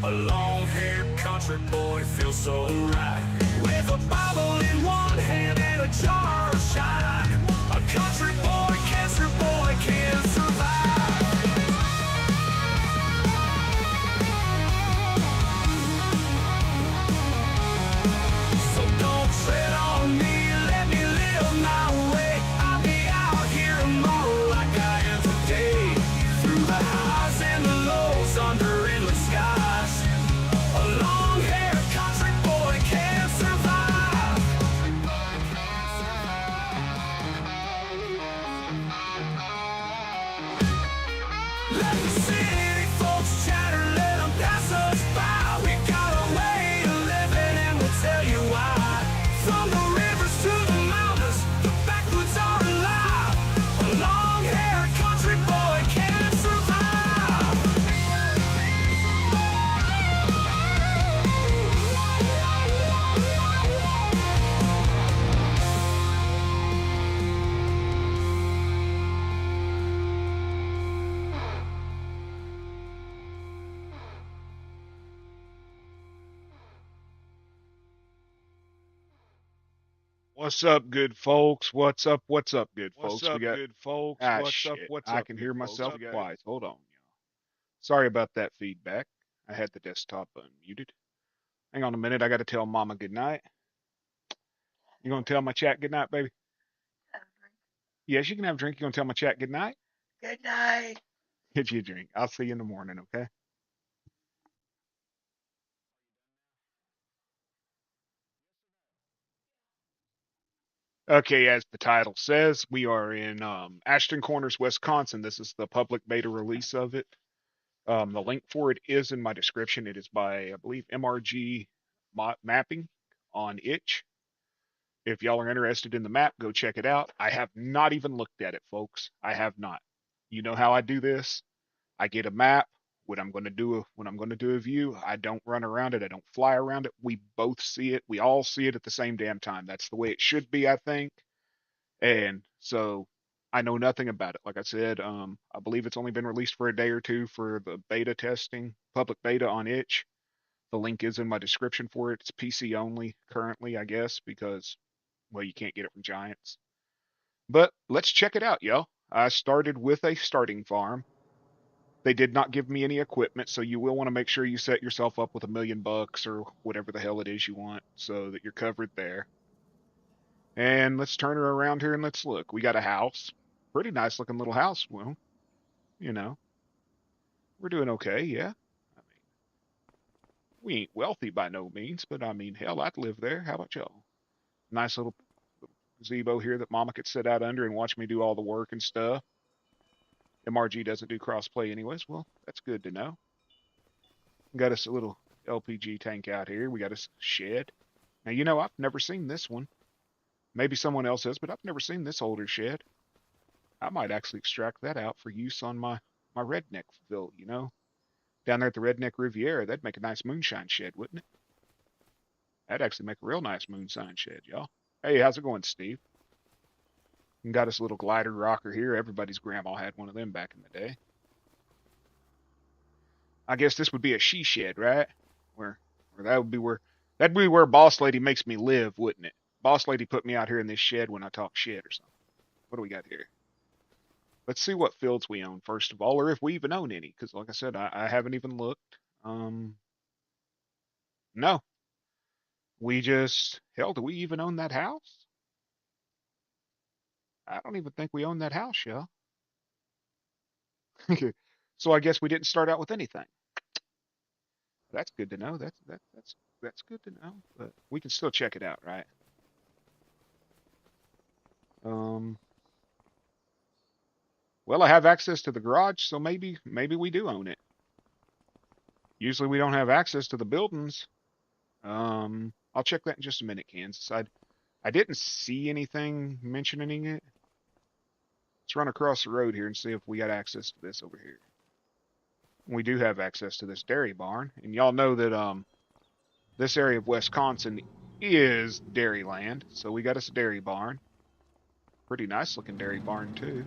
A long-haired country boy feels so right, with a Bible in one hand and a jar of shine. A country boy, cancer boy can survive. So don't tread on me, let me live my way. I'll be out here tomorrow like I am today, through the highs and the lows, under endless skies. A long-haired country boy can survive. Let the city folks chatter, let them pass us by. We got a way to live it and we'll tell you why. From the rivers to the mountains, the backwoods are alive. A long-haired country boy can survive. What's up, good folks? What's up? What's up, good folks? What's up, We got good folks? shit. What's I up, can good hear folks? myself We got twice. Hold on, y'all. Sorry about that feedback. I had the desktop unmuted. Hang on a minute. I got to tell Mama good night. You gonna tell my chat good night, baby? Yes, you can have a drink. You gonna tell my chat good night? Good night. Get you a drink. I'll see you in the morning. Okay. Okay, as the title says, we are in Ashton Corners, Wisconsin. This is the public beta release of it. The link for it is in my description. It is by, I believe, MRG mapping on itch. If y'all are interested in the map, go check it out. I have not even looked at it, folks. I have not. You know how I do this? I get a map. When I'm going to do a view, I don't run around it. I don't fly around it. We both see it. We all see it at the same damn time. That's the way it should be, I think. And so I know nothing about it. Like I said, I believe it's only been released for a day or two for the beta testing, public beta on itch. The link is in my description for it. It's PC only currently, I guess, because, well, you can't get it from Giants. But let's check it out, y'all. I started with a starting farm. They did not give me any equipment, so you will want to make sure you set yourself up with $1,000,000 or whatever the hell it is you want so that you're covered there. And let's turn her around here and let's look. We got a house. Pretty nice looking little house. Well, you know, we're doing okay, yeah. I mean, we ain't wealthy by no means, but I mean, hell, I'd live there. How about y'all? Nice little gazebo here that Mama could sit out under and watch me do all the work and stuff. MRG doesn't do crossplay anyways. Well, that's good to know. Got us a little LPG tank out here. We got a shed. Now, you know, I've never seen this one. Maybe someone else has, but I've never seen this older shed. I might actually extract that out for use on my redneck field, you know? Down there at the Redneck Riviera, that'd make a nice moonshine shed, wouldn't it? That'd actually make a real nice moonshine shed, y'all. Hey, how's it going, Steve? And got us a little glider rocker here. Everybody's grandma had one of them back in the day. I guess this would be a she shed, right? Where that'd be where Boss Lady makes me live, wouldn't it? Boss Lady put me out here in this shed when I talk shit or something. What do we got here? Let's see what fields we own first of all, or if we even own any. Because like I said, I haven't even looked. No. We just hell. Do we even own that house? I don't even think we own that house, y'all. So I guess we didn't start out with anything. That's good to know. That's good to know. But we can still check it out, right? Well, I have access to the garage, so maybe we do own it. Usually we don't have access to the buildings. I'll check that in just a minute, Kansas. I didn't see anything mentioning it. Let's run across the road here and see if we got access to this over here. We do have access to this dairy barn, and y'all know that this area of Wisconsin is dairy land, so we got us a dairy barn. Pretty nice looking dairy barn too.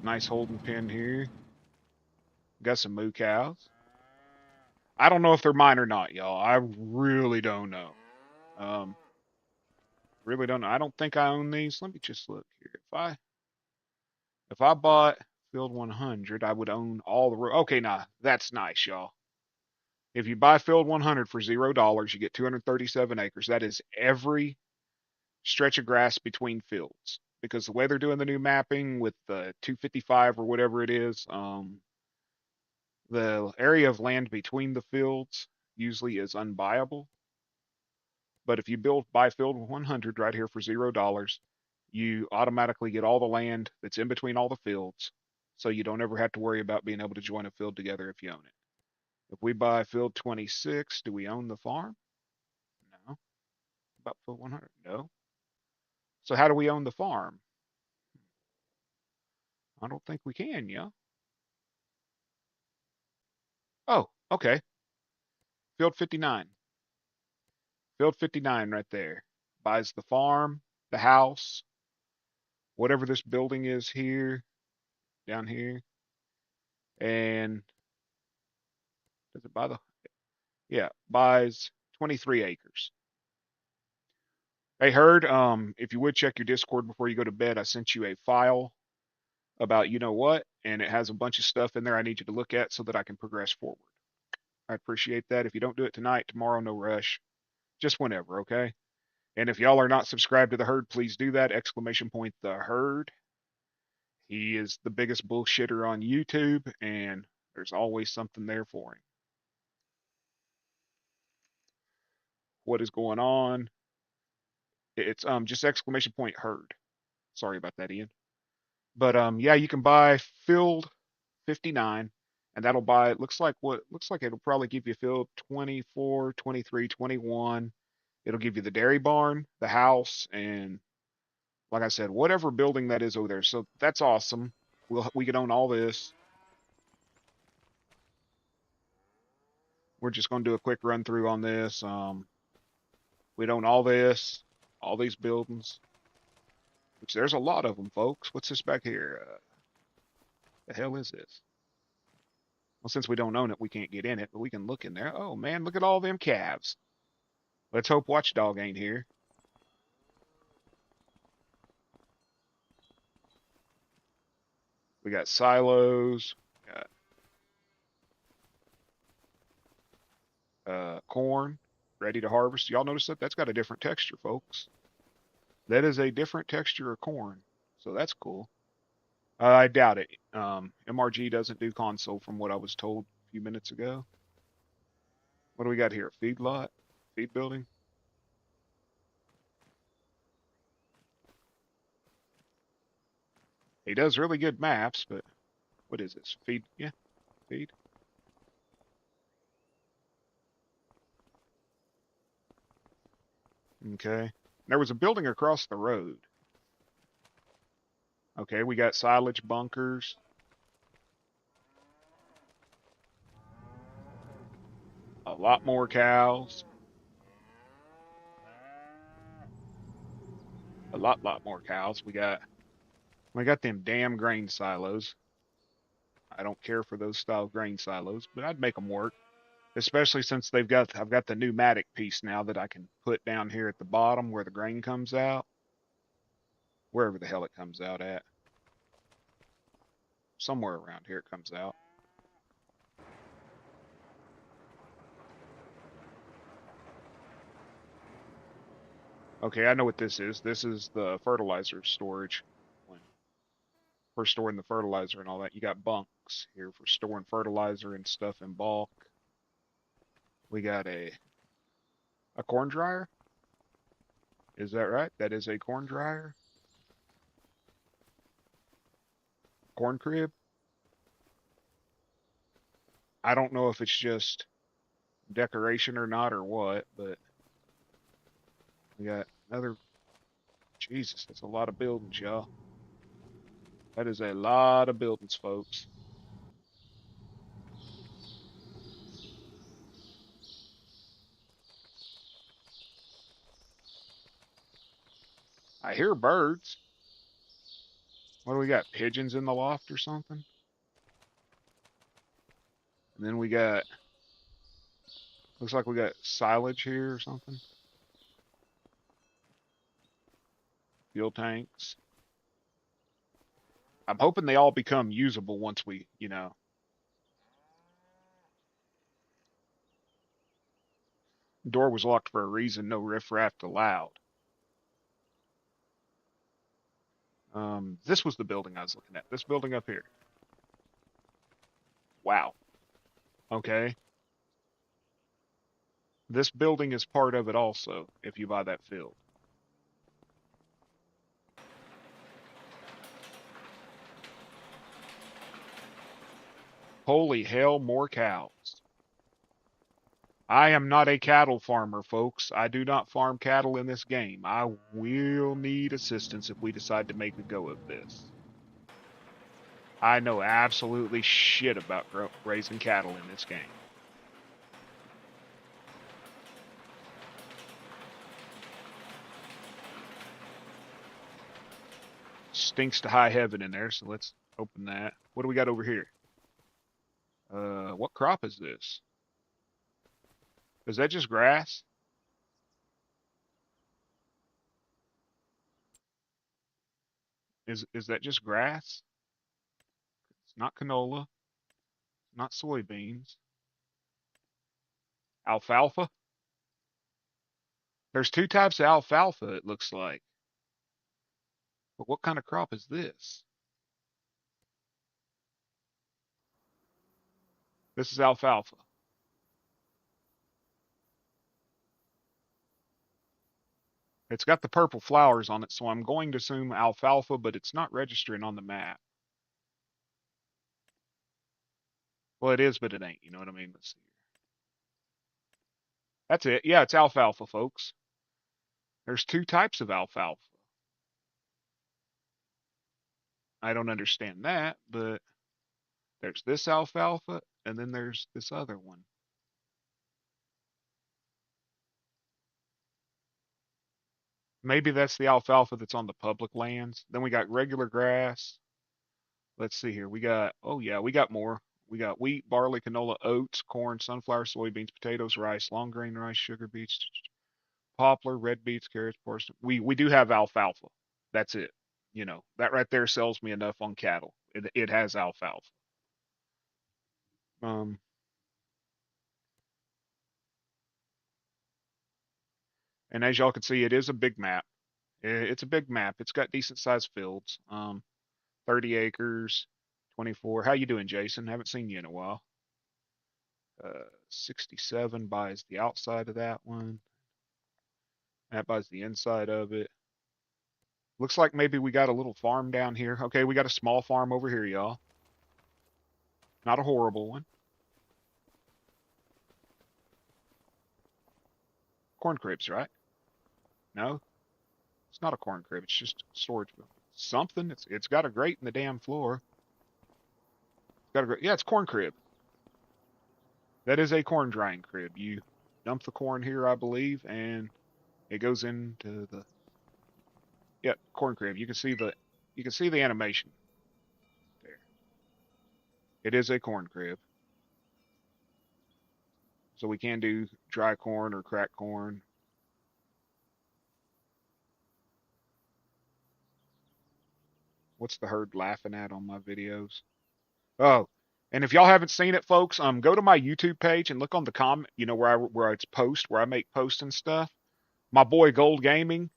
Nice holding pen here. Got some moo cows. I don't know if they're mine or not, y'all. I really don't know. Really don't know. I don't think I own these. Let me just look here. If I bought Field 100, I would own all the okay, nah, that's nice, y'all. If you buy Field 100 for $0, you get 237 acres. That is every stretch of grass between fields. Because the way they're doing the new mapping with the 255 or whatever it is, the area of land between the fields usually is unbuyable. But if you buy Field 100 right here for $0, you automatically get all the land that's in between all the fields. So you don't ever have to worry about being able to join a field together if you own it. If we buy Field 26, do we own the farm? No. About Field 100? No. So how do we own the farm? I don't think we can, yeah. Oh, okay. Field 59. Field 59 right there. Buys the farm, the house, whatever this building is here, down here. And does it buy the, yeah, buys 23 acres. Hey, Heard, if you would check your Discord before you go to bed, I sent you a file about you know what, and it has a bunch of stuff in there I need you to look at so that I can progress forward. I appreciate that. If you don't do it tonight, tomorrow, no rush. Just whenever, okay? And if y'all are not subscribed to the Herd, please do that. Exclamation point the Herd. He is the biggest bullshitter on YouTube, and there's always something there for him. What is going on? It's just exclamation point Herd. Sorry about that, Ian. But yeah, you can buy Field 59, and that'll buy, it looks like it'll probably give you Field 24, 23, 21. It'll give you the dairy barn, the house, and like I said, whatever building that is over there. So that's awesome. We can own all this. We're just going to do a quick run through on this. We own all this, all these buildings, which there's a lot of them, folks. What's this back here? The hell is this? Well, since we don't own it, we can't get in it, but we can look in there. Oh man, look at all them calves. Let's hope Watchdog ain't here. We got silos, got corn ready to harvest. Y'all notice that? That's got a different texture, folks. That is a different texture of corn, so that's cool. I doubt it. MRG doesn't do console from what I was told a few minutes ago. What do we got here? Feed lot? Feed building? He does really good maps, but what is this? Feed? Yeah, feed. Okay. There was a building across the road. Okay, we got silage bunkers. A lot more cows. A lot more cows. We got them damn grain silos. I don't care for those style grain silos, but I'd make them work. Especially since I've got the pneumatic piece now that I can put down here at the bottom where the grain comes out. Wherever the hell it comes out at. Somewhere around here it comes out. Okay, I know what this is. This is the fertilizer storage. For storing the fertilizer and all that. You got bunks here for storing fertilizer and stuff in bulk. We got a corn dryer. Is that right? That is a corn dryer. Corn crib. I don't know if it's just decoration or not or what, but we got another. Jesus, that's a lot of buildings, y'all. That is a lot of buildings, folks. I hear birds. What do we got? Pigeons in the loft or something? And then we got, looks like we got silage here or something. Fuel tanks. I'm hoping they all become usable once we, you know. Door was locked for a reason, no riffraff allowed. This was the building I was looking at. This building up here. Wow. Okay. This building is part of it also, if you buy that field. Holy hell, more cows. I am not a cattle farmer, folks. I do not farm cattle in this game. I will need assistance if we decide to make a go of this. I know absolutely shit about raising cattle in this game. Stinks to high heaven in there, so let's open that. What do we got over here? What crop is this? Is that just grass? Is that just grass? It's not canola, not soybeans. Alfalfa? There's two types of alfalfa, it looks like. But what kind of crop is this? This is alfalfa. It's got the purple flowers on it, so I'm going to assume alfalfa, but it's not registering on the map. Well, it is, but it ain't. You know what I mean? Let's see here. That's it. Yeah, it's alfalfa, folks. There's two types of alfalfa. I don't understand that, but there's this alfalfa, and then there's this other one. Maybe that's the alfalfa that's on the public lands. Then we got regular grass. Let's see here. We got, oh yeah, we got more. We got wheat, barley, canola, oats, corn, sunflower, soybeans, potatoes, rice, long grain rice, sugar beets, poplar, red beets, carrots, parsnip. We do have alfalfa. That's it. You know, that right there sells me enough on cattle. It has alfalfa. Um, and as y'all can see, it is a big map. It's a big map. It's got decent sized fields. 30 acres, 24. How you doing, Jason? Haven't seen you in a while. 67 buys the outside of that one. That buys the inside of it. Looks like maybe we got a little farm down here. Okay, we got a small farm over here, y'all. Not a horrible one. Corn cribs, right? No, it's not a corn crib. It's just storage. Something. It's got a grate in the damn floor. It's got a grate. Yeah, it's corn crib. That is a corn drying crib. You dump the corn here, I believe, and it goes into the, yeah, corn crib. You can see the animation there. It is a corn crib. So we can do dry corn or cracked corn. What's the herd laughing at on my videos? Oh, and if y'all haven't seen it, folks, go to my YouTube page and look on the comment, you know, where it's post, where I make posts and stuff. My boy Gold Gaming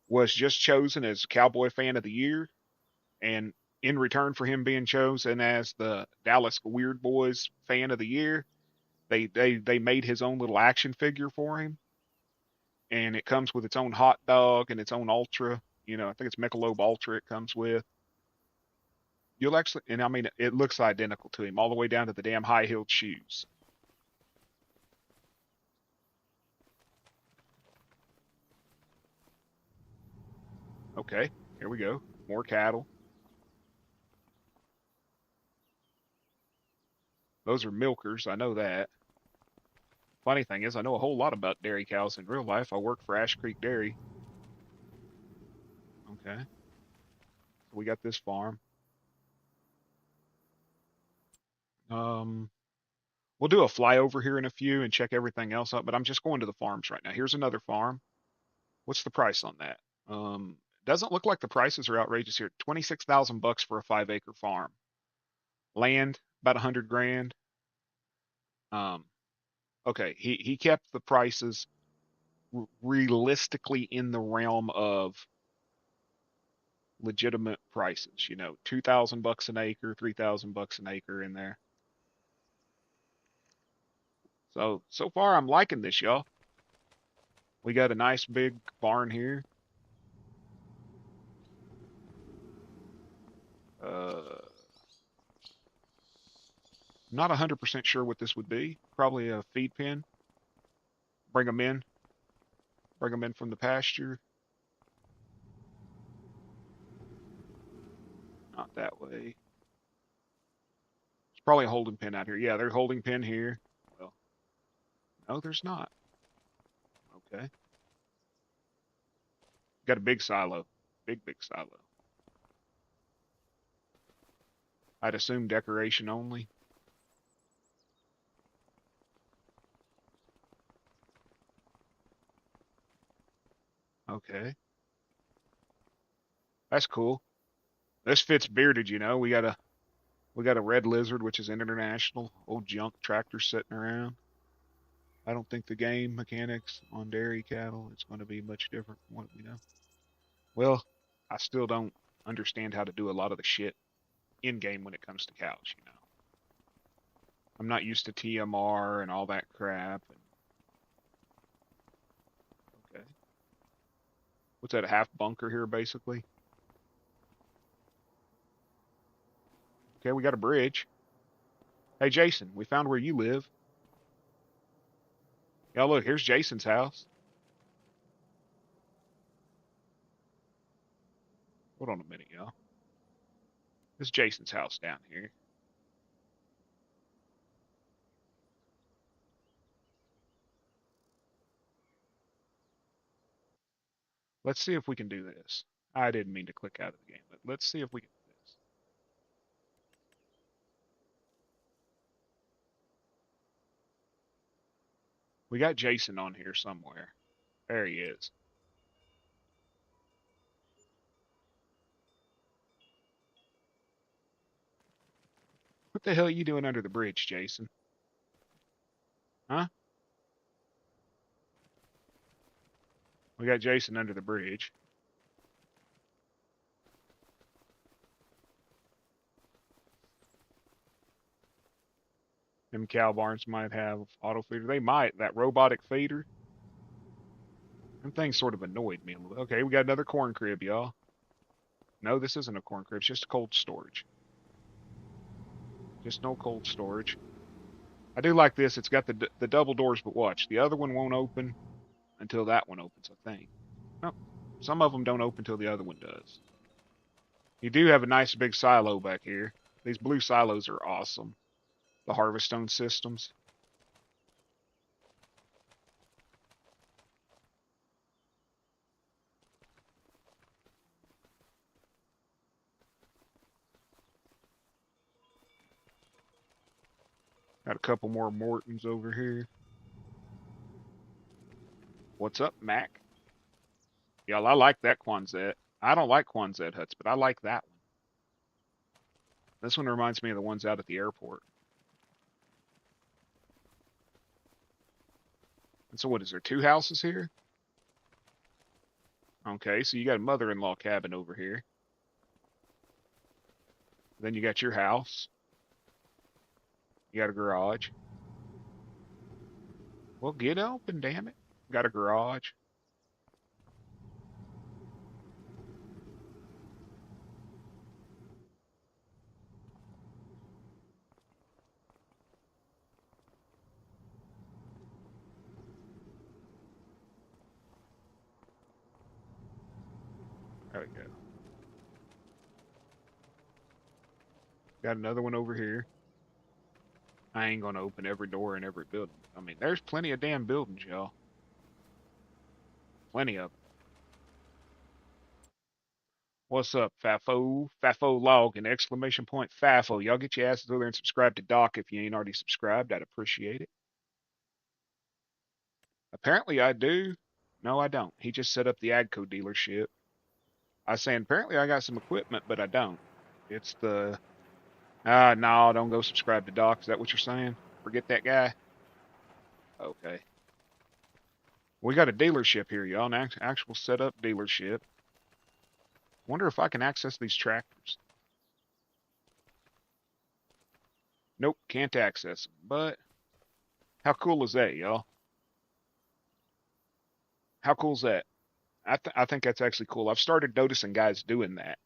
was just chosen as Cowboy Fan of the Year, and in return for him being chosen as the Dallas Weird Boys Fan of the Year, they made his own little action figure for him, and it comes with its own hot dog and its own Ultra. You know, I think it's Michelob Ultra it comes with. You'll actually, and I mean, it looks identical to him, all the way down to the damn high-heeled shoes. Okay, here we go. More cattle. Those are milkers, I know that. Funny thing is, I know a whole lot about dairy cows in real life. I work for Ash Creek Dairy. Okay. we got this farm. We'll do a flyover here in a few and check everything else up, but I'm just going to the farms right now. Here's another farm. What's the price on that? Doesn't look like the prices are outrageous here. 26,000 bucks for a 5-acre farm. Land about 100 grand. Um, okay, he kept the prices realistically in the realm of legitimate prices. 2,000 bucks an acre, 3,000 bucks an acre in there. So far I'm liking this, y'all. We got a nice big barn here. Not 100% sure what this would be. Probably a feed pen. Bring them in. Bring them in from the pasture. Not that way. It's probably a holding pen out here. Yeah, there's a holding pen here. Well, no, there's not. Okay. Got a big silo. Big silo. I'd assume decoration only. Okay. That's cool. This fits bearded, We got a red lizard, which is international. Old junk tractor sitting around. I don't think the game mechanics on dairy cattle is going to be much different from what we know. Well, I still don't understand how to do a lot of the shit in game when it comes to cows. I'm not used to TMR and all that crap. Okay. What's that, a half bunker here, basically? Okay, we got a bridge. Hey, Jason, we found where you live. Yeah, look, here's Jason's house. Hold on a minute, y'all. This is Jason's house down here. Let's see if we can do this. I didn't mean to click out of the game, but let's see if we can do this. We got Jason on here somewhere. There he is. What the hell are you doing under the bridge, Jason? Huh? We got Jason under the bridge. Them cow barns might have auto feeder. They might. That robotic feeder. Them things sort of annoyed me a little. Okay, we got another corn crib, y'all. No, this isn't a corn crib. It's just cold storage. Just no cold storage. I do like this. It's got the double doors, but watch. The other one won't open until that one opens, I think. No, some of them don't open until the other one does. You do have a nice big silo back here. These blue silos are awesome. The harvest stone systems. Got a couple more Mortons over here. What's up, Mac? Y'all, I like that Quonset. I don't like Quonset huts, but I like that one. This one reminds me of the ones out at the airport. And so what is there, 2 houses here? Okay, so you got a mother-in-law cabin over here. Then you got your house. You got a garage. Well, get open, damn it. Got a garage. There we go. Got another one over here. I ain't gonna open every door in every building. I mean, there's plenty of damn buildings, y'all. Plenty of them. What's up, FAFO? FAFO log and exclamation point FAFO. Y'all get your asses over there and subscribe to Doc if you ain't already subscribed. I'd appreciate it. Apparently I do. No, I don't. He just set up the Agco dealership. I was saying apparently I got some equipment, but I don't. It's the no, don't go subscribe to Doc. Is that what you're saying? Forget that guy. Okay. We got a dealership here, y'all. An actual setup dealership. Wonder if I can access these tractors. Nope, can't access them. But how cool is that, y'all? How cool is that? I think that's actually cool. I've started noticing guys doing that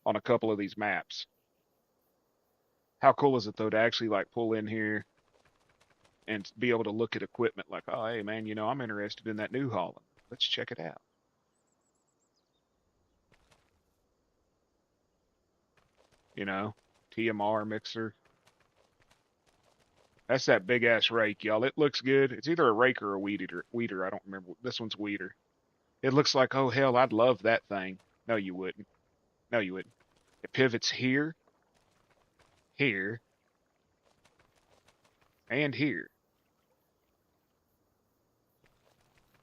on a couple of these maps. How cool is it though to actually like pull in here and be able to look at equipment like, oh hey man, you know, I'm interested in that New Holland. Let's check it out. You know, TMR mixer. That's that big ass rake, y'all. It looks good. It's either a rake or a weed eater. Weeder, I don't remember. This one's weeder. It looks like, oh hell, I'd love that thing. No, you wouldn't. No, you wouldn't. It pivots here, here, and here.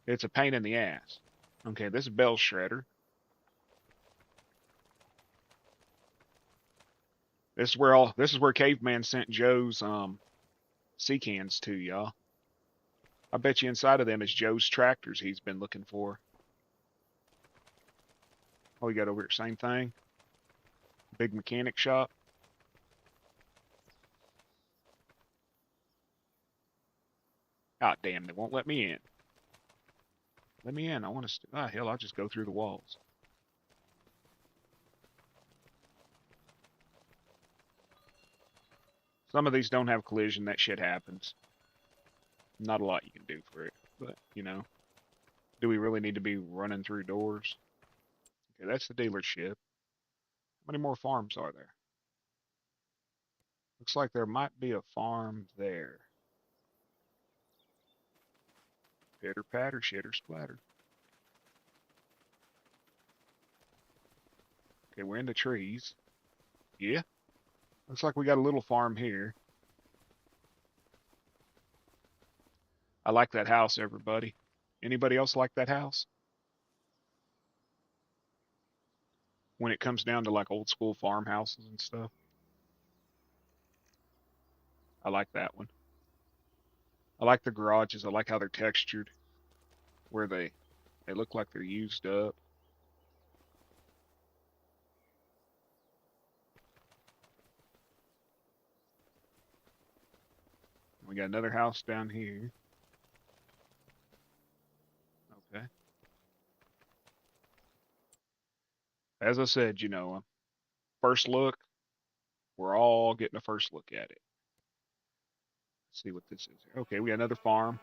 It's a pain in the ass. Okay, this is bell shredder. This is where Caveman sent Joe's sea cans to, y'all. I bet you inside of them is Joe's tractors he's been looking for. Oh, we got over here, same thing. Big mechanic shop. Ah, damn, they won't let me in. Let me in. I want to. Ah, hell, I'll just go through the walls. Some of these don't have collision. That shit happens. Not a lot you can do for it, but you know, do we really need to be running through doors? Okay, that's the dealership. How many more farms are there? Looks like there might be a farm there. Pitter patter, shitter splatter. Okay, we're in the trees. Yeah. Looks like we got a little farm here. I like that house, everybody. Anybody else like that house? When it comes down to like old school farmhouses and stuff. I like that one. I like the garages. I like how they're textured. Where they look like they're used up. We got another house down here. Okay. As I said, you know, first look, we're all getting a first look at it. Let's see what this is. Okay, we got another farm.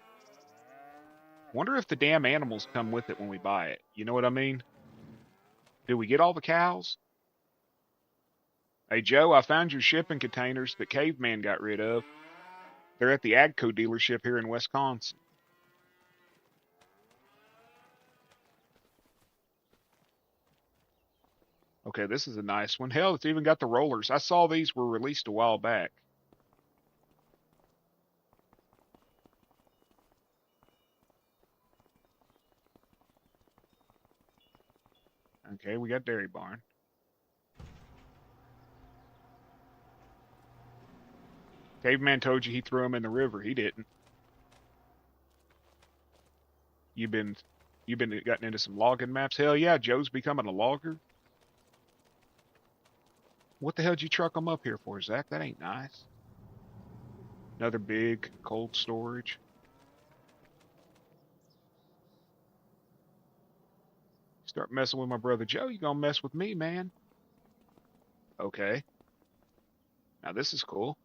Wonder if the damn animals come with it when we buy it. You know what I mean? Do we get all the cows? Hey, Joe, I found your shipping containers that Caveman got rid of. They're at the Agco dealership here in Wisconsin. Okay, this is a nice one. Hell, it's even got the rollers. I saw these were released a while back. Okay, we got Dairy Barn. Caveman told you he threw them in the river. He didn't. You've been gotten into some logging maps. Hell yeah, Joe's becoming a logger. What the hell did you truck them up here for, Zach? That ain't nice. Another big cold storage. Start messing with my brother Joe, you gonna mess with me, man. Okay. Now this is cool.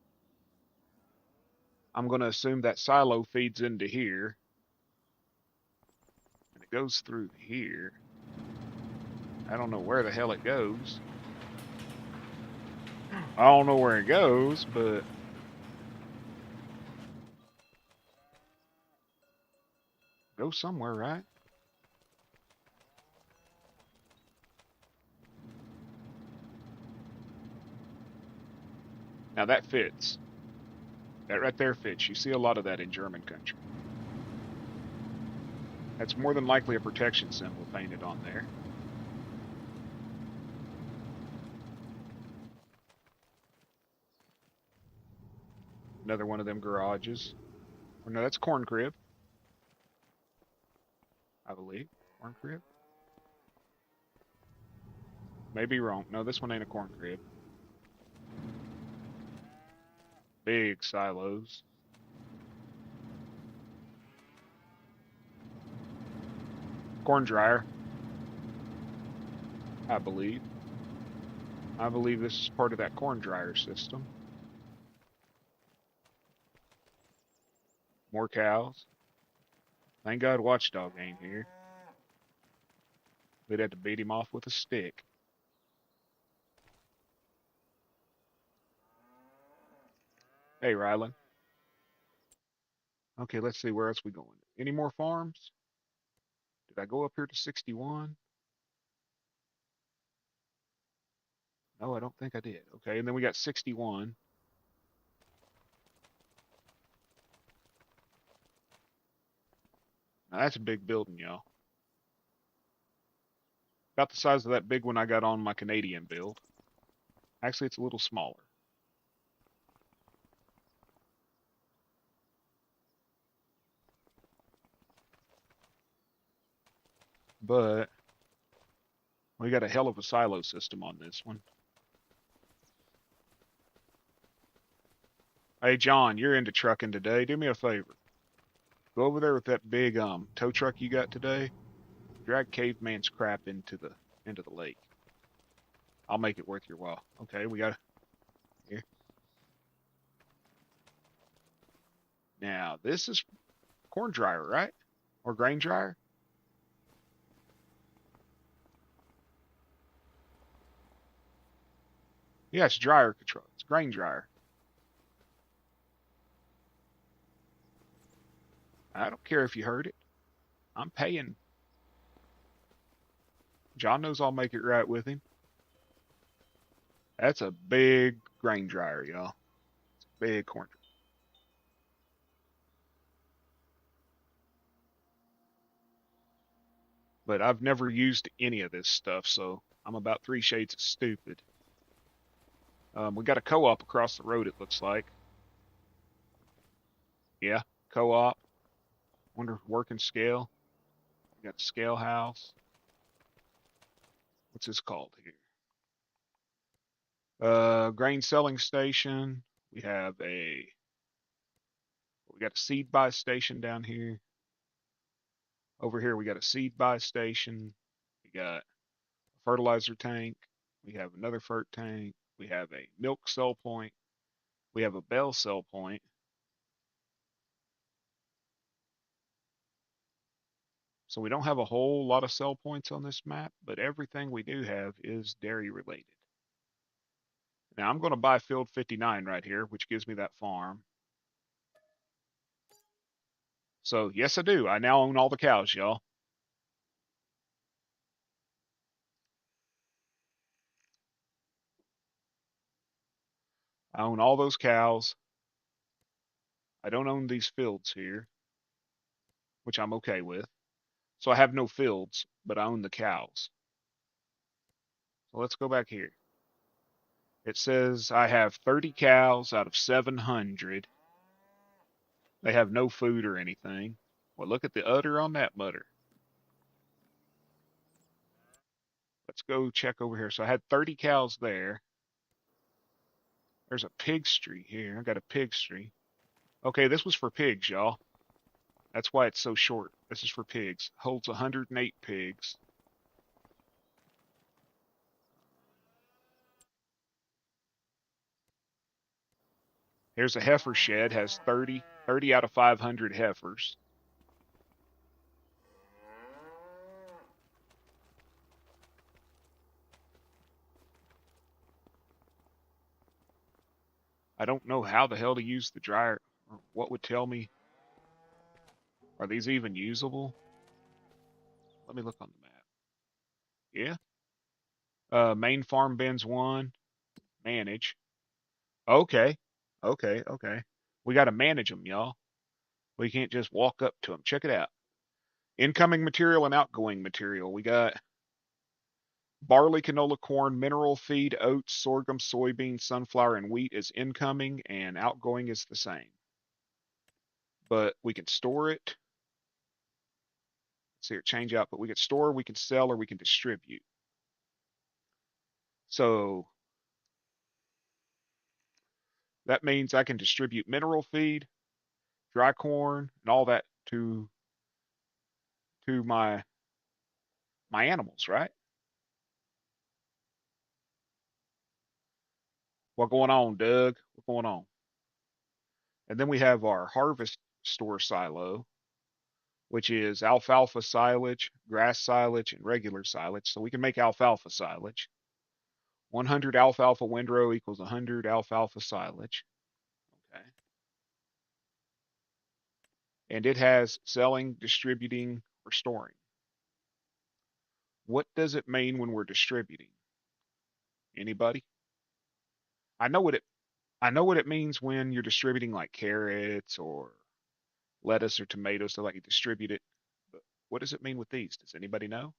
I'm gonna assume that silo feeds into here. And it goes through here. I don't know where the hell it goes. I don't know where it goes, but go somewhere, right? Now that fits. That right there fits. You see a lot of that in German country. That's more than likely a protection symbol painted on there. Another one of them garages. Or no, that's corn crib. I believe. Corn crib? Maybe wrong. No, this one ain't a corn crib. Big silos. Corn dryer. I believe. I believe this is part of that corn dryer system. More cows. Thank God Watchdog ain't here. They'd have to beat him off with a stick. Hey, Rylan. Okay, let's see, where else we going? Any more farms? Did I go up here to 61? No, I don't think I did. Okay, and then we got 61. Now that's a big building, y'all. About the size of that big one I got on my Canadian build. Actually, it's a little smaller. But we got a hell of a silo system on this one. Hey, John, you're into trucking today. Do me a favor. Go over there with that big tow truck you got today. Drag Caveman's crap into the lake. I'll make it worth your while. Okay, we got here. Now, this is corn dryer, right? Or grain dryer? Yeah, it's dryer control. It's grain dryer. I don't care if you heard it. I'm paying. John knows I'll make it right with him. That's a big grain dryer, y'all. It's a big corn dryer. But I've never used any of this stuff, so I'm about 3 shades of stupid. We got a co-op across the road, it looks like. Yeah, co-op. Wonder if working scale. We got a scale house. What's this called here? Grain selling station. We got a seed buy station down here. Over here we got a seed buy station. We got a fertilizer tank. We have another fert tank. We have a milk sell point. We have a bell sell point. So we don't have a whole lot of sell points on this map, but everything we do have is dairy related. Now I'm going to buy field 59 right here, which gives me that farm. So yes, I do. I now own all the cows, y'all. I own all those cows. I don't own these fields here, which I'm okay with. So I have no fields, but I own the cows. So let's go back here. It says I have 30 cows out of 700. They have no food or anything. Well, look at the udder on that mutter. Let's go check over here. So I had 30 cows there. There's a pigstry here. I got a pigstry. Okay, this was for pigs, y'all. That's why it's so short. This is for pigs. Holds 108 pigs. Here's a heifer shed. Has 30 out of 500 heifers. I don't know how the hell to use the dryer, or what would tell me. Are these even usable? Let me look on the map. Yeah. Main farm bins 1. Manage. Okay. Okay. Okay. We got to manage them, y'all. We can't just walk up to them. Check it out. Incoming material and outgoing material. We got barley, canola, corn, mineral feed, oats, sorghum, soybeans, sunflower, and wheat is incoming, and outgoing is the same. But we can store it. Let's see here, change out, but we can store, we can sell, or we can distribute. So that means I can distribute mineral feed, dry corn, and all that to my animals, right? What going on, Doug? What going on? And then we have our harvest store silo, which is alfalfa silage, grass silage, and regular silage. So we can make alfalfa silage. 100 alfalfa windrow equals 100 alfalfa silage. Okay. And it has selling, distributing, or storing. What does it mean when we're distributing? Anybody? I know what it I know what it means when you're distributing like carrots or lettuce or tomatoes, so like you distribute it. But what does it mean with these? Does anybody know?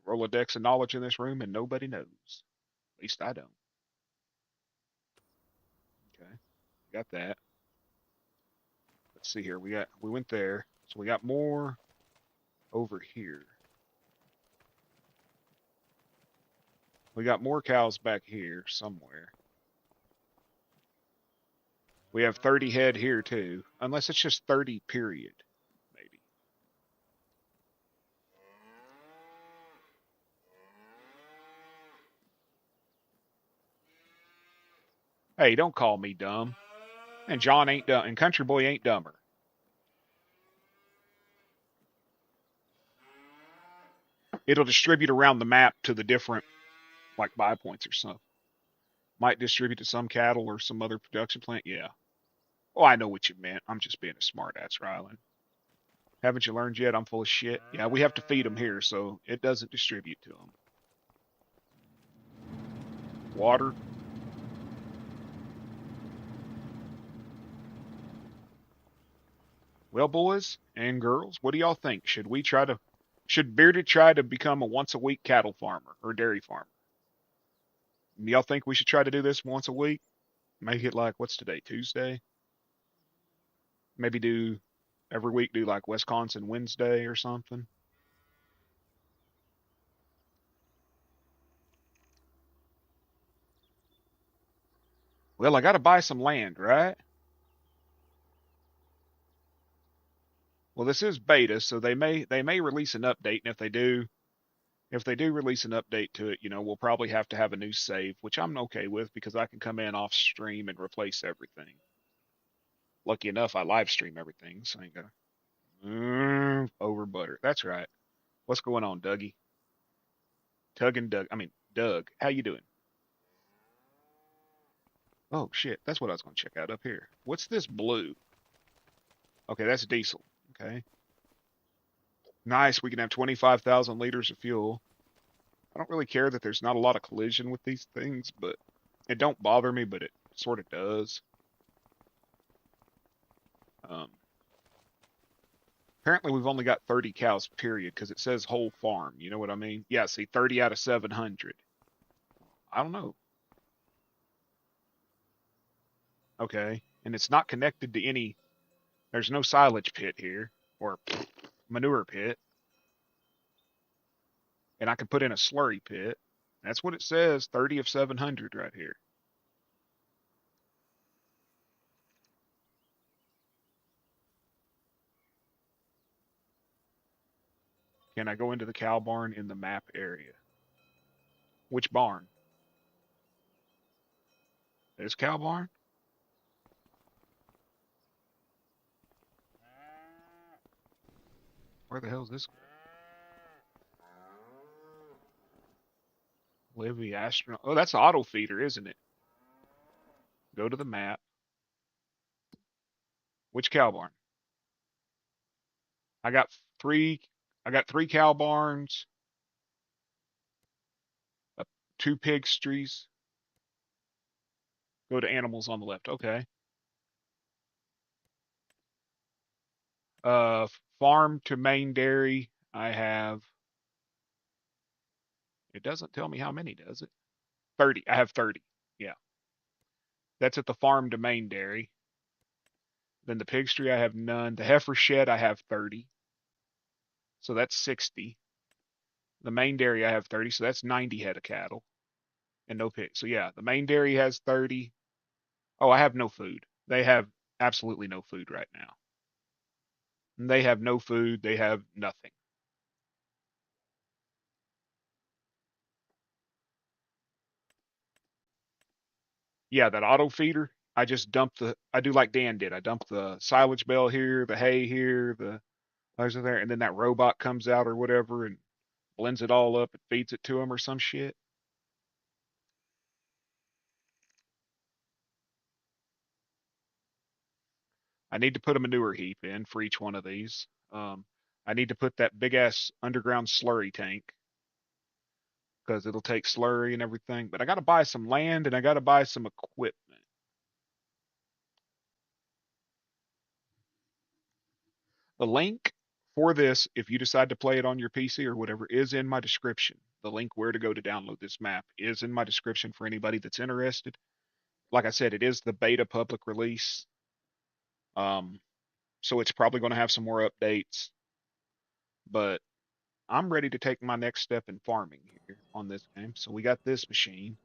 Rolodex of knowledge in this room and nobody knows. At least I don't. Okay. Got that. Let's see here. We went there. So we got more over here. We got more cows back here somewhere. We have 30 head here too. Unless it's just 30 period, maybe. Hey, don't call me dumb. And John ain't dumb and Country Boy ain't dumber. It'll distribute around the map to the different like buy points or something. Might distribute to some cattle or some other production plant. Yeah. Oh, I know what you meant. I'm just being a smartass, Rylan. Haven't you learned yet? I'm full of shit. Yeah, we have to feed them here, so it doesn't distribute to them. Water. Well, boys and girls, what do y'all think? Should Bearded try to become a once a week cattle farmer or dairy farmer? Do y'all think we should try to do this once a week? Make it like, what's today? Tuesday? Maybe do every week, do like Wisconsin Wednesday or something. Well, I got to buy some land, right? Well, this is beta, so they may release an update, and if they do release an update to it, we'll probably have to have a new save, which I'm okay with because I can come in off stream and replace everything. Lucky enough, I live stream everything, so I ain't got over butter. That's right. What's going on, Dougie? Tug and Doug. I mean, Doug. How you doing? Oh shit, that's what I was going to check out up here. What's this blue? Okay, that's diesel. Okay, nice. We can have 25,000 liters of fuel. I don't really care that there's not a lot of collision with these things, but it don't bother me, but it sort of does. Um, Apparently we've only got 30 cows, period, because it says whole farm. You know what I mean? Yeah, see, 30 out of 700. I don't know. Okay, and it's not connected to any. There's no silage pit here or manure pit, and I can put in a slurry pit. That's what it says. 30 of 700 right here. Can I go into the cow barn in the map area? Which barn? This cow barn? Where the hell is this? Livy astronaut. Oh, that's auto feeder, isn't it? Go to the map. Which cow barn? I got three. I got three cow barns. 2 pigstries. Go to animals on the left. Okay. Farm to main dairy. I have. It doesn't tell me how many, does it? 30. I have 30. Yeah. That's at the farm to main dairy. Then the pigstry, I have none. The heifer shed, I have 30. So that's 60. The main dairy, I have 30. So that's 90 head of cattle and no pig. So yeah, the main dairy has 30. Oh, I have no food. They have absolutely no food right now. And they have no food. They have nothing. Yeah, that auto feeder, I just dump I do like Dan did. I dump the silage bale here, the hay here, the others are there, and then that robot comes out or whatever and blends it all up and feeds it to him or some shit. I need to put a manure heap in for each one of these. I need to put that big ass underground slurry tank because it'll take slurry and everything. But I got to buy some land and I got to buy some equipment. The link for this, if you decide to play it on your PC or whatever, is in my description. The link where to go to download this map is in my description for anybody that's interested. Like I said, it is the beta public release. Um, so it's probably going to have some more updates. But I'm ready to take my next step in farming here on this game. So we got this machine.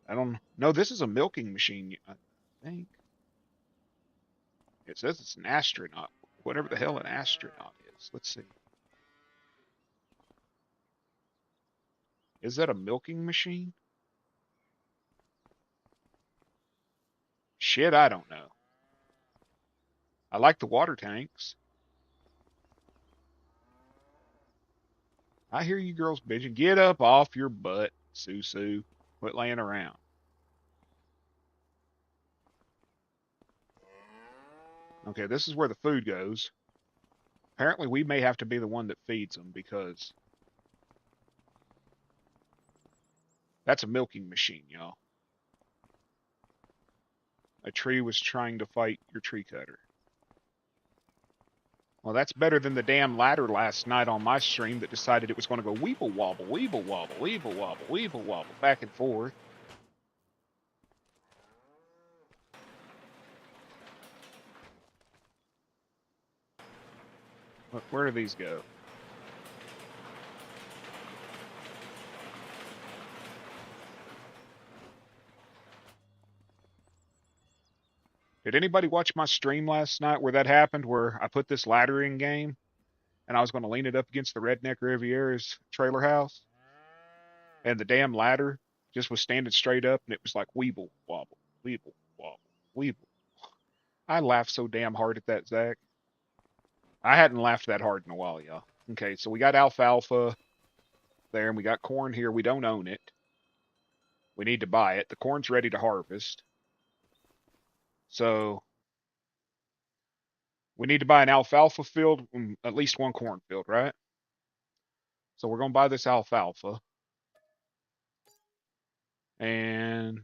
I don't know. This is a milking machine, I think. It says it's an astronaut. Whatever the hell an astronaut is. Let's see. Is that a milking machine? Shit, I don't know. I like the water tanks. I hear you girls bitching. Get up off your butt, Sue. Quit laying around. Okay, this is where the food goes. Apparently, we may have to be the one that feeds them because that's a milking machine, y'all. A tree was trying to fight your tree cutter. Well, that's better than the damn ladder last night on my stream that decided it was going to go weeble wobble, weeble wobble, weeble wobble, weeble wobble, back and forth. Where do these go? Did anybody watch my stream last night where that happened, where I put this ladder in game and I was going to lean it up against the Redneck Riviera's trailer house? And the damn ladder just was standing straight up and it was like weeble, wobble, weeble, wobble, weeble. I laughed so damn hard at that, Zach. I hadn't laughed that hard in a while, y'all. Okay, so we got alfalfa there and we got corn here. We don't own it. We need to buy it. The corn's ready to harvest. So we need to buy an alfalfa field, at least one cornfield, right? So we're going to buy this alfalfa. And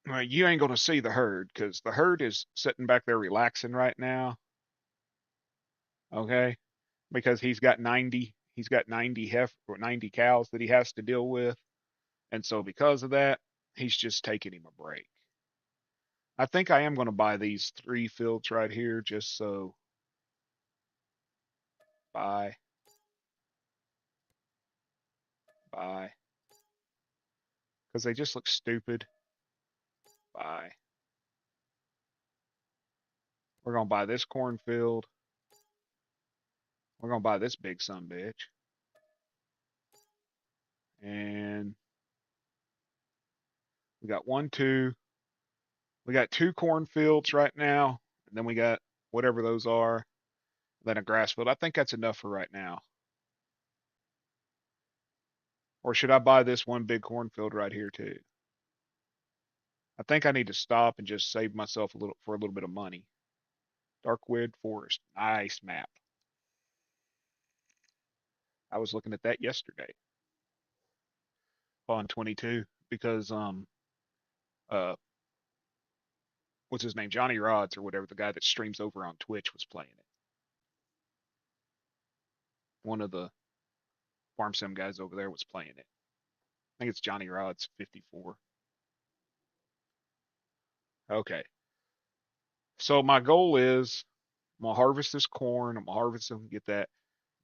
well, you ain't going to see the herd because the herd is sitting back there relaxing right now. Okay. Because he's got 90 or 90 cows that he has to deal with. And so because of that, he's just taking him a break. I think I am going to buy these 3 fields right here just so. Buy. Buy. Because they just look stupid. Buy. We're going to buy this cornfield. We're going to buy this big son bitch. And we got 1, 2. We got 2 cornfields right now. And then we got whatever those are. Then a grass field. I think that's enough for right now. Or should I buy this one big cornfield right here too? I think I need to stop and just save myself a little bit of money. Darkwood Forest. Nice map. I was looking at that yesterday on 22 because uh what's his name? Johnny Rods or whatever, the guy that streams over on Twitch was playing it. One of the farm sim guys over there was playing it. I think it's Johnny Rods 54. Okay. So my goal is I'm gonna harvest this corn. I'm gonna harvest them, get that.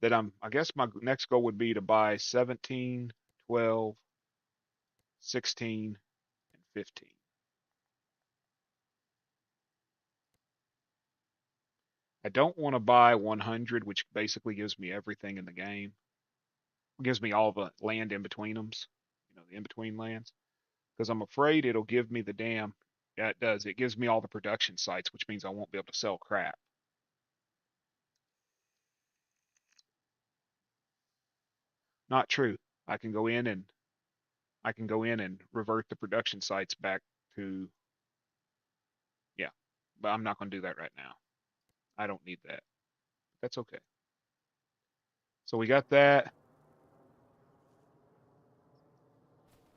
I guess my next goal would be to buy 17, 12, 16, and 15. I don't want to buy 100, which basically gives me everything in the game. It gives me all the land in between them, the in between lands. Because I'm afraid it'll give me the damn. Yeah, it does. It gives me all the production sites, which means I won't be able to sell crap. Not true. I can go in and I can go in and revert the production sites back to, yeah, but I'm not going to do that right now. I don't need that. That's okay. So we got that.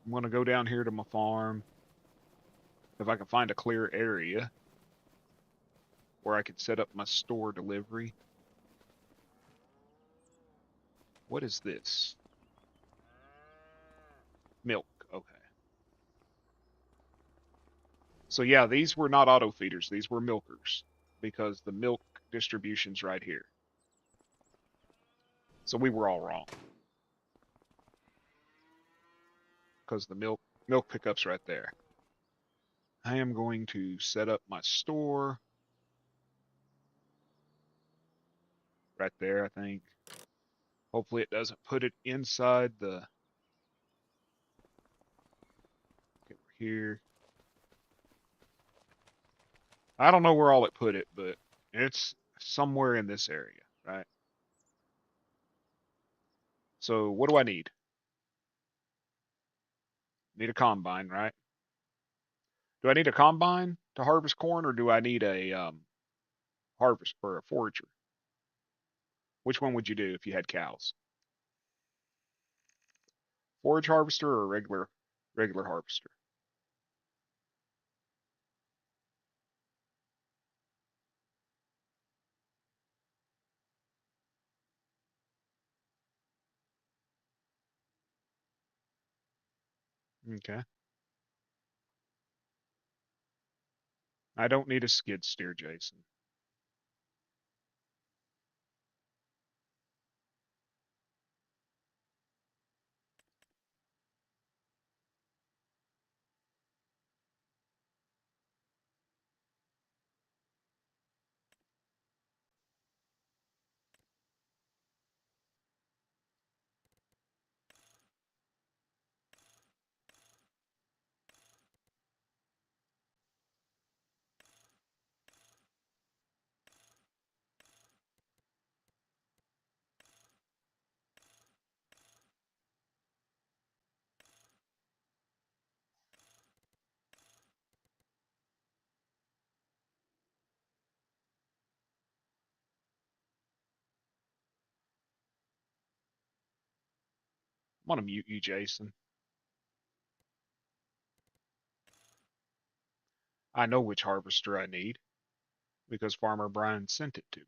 I'm going to go down here to my farm. If I can find a clear area where I can set up my store delivery. What is this? Milk. Okay. So yeah, these were not auto feeders. These were milkers because the milk distribution's right here. So we were all wrong because the milk pickup's right there. I am going to set up my store right there, I think. Hopefully it doesn't put it inside the, okay, we're here. I don't know where all it put it, but it's somewhere in this area, right? So what do I need? Need a combine, right? Do I need a combine to harvest corn, or do I need a harvest or a forager? Which one would you do if you had cows? Forage harvester or regular harvester? Okay. I don't need a skid steer, Jason. I'm gonna mute you, Jason. I know which harvester I need because Farmer Brian sent it to me.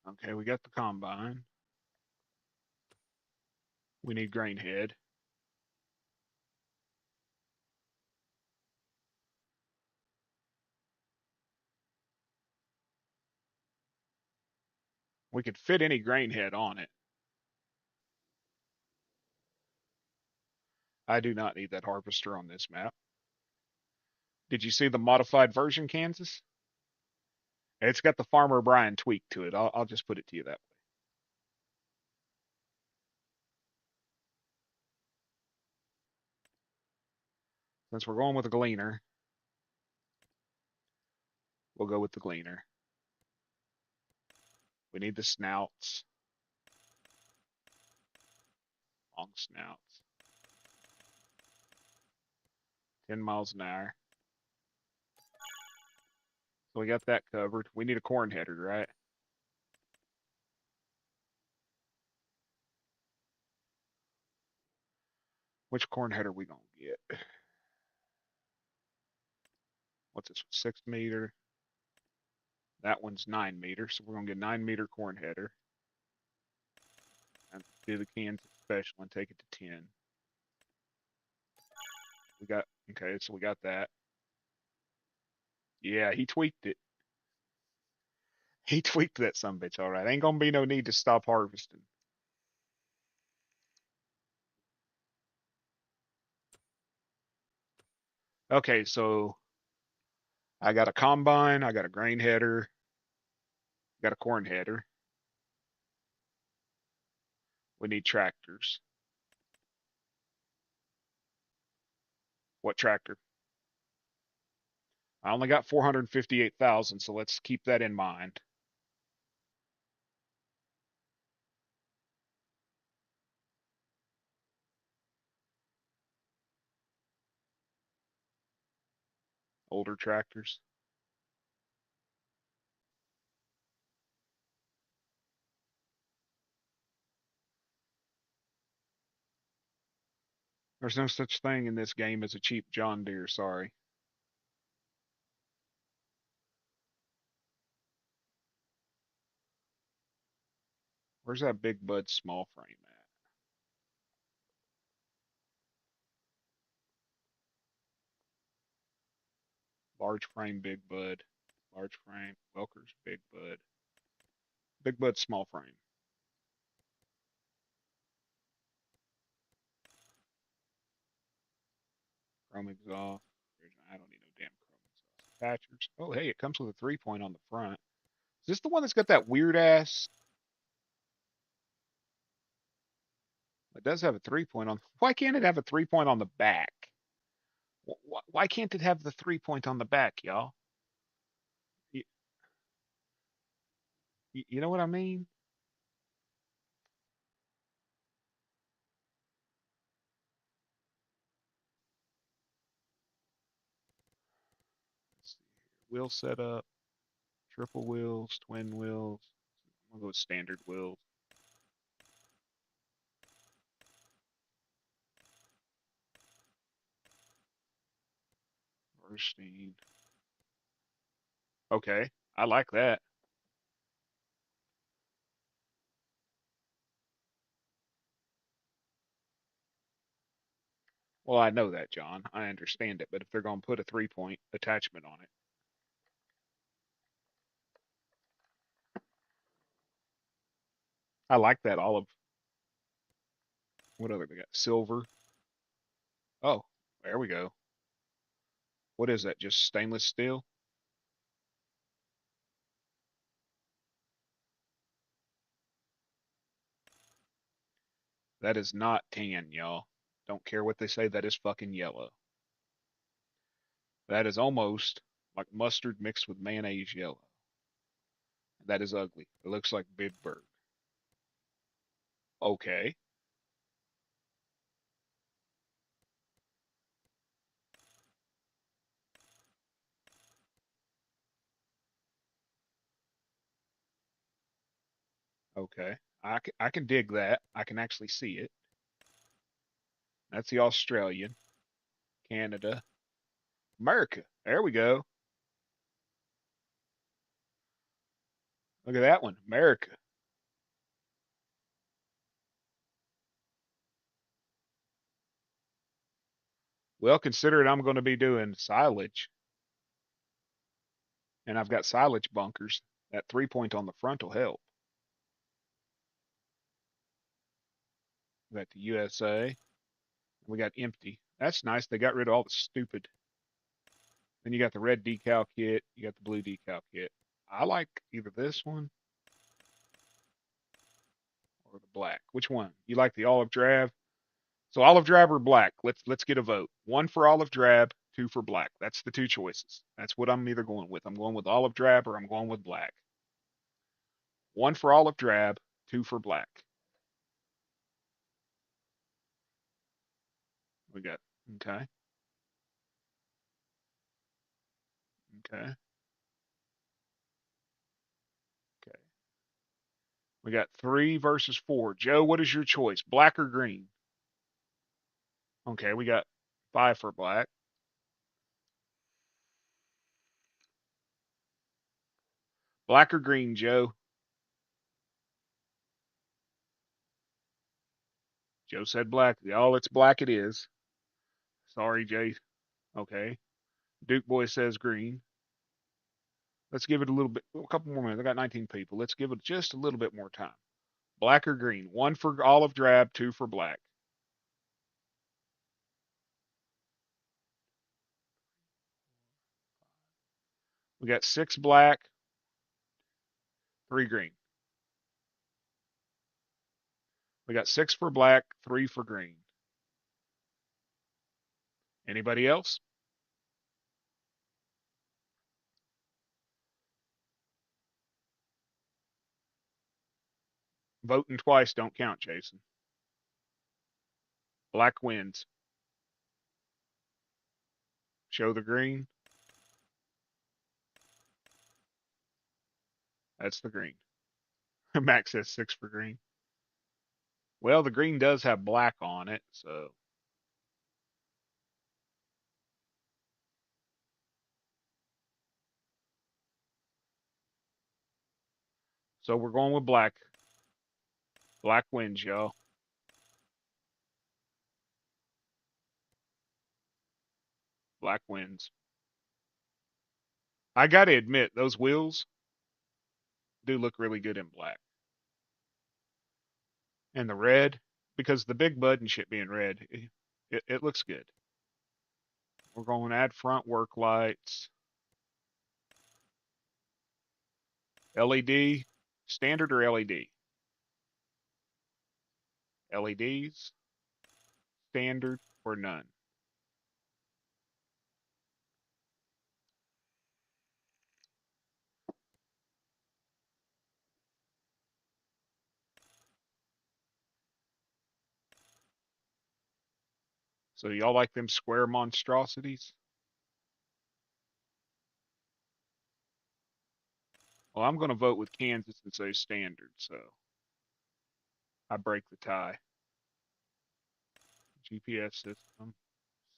Okay, we got the combine. We need grain head. We could fit any grain head on it. I do not need that harvester on this map. Did you see the modified version, Kansas? It's got the Farmer Brian tweak to it. I'll just put it to you that way. Since we're going with a gleaner, we'll go with the gleaner. We need the snouts. Long snouts. 10 miles an hour. So we got that covered. We need a corn header, right? Which corn header we gonna get? What's this? 6 meter. That one's 9 meter, so we're gonna get 9 meter corn header. And do the Kansas special and take it to 10. We got okay, so we got that. Yeah, he tweaked it. He tweaked that sumbitch, all right. Ain't gonna be no need to stop harvesting. Okay, so I got a combine, I got a grain header, got a corn header. We need tractors. What tractor? I only got 458,000, so let's keep that in mind. Older tractors. There's no such thing in this game as a cheap John Deere, sorry. Where's that Big Bud small frame at? Large frame Big Bud. Large frame Welker's Big Bud. Big Bud small frame. Chrome exhaust. I don't need no damn chrome exhaust. Patchers. Oh, hey, it comes with a 3-point on the front. Is this the one that's got that weird ass? It does have a 3-point on. Why can't it have a 3-point on the back? Why can't it have the 3-point on the back, y'all? You, you know what I mean? Let's see here. Wheel setup, triple wheels, twin wheels. I'm gonna go with standard wheels. Rosteen. Okay, I like that. Well, I know that, John. I understand it, but if they're gonna put a 3-point attachment on it, I like that olive. What other we got? Silver. Oh, there we go. What is that? Just stainless steel? That is not tan, y'all. Don't care what they say, that is fucking yellow. That is almost like mustard mixed with mayonnaise yellow. That is ugly. It looks like Big Bird. Okay. Okay. I can dig that. I can actually see it. That's the Australian, Canada, America. There we go. Look at that one, America. Well, considering I'm going to be doing silage, and I've got silage bunkers, that 3-point on the front will help. We got the USA. We got empty. That's nice. They got rid of all the stupid. Then you got the red decal kit. You got the blue decal kit. I like either this one or the black. Which one? You like the olive drab? So olive drab or black? Let's get a vote. One for olive drab, two for black. That's the two choices. That's what I'm either going with. I'm going with olive drab or I'm going with black. One for olive drab, two for black. We got okay, okay, okay. We got 3 versus 4. Joe, what is your choice? Black or green? Okay, we got 5 for black. Black or green, Joe? Joe said black. Oh, it's black it is. Sorry, Jay. Okay. Duke Boy says green. Let's give it a little bit, a couple more minutes. I got 19 people. Let's give it just a little bit more time. Black or green? One for olive drab, two for black. We got 6 black, 3 green. We got 6 for black, 3 for green. Anybody else? Voting twice don't count, Jason. Black wins. Show the green. That's the green. Max says 6 for green. Well, the green does have black on it, so we're going with black. Black wins, y'all. Black wins. I got to admit, those wheels do look really good in black. And the red, because the big bud and shit being red, it looks good. We're going to add front work lights. LED, standard or LED? LEDs, standard or none? So y'all like them square monstrosities? Well, I'm going to vote with Kansas and say standard, so I break the tie. GPS system,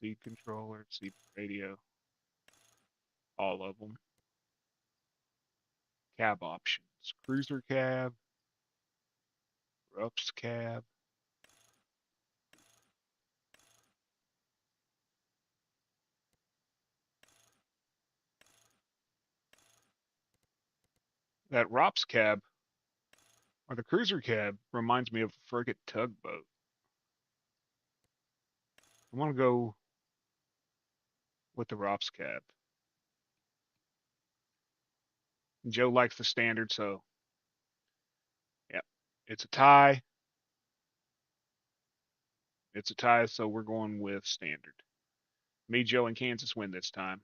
seat controller, seat radio, all of them. Cab options, cruiser cab, Rups cab. That Rops cab or the cruiser cab reminds me of a frigate tugboat. I want to go with the Rops cab. Joe likes the standard, so yeah, it's a tie. It's a tie, so we're going with standard. Me, Joe, and Kansas win this time.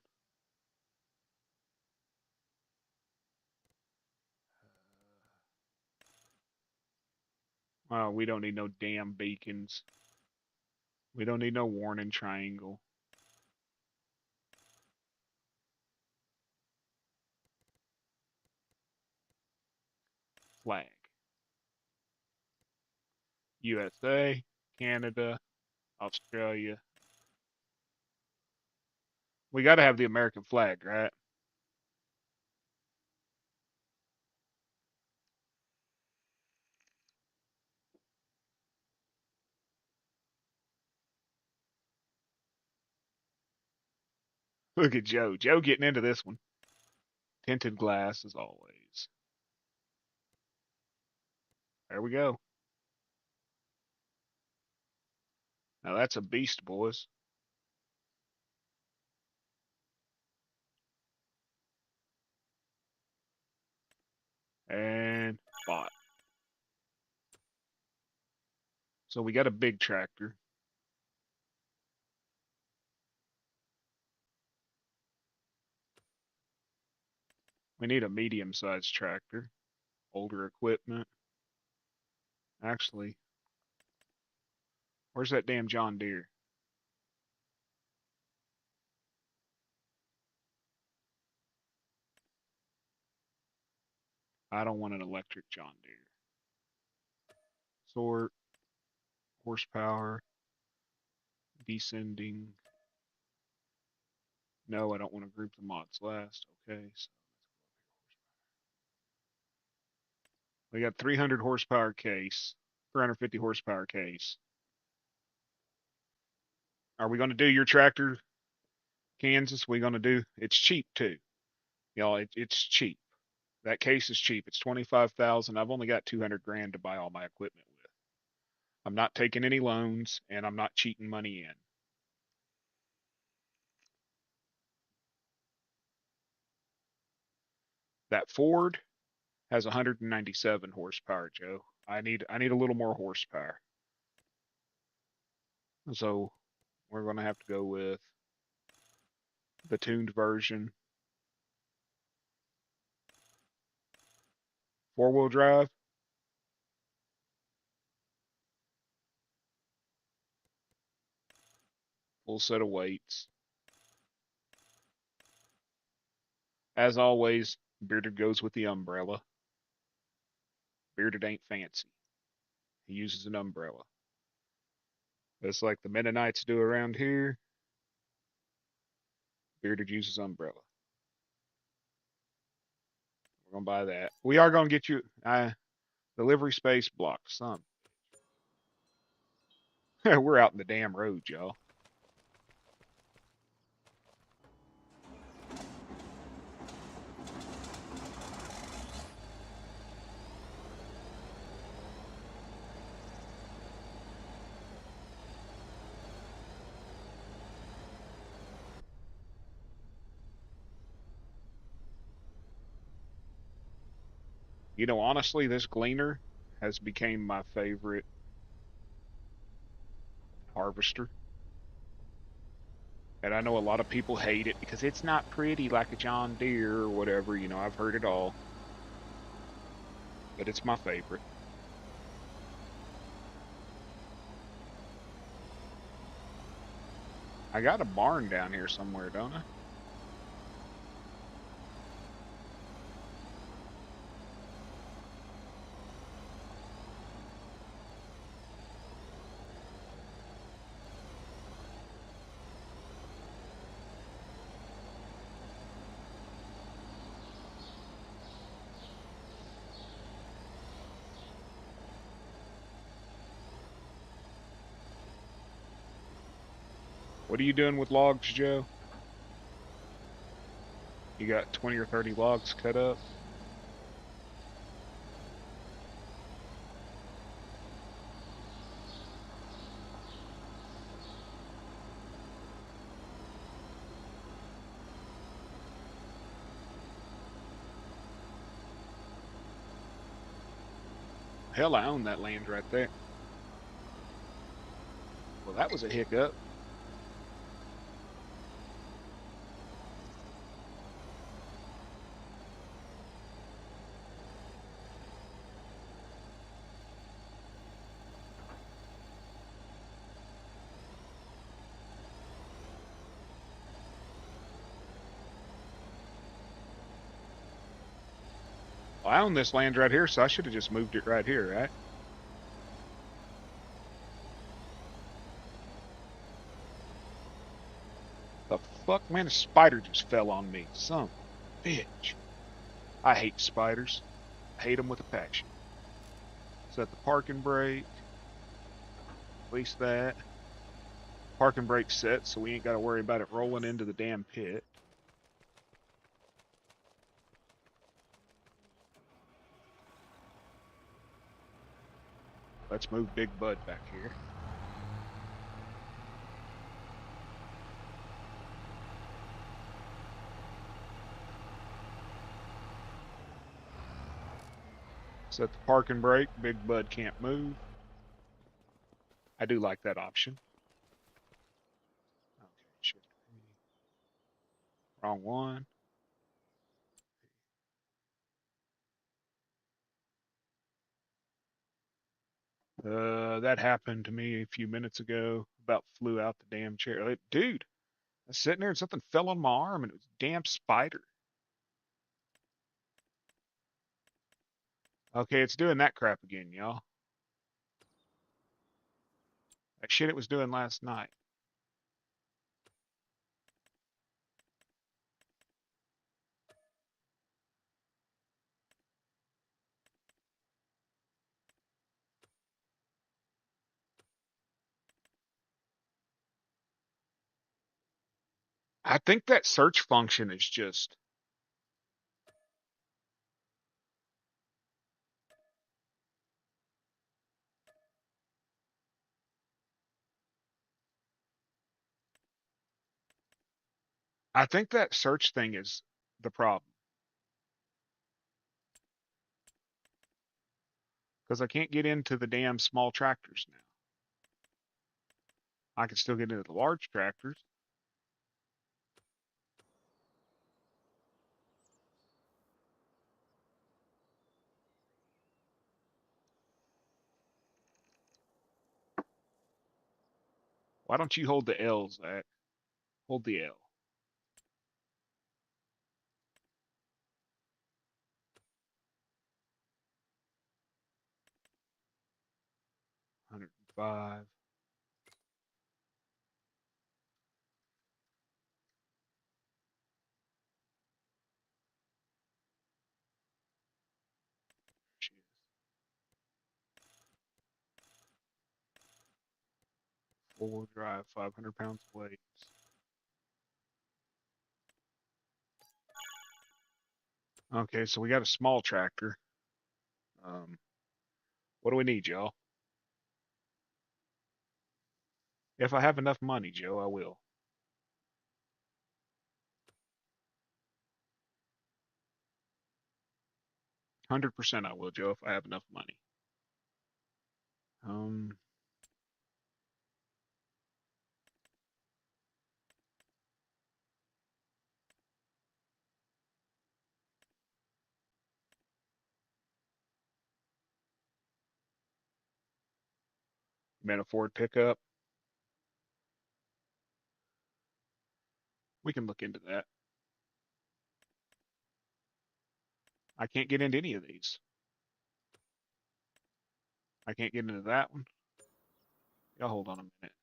Oh, we don't need no damn beacons. We don't need no warning triangle. Flag. USA, Canada, Australia. We got to have the American flag, right? Look at Joe. Joe getting into this one. Tinted glass as always. There we go. Now that's a beast, boys. And bought. So we got a big tractor. We need a medium-sized tractor. Older equipment. Actually, where's that damn John Deere? I don't want an electric John Deere. Sort, horsepower, descending. No, I don't want to group the mods last. Okay, so we got 300 horsepower case, 350 horsepower case. Are we going to do your tractor, Kansas? We going to do? It's cheap too, y'all. It's cheap. That case is cheap. It's 25,000. I've only got 200 grand to buy all my equipment with. I'm not taking any loans, and I'm not cheating money in. That Ford has 197 horsepower, Joe. I need a little more horsepower. So we're going to have to go with the tuned version. Four-wheel drive. Full set of weights. As always, Bearded goes with the umbrella. Bearded ain't fancy. He uses an umbrella. Just like the Mennonites do around here, Bearded uses umbrella. We're gonna buy that. We are gonna get you delivery space block. Some. We're out in the damn road, y'all. You know, honestly, this gleaner has become my favorite harvester. And I know a lot of people hate it because it's not pretty like a John Deere or whatever. You know, I've heard it all. But it's my favorite. I got a barn down here somewhere, don't I? What are you doing with logs, Joe? You got 20 or 30 logs cut up? Hell, I own that land right there. Well, that was a hiccup. Well, I own this land right here, so I should have just moved it right here, right? The fuck, man? A spider just fell on me. Son of a bitch. I hate spiders. I hate them with a passion. Set the parking brake. Release that. Parking brake set, so we ain't got to worry about it rolling into the damn pit. Let's move Big Bud back here. Set the parking brake. Big Bud can't move. I do like that option. Okay, shift P. Wrong one. That happened to me a few minutes ago. About flew out the damn chair. Dude, I was sitting there and something fell on my arm and it was a damn spider. Okay, it's doing that crap again, y'all. That shit it was doing last night. I think that search function is just, I think that search thing is the problem. Because I can't get into the damn small tractors now. I can still get into the large tractors. Why don't you hold the L, Zach? Hold the L. Hundred and five. Four-wheel drive, 500 pounds of weight. Okay, so we got a small tractor. Um, what do we need, y'all? If I have enough money, Joe, I will. 100% I will, Joe, if I have enough money. Um, man, a Ford pickup. We can look into that. I can't get into any of these. I can't get into that one. Y'all hold on a minute.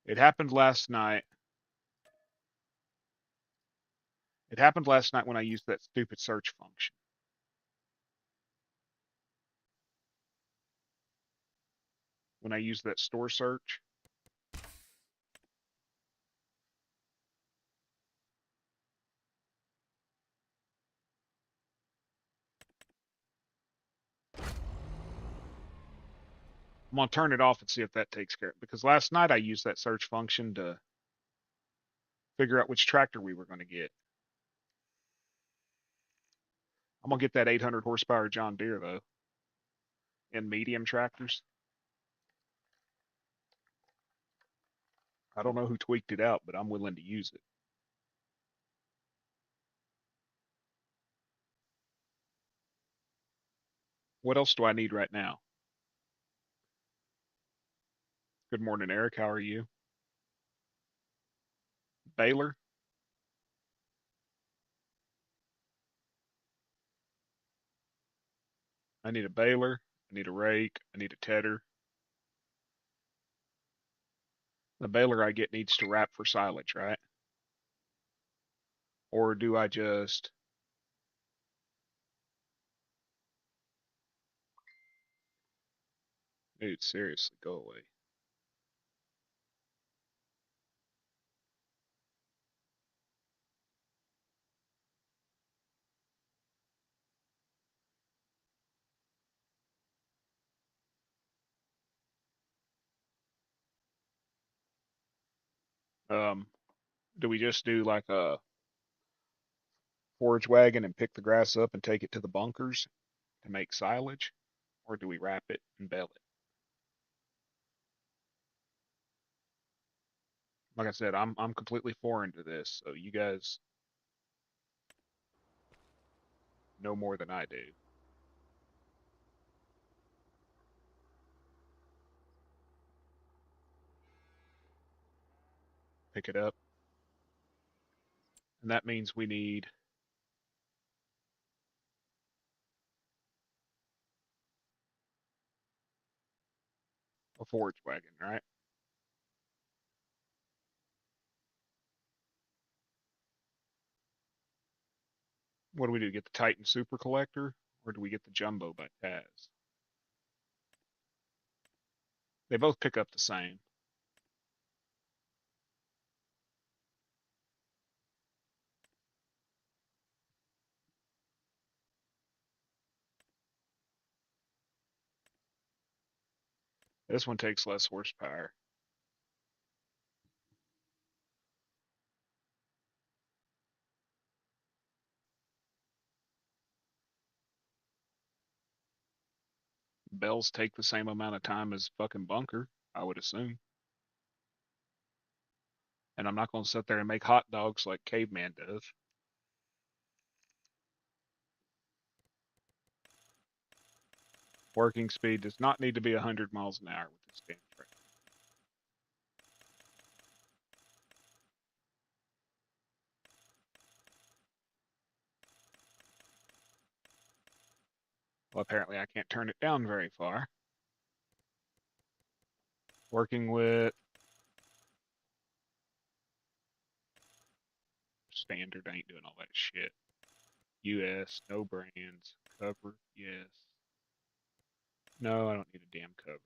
It happened last night. It happened last night when I used that stupid search function. When I used that store search. I'm gonna turn it off and see if that takes care of it. Because last night I used that search function to figure out which tractor we were going to get. I'm gonna get that 800 horsepower John Deere though, in medium tractors. I don't know who tweaked it out, but I'm willing to use it. What else do I need right now? Good morning, Eric. How are you? Baylor. I need a baler. I need a rake. I need a tedder. The baler I get needs to wrap for silage, right? Or do I just? Dude, seriously, go away. Um, do we just do like a forage wagon and pick the grass up and take it to the bunkers to make silage, or do we wrap it and bale it? Like I said, I'm completely foreign to this, so you guys know more than I do. Pick it up, and that means we need a forage wagon, right? What do we do? Get the Titan Super Collector, or do we get the Jumbo by Taz? They both pick up the same. This one takes less horsepower. Bells take the same amount of time as fucking bunker, I would assume. And I'm not going to sit there and make hot dogs like Caveman does. Working speed does not need to be 100 miles an hour with this damn tractor. Well, apparently I can't turn it down very far. Working with standard ain't doing all that shit. US, no brands, cover, yes. No, I don't need a damn cover.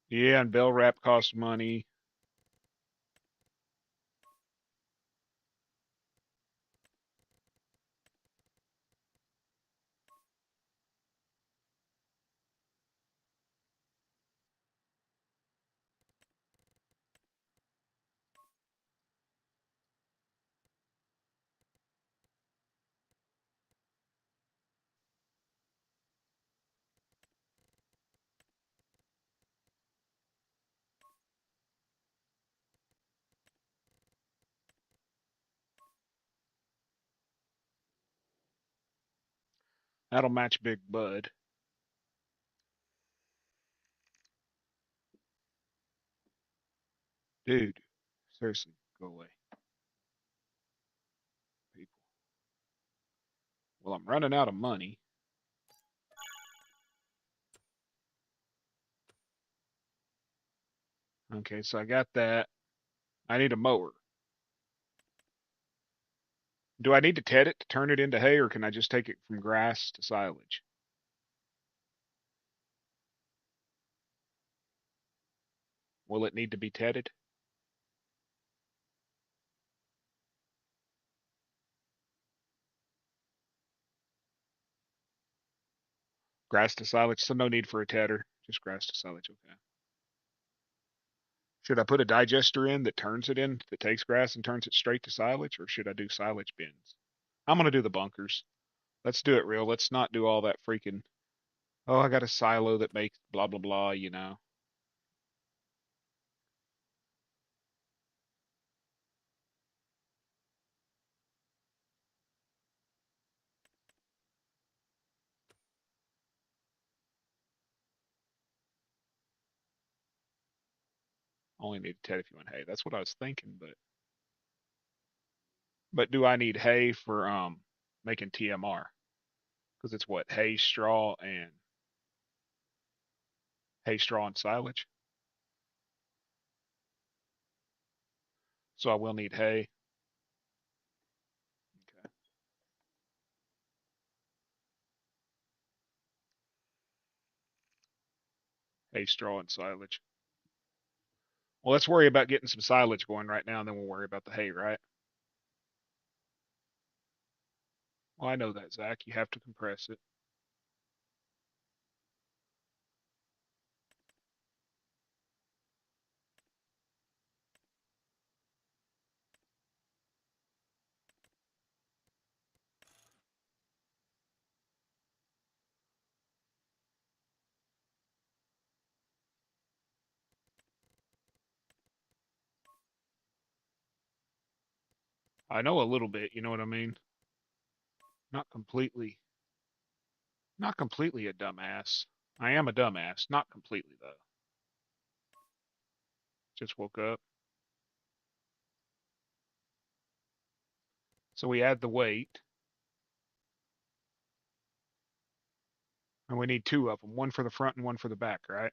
Yeah, and bell wrap costs money. That'll match Big Bud. Dude, seriously, go away, people. Well, I'm running out of money. Okay, so I got that. I need a mower. Do I need to ted it to turn it into hay, or can I just take it from grass to silage? Will it need to be tedded? Grass to silage, so no need for a tedder. Just grass to silage, okay. Should I put a digester in that turns it in, that takes grass and turns it straight to silage, or should I do silage bins? I'm gonna do the bunkers. Let's do it real. Let's not do all that freaking, oh, I got a silo that makes blah blah blah. Only need a ted if you want hay. That's what I was thinking, but do I need hay for making TMR? Because it's what, hay, straw, and silage. So I will need hay. Okay. Hay, straw, and silage. Well, let's worry about getting some silage going right now, and then we'll worry about the hay, right? Well, I know that, Zach. You have to compress it. I know a little bit, you know what I mean? Not completely, not completely a dumbass. I am a dumbass, not completely though. Just woke up. So we add the weight, and we need two of them, one for the front and one for the back, right?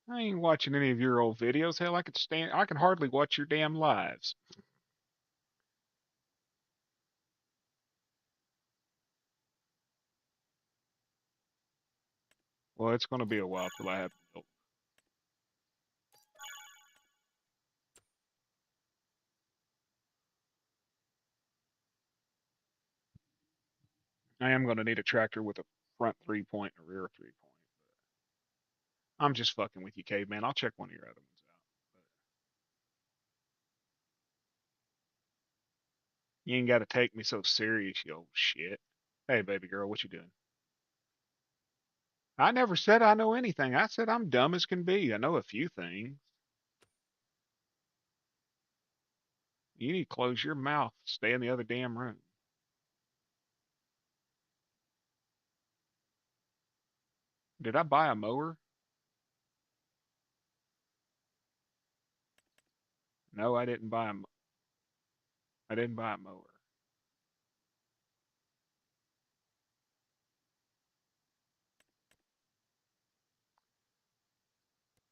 I ain't watching any of your old videos. Hell, I can hardly watch your damn lives. Well, it's going to be a while till I have milk. I am going to need a tractor with a front 3 point and a rear 3 point. I'm just fucking with you, caveman. I'll check one of your other ones out. You ain't got to take me so serious, you old shit. Hey, baby girl, what you doing? I never said I know anything. I said I'm dumb as can be. I know a few things. You need to close your mouth. Stay in the other damn room. Did I buy a mower? No, I didn't buy a. I didn't buy a mower.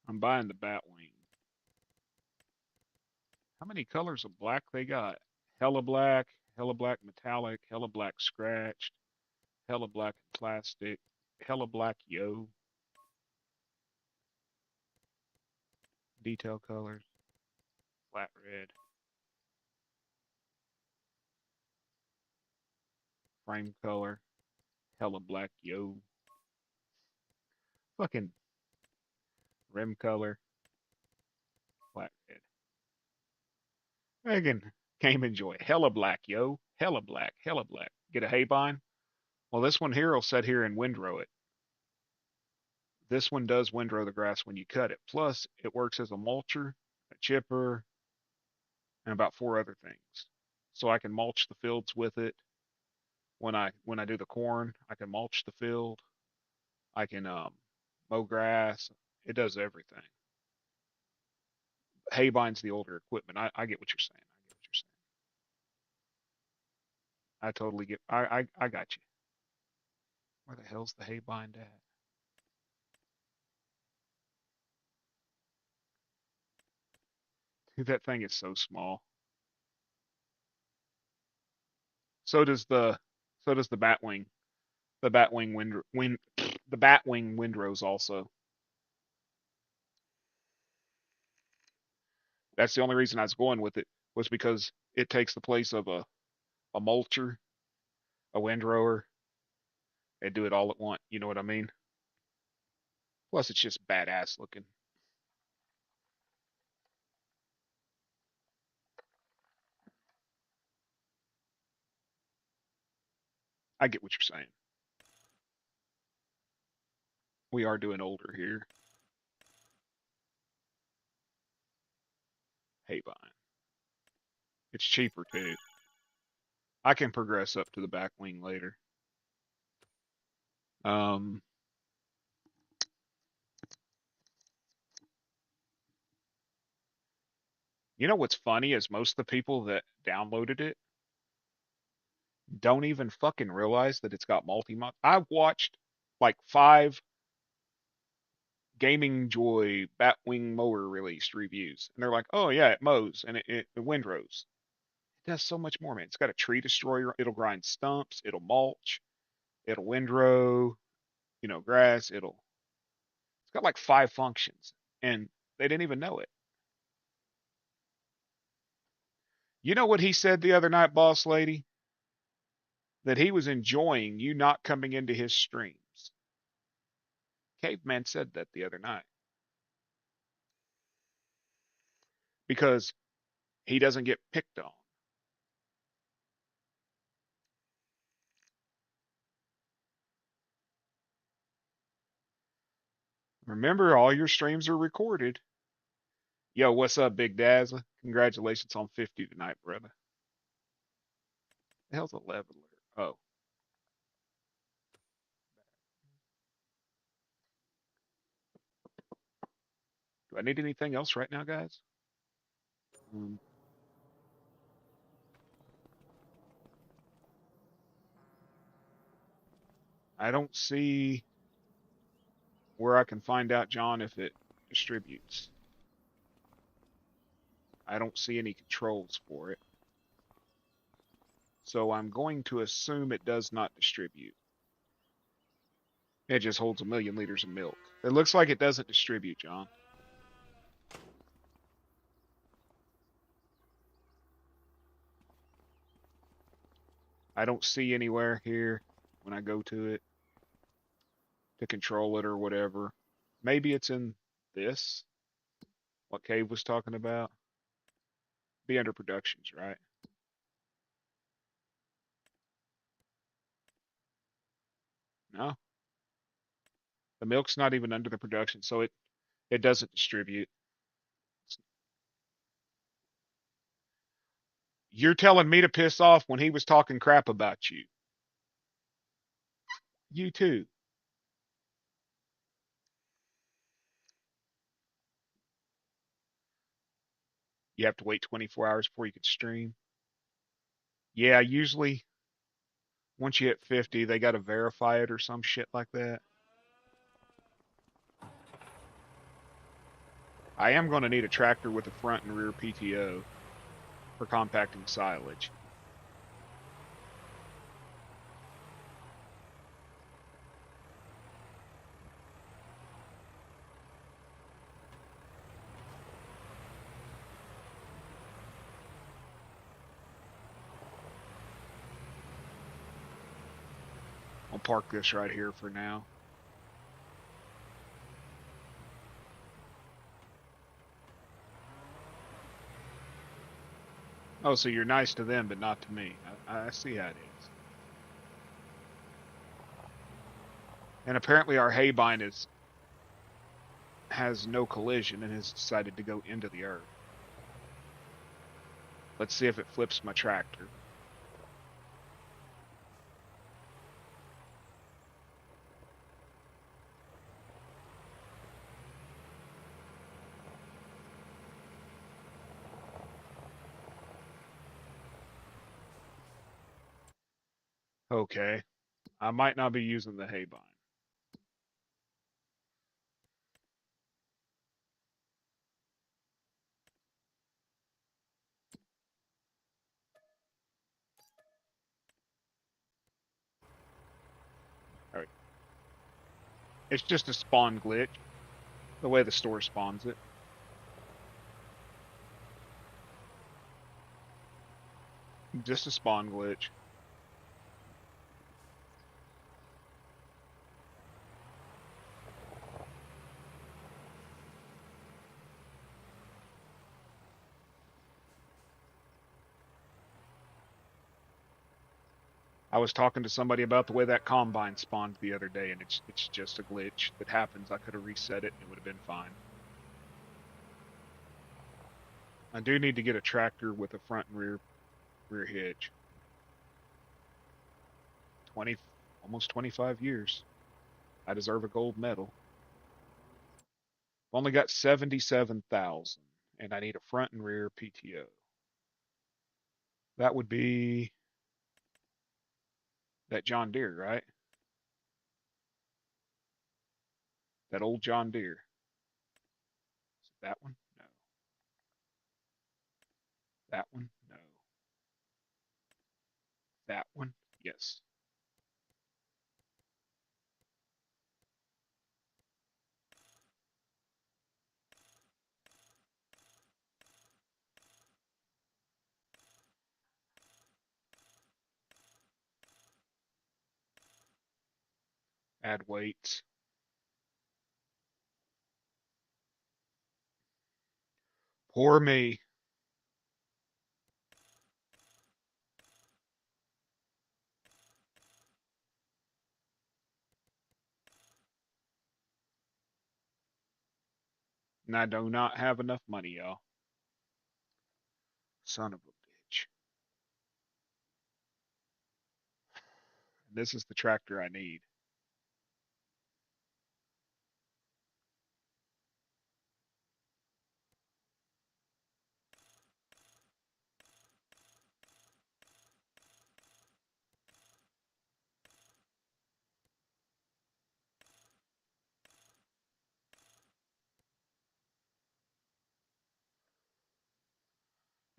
I'm buying the Batwing. How many colors of black they got? Hella black metallic, hella black scratched, hella black plastic, hella black yo. Detail colors, flat red, frame color, hella black yo. Fucking rim color, flat red. Megan came enjoy. Hella black, yo. Hella black, hella black. Get a hay bind? Well, this one here will sit here and windrow it. This one does windrow the grass when you cut it. Plus, it works as a mulcher, a chipper, and about four other things. So I can mulch the fields with it. When I do the corn, I can mulch the field. I can mow grass. It does everything. Hay bind's the older equipment. I get what you're saying. I get what you're saying. I totally get. I got you. Where the hell's the hay bind at? Dude, that thing is so small. So does the so does the Batwing. The Batwing the Batwing windrows also. That's the only reason I was going with it was because it takes the place of a mulcher, a windrower, and do it all at once. You know what I mean? Plus, it's just badass looking. I get what you're saying. We are doing older here. Hey, fine. It's cheaper too. I can progress up to the back wing later. Um, you know what's funny is most of the people that downloaded it don't even fucking realize that it's got multi-mod. I've watched like five Gaming Joy Batwing mower released reviews, and they're like, "Oh yeah, it mows and it windrows. It does so much more, man. It's got a tree destroyer. It'll grind stumps. It'll mulch. It'll windrow. Grass. It's got like five functions, and they didn't even know it. You know what he said the other night, boss lady? That he was enjoying you not coming into his streams. Caveman said that the other night because he doesn't get picked on. Remember, all your streams are recorded. Yo, what's up, Big Daz? Congratulations on 50 tonight, brother. The hell's a leveler? Oh, do I need anything else right now, guys? Um, I don't see where I can find out, John, if it distributes. I don't see any controls for it. So I'm going to assume it does not distribute. It just holds 1,000,000 liters of milk. It looks like it doesn't distribute, John. I don't see anywhere here when I go to it to control it or whatever. Maybe it's in this, what Cave was talking about. Be under productions, right? No, the milk's not even under the production, so it doesn't distribute. You're telling me to piss off when he was talking crap about you. You too. You have to wait 24 hours before you can stream. Yeah, usually once you hit 50, they got to verify it or some shit like that. I am going to need a tractor with a front and rear PTO for compacting silage. I'll park this right here for now. Oh, so you're nice to them, but not to me. I see how it is. And apparently our haybine has no collision and has decided to go into the earth. Let's see if it flips my tractor. Okay. I might not be using the haybine. All right. It's just a spawn glitch, the way the store spawns it. Just a spawn glitch. I was talking to somebody about the way that combine spawned the other day, and it's just a glitch that happens. I could have reset it and it would have been fine. I do need to get a tractor with a front and rear hitch. 20, almost 25 years. I deserve a gold medal. I've only got 77,000, and I need a front and rear PTO. That would be that John Deere, right? That old John Deere. Is it that one? No. That one? No. That one? Yes. Add weights. Poor me. And I do not have enough money, y'all. Son of a bitch. This is the tractor I need.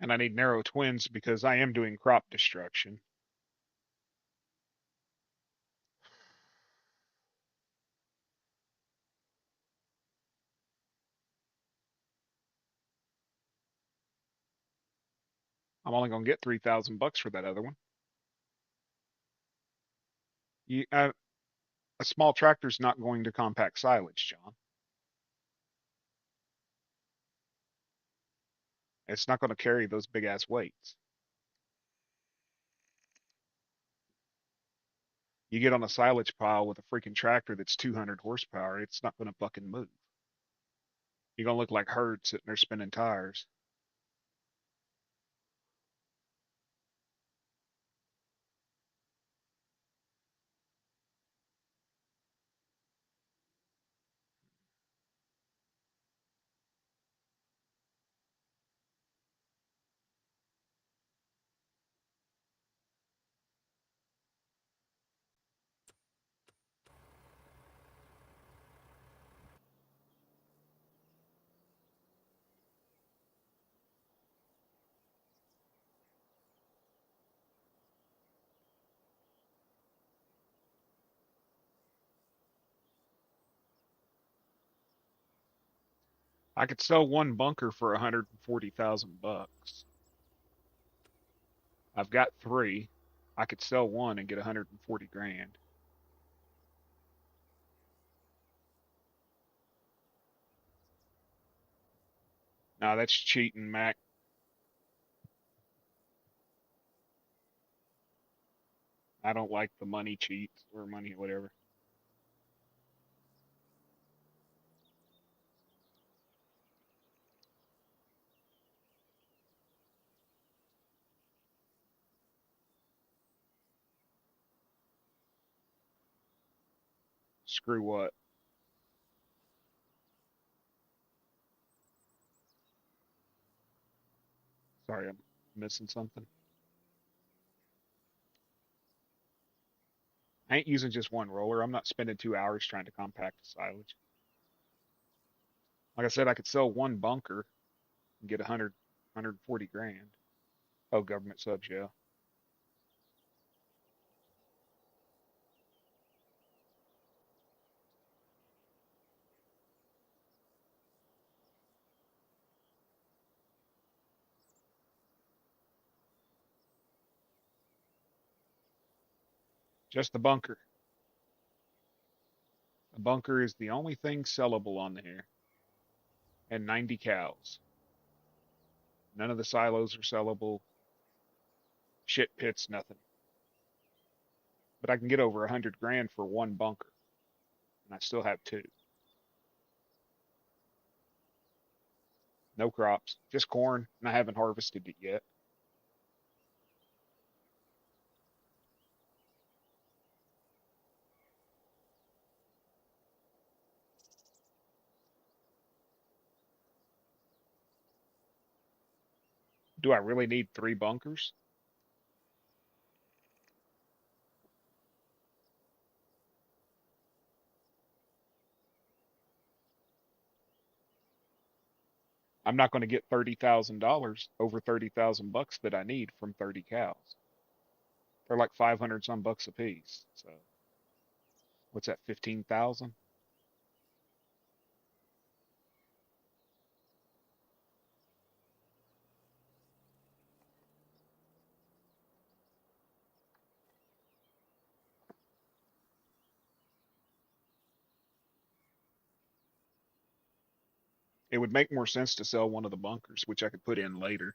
And I need narrow twins because I am doing crop destruction. I'm only going to get 3,000 bucks for that other one. You, a small tractor's not going to compact silage, John. It's not going to carry those big ass weights. You get on a silage pile with a freaking tractor that's 200 horsepower, it's not going to fucking move. You're going to look like herd sitting there spinning tires. I could sell one bunker for 140,000 bucks. I've got three. I could sell one and get 140 grand. Nah, that's cheating, Mac. I don't like the money cheats or money, whatever. Screw what? Sorry, I'm missing something. I ain't using just one roller. I'm not spending 2 hours trying to compact the silage. Like I said, I could sell one bunker and get 140 grand. Oh, government subs, yeah. Just the bunker. The bunker is the only thing sellable on here. And 90 cows. None of the silos are sellable. Shit pits, nothing. But I can get over 100 grand for one bunker. And I still have two. No crops, just corn, and I haven't harvested it yet. Do I really need three bunkers? I'm not going to get $30,000, over 30,000 bucks that I need from 30 cows. They're like 500 some bucks a piece. So what's that, 15,000? It would make more sense to sell one of the bunkers, which I could put in later,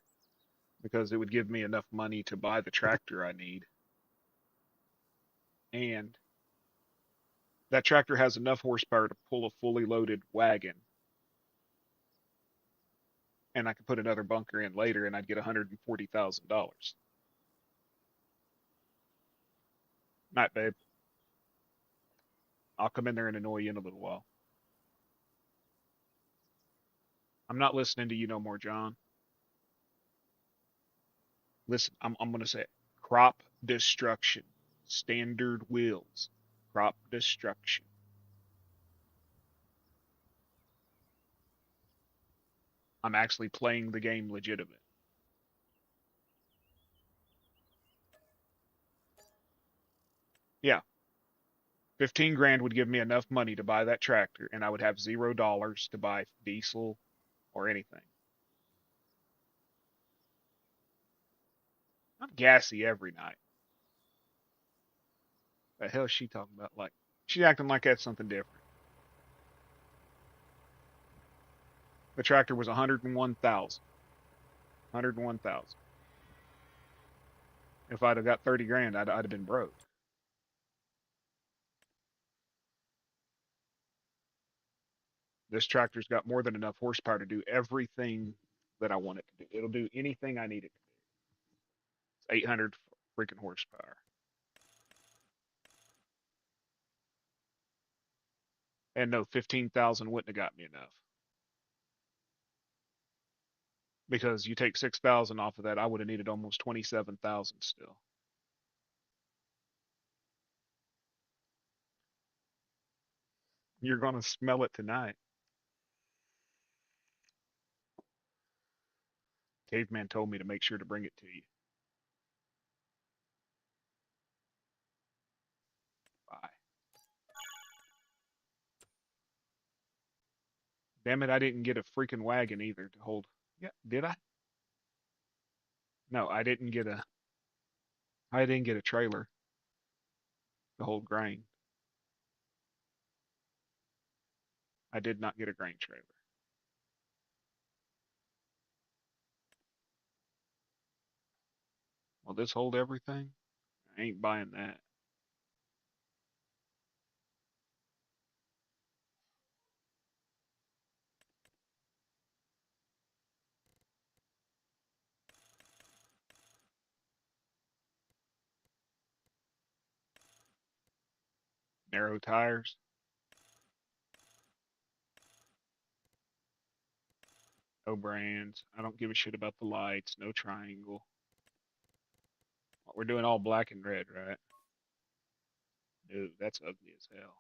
because it would give me enough money to buy the tractor I need. And that tractor has enough horsepower to pull a fully loaded wagon and I could put another bunker in later, and I'd get $140,000. Night, babe. I'll come in there and annoy you in a little while. I'm not listening to you no more, John. Listen, I'm gonna say it. Crop destruction. Standard wheels. Crop destruction. I'm actually playing the game legitimate. Yeah, 15 grand would give me enough money to buy that tractor, and I would have $0 to buy diesel or anything. I'm gassy every night. The hell is she talking about? Like, she's acting like that's something different. The tractor was 101,000. 101,000. If I'd have got 30 grand, I'd have been broke. This tractor's got more than enough horsepower to do everything that I want it to do. It'll do anything I need it to do. It's 800 freaking horsepower. And no, 15,000 wouldn't have got me enough. Because you take 6,000 off of that, I would have needed almost 27,000 still. You're going to smell it tonight. Caveman told me to make sure to bring it to you. Bye. Damn it, I didn't get a freaking wagon either to hold. Yeah, did I? No, I didn't get a trailer to hold grain. I did not get a grain trailer. Will this hold everything? I ain't buying that. Narrow tires. No brands. I don't give a shit about the lights. No triangle. We're doing all black and red, right? Dude, that's ugly as hell.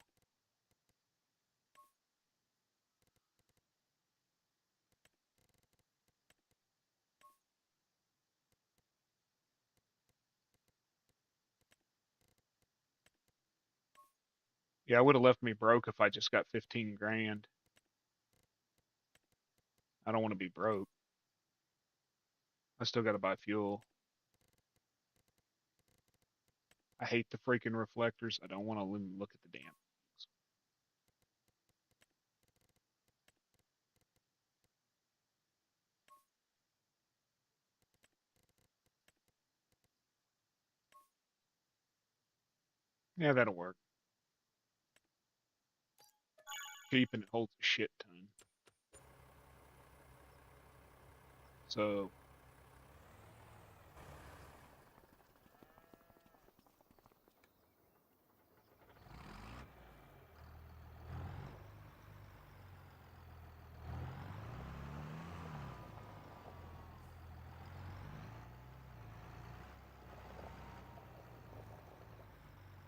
Yeah, it would have left me broke if I just got 15 grand. I don't want to be broke. I still got to buy fuel. I hate the freaking reflectors. I don't want to look at the damn things. Yeah, that'll work. Cheap and it holds a shit ton. So,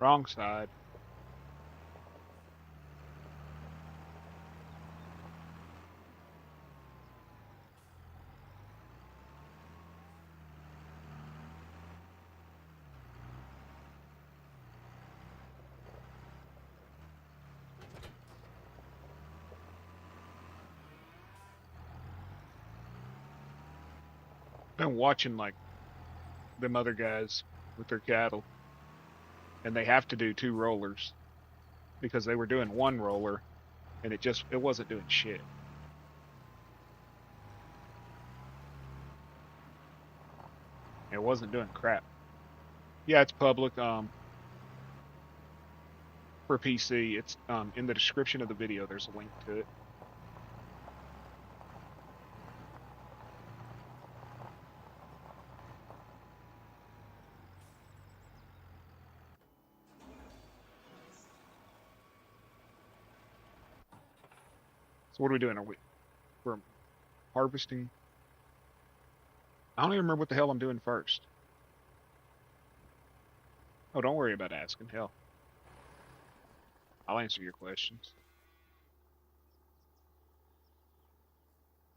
wrong side. Been watching like them other guys with their cattle, and they have to do two rollers because they were doing one roller, and it wasn't doing shit. It wasn't doing crap. Yeah, it's public. For PC, it's in the description of the video. There's a link to it. So what are we doing? We're harvesting? I don't even remember what the hell I'm doing first. Oh, don't worry about asking. Hell, I'll answer your questions.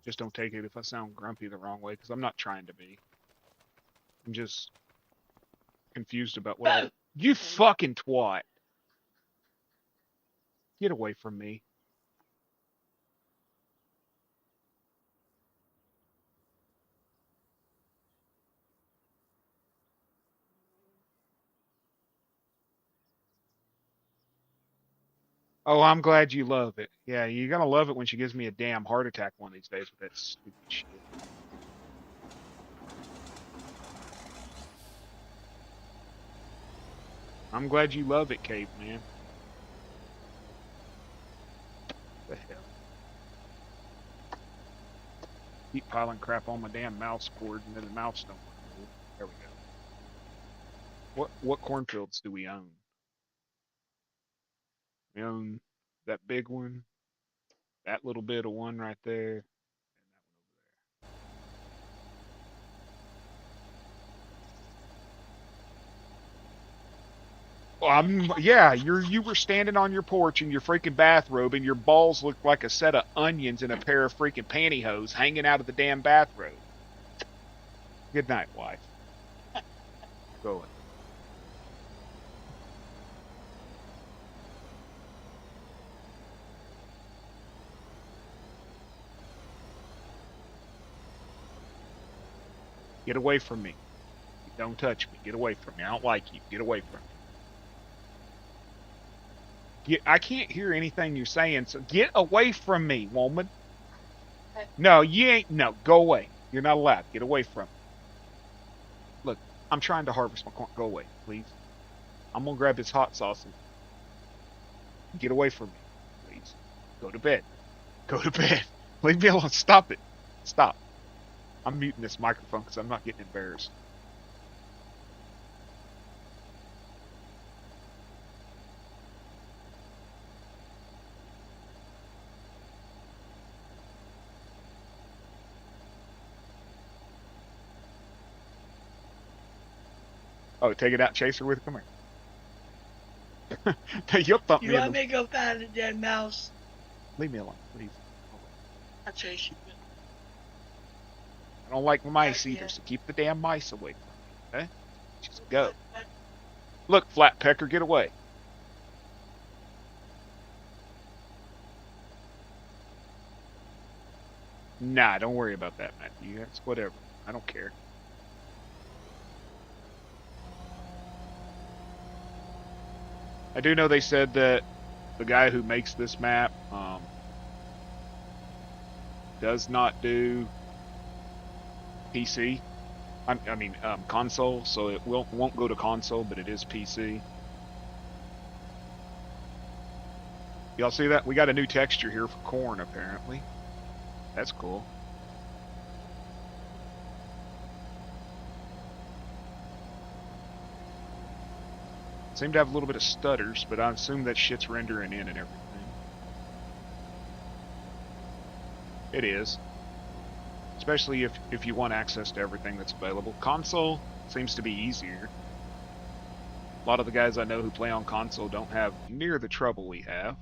Just don't take it if I sound grumpy the wrong way, because I'm not trying to be. I'm just confused about what all. You fucking twat! Get away from me. Oh, I'm glad you love it. Yeah, you're gonna love it when she gives me a damn heart attack one of these days with that stupid shit. I'm glad you love it, caveman. The hell? Keep piling crap on my damn mouse cord, and then the mouse don't want to move. There we go. What cornfields do we own? We own that big one, that little bit of one right there, and that one over there. Well, yeah, you were standing on your porch in your freaking bathrobe, and your balls looked like a set of onions and a pair of freaking pantyhose hanging out of the damn bathrobe. Good night, wife. Go ahead. Get away from me. Don't touch me. Get away from me. I don't like you. Get away from me. I can't hear anything you're saying, so get away from me, woman. No, you ain't. No, go away. You're not allowed. Get away from me. Look, I'm trying to harvest my corn. Go away, please. I'm gonna grab this hot sauce and get away from me, please. Go to bed. Go to bed. Leave me alone. Stop it. Stop. I'm muting this microphone because I'm not getting embarrassed. Oh, take it out, chaser with. Come here. You'll thump You me in want the. me to go find the dead mouse? Leave me alone, please. I'll chase you. I don't like mice either, Yeah. so keep the damn mice away from me. Okay? Just go. Look, flat pecker, get away. Nah, don't worry about that, Matthew. That's whatever. I don't care. I do know they said that the guy who makes this map does not do PC. I mean console, so it won't go to console, but it is PC. Y'all see that? We got a new texture here for corn, apparently. That's cool. Seem to have a little bit of stutters, but I assume that shit's rendering in and everything. It is. Especially if you want access to everything that's available. Console seems to be easier. A lot of the guys I know who play on console don't have near the trouble we have.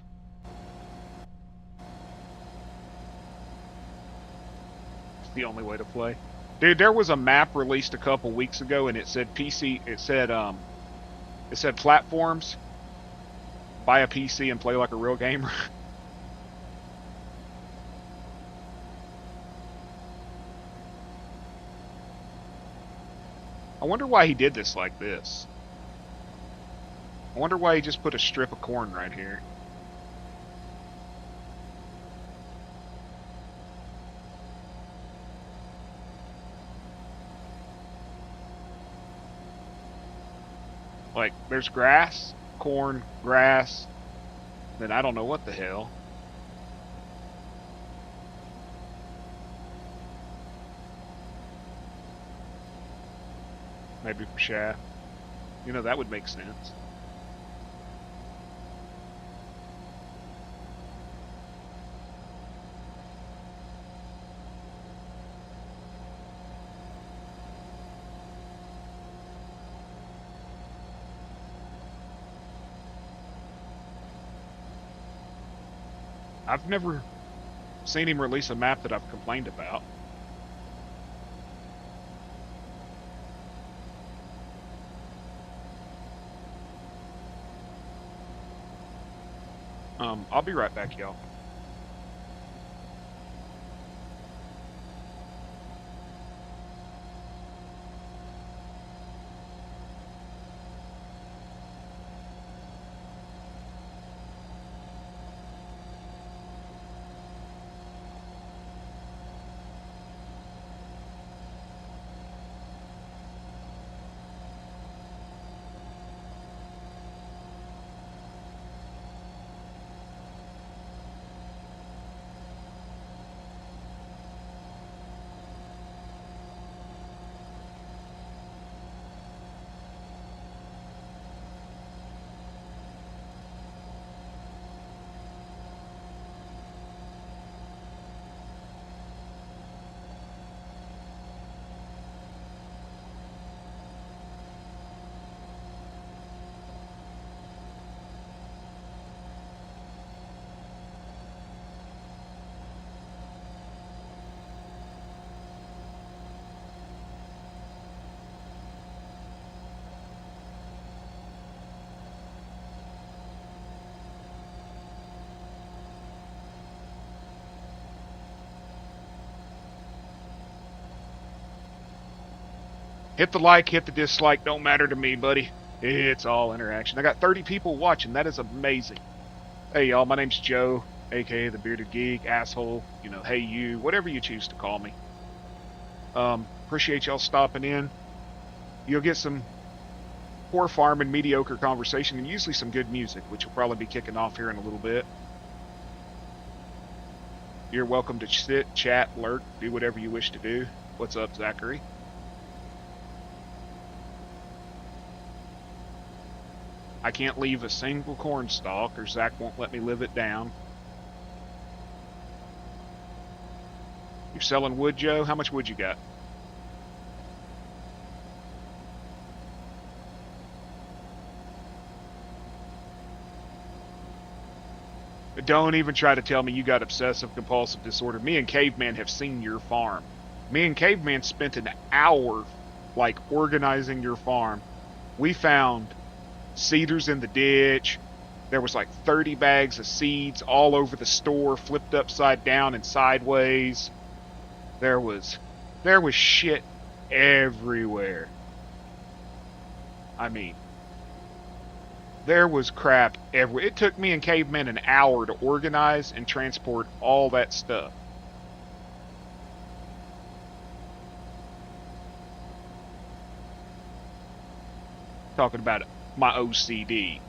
It's the only way to play. Dude, there was a map released a couple weeks ago and it said PC, it said platforms, buy a PC and play like a real gamer. I wonder why he did this like this. I wonder why he just put a strip of corn right here. Like, there's grass, corn, grass, then I don't know what the hell. Maybe for shaft. You know, that would make sense. I've never seen him release a map that I've complained about. I'll be right back, y'all. Hit the like, hit the dislike, don't matter to me, buddy. It's all interaction. I got 30 people watching. That is amazing. Hey, y'all, my name's Joe, aka the Bearded Geek, asshole, hey you, whatever you choose to call me. Appreciate y'all stopping in. You'll get some poor farm and mediocre conversation and usually some good music, which will probably be kicking off here in a little bit. You're welcome to sit, chat, lurk, do whatever you wish to do. What's up, Zachary? I can't leave a single corn stalk or Zach won't let me live it down. You're selling wood, Joe? How much wood you got? Don't even try to tell me you got obsessive compulsive disorder. Me and Caveman have seen your farm. Me and Caveman spent an hour organizing your farm. We found cedars in the ditch. There was 30 bags of seeds all over the store, flipped upside down and sideways. There was shit everywhere. I mean, there was crap everywhere. It took me and Caveman an hour to organize and transport all that stuff. Talking about my OCD.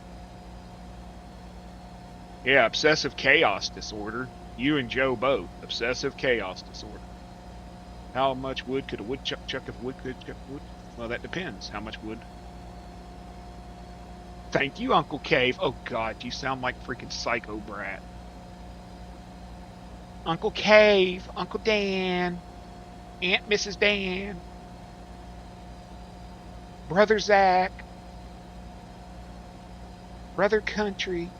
Yeah, obsessive chaos disorder. You and Joe both. Obsessive chaos disorder. How much wood could a woodchuck chuck if wood could chuck wood? Well, that depends. How much wood? Thank you, Uncle Cave. Oh, God, you sound like freaking Psycho Brat. Uncle Cave, Uncle Dan, Aunt Mrs. Dan, Brother Zach, Brother Country,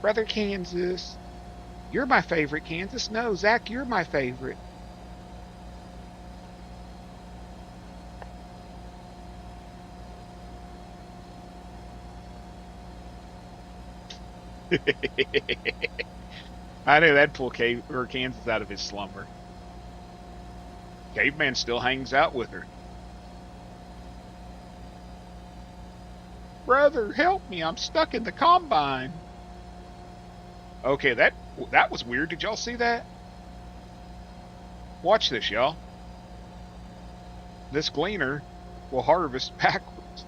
Brother Kansas. You're my favorite, Kansas. No, Zach, you're my favorite. I knew that'd pull Kansas out of his slumber. Caveman still hangs out with her. Brother, help me. I'm stuck in the combine. Okay, that was weird. Did y'all see that? Watch this, y'all. This gleaner will harvest backwards.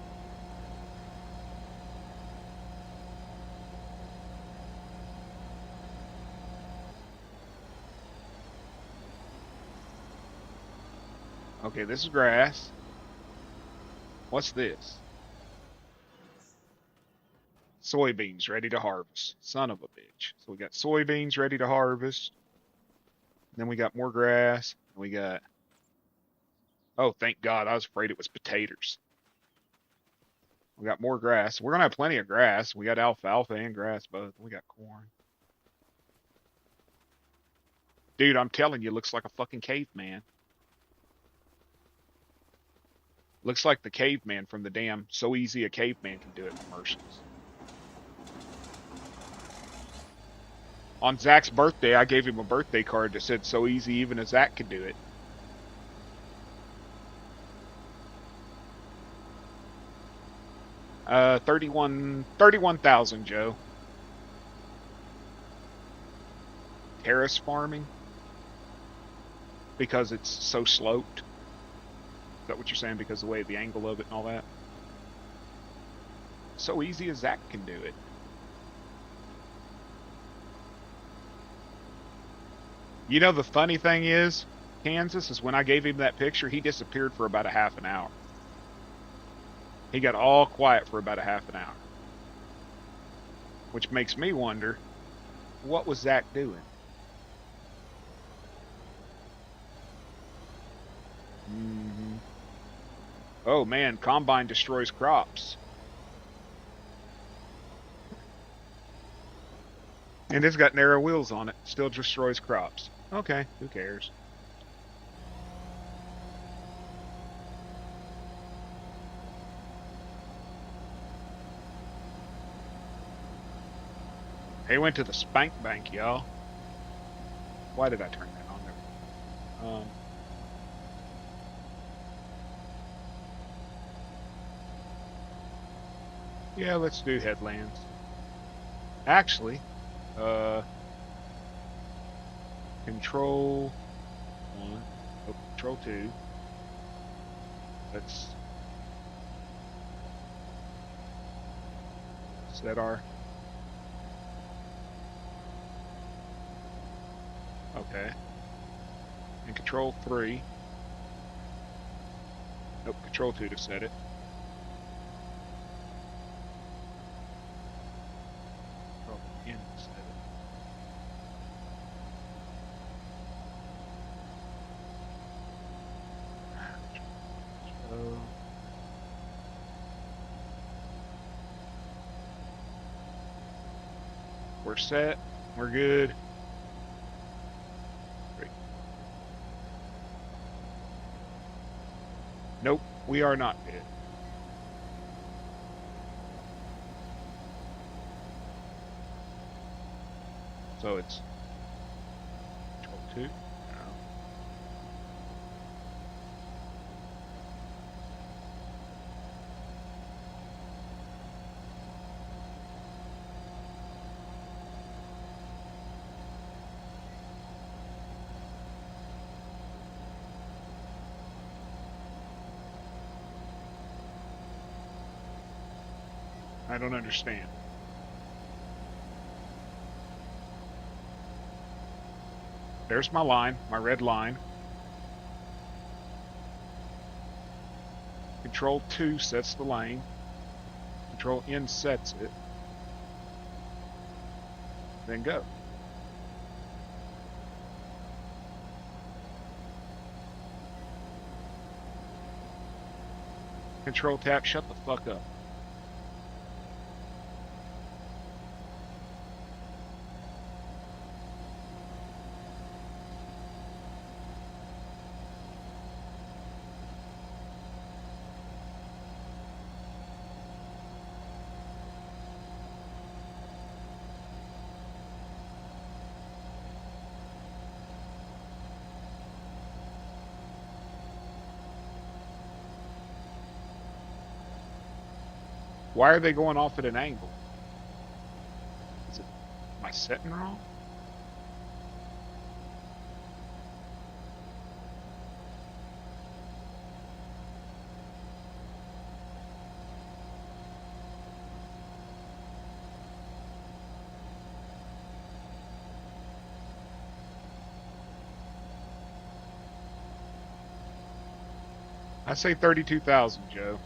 Okay, this is grass. What's this? Soybeans ready to harvest. Son of a bitch. So we got soybeans ready to harvest. Then we got more grass. We got... Oh, thank God. I was afraid it was potatoes. We got more grass. We're going to have plenty of grass. We got alfalfa and grass both. We got corn. Dude, I'm telling you, looks like a fucking caveman. Looks like the caveman from the damn So Easy a Caveman Can Do It commercials. On Zach's birthday, I gave him a birthday card that said so easy even a Zach could do it. Uh, 31,000, Joe. Terrace farming? Because it's so sloped? Is that what you're saying? Because of the way, the angle of it and all that? So easy as Zach can do it. You know, the funny thing is, Kansas, is when I gave him that picture, he disappeared for about a half an hour. He got all quiet for about a half an hour. Which makes me wonder, what was Zach doing? Mm-hmm. Oh man, Combine destroys crops. And it's got narrow wheels on it. Still destroys crops. Okay, who cares? He went to the spank bank, y'all. Why did I turn that on there? Yeah, let's do headlands. Actually, control 1, oh, control 2. Let's set our, okay, and control 3. Nope, control 2 to set it. Control N to set it. So, we're set. We're good. Great. Nope, we are not dead. So it's control 2. No. I don't understand. There's my line, my red line. Control 2 sets the lane. Control N sets it. Then go. Control tap, shut the fuck up. Why are they going off at an angle? Is it, am I setting wrong? I say 32,000, Joe.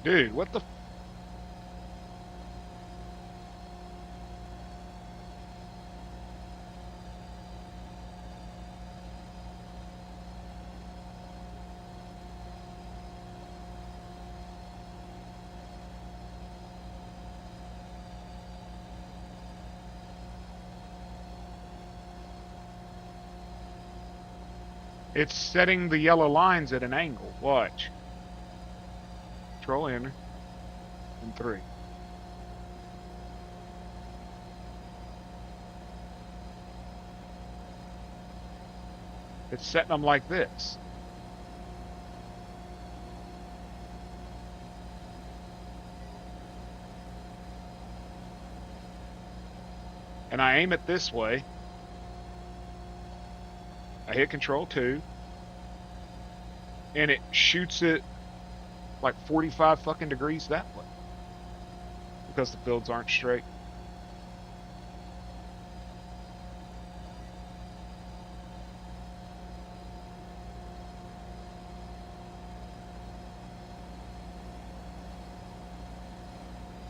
Dude, what the? It's setting the yellow lines at an angle. Watch. Control enter. And 3. It's setting them like this. And I aim it this way. I hit Control 2. And it shoots it like 45 fucking degrees that way. Because the fields aren't straight.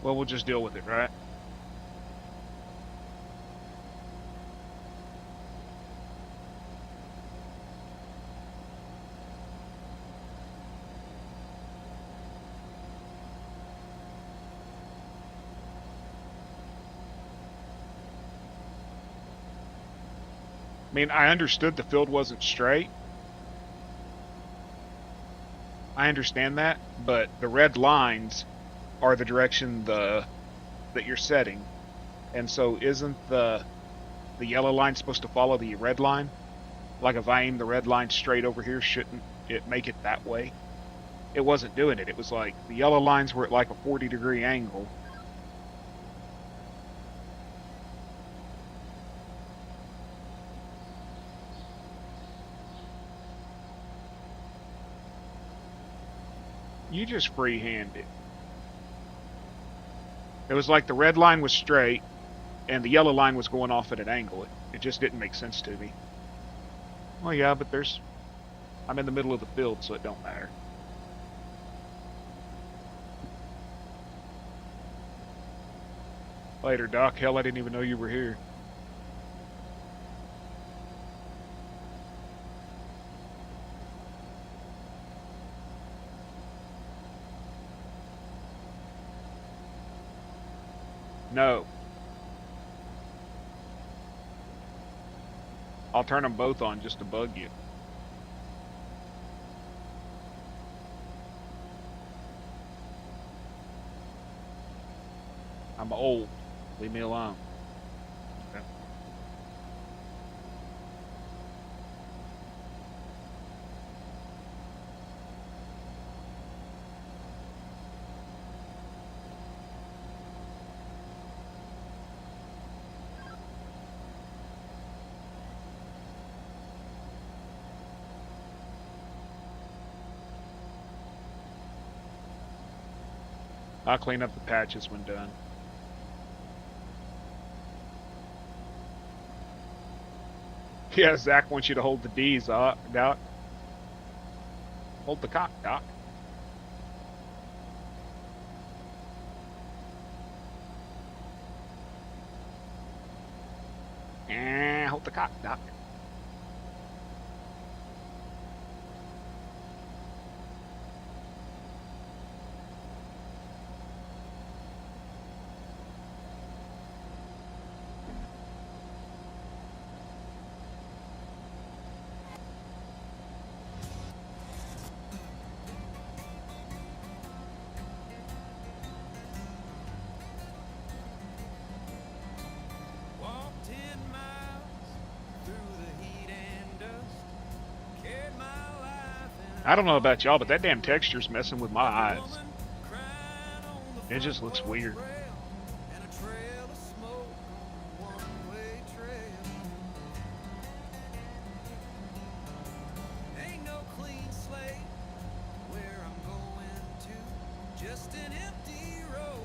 Well, we'll just deal with it, right? I mean, I understood the field wasn't straight. I understand that, but the red lines are the direction that you're setting. And so isn't the yellow line supposed to follow the red line? Like if I aim the red line straight over here, shouldn't it make it that way? It wasn't doing it. It was like the yellow lines were at like a 40-degree angle. You just freehand it. It was like the red line was straight and the yellow line was going off at an angle. It just didn't make sense to me. Well, yeah, but I'm in the middle of the field, so it don't matter. Later, Doc. Hell, I didn't even know you were here. No. I'll turn them both on just to bug you. I'm old. Leave me alone. Okay. I'll clean up the patches when done. Yeah, Zach wants you to hold the D's, Doc. Hold the cock, Doc. Hold the cock, Doc. I don't know about y'all, but that damn texture's messing with my eyes. It just looks weird.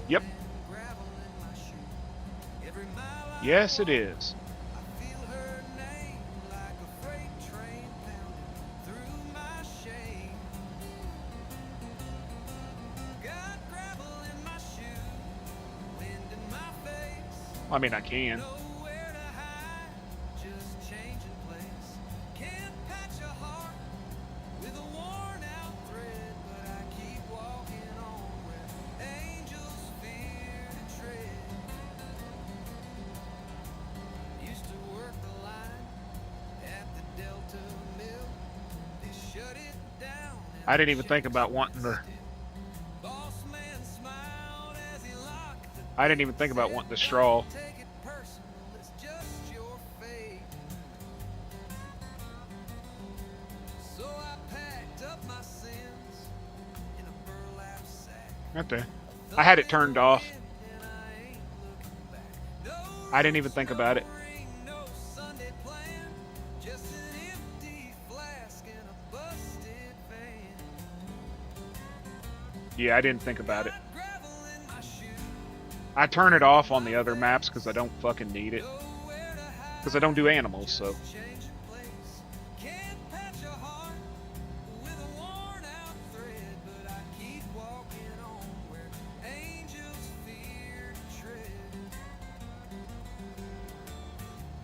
Yep. Yes, it is. I mean, I can. Nowhere to hide, just changing place. Can't patch a heart with a worn out thread, but I keep walking on where angels fear to tread. Used to work the line at the Delta Mill. They shut it down. I didn't even think about wanting the. Boss man smiled as he locked the I didn't even think about wanting the straw. take it personal, it's just your fate. So I packed up my sins in a burlap sack. Right there. I had it turned off. And I ain't looking back. No I didn't even think about it. ring, no Sunday plan, just an empty flask and a busted van. Yeah, I didn't think about it. Got gravel in my shoe, I turn it off on the other maps because I don't fucking need it. nowhere to hide. Because I don't do animals, so. Changing place. Can't patch a heart with a worn out thread, but I keep walking on where angels fear to tread.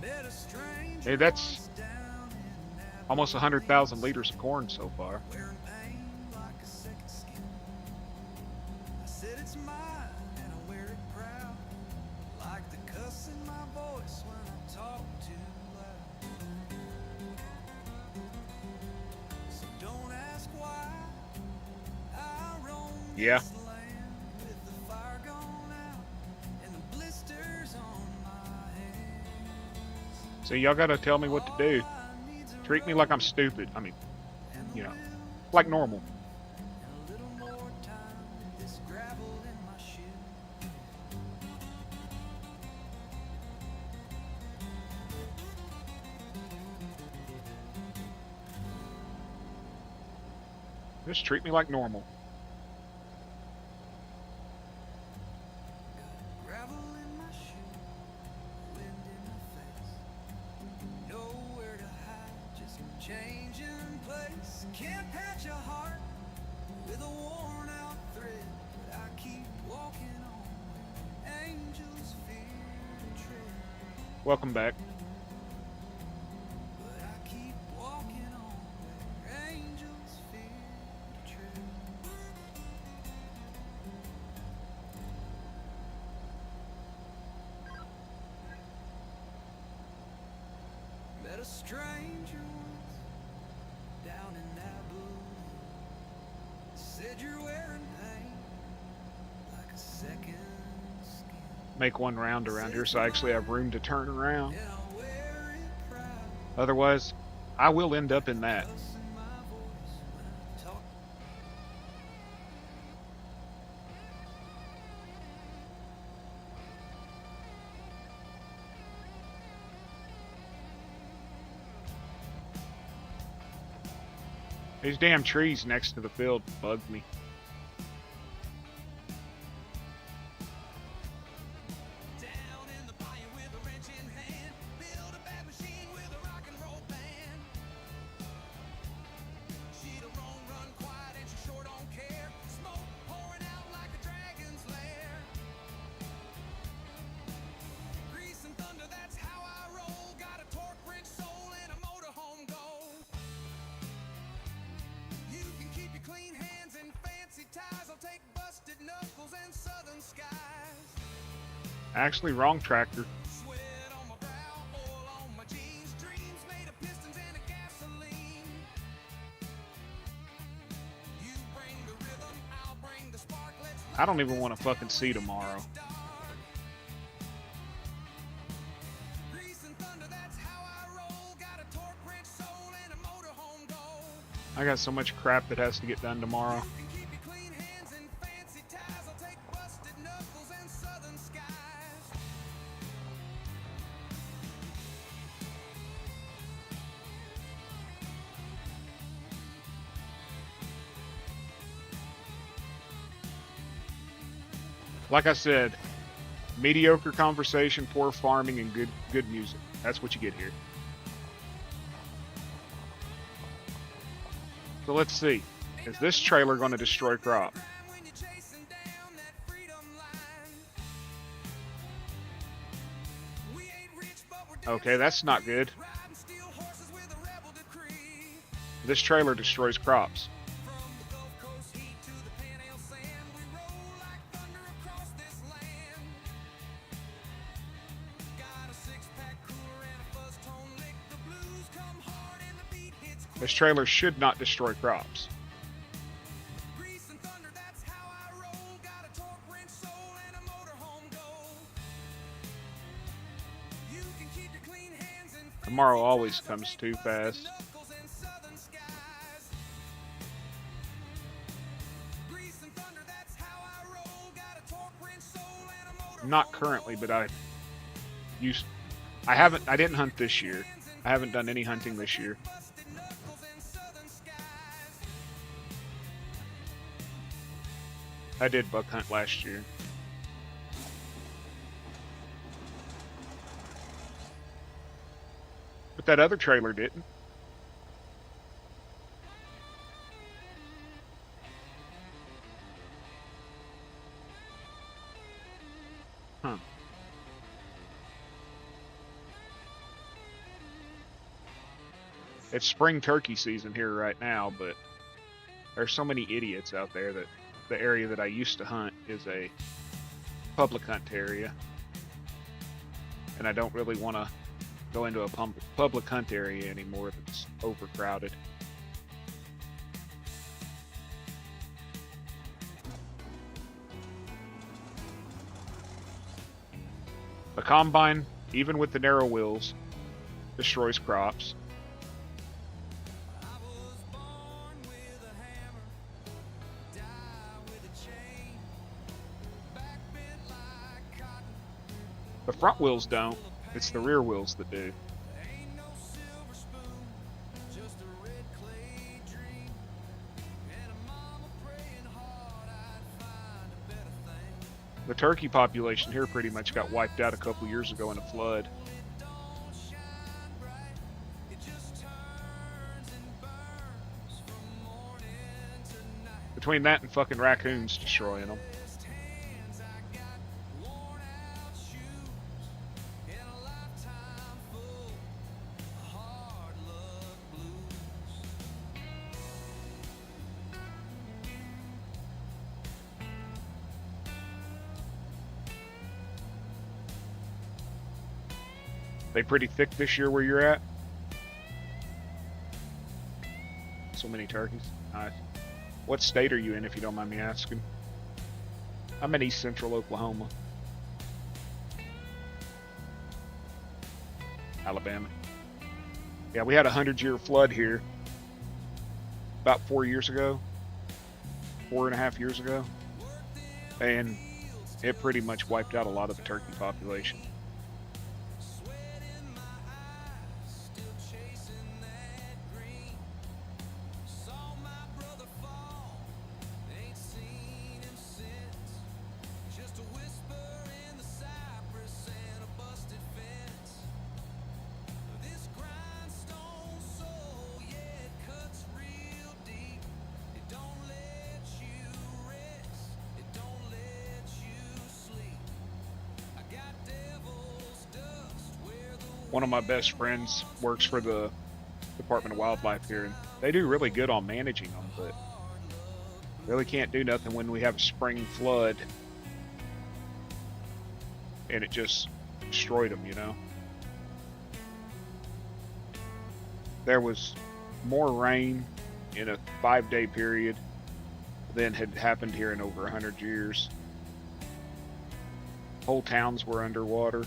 Met a stranger Hey, that's once down in Napa, almost 100,000 liters of corn so far. wearing pain like a second skin. I said it's mine and I wear it proud, like the cuss in my voice when I talk too loud. So don't ask why I roam Yeah. this land with the fire gone out and the blisters on my hands. So y'all gotta tell me what to do. All I need's a Treat me like I'm stupid. I mean, and you know, will like normal. and a little more time with this gravel in my shoe. Just treat me like normal. Gravel in my shoe, wind in my face. Nowhere to hide, just changing place. Can't patch a heart with a worn out thread, but I keep walking on where angels fear to tread. Welcome back. But I keep walking on where angels fear to tread. Met a stranger once down in Napa. Said you're wearing pain like a second skin. Make one round around here so I actually have room to turn around. And I wear it proud. Otherwise, I will end up in that. Cuss in my voice when I talk. These damn trees next to the field bug me. Down in the bayou with a wrench in hand, build a bad machine with a rock and roll band. She don't run quiet and she sure don't care. Smoke pouring out like a dragon's lair. Grease and thunder, that's how I roll. Got a torque wrench soul and a motorhome goal. You can keep your clean hands and fancy ties. I'll take busted knuckles and southern skies. Actually, wrong tractor. Sweat on my brow, oil on my jeans, dreams made of pistons and a gasoline. You bring the rhythm, I'll bring the spark. Let's I don't even want to fucking see tomorrow. grease and thunder, that's how I roll. Got a torque wrench soul and a motorhome goal. I got so much crap that has to get done tomorrow. You can keep your clean hands and fancy ties. I'll take busted knuckles and southern skies. Like I said, mediocre conversation, poor farming, and good music. That's what you get here. So let's see. Is this trailer going to destroy crop? When you're chasing down that freedom line. Okay, that's not good. This trailer destroys crops. This trailer should not destroy crops. Tomorrow always comes too fast. Not currently, but I didn't hunt this year. I haven't done any hunting this year. I did buck hunt last year. But that other trailer didn't. Huh. It's spring turkey season here right now, but there's so many idiots out there that the area that I used to hunt is a public hunt area. And I don't really want to go into a public hunt area anymore that's overcrowded. The combine, even with the narrow wheels, destroys crops. The front wheels don't. It's the rear wheels that do. The turkey population here pretty much got wiped out a couple years ago in a flood. Between that and fucking raccoons destroying them. They pretty thick this year where you're at? So many turkeys. Nice. What state are you in, if you don't mind me asking? I'm in East Central Oklahoma. Alabama. Yeah, we had a 100-year flood here about 4 years ago. 4.5 years ago. And it pretty much wiped out a lot of the turkey population. One of my best friends works for the Department of Wildlife here, and they do really good on managing them, but really can't do nothing when we have a spring flood and it just destroyed them, you know. There was more rain in a 5-day period than had happened here in over 100 years. Whole towns were underwater.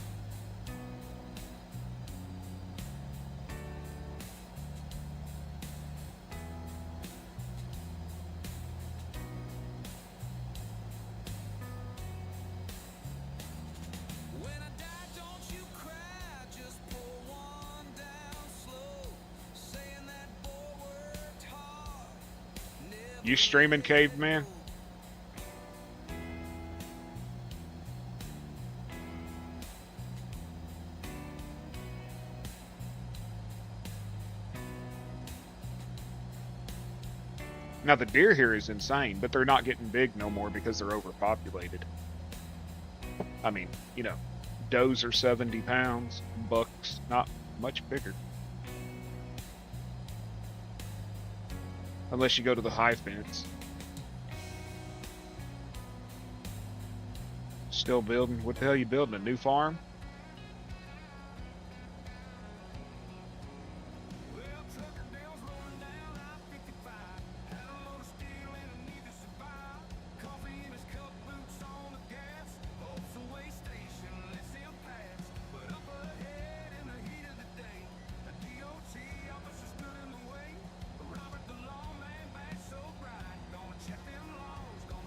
You streaming, Caveman? Now the deer here is insane, but they're not getting big no more because they're overpopulated. I mean, you know, Does are 70 pounds. Bucks not much bigger. Unless you go to the high fence. Still building. What the hell are you building? A new farm?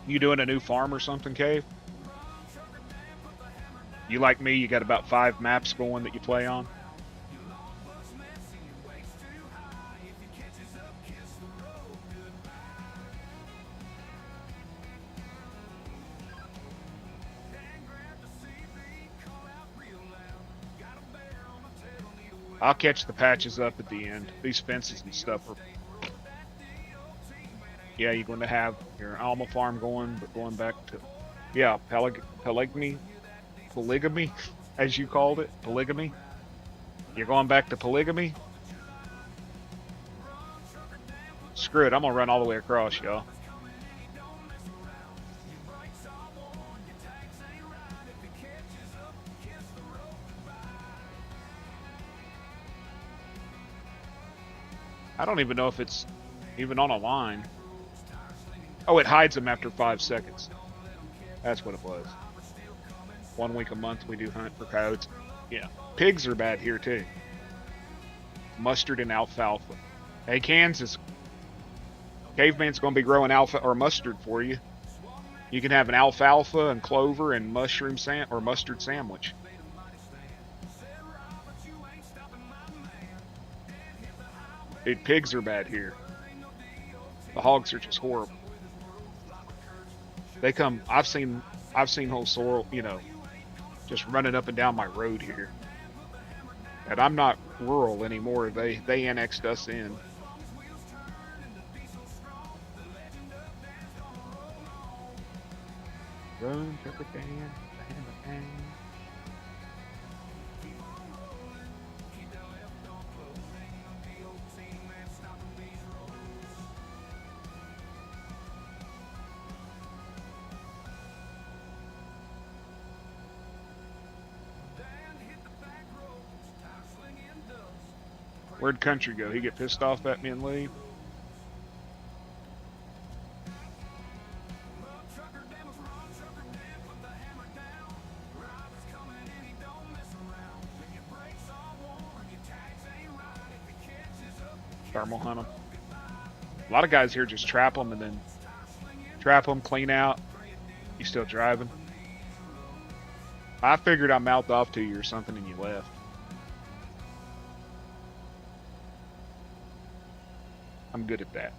You doing a new farm or something, Cave? You like me, you got about 5 maps going that you play on? I'll catch the patches up at the end. These fences and stuff are... Yeah, you're going to have your Alma farm going, but going back to... Yeah, polygamy, as you called it. Polygamy. You're going back to polygamy? Screw it, I'm going to run all the way across, y'all. I don't even know if it's even on a line. Oh, it hides them after 5 seconds. That's what it was. 1 week a month we do hunt for coyotes. Yeah. Pigs are bad here too. Mustard and alfalfa. Hey, Kansas. Caveman's going to be growing alpha or mustard for you. You can have an alfalfa and clover and mustard sandwich. Dude, pigs are bad here. The hogs are just horrible. They come. I've seen whole sorrel, just running up and down my road here. And I'm not rural anymore. They annexed us in. Run, Pepper Dan. Where'd Country go? He get pissed off at me and leave? Thermal hunt them. A lot of guys here just trap them and then trap them, clean out. You still driving? I figured I mouthed off to you or something and you left. I'm good at that.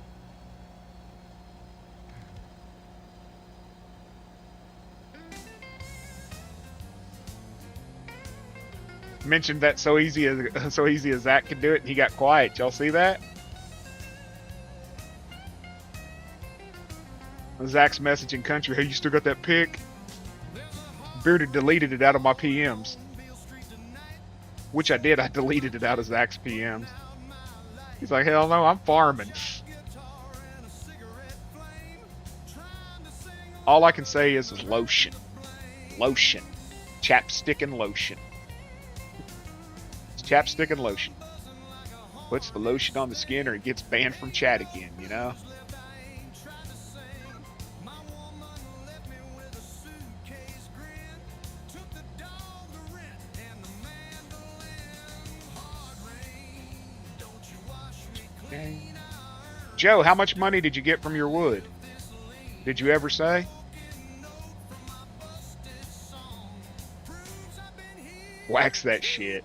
Mentioned that so easy as Zach could do it, and he got quiet. Y'all see that? Zach's messaging Country, hey, you still got that pic? Bearded deleted it out of my PMs. Which I did. I deleted it out of Zach's PMs. He's like, hell no, I'm farming. All I can say is lotion. Lotion. Chapstick and lotion. It's chapstick and lotion. Puts the lotion on the skin or it gets banned from chat again, you know? Joe, how much money did you get from your wood? Did you ever say? Wax that shit.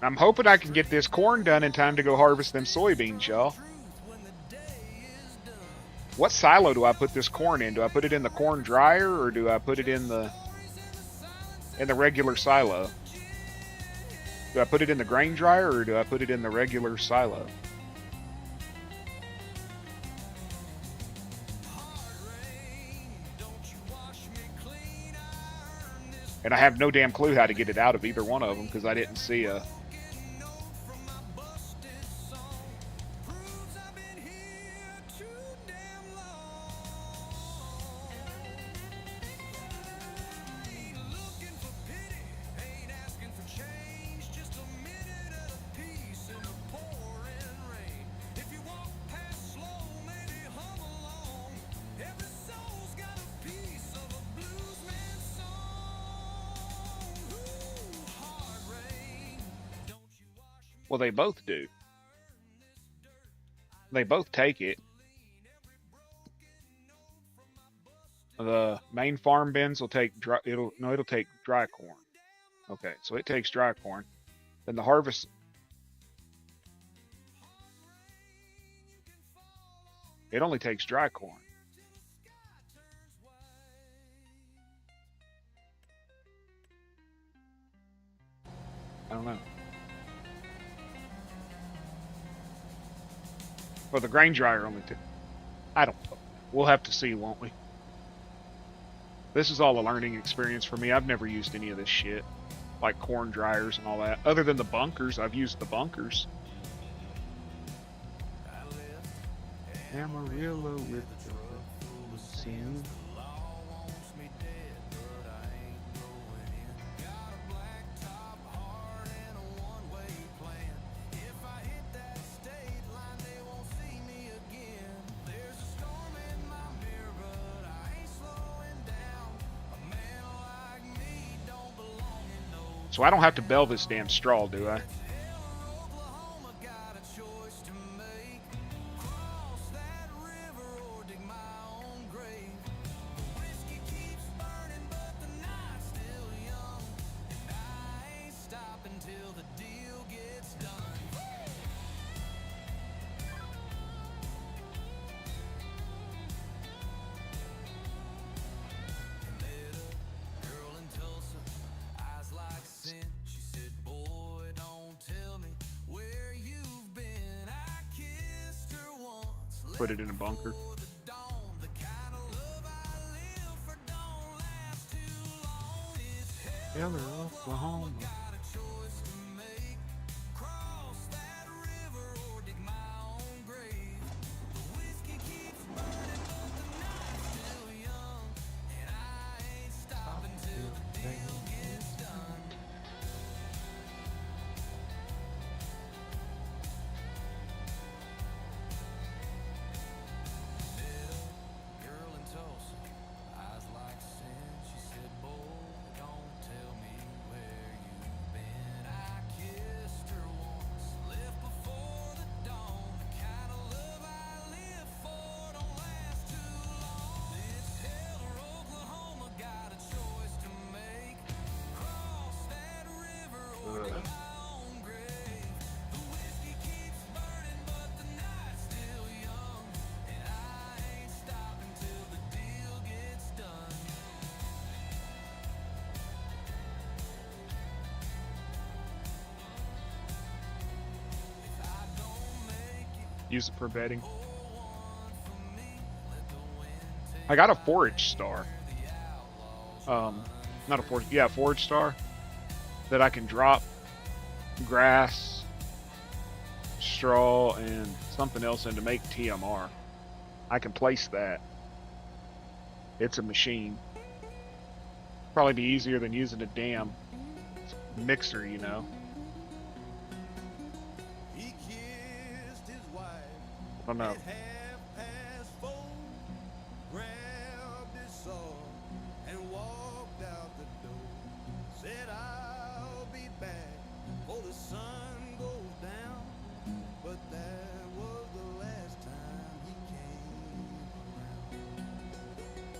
I'm hoping I can get this corn done in time to go harvest them soybeans, y'all. What silo do I put this corn in? Do I put it in the corn dryer or do I put it in the regular silo? Do I put it in the grain dryer or do I put it in the regular silo? And I have no damn clue how to get it out of either one of them because I didn't see a... Well, they both do. They both take it. The main farm bins will take dry, it'll take dry corn. Okay, so it takes dry corn. Then the harvest, it only takes dry corn. I don't know. Well, the grain dryer only takes. I don't know. We'll have to see, won't we? This is all a learning experience for me. I've never used any of this shit, like corn dryers and all that. Other than the bunkers, I've used the bunkers. Amarillo with the scene. So I don't have to bale this damn straw, do I? Put it in a bunker. Eller, Oklahoma. Use it for bedding. I got a forage star. Not a forage, yeah, forage star that I can drop grass, straw, and something else in to make TMR. I can place that. It's a machine. Probably be easier than using a damn mixer, you know. I don't know.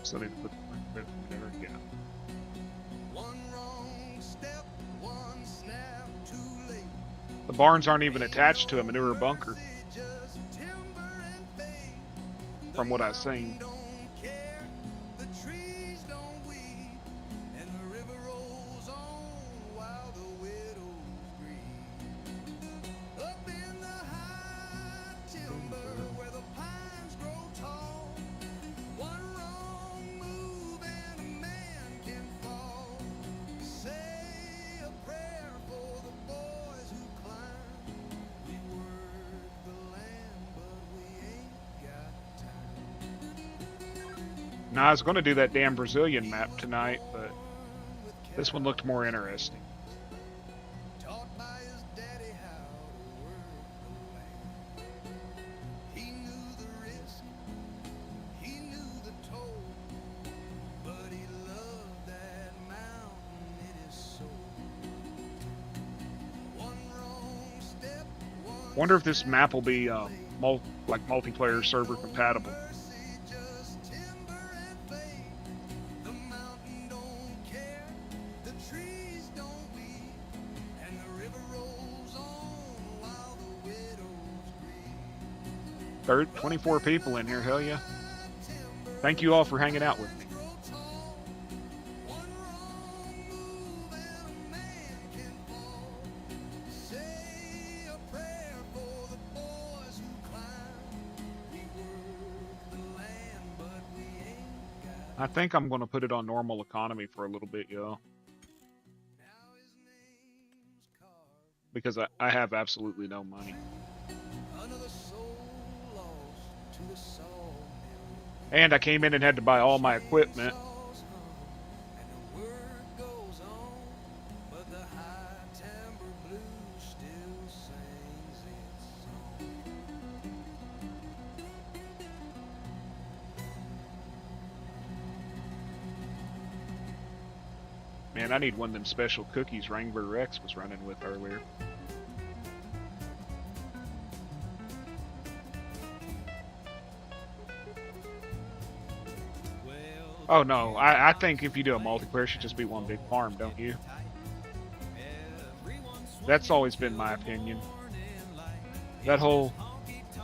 So they put there, yeah. One wrong step, one snap too late. The barns aren't even attached to a manure bunker, from what I've seen. Now, I was going to do that damn Brazilian map tonight, but this one looked more interesting. Wonder if this map will be like multiplayer server compatible. Third, 24 people in here, hell yeah. Thank you all for hanging out with me. I think I'm going to put it on normal economy for a little bit, y'all. Because I have absolutely no money. And I came in and had to buy all my equipment. Man, I need one of them special cookies Wrangler Rex was running with earlier. Oh no, I think if you do a multiplayer, it should just be one big farm, don't you? That's always been my opinion. That whole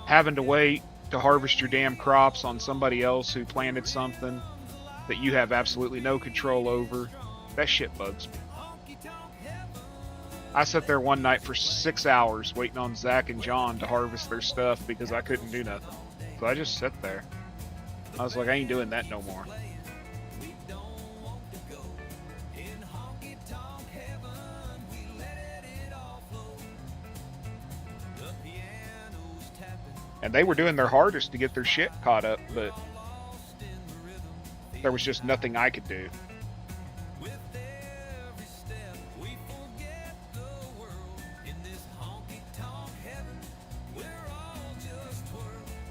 having to wait to harvest your damn crops on somebody else who planted something that you have absolutely no control over, that shit bugs me. I sat there one night for 6 hours waiting on Zach and John to harvest their stuff because I couldn't do nothing. So I just sat there. I was like, I ain't doing that no more. And they were doing their hardest to get their shit caught up, but there was just nothing I could do.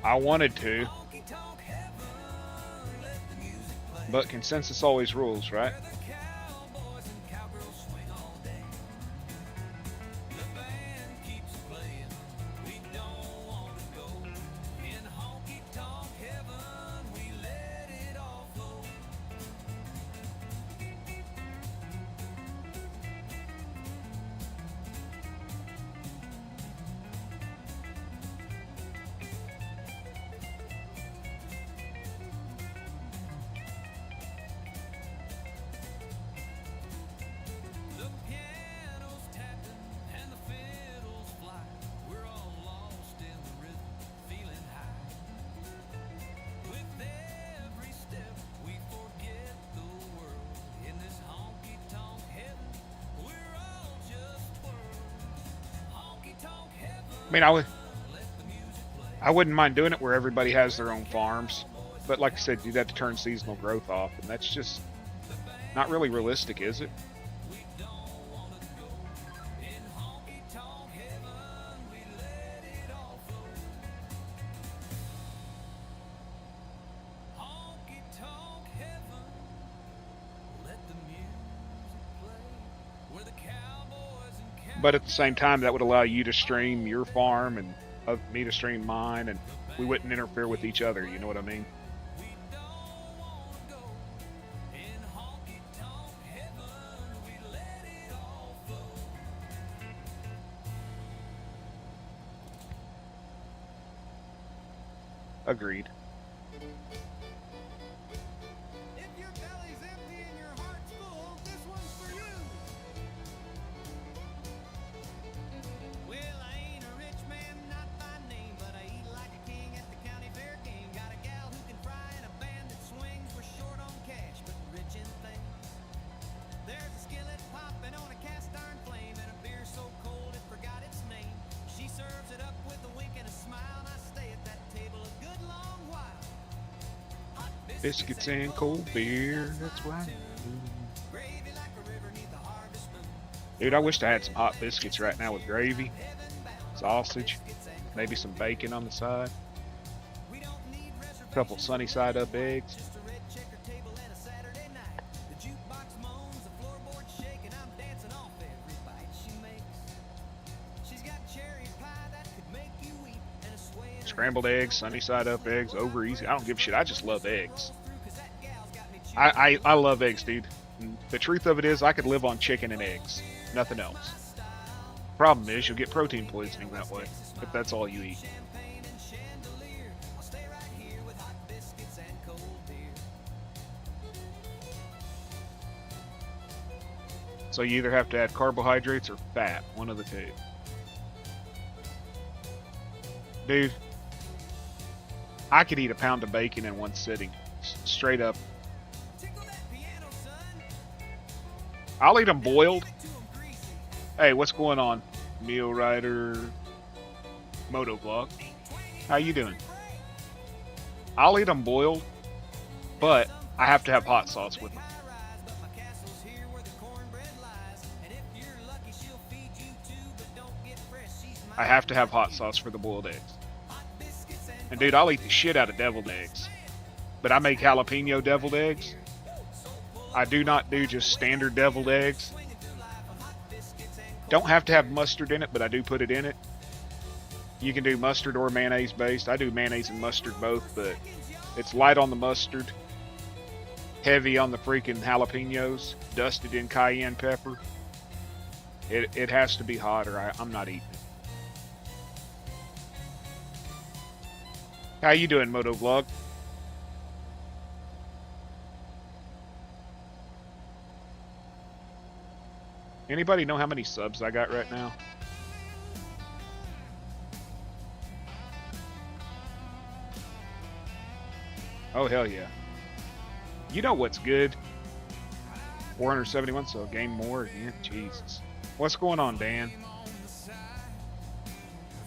I wanted to, but consensus always rules, right? I mean, I wouldn't mind doing it where everybody has their own farms, but like I said, you'd have to turn seasonal growth off, and that's just not really realistic, is it? But at the same time, that would allow you to stream your farm and me to stream mine, and we wouldn't interfere with each other, you know what I mean? Agreed. If your belly's empty and your heart's full, this one's for you. Well, I ain't a rich man, not by name, but I eat like a king at the county fair game. Got a gal who can fry and a band that swings. We're short on cash, but rich in things. There's a skillet popping on a cast iron flame, and a beer so cold it forgot its name. She serves it up with a wink and a smile, and I stay at that table a good long while. Hot Biscuits and cold beer. That's why. gravy like a river 'neath the harvest moon. Dude, I wish I had some hot biscuits right now with gravy, sausage, maybe some bacon on the side, We don't need a couple sunny side up eggs. just a red checker table and a Saturday night. The jukebox moans, the floorboard shaking. I'm dancing off every bite she makes. She's got cherry pie that could make you weep, and a sway in her Scrambled eggs, sunny side up eggs, over easy. I don't give a shit. I just love eggs. through, 'cause that gal's got me I love eggs, dude. And the truth of it is, I could live on chicken and eggs, nothing else. Problem is, you'll get protein poisoning that way if that's all you eat. champagne and chandelier. I'll stay right here with hot biscuits and cold beer. So you either have to add carbohydrates or fat, one of the two. Dude, I could eat a pound of bacon in one sitting, straight up. Tickle that piano, son. I'll eat them boiled. Give it to 'em greasy. Hey, what's going on, Meal Rider Motovlog? How you doing? I'll eat them boiled, but I have to have hot sauce with them. High-rise, but my castle's here where the cornbread lies. And if you're lucky, she'll feed you too, but don't get fresh. She's I have to have hot sauce for the boiled eggs. And dude, I'll eat the shit out of deviled eggs. But I make jalapeno deviled eggs. I do not do just standard deviled eggs. Don't have to have mustard in it, but I do put it in it. You can do mustard or mayonnaise based. I do mayonnaise and mustard both, but it's light on the mustard, heavy on the freaking jalapenos, dusted in cayenne pepper. It has to be hot or I'm not eating it. How you doing, Motovlog? Anybody know how many subs I got right now? Oh, hell yeah. You know what's good? 471, so a game more again. Jesus. What's going on, Dan?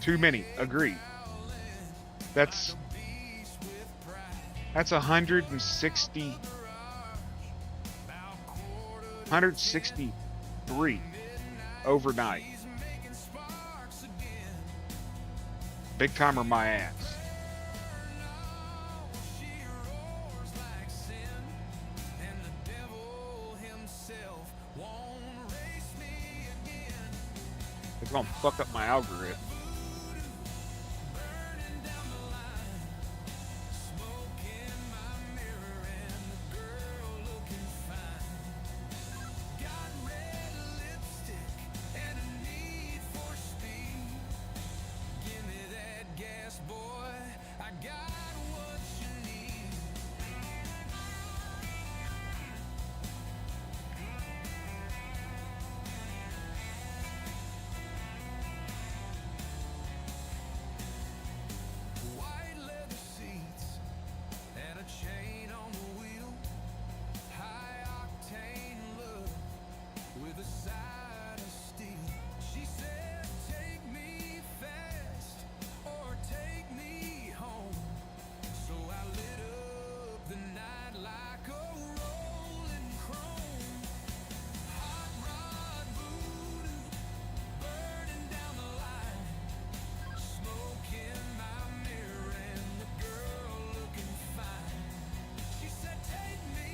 Too many. Agree. That's 163 overnight. Big timer my ass. It's gonna fuck up my algorithm.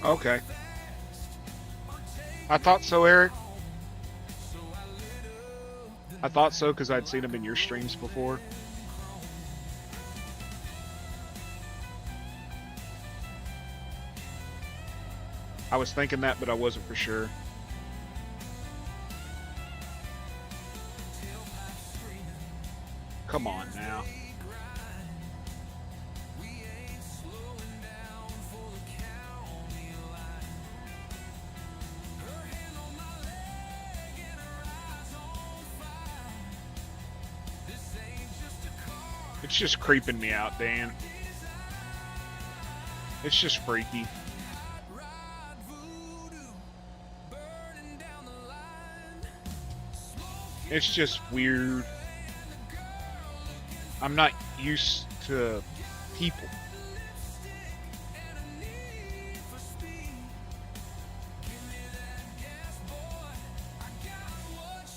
Okay. I thought so, Eric. I thought so because I'd seen him in your streams before. I was thinking that, but I wasn't for sure. Come on now. It's just creeping me out, Dan. It's just freaky. It's just weird. I'm not used to people.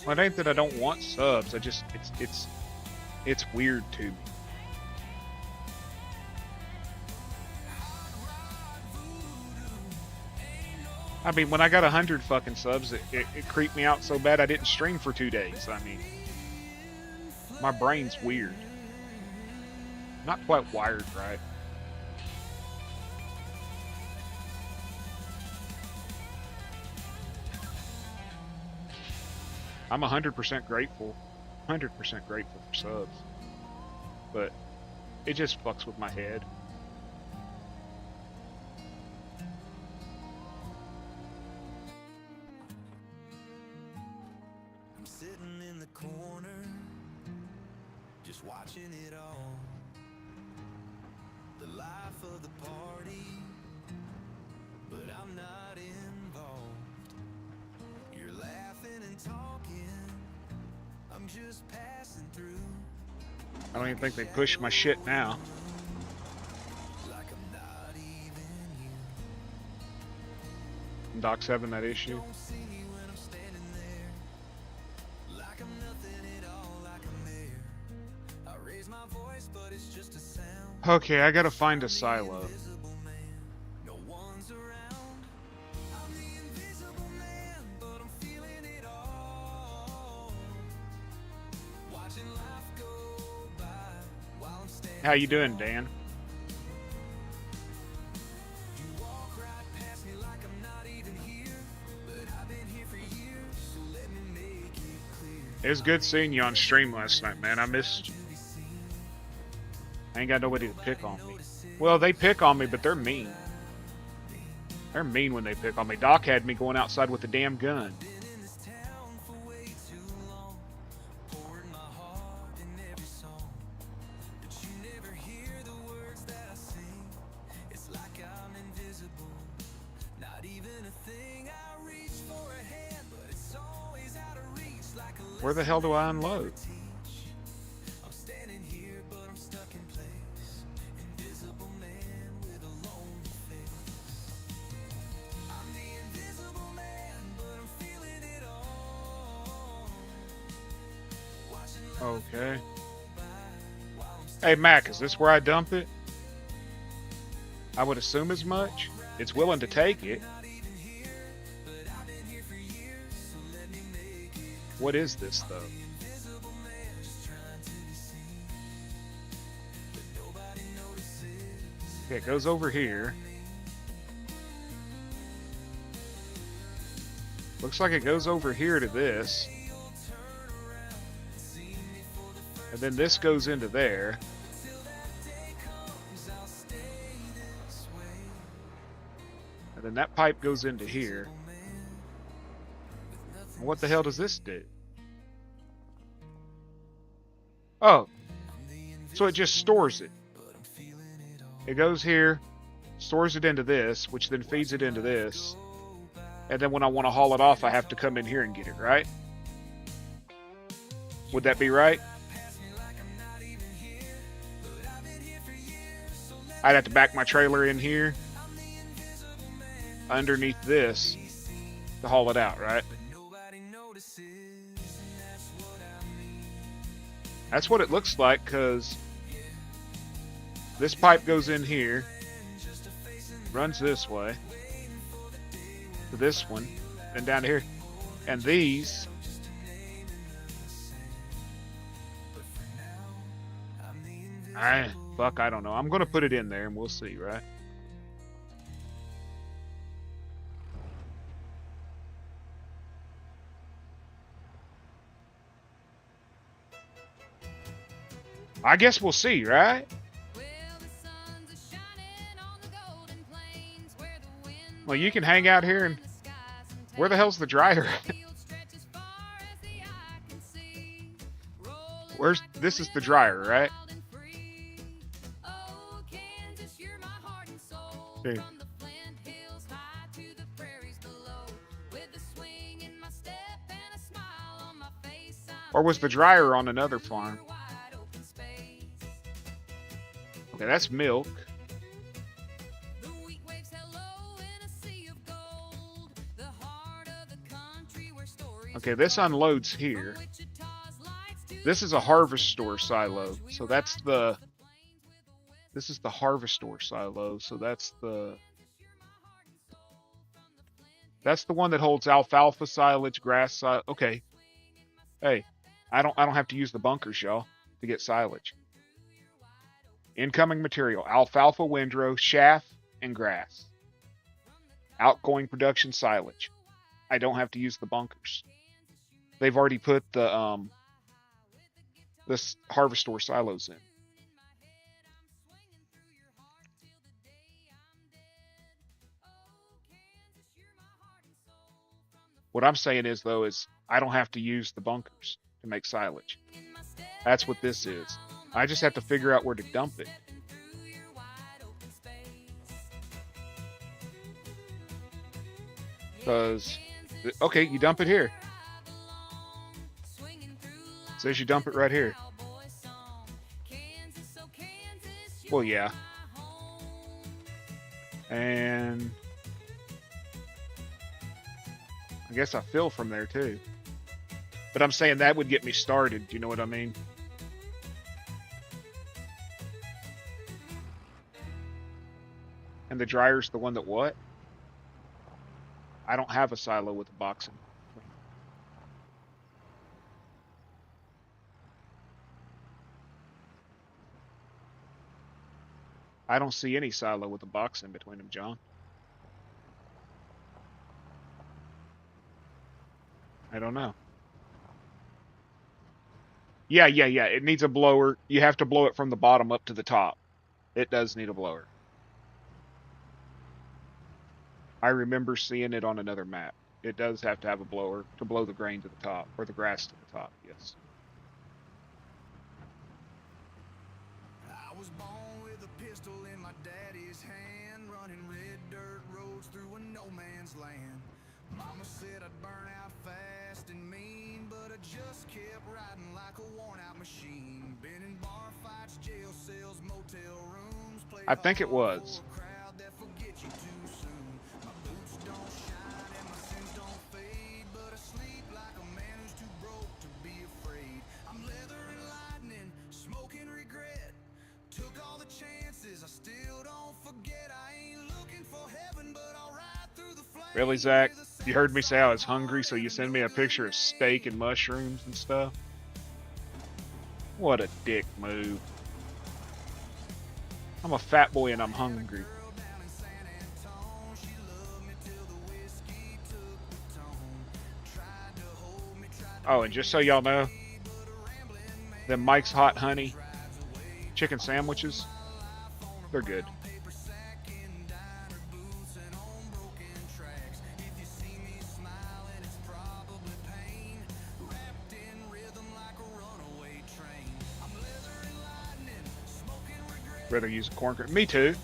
Well, it ain't that I don't want subs. I just it's weird to me. I mean, when I got 100 fucking subs, it creeped me out so bad I didn't stream for 2 days. I mean, my brain's weird. Not quite wired right. I'm 100% grateful. 100% grateful for subs. But it just fucks with my head. I'm sitting in the corner, just watching it all. The life of the party, but I'm not involved. You're laughing and talking, I'm just passing through. I don't even think they push my shit now. Like I'm not even you. Doc's having that issue. Don't see me when I'm standing there. Like I'm nothing at all, like I'm there. I raise my voice, but it's just a sound. Okay, I gotta find a silo. Invisible man, no one's around. I'm the invisible man, but I'm feeling it all. Watching life go by while I'm standing. How you doing, Dan? You walk right past me like I'm not even here, but I've been here for years, so let me make it clear. It was good seeing you on stream last night, man. I missed you. I ain't got nobody to pick on me. Well, they pick on me, but they're mean. They're mean when they pick on me. Doc had me going outside with a damn gun. Been in this town for way too long, pouring my heart in every song, but you never hear the words that I sing. It's like I'm invisible, not even a thing. I reach for a hand, but it's always out of reach. Like a Where the hell do I unload? teach. I'm standing here, but I'm stuck in place. Invisible man with a lonely face. I'm the invisible man, but I'm feeling it all. Watching life Okay. go by while I'm Hey, Mac, is this where I dump it? I would assume as much. It's willing to take it. not even here, but I've been here for years, so let me make it. What is this, though? Invisible man just trying to be seen, but nobody notices. Okay, it goes over here. Looks like it goes over here to this. And then this goes into there. And then that pipe goes into here. What the hell does this do? Oh, so it just stores it. It goes here, stores it into this, which then feeds it into this. And then when I want to haul it off, I have to come in here and get it, right? Would that be right? I'd have to back my trailer in here underneath this to haul it out, right? Nobody notices, and that's what I mean. That's what it looks like, because this pipe goes in here, runs this way to this one, and down here. And these I don't know. I'm gonna put it in there and we'll see, right? I guess we'll see, right? Well, you can hang out here and where the hell's the dryer? Where's this is the dryer, right? Dude. Or was the dryer on another farm? Okay, that's milk. Okay, this unloads here. This is a harvest store silo. So that's the... This is the harvest store silo. So that's the... That's the one that holds alfalfa silage, grass silage. Okay. Hey, I don't have to use the bunkers, y'all, to get silage. Incoming material: alfalfa, windrow, chaff, and grass. Outgoing production: silage. I don't have to use the bunkers. They've already put the this harvest store silos in. What I'm saying is, though, is I don't have to use the bunkers to make silage. That's what this is. I just have to figure out where to dump it. Because, okay, you dump it here. It says you dump it right here. Well, yeah. And I guess I fill from there too. But I'm saying that would get me started. Do you know what I mean? And the dryer's the one that what? I don't have a silo with a box in it. I don't see any silo with a box in between them, John. I don't know. Yeah. It needs a blower. You have to blow it from the bottom up to the top. It does need a blower. I remember seeing it on another map. It does have to have a blower to blow the grain to the top, or the grass to the top, yes. I was born with a pistol in my daddy's hand, running red dirt roads through a no man's land. Mama said I'd burn out fast and mean, but I just kept riding like a worn out machine. Been in bar fights, jail cells, motel rooms. I think it was. Really, Zach? You heard me say I was hungry, so you send me a picture of steak and mushrooms and stuff? What a dick move. I'm a fat boy and I'm hungry. Oh, and just so y'all know, them Mike's Hot Honey chicken sandwiches, they're good. Rather use a corn kernel. Me too.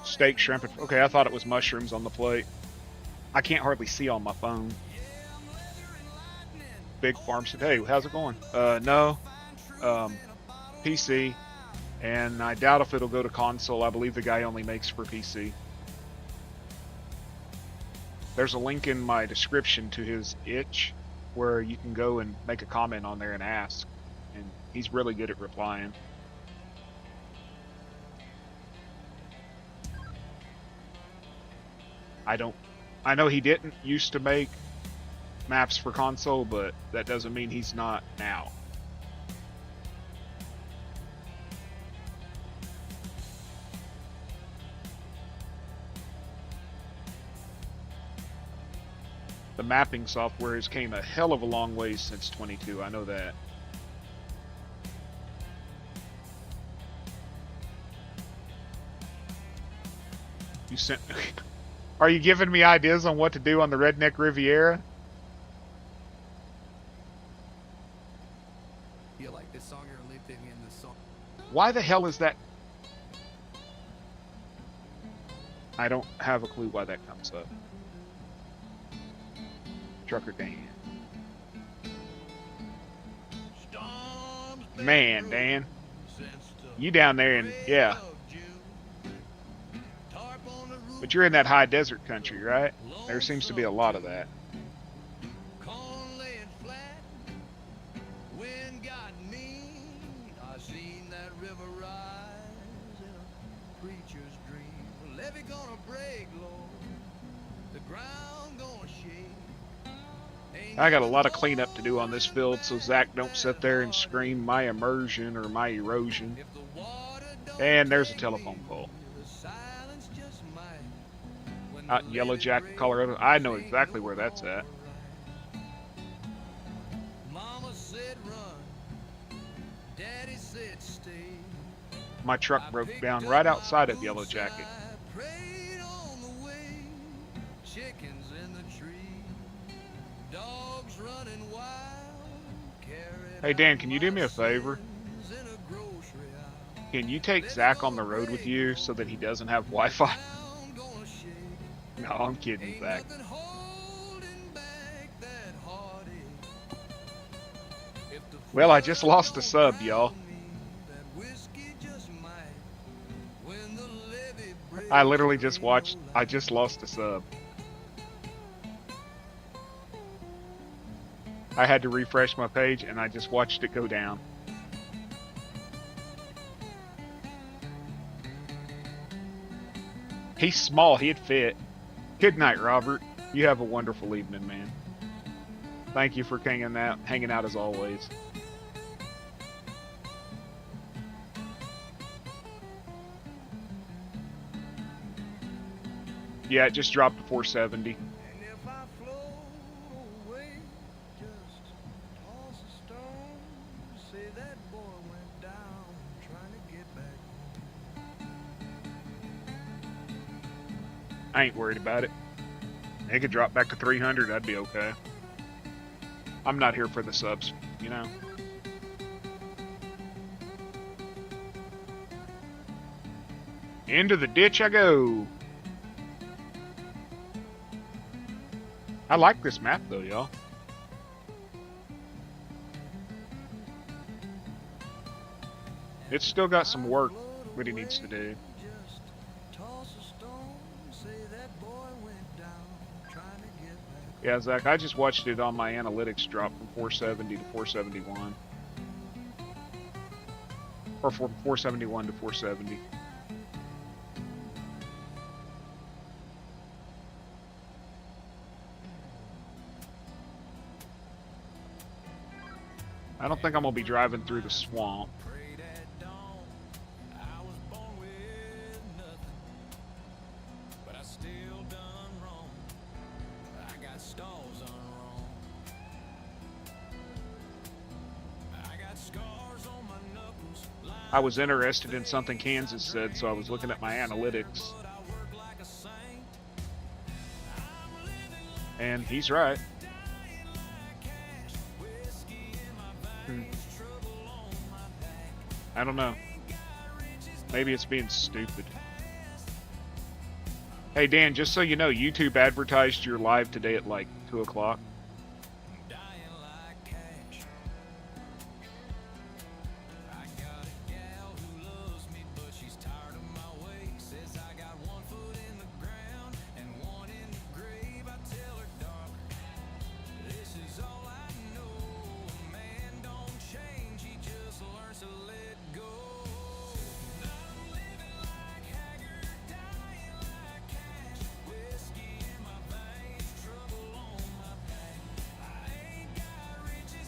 Steak, shrimp. Okay, I thought it was mushrooms on the plate. I can't hardly see on my phone. Big Farm said, hey, how's it going? No. PC. And I doubt if it'll go to console. I believe the guy only makes for PC. There's a link in my description to his itch, where you can go and make a comment on there and ask, and he's really good at replying. I know he didn't used to make maps for console, but that doesn't mean he's not now. The mapping software has came a hell of a long way since 22. I know that. You sent. Are you giving me ideas on what to do on the Redneck Riviera? You Why the hell is that? I don't have a clue why that comes up. Trucker Dan. Man, Dan. You down there in, yeah. But you're in that high desert country, right? There seems to be a lot of that. I got a lot of cleanup to do on this field, so Zach don't sit there and scream my immersion or my erosion. And there's a telephone pole. Out in Yellow Jacket, Colorado. I know exactly where that's at. My truck broke down right outside of Yellow Jacket. Hey Dan, can you do me a favor? Can you take Zach on the road with you so that he doesn't have Wi-Fi? No, I'm kidding, Zach. Well, I just lost a sub, y'all. I literally just watched, I just lost a sub. I had to refresh my page and I just watched it go down. He's small, he'd fit. Good night, Robert. You have a wonderful evening, man. Thank you for hanging out as always. Yeah, it just dropped to 470. I ain't worried about it. It could drop back to 300, I'd be okay. I'm not here for the subs, you know. Into the ditch I go. I like this map though, y'all. It's still got some work that he needs to do. Yeah, Zach, I just watched it on my analytics drop from 470 to 471. Or from 471 to 470. I don't think I'm going to be driving through the swamp. I was interested in something Kansas said, so I was looking at my analytics. And he's right. I don't know. Maybe it's being stupid. Hey Dan, just so you know, YouTube advertised your live today at like 2 o'clock.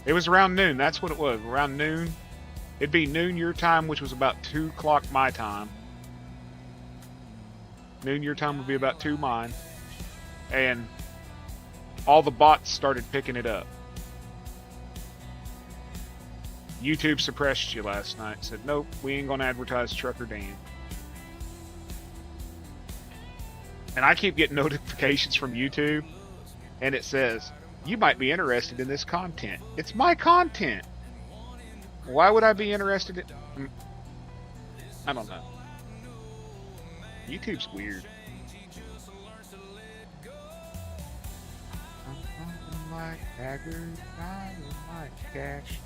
It was around noon. That's what it was. Around noon. It'd be noon your time, which was about 2 o'clock my time. Noon your time would be about 2 mine. And all the bots started picking it up. YouTube suppressed you last night. Said, nope, we ain't going to advertise Trucker Dan. And I keep getting notifications from YouTube. And it says, you might be interested in this content. It's my content. Why would I be interested in... I don't know. YouTube's weird. I'm like haggard, I'm like cash.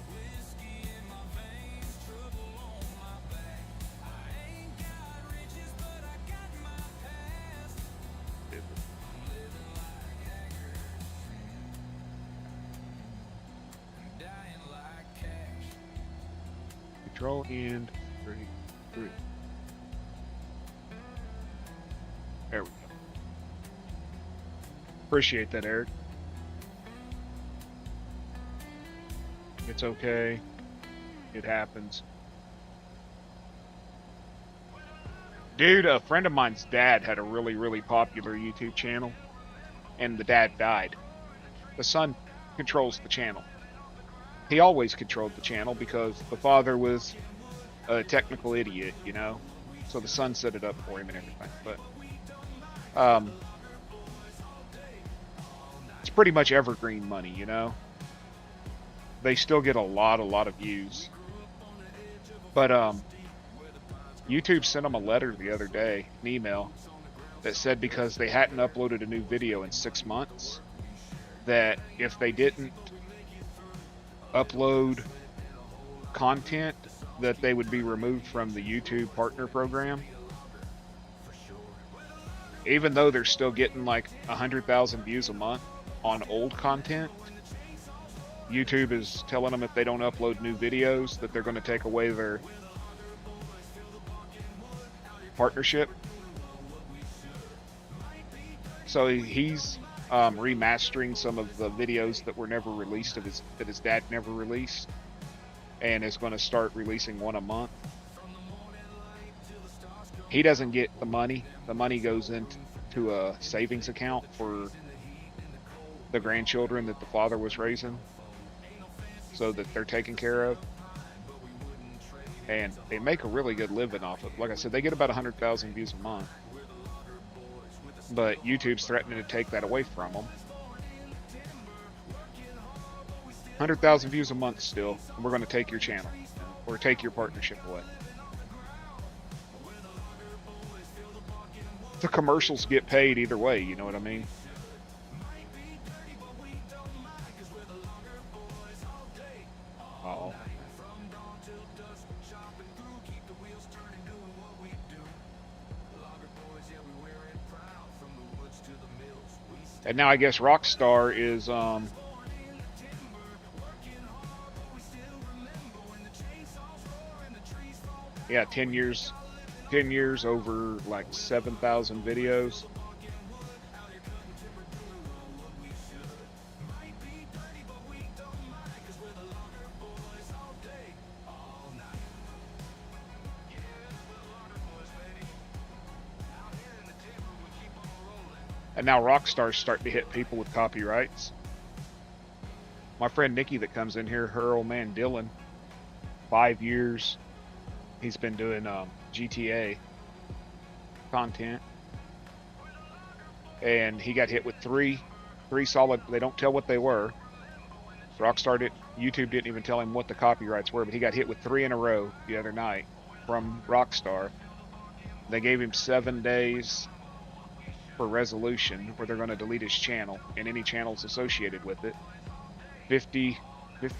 Control and 3. There we go. Appreciate that, Eric. It's okay. It happens. Dude, a friend of mine's dad had a really, really popular YouTube channel, and the dad died. The son controls the channel. He always controlled the channel because the father was a technical idiot, you know? So the son set it up for him and everything. But, it's pretty much evergreen money, you know? They still get a lot of views. But, YouTube sent them a letter the other day, an email, that said because they hadn't uploaded a new video in 6 months, that if they didn't upload content, that they would be removed from the YouTube partner program. Even though they're still getting like 100,000 views a month on old content, YouTube is telling them if they don't upload new videos that they're going to take away their partnership. So he's remastering some of the videos that were never released that his dad never released, and is going to start releasing one a month. He doesn't get the money. The money goes into a savings account for the grandchildren that the father was raising, so that they're taken care of. And they make a really good living off it. Like I said, they get about 100,000 views a month. But YouTube's threatening to take that away from them. 100,000 views a month still, and we're going to take your channel, or take your partnership away. The commercials get paid either way, you know what I mean? Uh-oh. And now I guess Rockstar is yeah, 10 years over like 7,000 videos. And now Rockstar's starting to hit people with copyrights. My friend Nikki that comes in here, her old man Dylan, 5 years, he's been doing GTA content. And he got hit with three solid, they don't tell what they were. YouTube didn't even tell him what the copyrights were, but he got hit with 3 in a row the other night from Rockstar. They gave him 7 days for resolution, where they're going to delete his channel and any channels associated with it. 50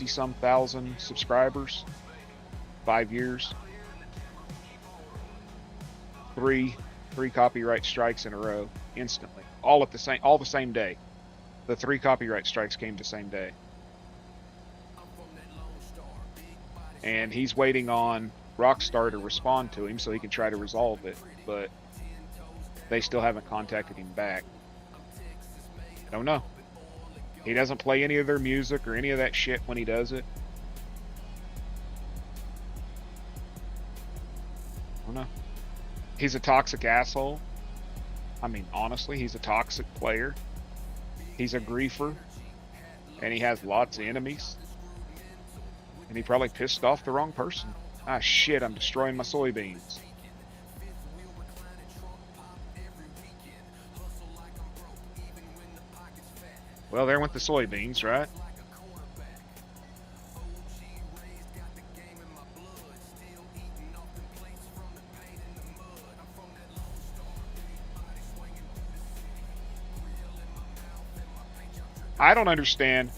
some thousand subscribers, 5 years, 3 copyright strikes in a row instantly, all the same day. The 3 copyright strikes came the same day, and he's waiting on Rockstar to respond to him so he can try to resolve it, but they still haven't contacted him back. I don't know. He doesn't play any of their music or any of that shit when he does it. I don't know. He's a toxic asshole. I mean, honestly, he's a toxic player. He's a griefer. And he has lots of enemies. And he probably pissed off the wrong person. Ah, shit, I'm destroying my soybeans. Well, there went the soybeans, right? I don't understand.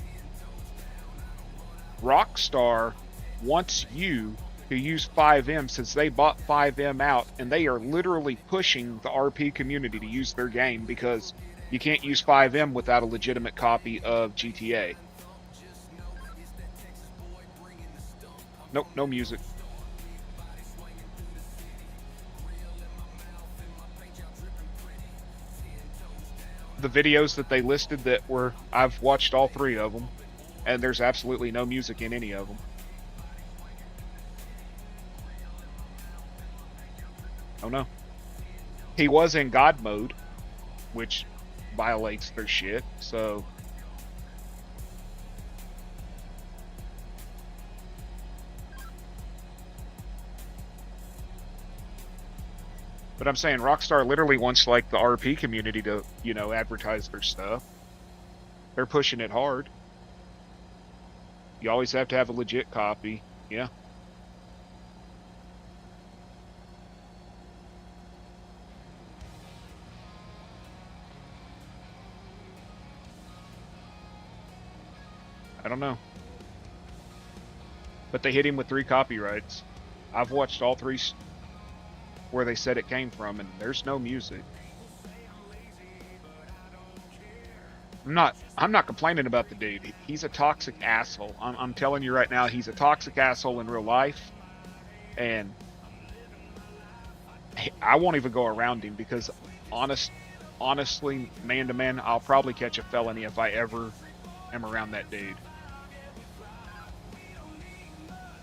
Rockstar wants you to use 5M since they bought 5M out, and they are literally pushing the RP community to use their game because you can't use 5M without a legitimate copy of GTA. Nope, no music. The videos that they listed that were, I've watched all 3 of them, and there's absolutely no music in any of them. Oh no. He was in God mode, which violates their shit, so. But I'm saying Rockstar literally wants like the RP community to, you know, advertise their stuff. They're pushing it hard. You always have to have a legit copy. Yeah. I don't know. But they hit him with 3 copyrights. I've watched all 3 where they said it came from, and there's no music. I'm not complaining about the dude. He's a toxic asshole. I'm telling you right now, he's a toxic asshole in real life, and I won't even go around him because honestly, man to man, I'll probably catch a felony if I ever am around that dude.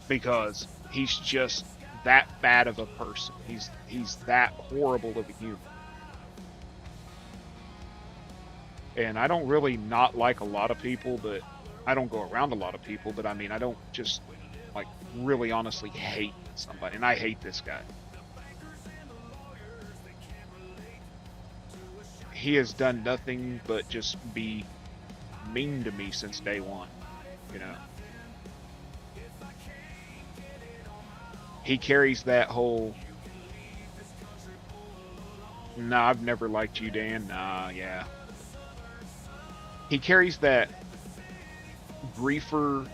Because he's just that bad of a person. He's that horrible of a human. And I don't really not like a lot of people, but I don't go around a lot of people, but I mean, I don't just like really honestly hate somebody, and I hate this guy. He has done nothing but just be mean to me since day one, you know. He carries that whole, nah, I've never liked you, Dan. Nah, yeah. He carries that griefer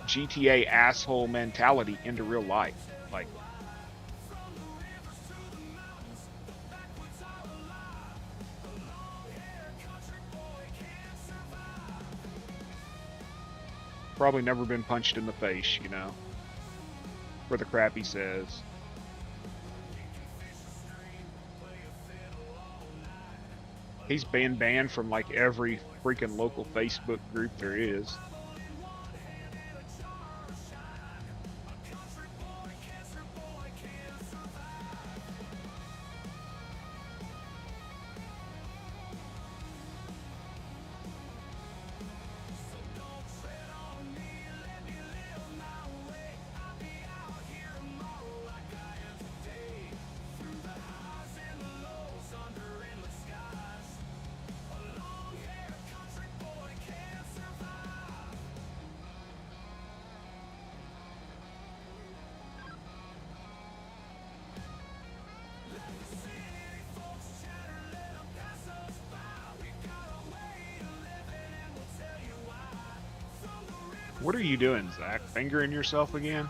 GTA asshole mentality into real life. Like, probably never been punched in the face, you know, for the crap he says. He's been banned from like every freaking local Facebook group there is. What are you doing, Zach? Fingering yourself again?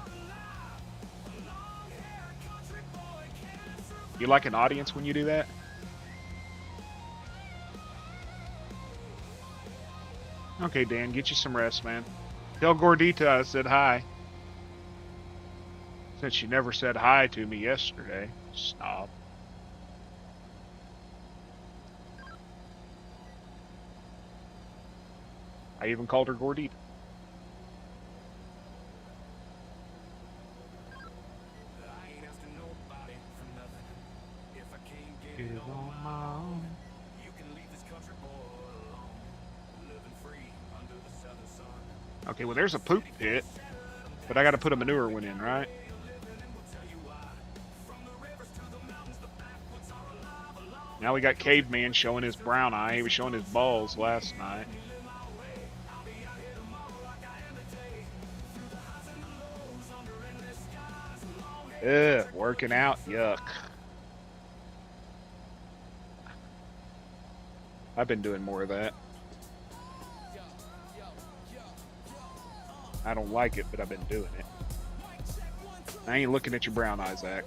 You like an audience when you do that? Okay, Dan, get you some rest, man. Tell Gordita I said hi. Since she never said hi to me yesterday. Snob. I even called her Gordita. Okay, well there's a poop pit, but I gotta put a manure one in, right? Now we got Caveman showing his brown eye. He was showing his balls last night. Ugh, working out, yuck. I've been doing more of that. I don't like it, but I've been doing it. I ain't looking at your brown eyes, Zach.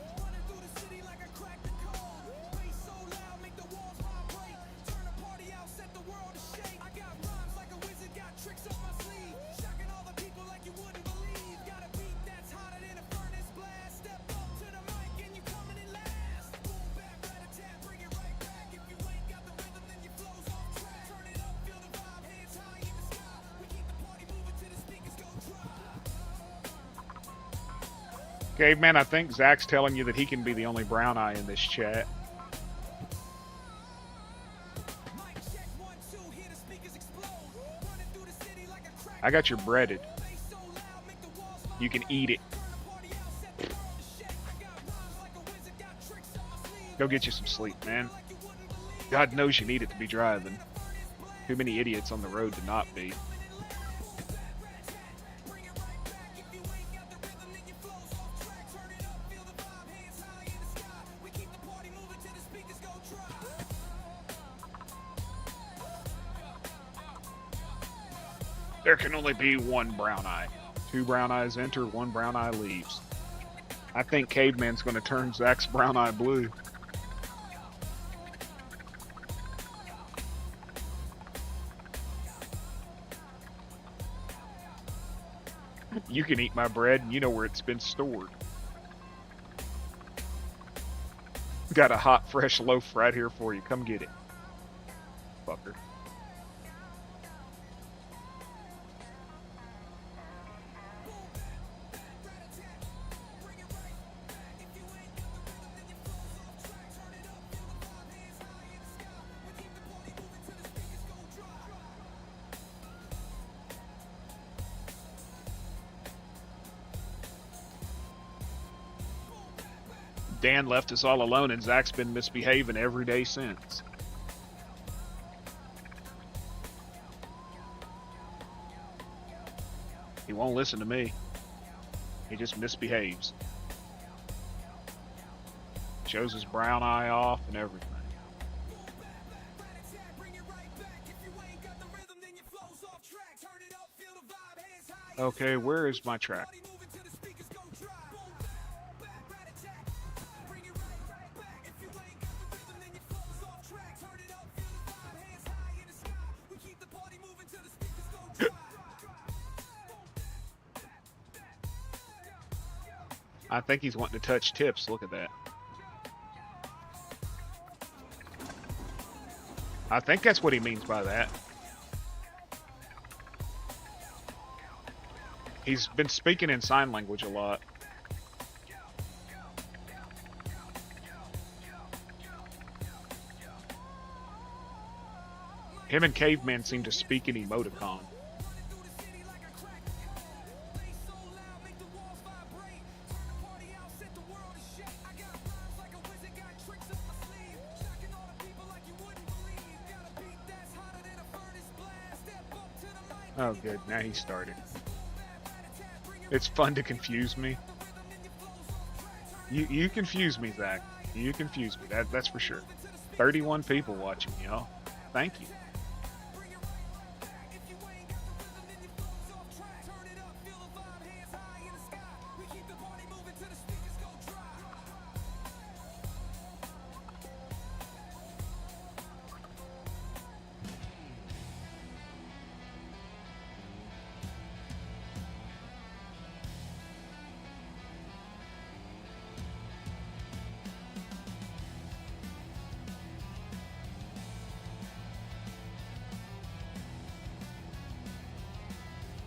Caveman, I think Zach's telling you that he can be the only brown eye in this chat. I got your breaded. You can eat it. Go get you some sleep, man. God knows you need it to be driving. Too many idiots on the road to not be. There can only be one brown eye. 2 brown eyes enter, 1 brown eye leaves. I think Caveman's going to turn Zach's brown eye blue. You can eat my bread, and you know where it's been stored. Got a hot, fresh loaf right here for you. Come get it, fucker. Dan left us all alone, and Zach's been misbehaving every day since. He won't listen to me. He just misbehaves. Shows his brown eye off and everything. Okay, where is my track? I think he's wanting to touch tips. Look at that. I think that's what he means by that. He's been speaking in sign language a lot. Him and Caveman seem to speak in emoticon. Oh, good. Now he started. It's fun to confuse me. You confuse me, Zach. You confuse me. That's for sure. 31 people watching, y'all. Thank you.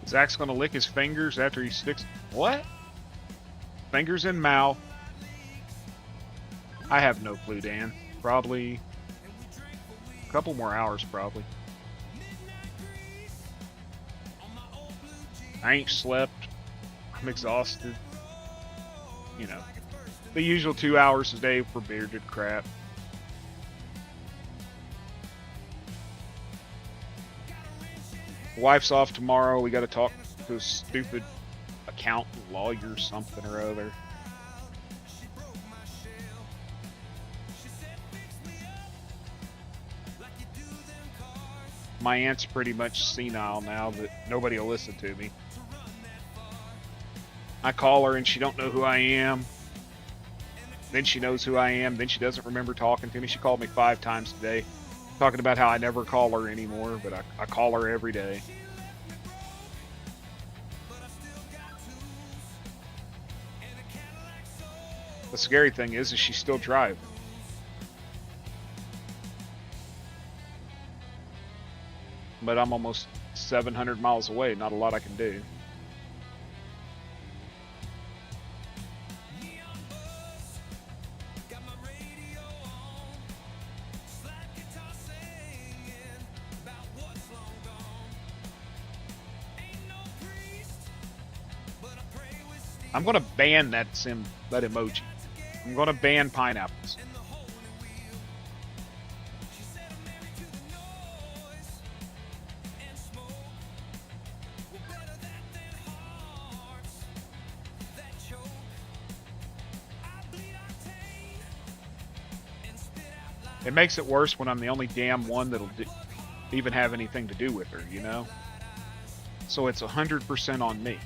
Zach's gonna lick his fingers after he sticks. What? Fingers in mouth. I have no clue, Dan. Probably a couple more hours, probably. I ain't slept. I'm exhausted. You know, the usual 2 hours a day for bearded crap. Wife's off tomorrow. We got to talk to a stupid accountant, lawyer, something or other. My aunt's pretty much senile now that nobody will listen to me. I call her and she don't know who I am. Then she knows who I am. Then she doesn't remember talking to me. She called me 5 times today, talking about how I never call her anymore, but I call her every day. The scary thing is she's still driving. But I'm almost 700 miles away. Not a lot I can do. I'm gonna ban that emoji. I'm gonna ban pineapples. It makes it worse when I'm the only damn one that'll even have anything to do with her, you know? So it's 100% on me.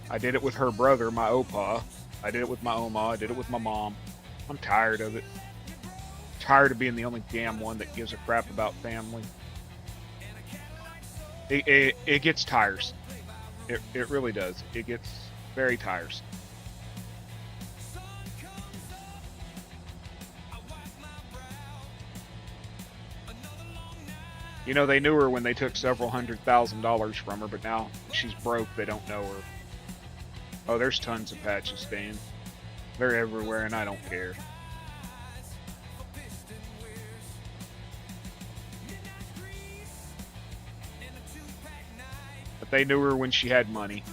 I did it with her brother, my opa. I did it with my oma. I did it with my mom. I'm tired of it. Tired of being the only damn one that gives a crap about family. It gets tiresome. It really does. It gets very tiresome. You know, they knew her when they took several $100,000 from her, but now she's broke. They don't know her. Oh, there's tons of patches, Dan. They're everywhere, and I don't care. But they knew her when she had money.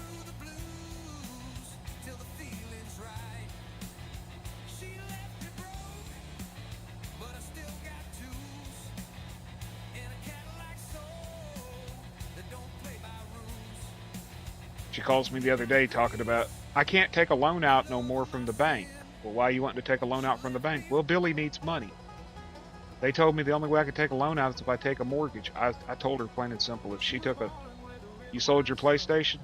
She calls me the other day talking about, I can't take a loan out no more from the bank. Well, why are you wanting to take a loan out from the bank? Well, Billy needs money. They told me the only way I could take a loan out is if I take a mortgage. I told her plain and simple, if she took you sold your PlayStation?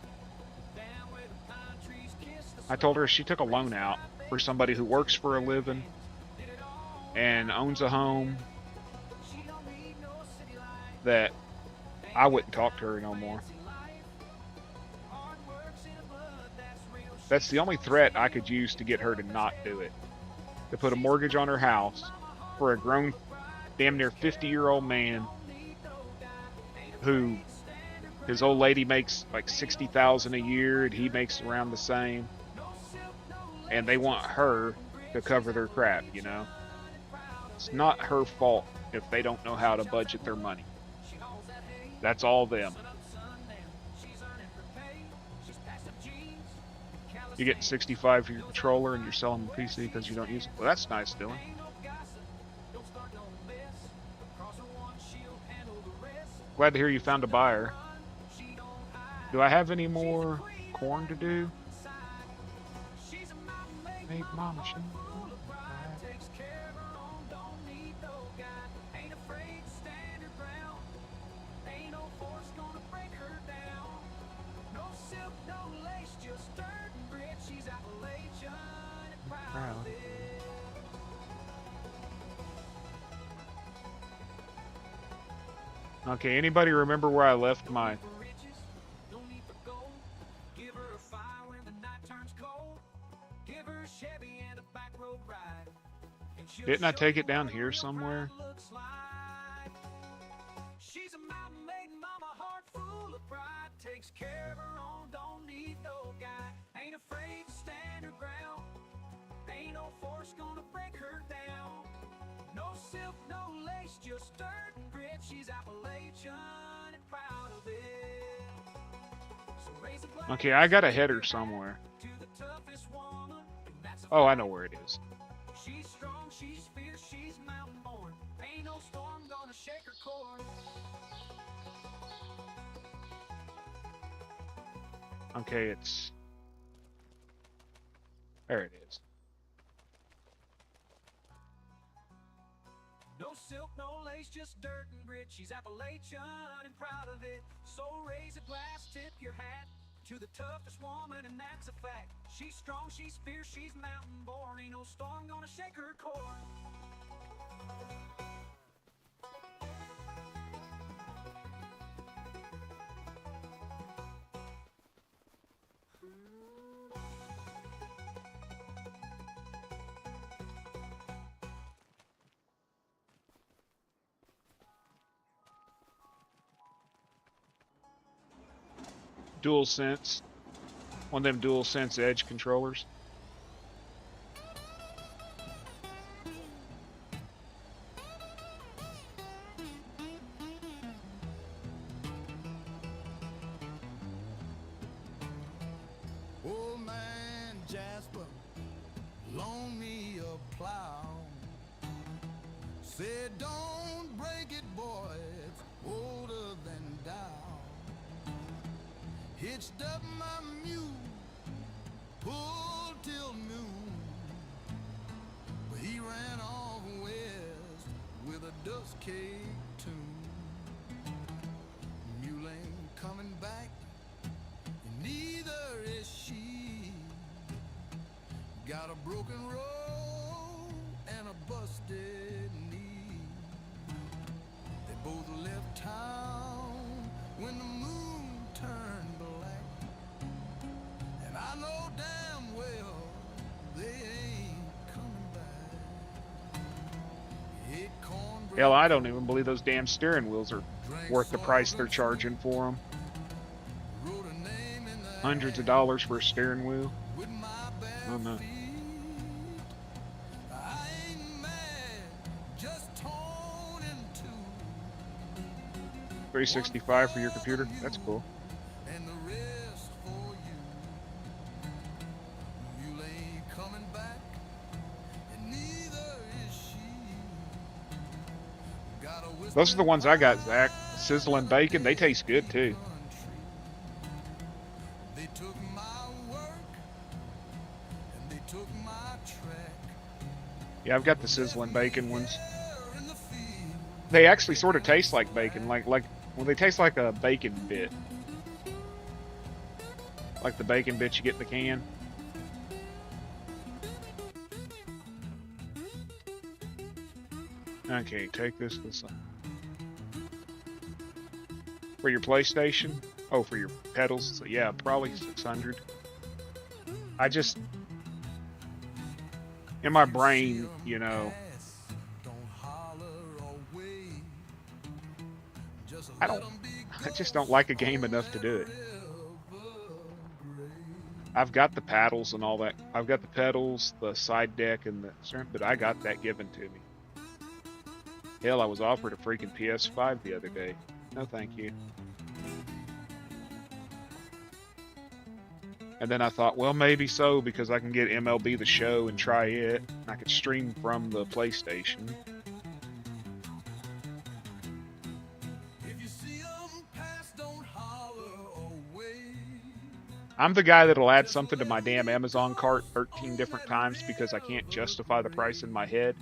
I told her if she took a loan out for somebody who works for a living and owns a home, that I wouldn't talk to her no more. That's the only threat I could use to get her to not do it. To put a mortgage on her house for a grown, damn near 50-year-old man who his old lady makes like $60,000 a year and he makes around the same. And they want her to cover their crap, you know? It's not her fault if they don't know how to budget their money. That's all them. You get 65 for your controller and you're selling the PC because you don't use it. Well, that's nice, Dylan. Glad to hear you found a buyer. Do I have any more corn to do? Make my machine. Okay, anybody remember where I left my... Didn't I take it down here somewhere? Okay, I got a header somewhere. Oh, I know where it is. Okay, it's... There it is. silk, no lace, just dirt and grit. She's Appalachian and proud of it. So raise a glass, tip your hat to the toughest woman, and that's a fact. She's strong, she's fierce, she's mountain born. Ain't no storm gonna shake her core. Dual sense. One of them dual sense edge controllers. Old man Jasper loaned me a plow. Said, don't break it, boy, it's older than thou. Hitched up my mule, pulled till noon. But he ran off west with a dust cake tune. Mule ain't coming back, and neither is she. Got a broken road and a busted knee. They both left town when the moon turned black, and I know damn well they ain't coming back. Hit cornbread, Hell, I don't even believe those damn steering wheels are drank worth the price they're sorbet, charging for them. wrote a name in the Hundreds of hat dollars for a steering wheel. with my bare I don't know. feet. I ain't mad, just torn in two. 365 for your computer. That's cool. And the rest for you. You ain't coming back, and neither is she. Got a Those are the ones I got, whispering Zach. Sizzling bacon. They taste good too. country. They took my work, and they took my track. Yeah, I've got the sizzling bacon ones. There in the field, They actually sort of taste like bacon. Like well, they taste like a bacon bit. Like the bacon bits you get in the can. Okay, take this side. For your PlayStation? Oh, for your pedals? So yeah, probably 600. I just, in my brain, you know, don't holler or wave. Just I let don't, 'em be I just don't like a game enough to do it. I've got the paddles and all that. I've got the pedals, the side deck, and the stern, but I got that given to me. Hell, I was offered a freaking PS5 the other day. No, thank you. And then I thought, well, maybe so, because I can get MLB The Show and try it. I could stream from the PlayStation. If you see 'em pass, don't holler or wave. I'm the guy that'll add something to my damn Amazon cart 13 different times because I can't justify the price in my head.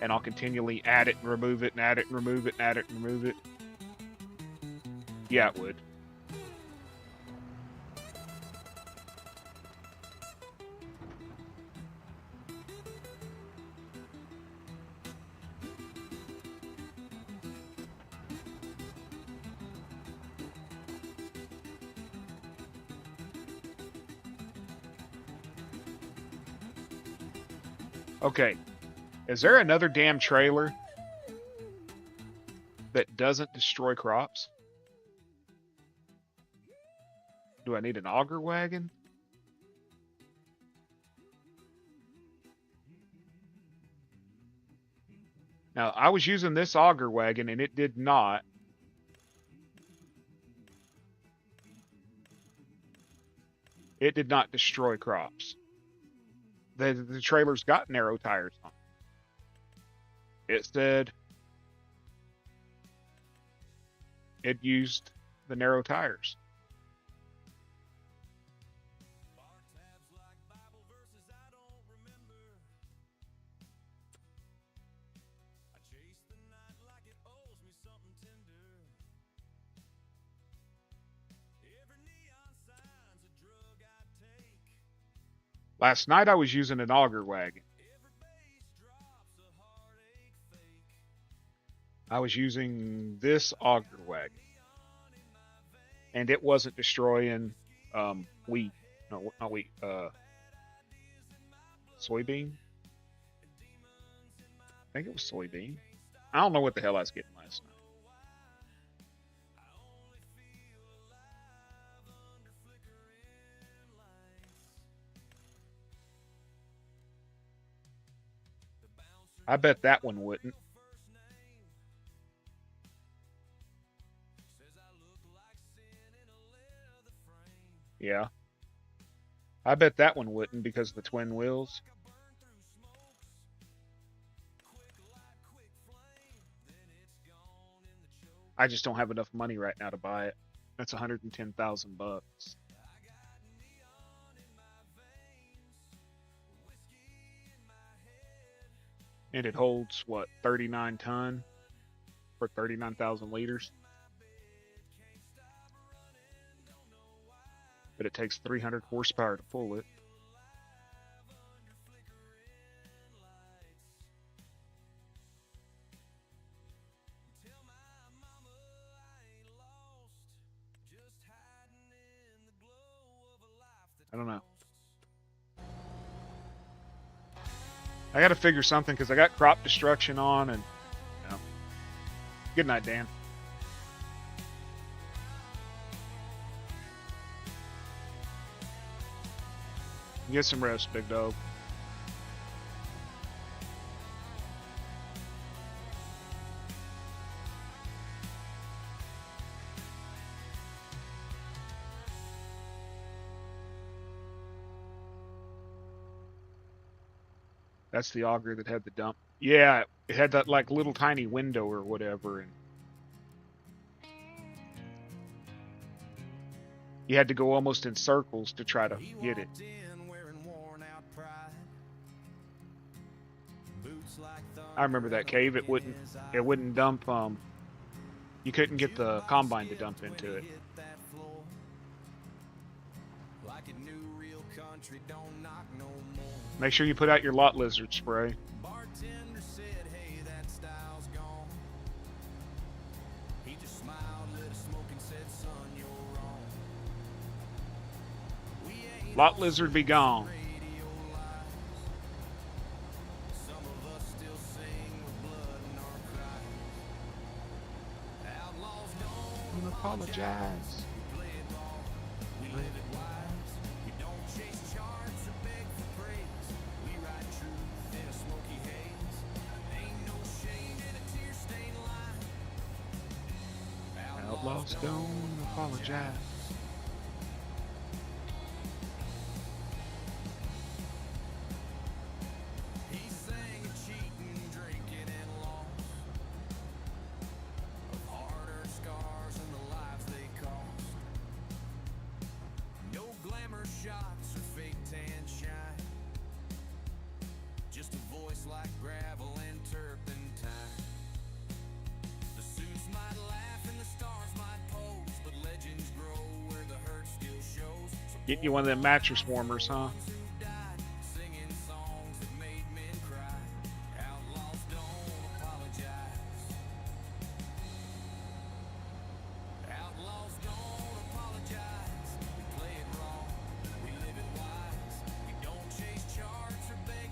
And I'll continually add it and remove it and add it and remove it and add it and remove it. Yeah, it would. Okay. Is there another damn trailer that doesn't destroy crops? Do I need an auger wagon? Now, I was using this auger wagon and it did not. It did not destroy crops. The trailer's got narrow tires on it. It said it used the narrow tires. I chased the night. Last night I was using an auger wagon. I was using this auger wagon. And it wasn't destroying wheat. No, not wheat. Soybean? I think it was soybean. I don't know what the hell I was getting last night. I bet that one wouldn't. Yeah. I bet that one wouldn't because of the twin wheels. I just don't have enough money right now to buy it. That's 110,000 bucks. And it holds what, 39 ton for 39,000 liters. But it takes 300 horsepower to pull it. I don't know. I got to figure something because I got crop destruction on, and you know. Good night, Dan. Get some rest, big dog. That's the auger that had the dump. Yeah, it had that like little tiny window or whatever, and you had to go almost in circles to try to get it. I remember that cave. It wouldn't dump. You couldn't get the combine to dump into it. Make sure you put out your lot lizard spray. Lot lizard be gone. Don't apologize. Outlaws don't apologize. Getting you one of them mattress warmers, huh?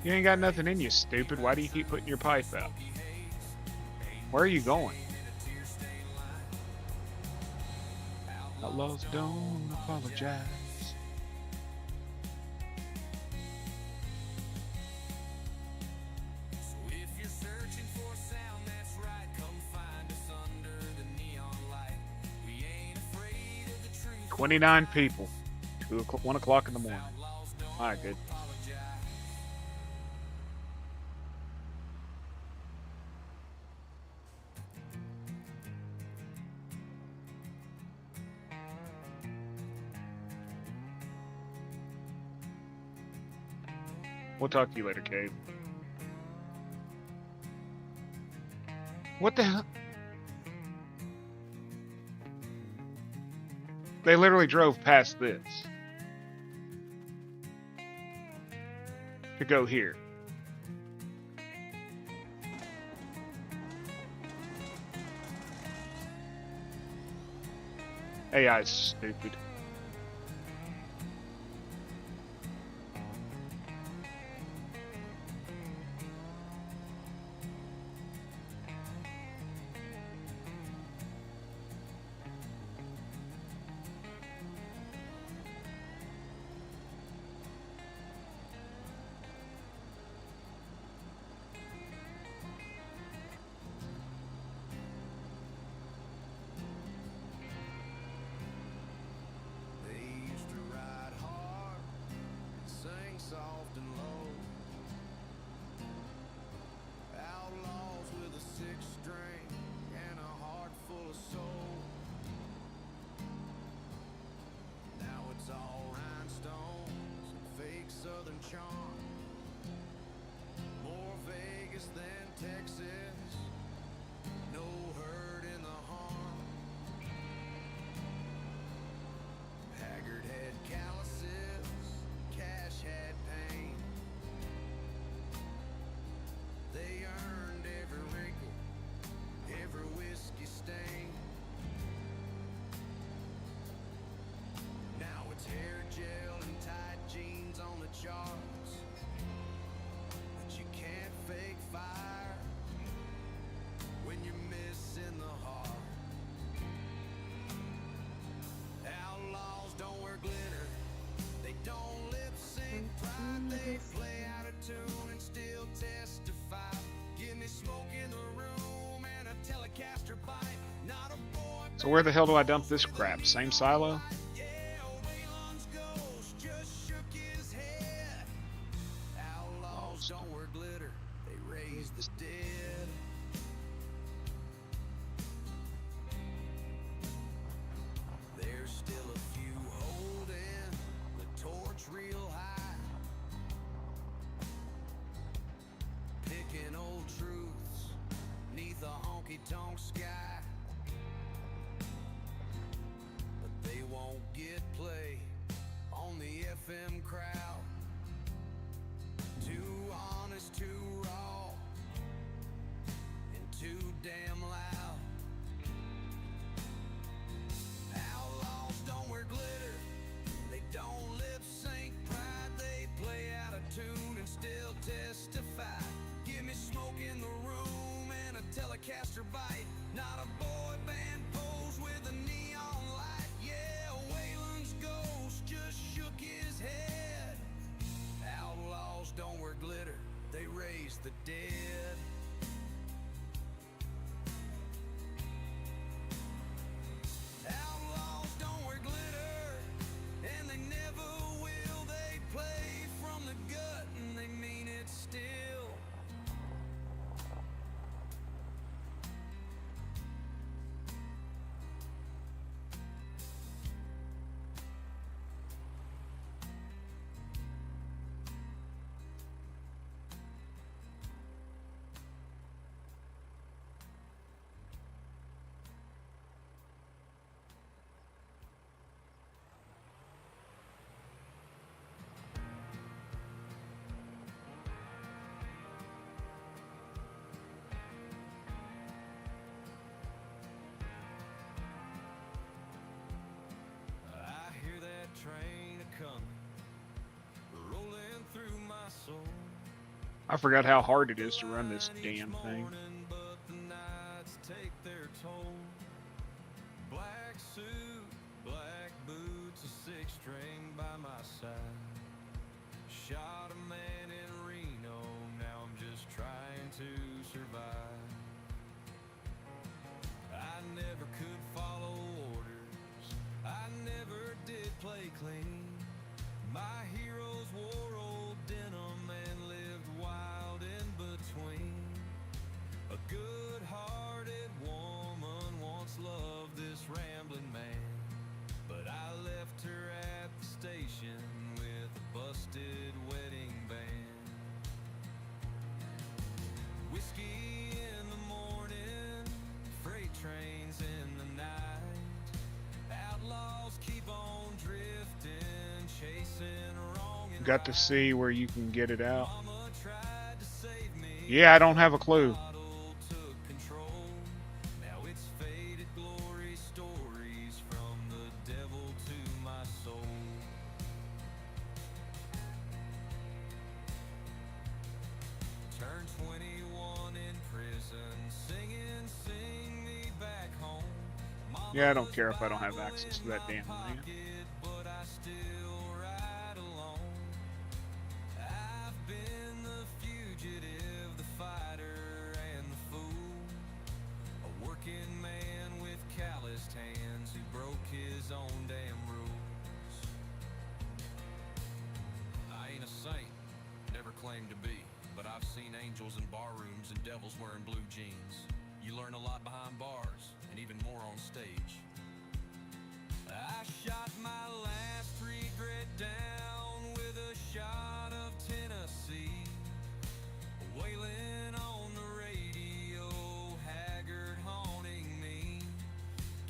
You ain't got nothing in you, stupid. Why do you keep putting your pipe out? Where are you going? Outlaws don't apologize. So if you're searching for sound that's right, come find us under the neon light. We ain't afraid of the truth. 29 people. 1 o'clock in the morning. My good. We'll talk to you later, Cave. What the hell? They literally drove past this. to go here. AI is stupid. They used to ride hard and sing soft and low. Outlaws with a six string and a heart full of soul. Now it's all rhinestones and fake southern charm. More Vegas than Texas. No hurt in the harm. Haggard had calluses, cash had pain. They earned every wrinkle, every whiskey stain. Now it's hair gel and tight jeans on the charts. But you can't fake fire when you're missing the heart. Outlaws don't wear glitter, they don't lip sync pride, they play out of tune and still testify. Give me smoke in the room and a Telecaster bite, not a boy. So where the hell do I dump this crap? Same silo? Yeah, Waylon's ghost just shook his head. Outlaws don't wear glitter, they raise the dead. There's still a few holding the torch real high, picking old truths neath a honky-tonk sky. But they won't get play on the FM crowd. Too honest, too raw, and too damn loud. Outlaws don't wear glitter, they don't lip sync pride, they play out of tune and still testify. Give me smoke in the room and a Telecaster bite, not a boy band pose with a neon light. Yeah, Waylon's ghost just shook his head. Outlaws don't wear glitter, they raise the dead. Outlaws don't wear glitter, and they never will. They play from the gut and they mean it still. I hear that train a-comin', rolling through my soul. I forgot how hard it is to run this damn thing. Morning, but the nights take their toll. Black suit, black boots, a six string by my side. Shot a man in Reno, now I'm just trying to survive. I never could follow orders, I never did play clean. My heroes wore old denim and lived wild in between. A good-hearted woman once loved this rambling man, but I left her at the station with a busted wedding band. Whiskey got to see where you can get it out. Yeah, I don't have a clue. Yeah, I don't care if I don't have access to that damn land. Claim to be, but I've seen angels in bar rooms and devils wearing blue jeans. You learn a lot behind bars and even more on stage. I shot my last regret down with a shot of Tennessee, wailing on the radio, haggard haunting me.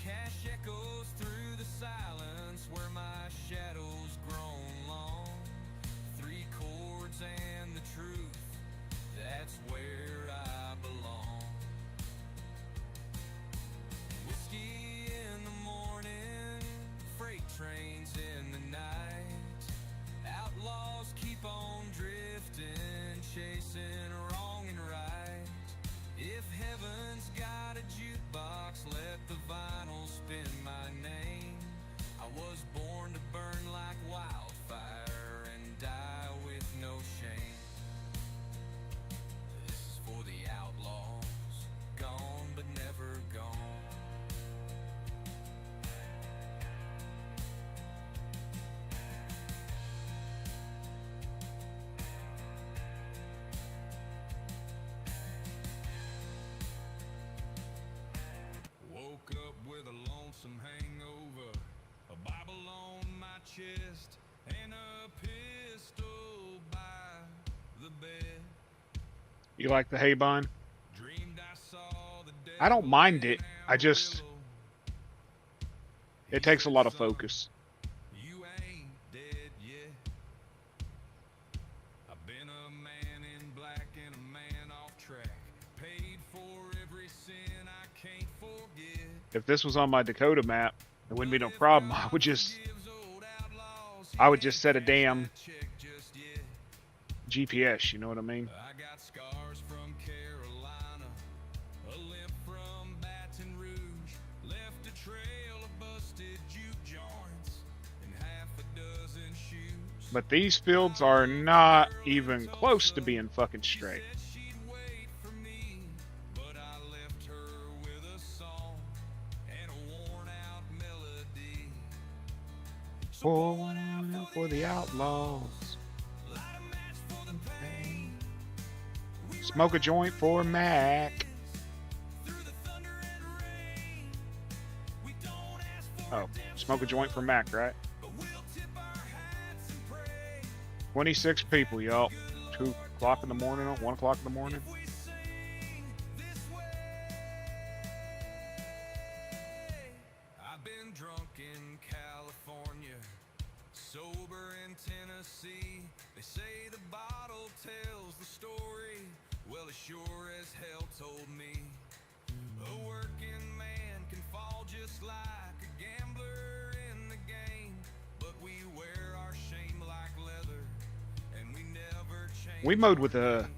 Cash echoes through the silence where my shadow's grown long. 3 chords and the truth, that's where I belong. Whiskey in the morning, freight trains in the night. Outlaws keep on drifting, chasing wrong and right. If heaven's got a jukebox, let the vinyl spin my name. I was born to burn like wildfire and die with no shame. This is for the outlaws, gone but never gone. Woke up with a lonesome hangover, a Bible on my chest, and a pistol by the bed. You like the Haybine? Dreamed I saw the I don't devil mind in it. I just, Amarillo. it takes a lot of focus. You ain't dead yet. I've been a man in black and a man off track. Paid for every sin I can't forget. If this was on my Dakota map, it wouldn't be no problem. I would just set a damn GPS, you know what I mean? I got scars from Carolina, a limp from Baton Rouge, left a trail of busted juke joints, and half a dozen shoes. But these fields are not even close to being fucking straight. Said she'd wait for me, but I left her with a song and a worn out melody. So pour one out For the outlaws. light a match for the pain. Smoke a joint for Mac. Through the thunder and rain, we don't ask for Oh, smoke a joint for Mac, right? but we'll tip our hats and pray. 26 people, y'all. 2 o'clock in the morning, 1 o'clock in the morning. We sing this way. I've been drunk in California, sober in Tennessee. They say the bottle tells the story. Well, it sure as hell told me. A working man can fall just like a gambler in the game, but we wear our shame like leather, and we never change. We mowed with a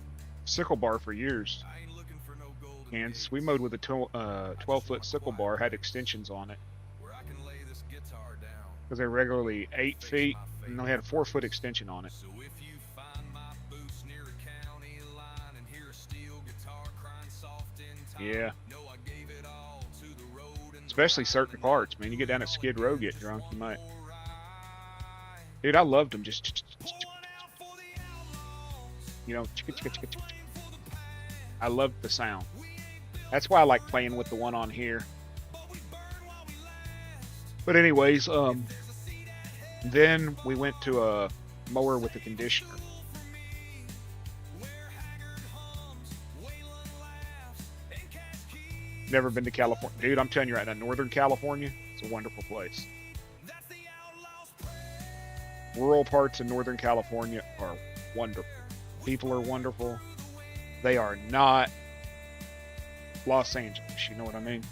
sickle bar for years. I ain't looking for no golden Kansas. We gate mowed with a 12-foot sickle bar, had extensions on it. where I can lay this guitar down. Because they're regularly 8 feet, and they had a 4-foot extension on it. So if you find my boots near a county line and hear a steel guitar crying soft in time, Yeah. know I gave it all to the road and the Especially rhyme certain and parts, man. You get down at Skid Row, get drunk, you might. Dude, I loved them. Just, you know, I loved the sound. That's why I like playing with the one on here. But anyways, then we went to a mower with a conditioner. Never been to California. Dude, I'm telling you right now, Northern California, it's a wonderful place. rural parts in Northern California are wonderful. People are wonderful. They are not Los Angeles, you know what I mean?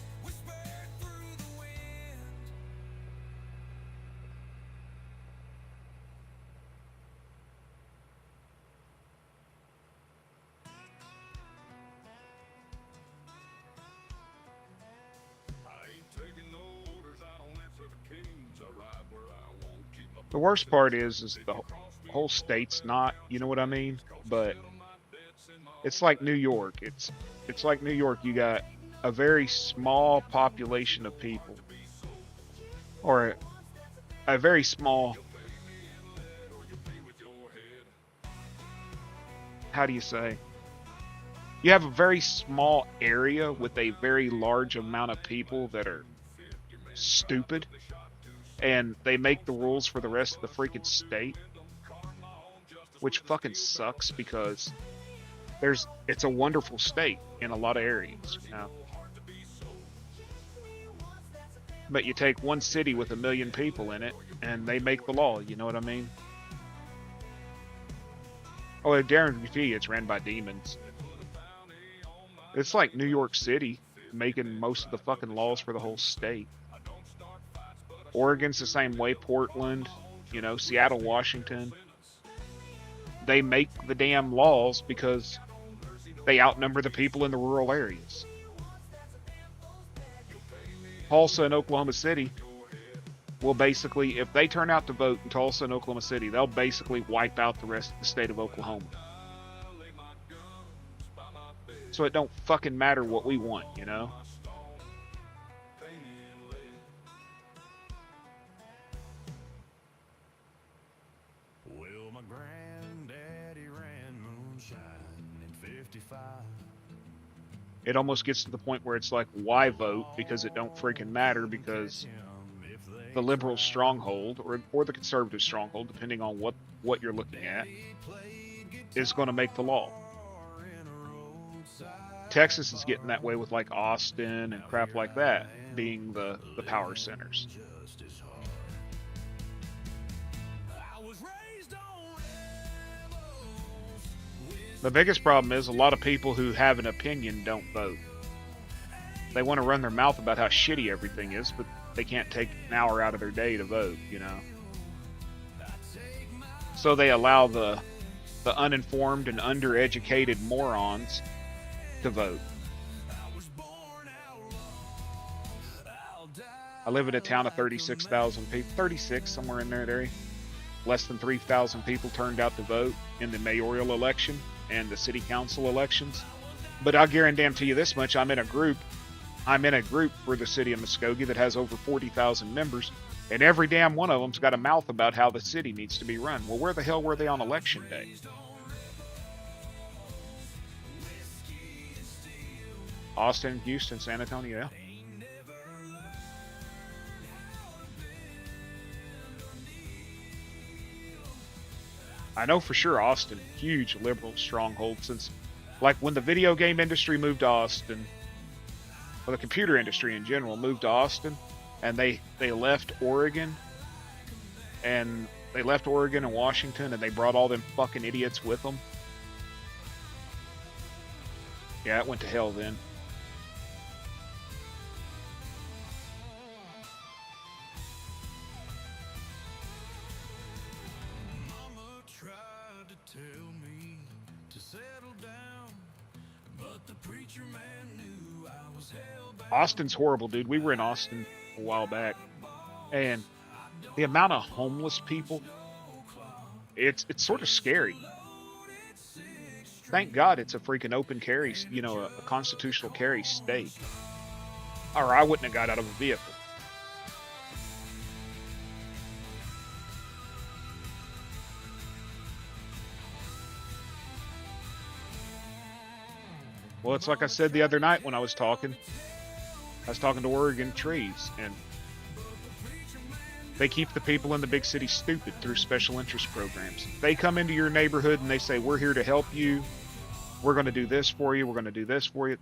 The worst part is the whole state's not, you know what I mean? But it's like New York. It's like New York. You got a very small population of people, or a very small, how do you say? You have a very small area with a very large amount of people that are stupid, and they make the rules for the rest of the freaking state, which fucking sucks because it's a wonderful state in a lot of areas, you know. But you take one city with 1 million people in it and they make the law, you know what I mean? Oh, at Darren V, it's ran by demons. It's like New York City making most of the fucking laws for the whole state. Oregon's the same way, Portland, you know, Seattle, Washington. They make the damn laws because they outnumber the people in the rural areas. Tulsa and Oklahoma City will basically, if they turn out to vote in Tulsa and Oklahoma City, they'll basically wipe out the rest of the state of Oklahoma. So it don't fucking matter what we want, you know? Well, my granddaddy ran moonshine in 55. It almost gets to the point where it's like, why vote? Because it don't freaking matter, because the liberal stronghold or the conservative stronghold, depending on what you're looking at, is going to make the law. Texas is getting that way with like Austin and crap like that being the power centers. The biggest problem is a lot of people who have an opinion don't vote. They want to run their mouth about how shitty everything is, but they can't take an hour out of their day to vote, you know. So they allow the uninformed and undereducated morons to vote. I live in a town of 36,000 people, 36, somewhere in there. Less than 3,000 people turned out to vote in the mayoral election and the city council elections. But I'll guarantee you this much, I'm in a group for the city of Muskogee that has over 40,000 members, and every damn one of them's got a mouth about how the city needs to be run. Well, where the hell were they on election day? Austin, Houston, San Antonio. I know for sure Austin, huge liberal stronghold, since like when the video game industry moved to Austin, or the computer industry in general moved to Austin, and they left Oregon, and Washington, and they brought all them fucking idiots with them. Yeah, it went to hell then. Austin's horrible, dude. We were in Austin a while back, and the amount of homeless people, it's sort of scary. Thank God it's a freaking open carry, you know, a constitutional carry state. Or I wouldn't have got out of a vehicle. Well, it's like I said the other night when I was talking to Oregon Trees, and they keep the people in the big city stupid through special interest programs. They come into your neighborhood and they say, we're here to help you. We're going to do this for you. We're going to do this for you.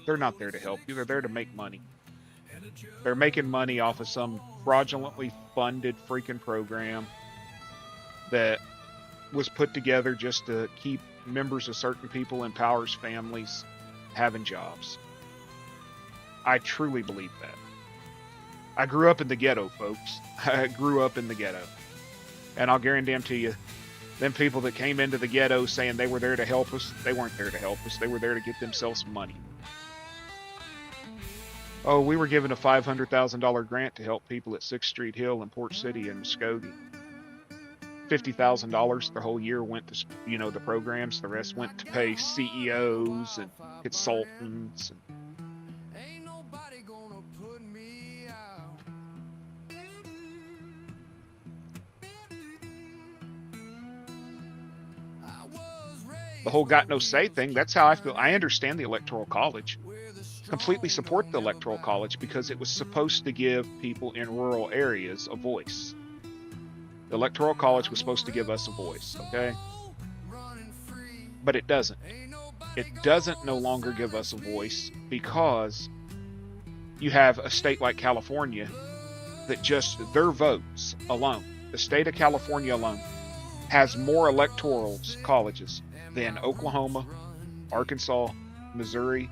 They're not there to help you. They're there to make money. They're making money off of some fraudulently funded freaking program. that was put together just to keep members of certain people in Power's families having jobs. I truly believe that. I grew up in the ghetto, folks. I grew up in the ghetto. And I'll guarantee you, them people that came into the ghetto saying they were there to help us, they weren't there to help us. They were there to get themselves money. Oh, we were given a $500,000 grant to help people at 6th Street Hill and Port City and Muskogee. $50,000 the whole year went to, the programs. The rest went to pay CEOs and consultants. Ain't nobody gonna put me out. I was raised The whole got no say thing, that's how I feel. I understand the Electoral College. Completely support the Electoral College because it was supposed to give people in rural areas a voice. The Electoral College was supposed to give us a voice, okay? But it doesn't. It doesn't no longer give us a voice because you have a state like California that just their votes alone, the state of California alone, has more electoral colleges than Oklahoma, Arkansas, Missouri,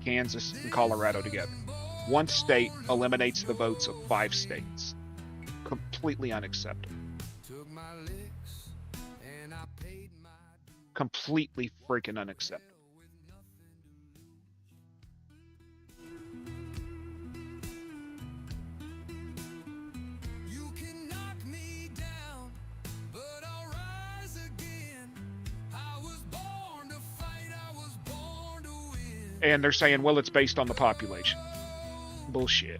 Kansas, and Colorado together. One state eliminates the votes of 5 states. Completely unacceptable. Completely freaking unacceptable. You can knock me down, but I'll rise again. I was born to fight, I was born to win. And they're saying, well, it's based on the population. Bullshit.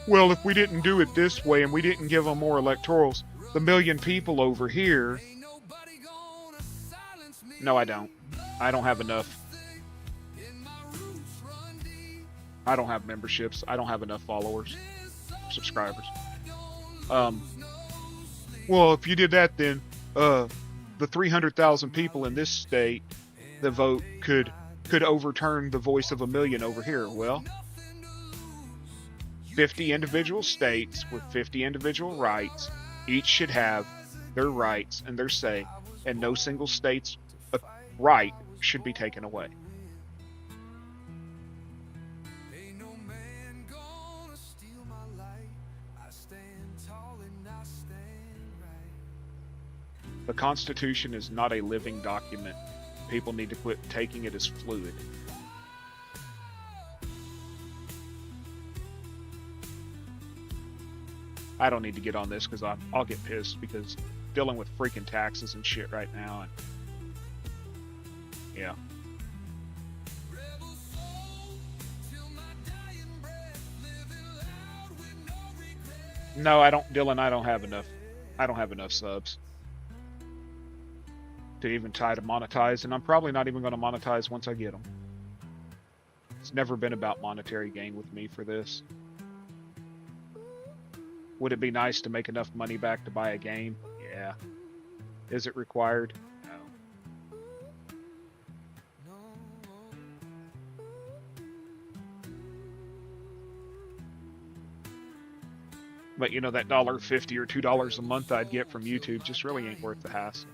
Well, if we didn't do it this way and we didn't give them more electorals, the million people over here. No, I don't. I don't have enough. I don't have memberships. I don't have enough followers, subscribers. Well, if you did that, then the 300,000 people in this state that vote could overturn the voice of a million over here. Well, 50 individual states with 50 individual rights, each should have their rights and their say, and no single state's right should be taken away. Ain't no man gonna steal my light. I stand tall and I stand right. The Constitution is not a living document. People need to quit taking it as fluid. I don't need to get on this because I'll get pissed because dealing with freaking taxes and shit right now. And yeah. No, I don't, Dylan. I don't have enough. I don't have enough subs to even try to monetize, and I'm probably not even going to monetize once I get them. It's never been about monetary gain with me for this. Would it be nice to make enough money back to buy a game? Yeah. Is it required? No. But you know, that $1.50 or $2 a month I'd get from YouTube just really ain't worth the hassle.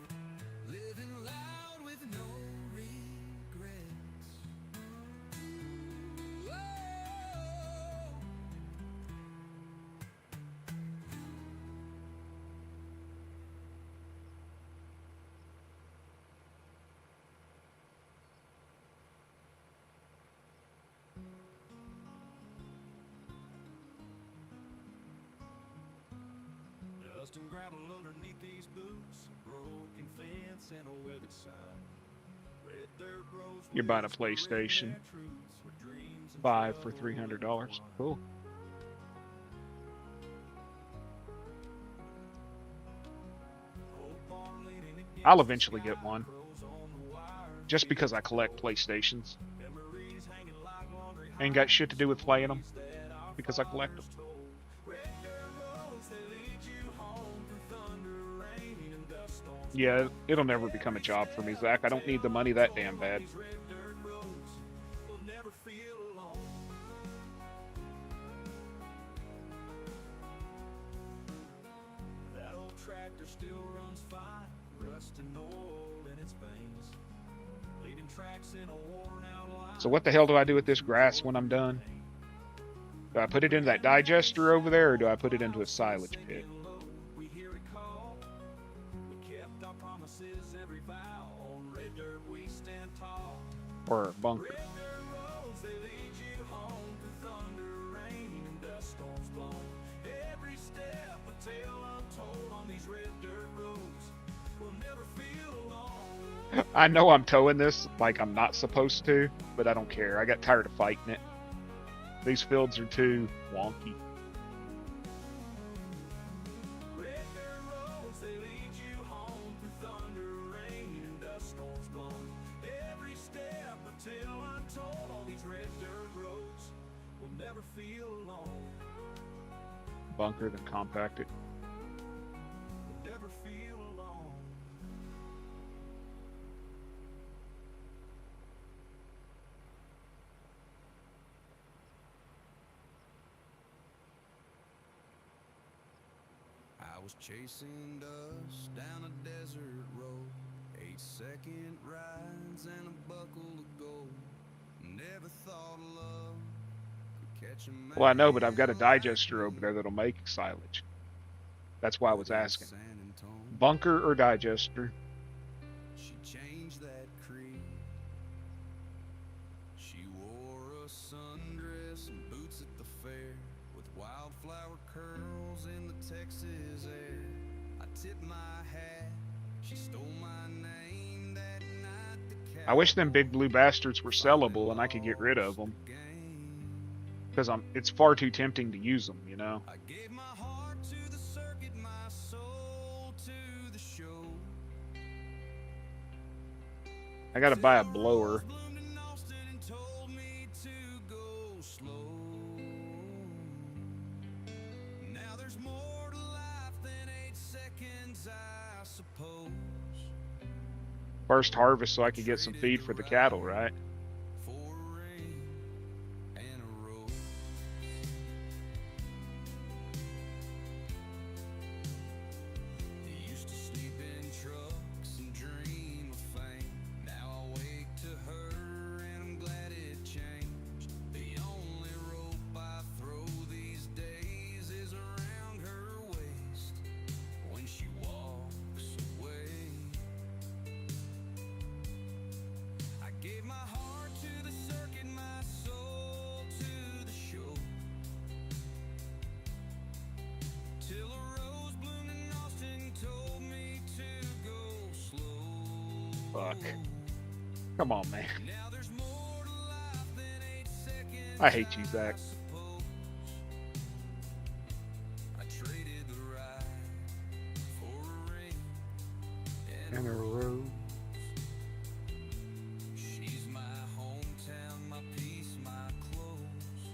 Dust and gravel underneath these boots, a broken fence and a weathered sign. Red dirt grows You're buying a PlayStation 5 for $300. Cool. I'll eventually get one. Just because I collect PlayStations. Ain't got shit to do with playing them. Because I collect them. Yeah, it'll never become a job for me, Zach. I don't need the money that damn bad. tractor still runs fine, rusting oil in its veins, leading tracks in a worn out line. So what the hell do I do with this grass when I'm done? Do I put it into that digester over there, or do I put it into a silage pit? We hear it call. We kept our promises, every vow. On red dirt we stand tall. Or a bunker? Red dirt roads, they lead you home through thunder, rain, and dust storms blown. Every step a tale untold on these red dirt roads. We'll never feel alone. I know I'm towing this like I'm not supposed to, but I don't care. I got tired of fighting it. These fields are too wonky. Red dirt roads, they lead you home through thunder, rain, and dust storms blown. Every step a tale untold on these red dirt roads. We'll never feel alone. Bunker, then compact it. We'll never feel alone. I was chasing dust down a desert road, 8-second rides and a buckle of gold. Never thought love could catch a man. Well, I know, but I've got a digester over there that'll make silage. That's why I was asking. San Antonio. Bunker or digester? She changed that creed. She wore a sundress and boots at the fair, with wildflower curls in the Texas air. I tipped my hat. She stole my name that night. I wish them big blue bastards were sellable and I could get rid of them. Because it's far too tempting to use them, you know? I gave my heart to the circuit, my soul to the show. I gotta buy a blower. Bloomed in Austin and told me to go slow. Now there's more to life than 8 seconds, I suppose. First harvest so I could get some feed for the cattle, right? For a ring and a rose. Used to sleep in trucks and dream of fame. Now I wake to her and I'm glad it changed. The only rope I throw these days is around her waist when she walks away. I gave my heart to the circuit, my soul to the show. Till a rose bloomed in Austin told me to go slow. Fuck. Come on, man. Now there's more to life than 8 seconds. I hate you, Zach. suppose. I traded the ride for a ring and a rose. She's my hometown, my peace, my clothes.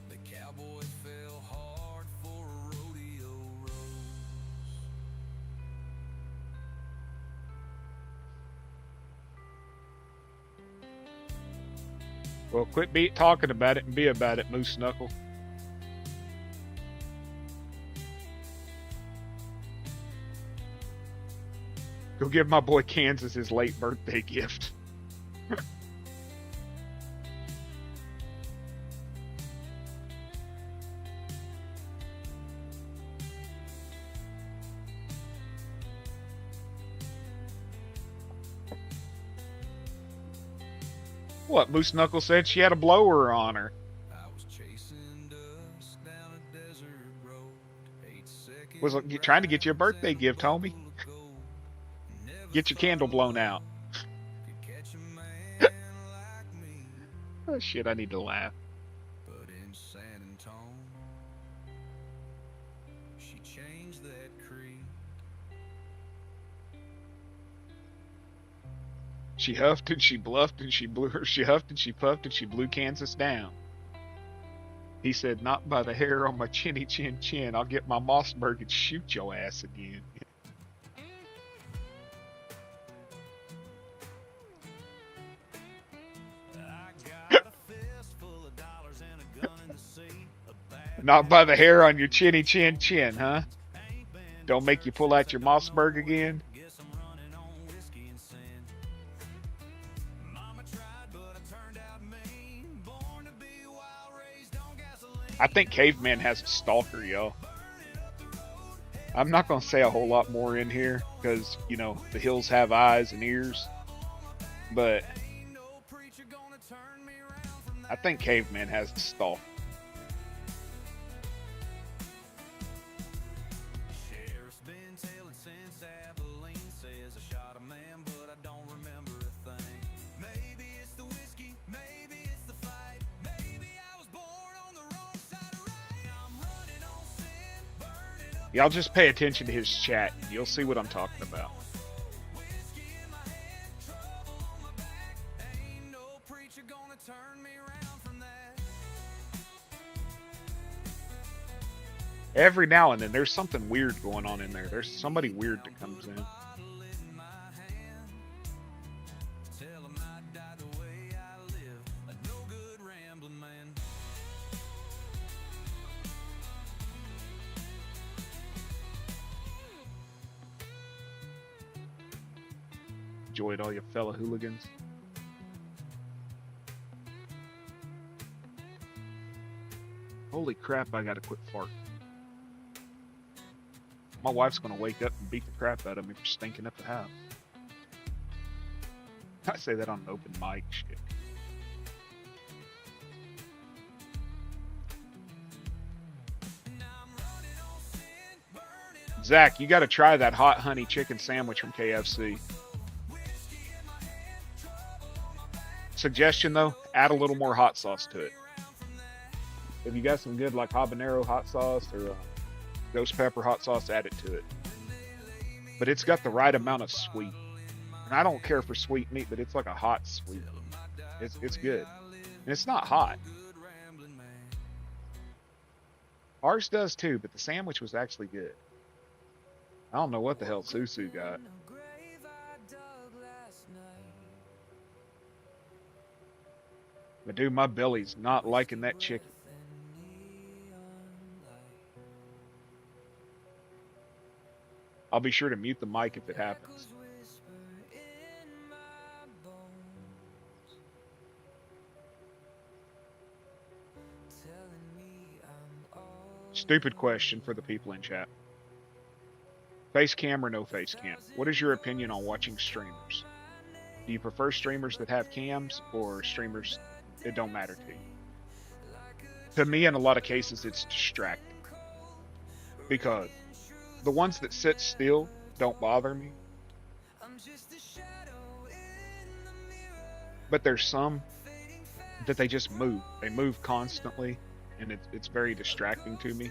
The cowboy fell hard for a rodeo rose. Well, quit talking about it and be about it, Moose Knuckle. Go give my boy Kansas his late birthday gift. What, Moose Knuckle said she had a blower on her. I was chasing dust down a desert road. 8 seconds. Was trying to get you a birthday gift, homie. Get your candle blown out. Oh shit, I need to laugh. But in San Antonio, she changed that creed. She huffed and she bluffed and she blew her. She huffed and she puffed and she blew Kansas down. He said, "Not by the hair on my chinny chin chin. I'll get my Mossberg and shoot your ass again." I got a fistful of dollars and a gun in the sea. A bad Not by the hair on your chinny chin chin, huh? ain't been Don't make you pull out your Mossberg again. Guess I'm running on whiskey and sin. Mama tried, but I turned out mean. Born to be wild, raised on gasoline. I think Caveman has a stalker, y'all. I'm not going to say a whole lot more in here because, you know, the hills have eyes and ears. But Ain't no preacher gonna turn me around from I that. think Caveman has a stalker. Sheriff's been tailing since Abilene says I shot a man, but I don't remember a thing. Maybe it's the whiskey, maybe it's the fight. Maybe I was born on the wrong side of right. I'm running on sin, burning up Y'all just pay attention to his chat and you'll see what I'm talking about. whiskey in my hand, trouble on my back. Ain't no preacher gonna turn me around from that. Every now and then there's something weird going on in there. There's somebody weird that comes in. Bottle in my hand. Tell 'em I died the way I live, a no good rambling man. Enjoyed all your fellow hooligans. Holy crap, I gotta quit farting. My wife's gonna wake up and beat the crap out of me for stinking up the house. I say that on an open mic shit. Zach, you gotta try that hot honey chicken sandwich from KFC. Suggestion though, add a little more hot sauce to it. If you got some good like habanero hot sauce or ghost pepper hot sauce, add it to it. But it's got the right amount of sweet. And I don't care for sweet meat, but it's like a hot sweet. It's good. And it's not hot. Ours does too, but the sandwich was actually good. I don't know what the hell Susu got. But dude, my belly's not liking that chicken. I'll be sure to mute the mic if it happens. Stupid question for the people in chat. Face cam or no face cam? What is your opinion on watching streamers? Do you prefer streamers that have cams or streamers that don't matter to you? To me, in a lot of cases, it's distracting. Because the ones that sit still don't bother me. But there's some that they just move. They move constantly, and it's very distracting to me.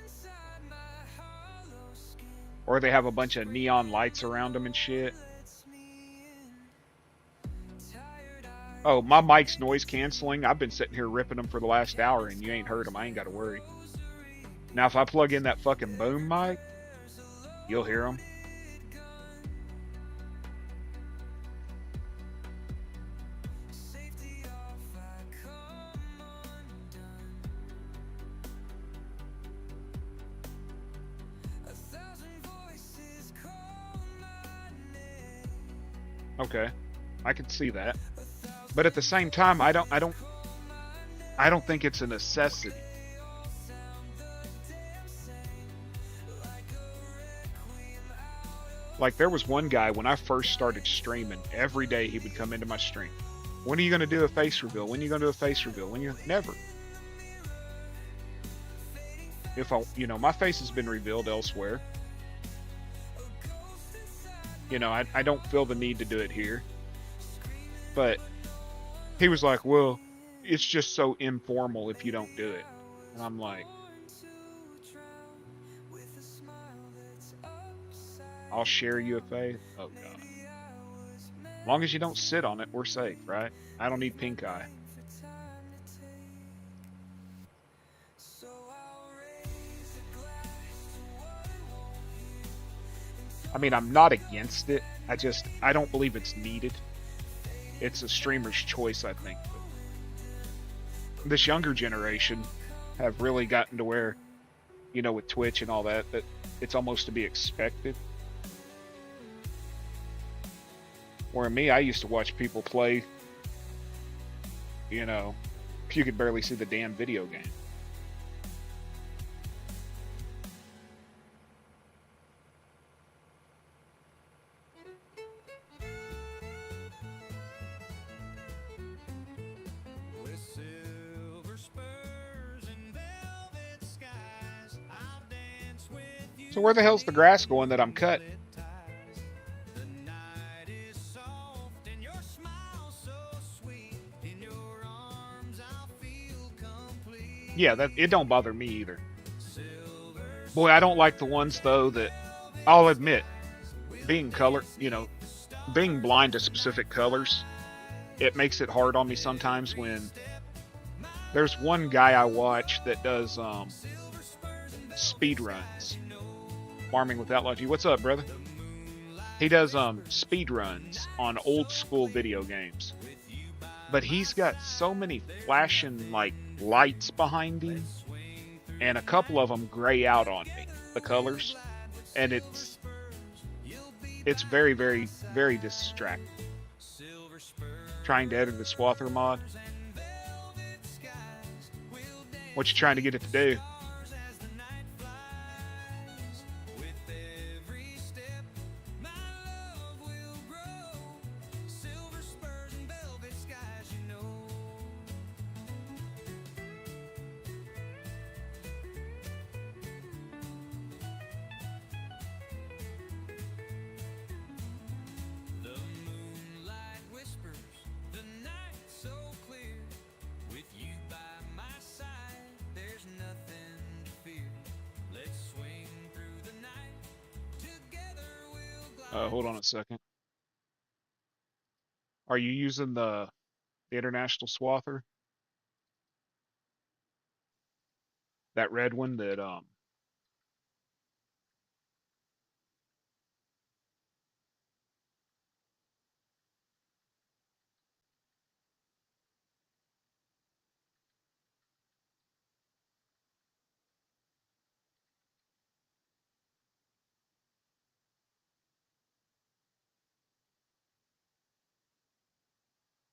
Or they have a bunch of neon lights around them and shit. Oh, my mic's noise canceling. I've been sitting here ripping them for the last hour, and you ain't heard them. I ain't got to worry. Now, if I plug in that fucking boom mic, you'll hear them. Okay, I can see that, but at the same time, I don't think it's a necessity. Like, there was one guy when I first started streaming, every day he would come into my stream. When are you going to do a face reveal? When are you going to do a face reveal? When you never. If I, you know, my face has been revealed elsewhere. You know, I don't feel the need to do it here. But he was like, well, it's just so informal if you don't do it. And I'm like, I'll share you a face? Oh, God. As long as you don't sit on it, we're safe, right? I don't need pink eye. I mean, I'm not against it. I don't believe it's needed. It's a streamer's choice, I think. But this younger generation have really gotten to where you know, with Twitch and all that, that it's almost to be expected. Where me, I used to watch people play, you know, you could barely see the damn video game. With silver spurs and velvet skies, I'll dance with you. So where the hell's the grass going that I'm cutting? The night is soft and your smile so sweet. In your arms I'll feel complete. Yeah, that it don't bother me either. Boy, I don't like the ones though that I'll admit, being color, you know, being blind to specific colors, it makes it hard on me sometimes when there's one guy I watch that does speed runs. Farming with Outlaw. What's up, brother? He does speed runs on old school video games. But he's got so many flashing like lights behind him, and a couple of them gray out on me, the colors, and it's very, very, very distracting. Trying to edit the Swather mod. What you trying to get it to do? Hold on a second. Are you using the international swather? That red one that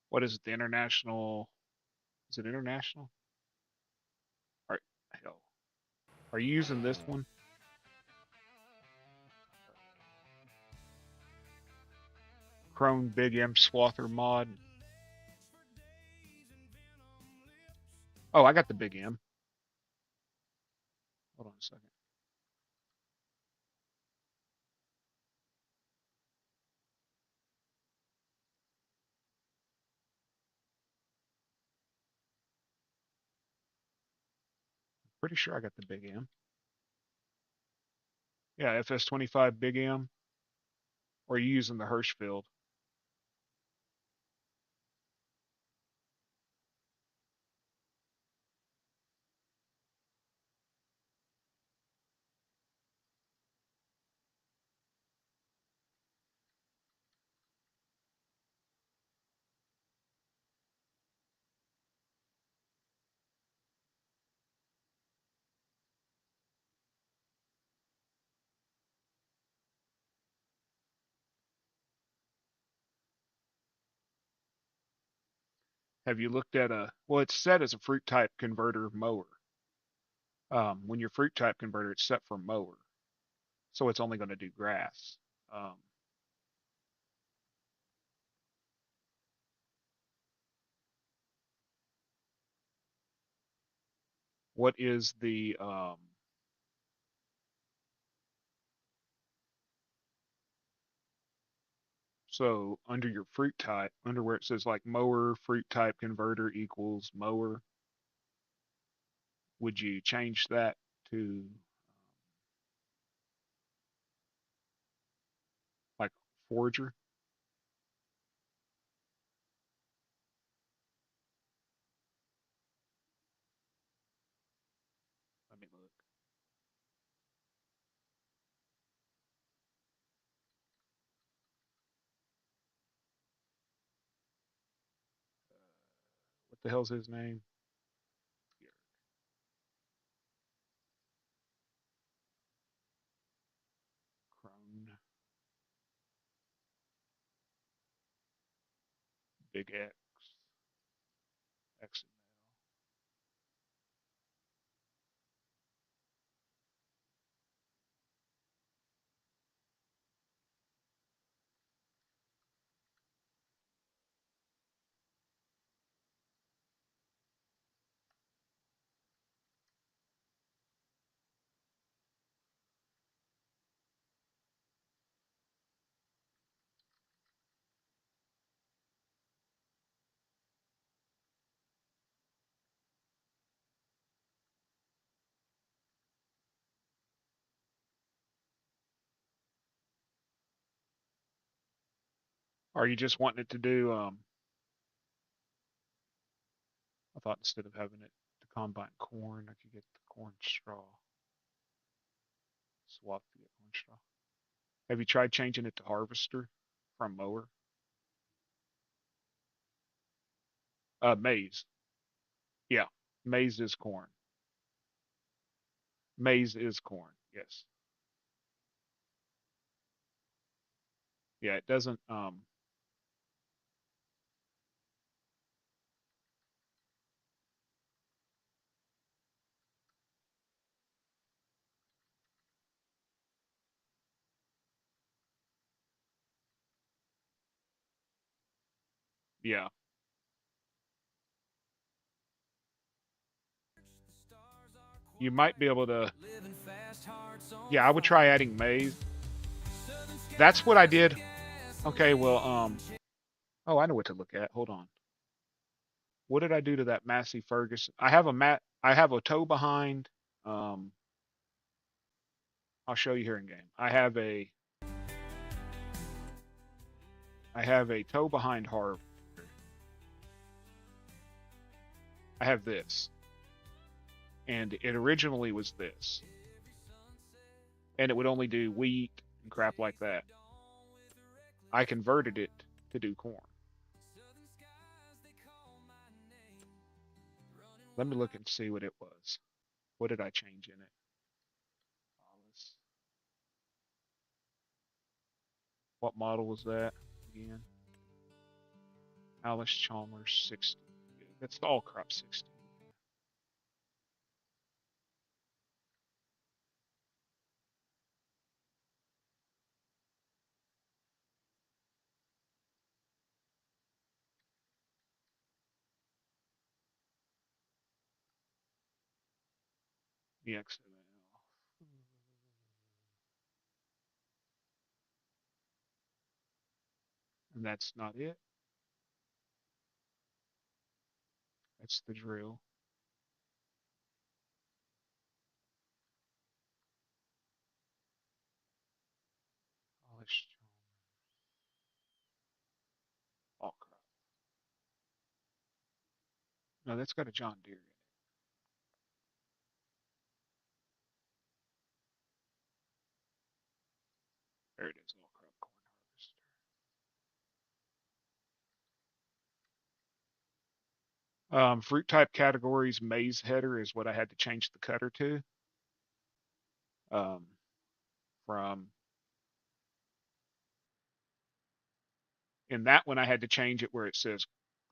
what is it? The international? Is it international? Or hell, are you using this one? Chrome Big M Swather mod. Oh, I got the Big M. Hold on a second. Pretty sure I got the Big M. Yeah, FS25 Big M. Or are you using the Hirschfeld? Have you looked at a, well, it's set as a fruit type converter mower. When your fruit type converter, it's set for mower. So it's only going to do grass. Um, what is the, so under your fruit type, under where it says like mower, fruit type converter equals mower, would you change that to like forager? Let me look. What the hell's his name? big X. XML. Are you just wanting it to do, I thought instead of having it to combine corn, I could get the corn straw. Swap the corn straw. Have you tried changing it to harvester from mower? Maize. Yeah, maize is corn. Maize is corn. Yes. Yeah, it doesn't. Yeah, you might be able to. Yeah, I would try adding maize. That's what I did. Okay, well, oh, I know what to look at. Hold on. What did I do to that Massey Ferguson? I have a toe behind. Um, I'll show you here in game. I have a toe behind harvester. I have this, and it originally was this, and it would only do wheat and crap like that. I converted it to do corn. Let me look and see what it was. What did I change in it? What model was that again? Alice Chalmers 60. That's the all crop 60. The XML. And that's not it. That's the drill. Alice Chalmers. All crop. No, that's got a John Deere in it. There it is. All crop corn harvester. Fruit type categories, maize header is what I had to change the cutter to. From in that one, I had to change it where it says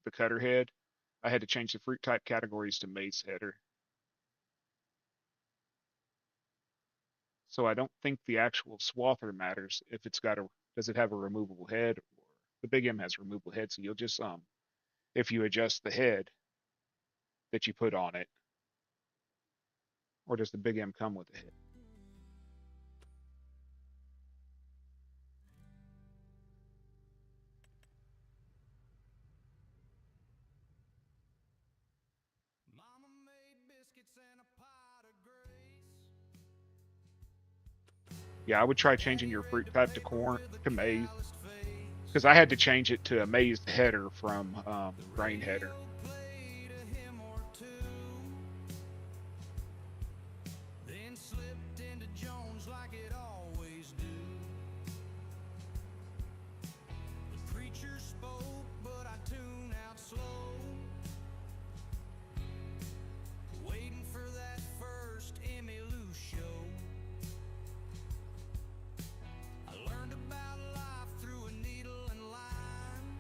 the cutter head. I had to change the fruit type categories to maize header. So I don't think the actual swather matters if it's got a, does it have a removable head, or the big M has removable head. So you'll just, if you adjust the head that you put on it, or does the big M come with a head? Mama made biscuits and a pot of grace. Yeah, I would try changing your fruit type to corn to maize, Calloused face. because I had to change it to a maize header from grain header. Played a hymn or two. Then slipped into Jones like it always do. The preacher spoke, but I tuned out slow. Waiting for that first Emmy Lou show. I learned about life through a needle and line.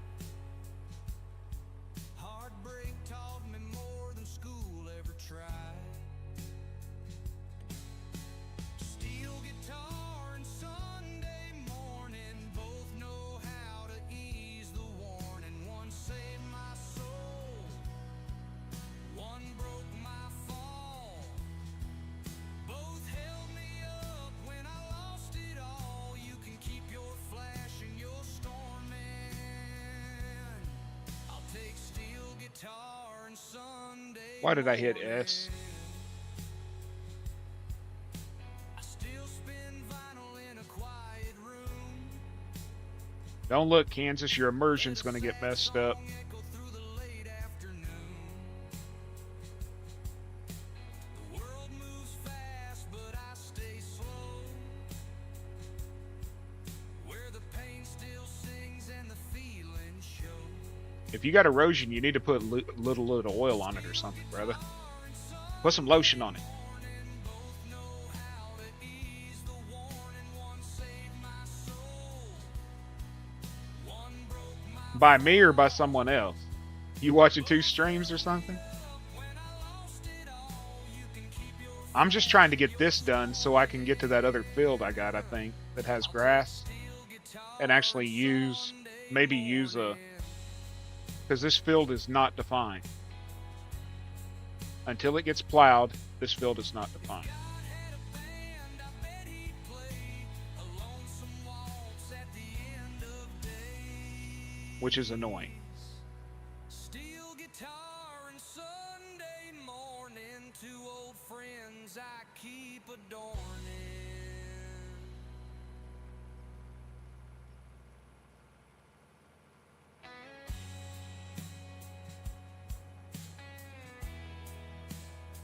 Why did I hit S? I still spin vinyl in a quiet room. Don't look, Kansas. Your immersion's going to get messed up. Echo through the late afternoon. The world moves fast, but I stay slow. Where the pain still sings and the feelings show. If you got erosion, you need to put little oil on it or something, brother. Put some lotion on it. Both know how to ease the warning. One saved my soul. One broke my By me or by someone else? You watching 2 streams or something? I'm just trying to get this done so I can get to that other field I got, I think, that has grass. And actually maybe use a... Because this field is not defined. Until it gets plowed, this field is not defined. Which is annoying. steel guitar and Sunday morning. 2 old friends I keep adorning.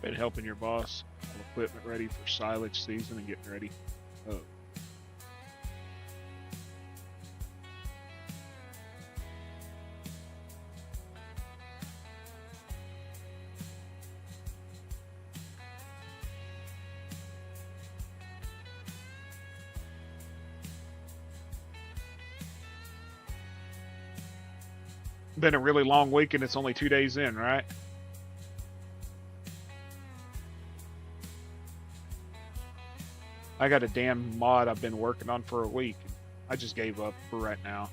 Been helping your boss. All equipment ready for silage season and getting ready. Oh. Been a really long week and it's only 2 days in, right? I got a damn mod I've been working on for a week. I just gave up for right now.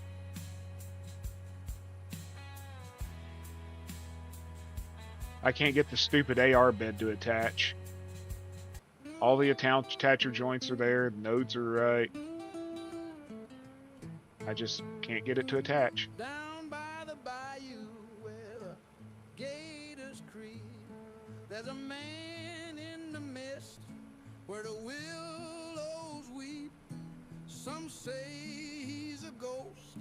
I can't get the stupid AR bed to attach. All the attacher joints are there, the nodes are right. I just can't get it to attach. Down by the bayou where the gators creep, there's a man in the mist where the willows weep. Some say he's a ghost,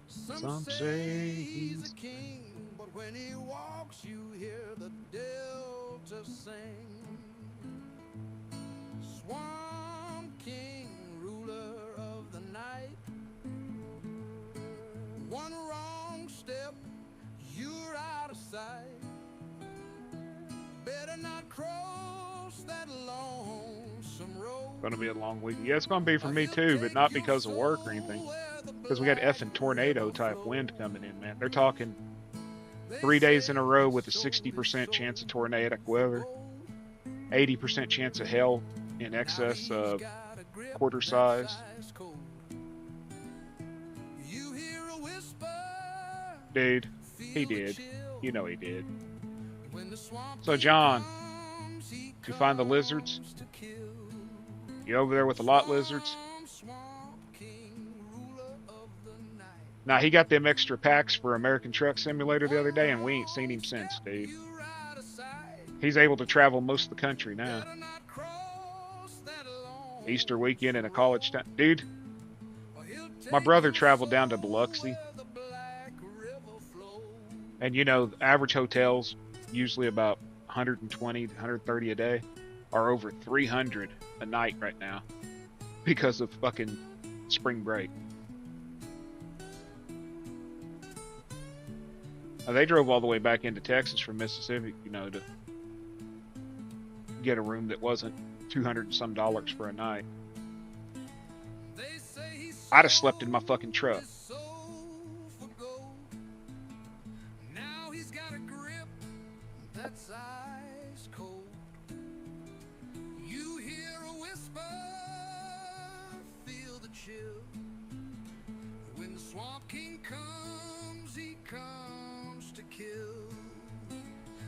some say he's a king, but when he walks you hear the delta sing. Swamp King, ruler of the night, one wrong step, you're out of sight. Better not cross that lonesome road. Gonna be a long week. Yeah, it's gonna be for me too, but not because of work or anything. Because we got effing tornado type wind coming in, man. They're talking 3 days in a row with a 60% chance of tornadic weather, 80% chance of hail in excess of quarter size. You hear a whisper, Dude, he did. You know he did. when the swamp So, John, comes, he you find the lizards? comes to kill. You over there with the lot lizards? Swamp King, ruler of the night. Now, he got them extra packs for American Truck Simulator the other day, and we ain't seen him since, dude. You're out of sight. He's able to travel most of the country now. Better not cross that lone, Easter weekend in a college town. Dude, or he'll take my brother you traveled down to Biloxi, where the Black River flows. and you know, the average hotels, usually about 120, 130 a day, are over 300 a night right now because of fucking spring break. Now, they drove all the way back into Texas from Mississippi, you know, to get a room that wasn't $200 and some for a night. They say he's I'd have slept in my fucking truck. sold for gold. Now he's got a grip that's ice cold. You hear a whisper, feel the chill. When the Swamp King comes, he comes to kill.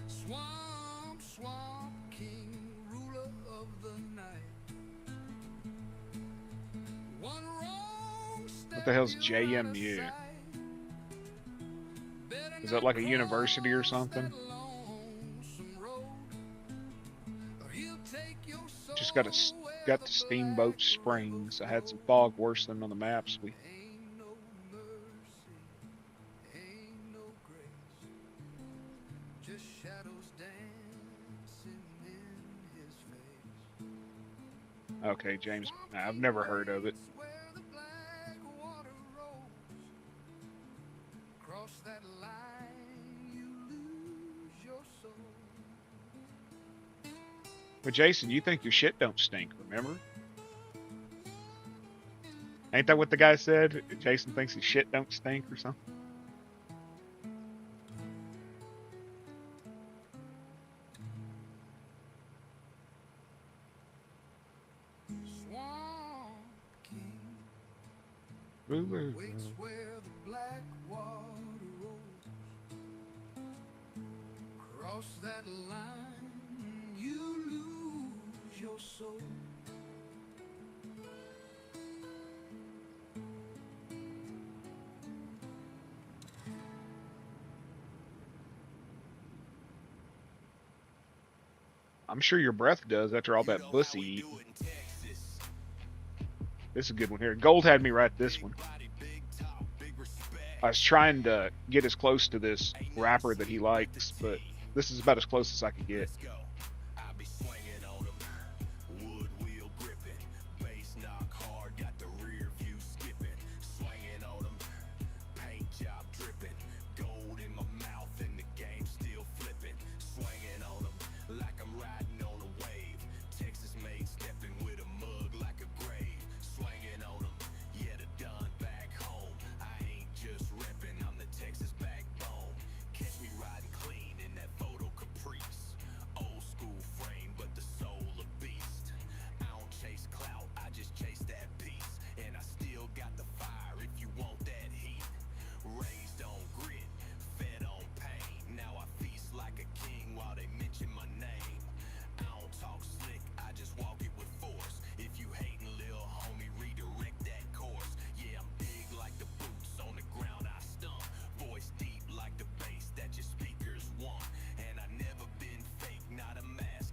Swamp King, ruler of the night. One wrong step, What the hell's you're out of JMU? sight. Better Is that not like a university or cross something? that lonesome road. Just got to Steamboat Springs. I had some fog worse than on the maps. We Ain't no mercy, ain't no grace, just shadows dancing in his face. okay, James. Nah, I've never heard of it. Where the black water rolls, cross that line, you lose your soul. But Jason, you think your shit don't stink? Remember? Ain't that what the guy said? Jason thinks his shit don't stink or something. Swamp King Ooh, waits where the black water rolls. Cross that line, you lose your soul. I'm sure your breath does after all that pussy eat. This is a good one here. Gold had me write this one. I was trying to get as close to this rapper that he likes, but this is about as close as I could get.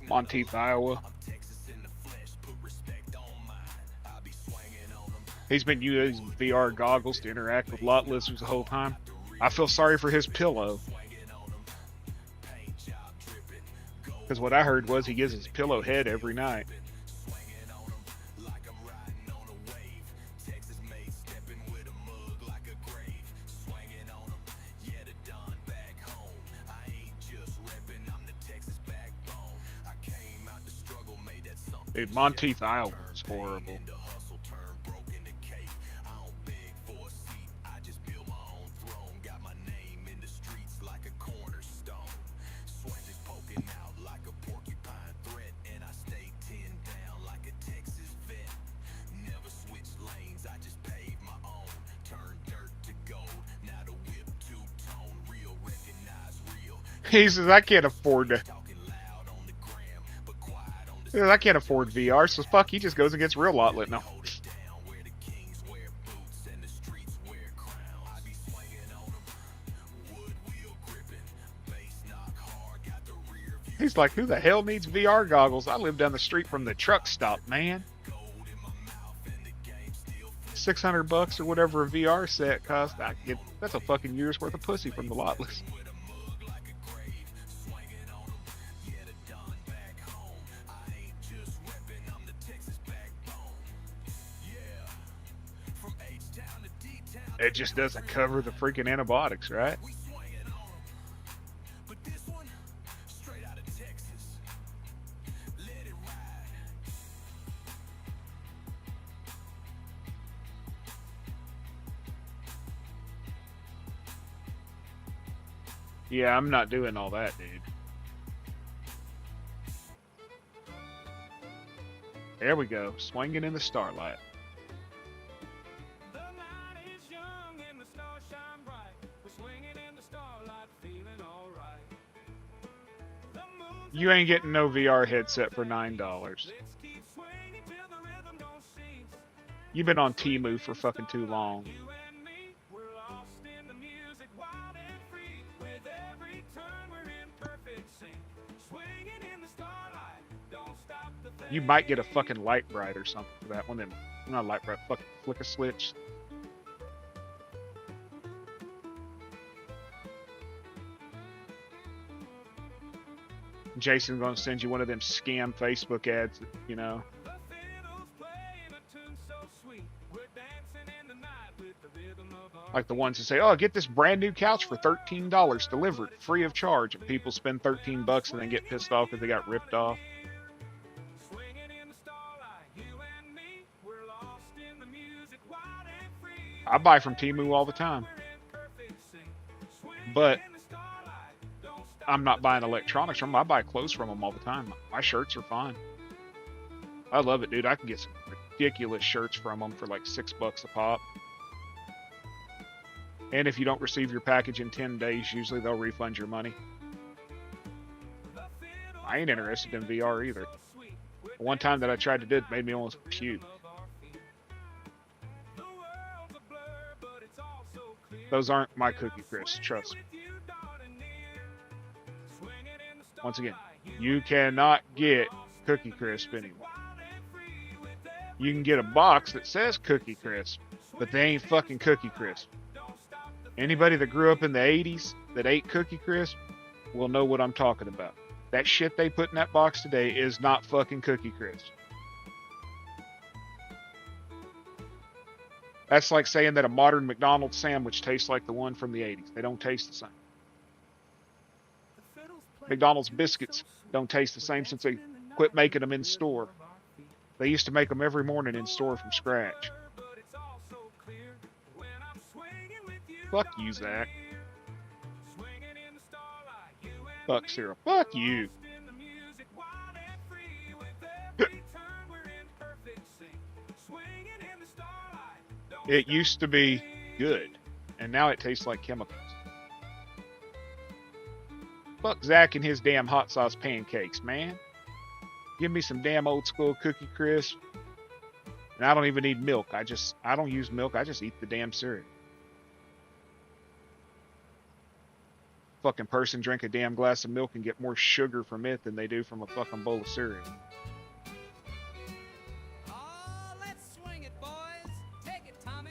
Monteith, Iowa. He's been using VR goggles to interact with lot lizards the whole time. I feel sorry for his pillow. Because what I heard was he gives his pillow head every night. Dude, Monteith, Iowa is horrible. He says, I can't afford to. I can't afford VR, so fuck, he just goes and gets real lotlet now. He's like, who the hell needs VR goggles? I live down the street from the truck stop, man. $600 or whatever a VR set costs. That's a fucking year's worth of pussy from the lotless. It just doesn't cover the freaking antibiotics, right? Yeah, I'm not doing all that, dude. There we go, swinging in the starlight. You ain't getting no VR headset for $9. You've been on Temu for fucking too long. You might get a fucking light bright or something for that one. Then not a light bright, fucking flick a switch. Jason's gonna send you one of them scam Facebook ads, you know. The fiddle's playing a tune so sweet. We're dancing in the night with the rhythm of our Like the ones that say, "Oh, get this brand new couch for $13 delivered free of charge," and people spend $13 and then get pissed off because they got ripped off. swinging in the starlight. You and me, we're lost in the music, wild and free. I buy from Temu all the time, We're in perfect sync. Swinging but in the starlight. Don't stop. I'm not buying electronics from them. I buy clothes from them all the time. My shirts are fine. I love it, dude. I can get some ridiculous shirts from them for like $6 a pop. And if you don't receive your package in 10 days, usually they'll refund your money. I ain't interested in VR either. The one time that I tried to do it made me almost puke. Those aren't my Cookie Crisps, trust me. Once again, you cannot get Cookie Crisp anymore. You can get a box that says Cookie Crisp, but they ain't fucking Cookie Crisp. Anybody that grew up in the 80s that ate Cookie Crisp will know what I'm talking about. That shit they put in that box today is not fucking Cookie Crisp. That's like saying that a modern McDonald's sandwich tastes like the one from the 80s. They don't taste the same. McDonald's biscuits don't taste the same since they quit making them in store. They used to make them every morning in store from scratch. Fuck you, Zach. Fuck Cyril. Fuck you. It used to be good, and now it tastes like chemicals. Fuck Zach and his damn hot sauce pancakes, man. Give me some damn old school Cookie Crisp. And I don't even need milk. I don't use milk. I just eat the damn cereal. Fucking person drink a damn glass of milk and get more sugar from it than they do from a fucking bowl of cereal. Oh, let's swing it, boys. Take it, Tommy.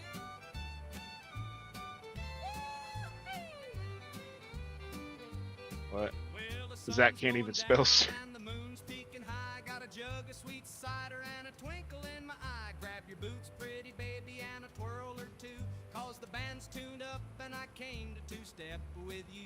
What? Well, the Zach sun's can't going even spell down and the moon's peeking high. Got a jug of sweet cider and a twinkle in my eye. Grab your boots, pretty baby, and a twirl or two. Cause the band's tuned up and I came to two-step with you.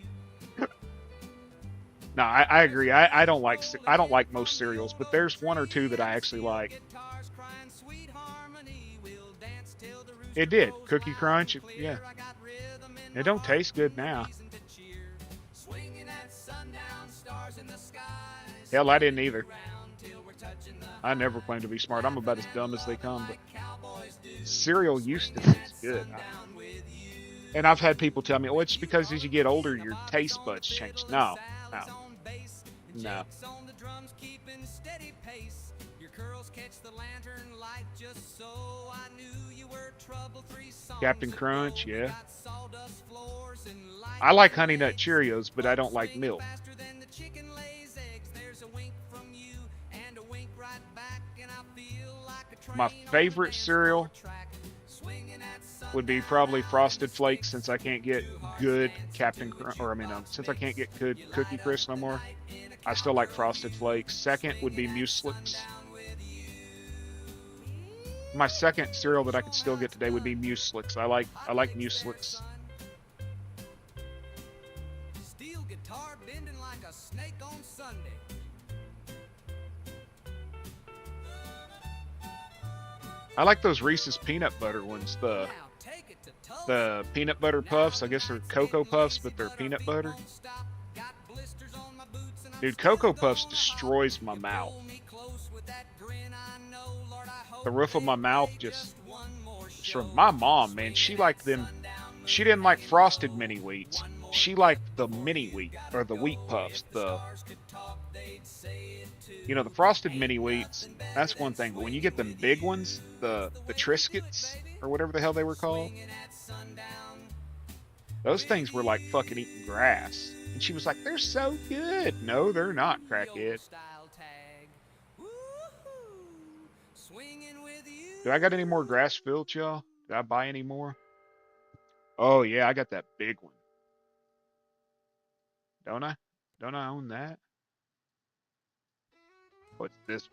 No, I agree. I don't like most cereals, but there's one or two that I actually like. Guitars crying sweet harmony. We'll dance till the rooster It did. crows Cookie loud Crunch, and yeah. clear. I got rhythm in It my don't heart, taste good now. reason to cheer. Swinging at sundown, stars in the skies. Hell, I didn't either. Round till we're touching the I never claim to be smart. I'm about as dumb as they come, but cowboys do. cereal used to taste good. Down with you. And I've had people tell me, "Oh, it's because as you get older, your taste buds change." No, no, no. On the drums, keeping steady pace. Your curls catch the lantern light just so I knew you were trouble. 3 songs Captain Crunch, ago, yeah. got sawdust floors and light I like Honey Nut Cheerios, but I don't like milk. faster than the chicken lays eggs. There's a wink from you and a wink right back, and I feel like a train My on the favorite dance cereal floor track. Swinging at would be probably Frosted Flakes, since I can't get good since I can't get good Cookie Crisp no more. I still like Frosted Flakes. Second would be Mueslix. My second cereal that I could still get today would be Mueslix. I like Mueslix. Steel guitar bending like a snake on Sunday. I like those Reese's peanut butter ones. Now take it to Tulsa. The peanut butter puffs. I guess they're Cocoa Puffs, but they're peanut butter. Got blisters on my boots and I'm Dude, Cocoa Puffs destroys my mouth. Hold me close with that grin. I know, Lord, I hope The roof of my they mouth play just one more It's show. from my mom, man. She liked them. She didn't like frosted mini wheats. She liked the mini wheat or the wheat puffs. The frosted mini wheats. That's one thing, but when you get them big ones, the Triscuits or whatever the hell they were called, those things were like fucking eating grass. And she was like, "They're so good." No, they're not, crackhead. Style tag. Woo-hoo. Do I got any more grass fields, y'all? Did I buy any more? Oh yeah, I got that big one. Don't I? Don't I own that? What's this?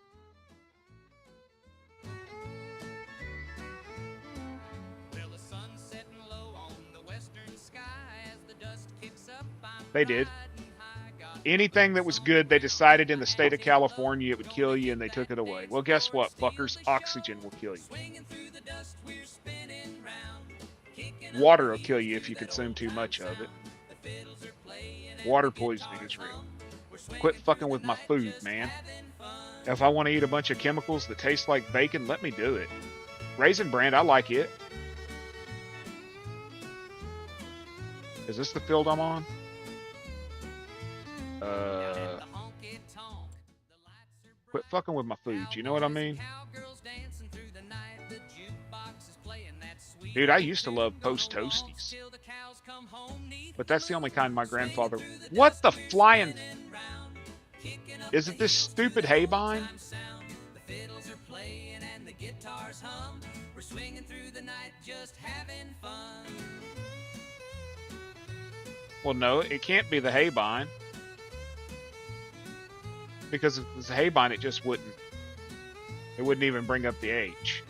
Well, the sun's setting low on the western sky as the dust kicks up. I'm They did. riding high, got Anything that was good, they decided in the state of California it would kill you, and they took it away. Well, guess what, fuckers? Oxygen will kill you. swinging through the dust, we're spinning round, kicking up Water the will kill you heels if you to that consume too old-time much of it. sound. The fiddles are playing and Water the poisoning is guitars real. hum. We're swinging Quit through fucking the with my night, food, just man. having fun. If I want to eat a bunch of chemicals that taste like bacon, let me do it. Raisin Bran, I like it. Is this the field I'm on? Down at the honky-tonk, the lights are Quit fucking with my food. You know what I mean? cowgirls dancing through the night, the jukebox is playing that sweet. Dude, I used to love Post Toasties. Till the cows come home neath But that's the only kind my grandfather... What the flying... Is it this stupid haybine? sound. The fiddles are playing and the guitars hum. We're swinging through the night, just having fun. Well, no, it can't be the haybine. Because if it was the haybine, it just wouldn't... It wouldn't even bring up the H.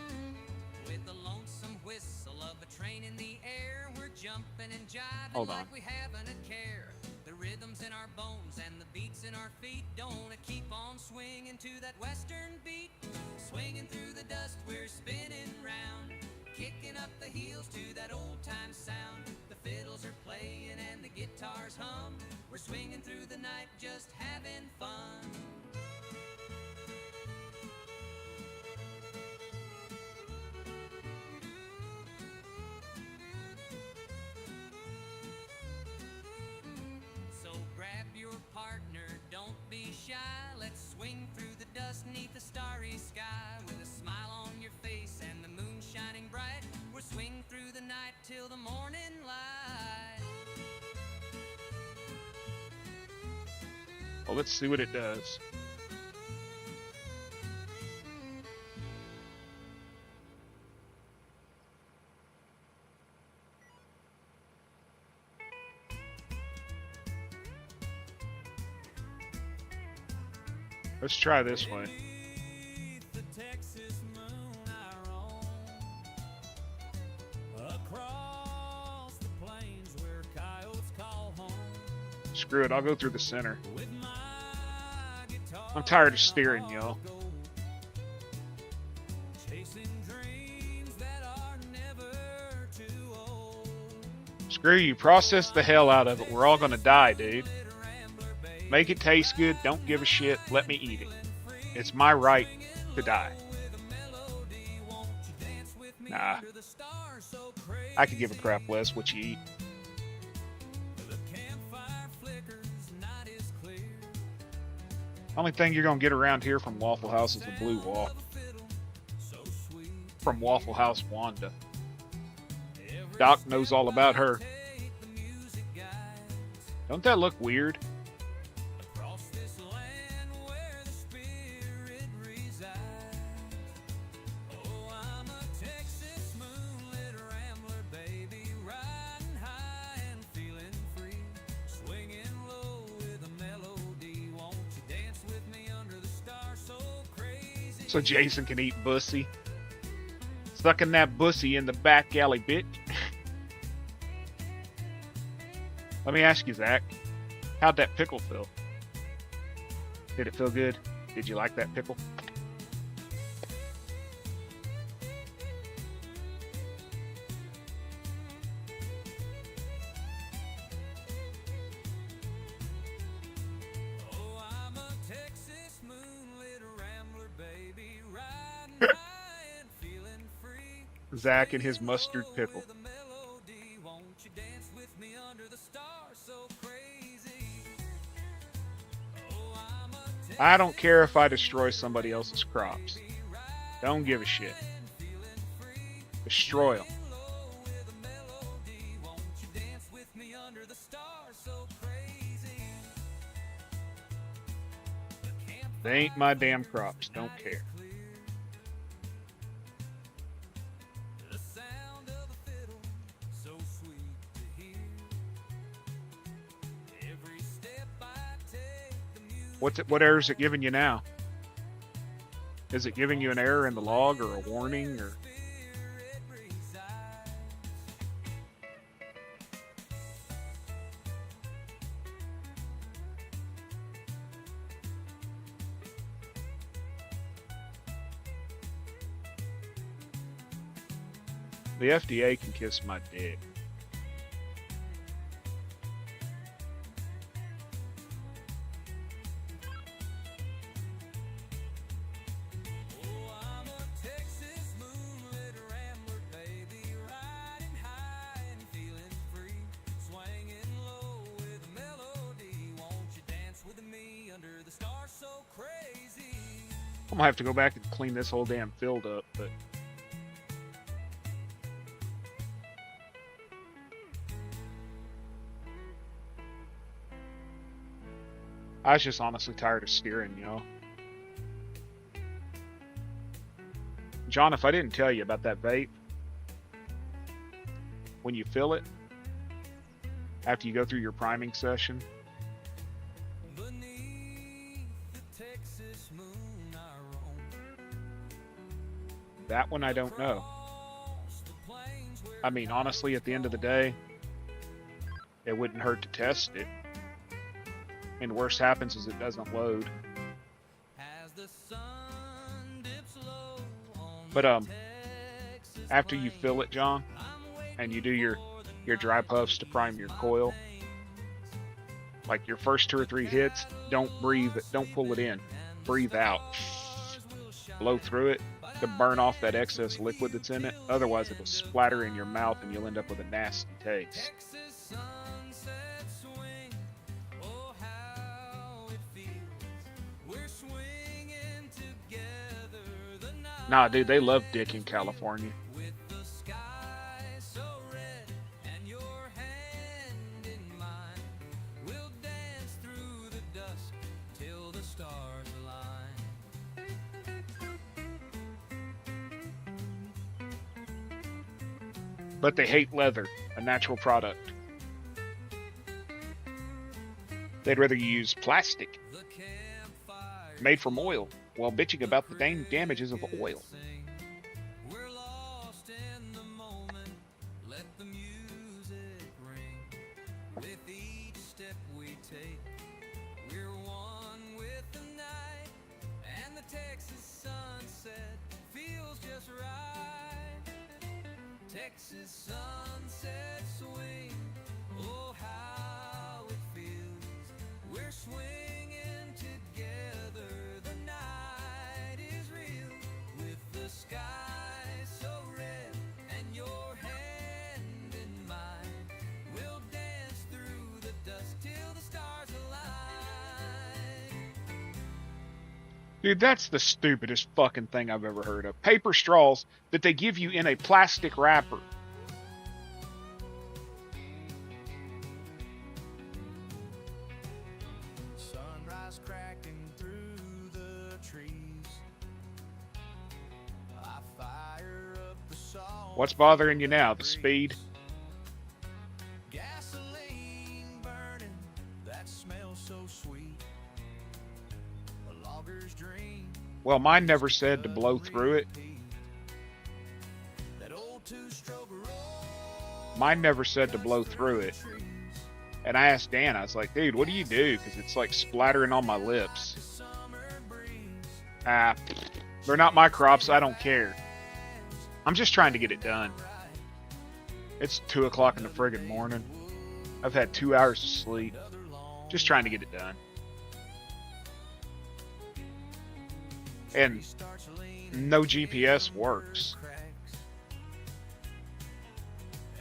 With the lonesome whistle of a train in the air, we're jumping and jiving Hold on. like we haven't a care. The rhythms in our bones and the beats in our feet don't keep on swinging to that western beat. Swinging through the dust, we're spinning round, kicking up the heels to that old time sound. The fiddles are playing and the guitars hum. We're swinging through the night, just having fun. So grab your partner, don't be shy. Let's swing through the dust neath the starry sky. With a smile on your face and the moon shining bright, we'll swing through the night till the morning light. Well, let's see what it does. Let's try this way. Beneath the Texas moon I roam, across the plains where coyotes call home. Screw it, I'll go through the center. With my guitar I'm tired of and steering, a y'all. heart of gold, chasing dreams that are never too old. Screw you, process the hell out of it. We're all gonna die, dude. Make it taste good, don't give a shit, let me eat it. It's my right to die. Nah. I could give a crap less what you eat. Only thing you're gonna get around here from Waffle House is a blue wall. From Waffle House Wanda. Doc knows all about her. Don't that look weird? Across this land where the spirit resides. Oh, I'm a Texas moonlit rambler, baby, riding high and feeling free, swinging low with a melody. Won't you dance with me under the stars so crazy? So Jason can eat bussy. Sucking that bussy in the back alley, bitch. Let me ask you, Zach. How'd that pickle feel? Did it feel good? Did you like that pickle? Oh, I'm a Texas moonlit rambler, baby, riding high and feeling free. Zach and his mustard pickle. With a melody, won't you dance with me under the stars so crazy? Oh, I'm a I don't care if I destroy somebody else's crops. Don't give a shit. Destroy them. low with a melody, won't you dance with me under the stars so crazy? They ain't my damn crops. Don't care. What error is it giving you now? Is it giving you an error in the log or a warning or? The FDA can kiss my dick. I'm gonna have to go back and clean this whole damn field up, but I was just honestly tired of steering, you know. John, if I didn't tell you about that vape, when you fill it, after you go through your priming session, that one I don't know. I mean, honestly, at the end of the day, it wouldn't hurt to test it. And worst happens is it doesn't load. But after you fill it, John, and you do your dry puffs to prime your coil, like your first 2 or 3 hits, don't breathe it, don't pull it in. Breathe out. Blow through it to burn off that excess liquid that's in it. Otherwise, it'll splatter in your mouth and you'll end up with a nasty taste. Nah, dude, they love dick in California. But they hate leather, a natural product. They'd rather use plastic made from oil while bitching about the dang damages of oil. Texas sunset swing, oh how it feels. We're swinging together, the night is real. With the sky so red and your hand in mine, we'll dance through the dusk till the stars align. Dude, that's the stupidest fucking thing I've ever heard of. Paper straws that they give you in a plastic wrapper. Sunrise cracking through the trees. I fire up the salt. What's bothering you now? The speed? Gasoline burning, that smells so sweet. A logger's dream. Well, mine never said to blow through it. That old two-stroke roll. Mine never said to blow through it. And I asked Dan, I was like, dude, what do you do? Because it's like splattering on my lips. Ah, they're not my crops. I don't care. I'm just trying to get it done. It's 2 o'clock in the friggin' morning. I've had 2 hours of sleep. Just trying to get it done. And no GPS works.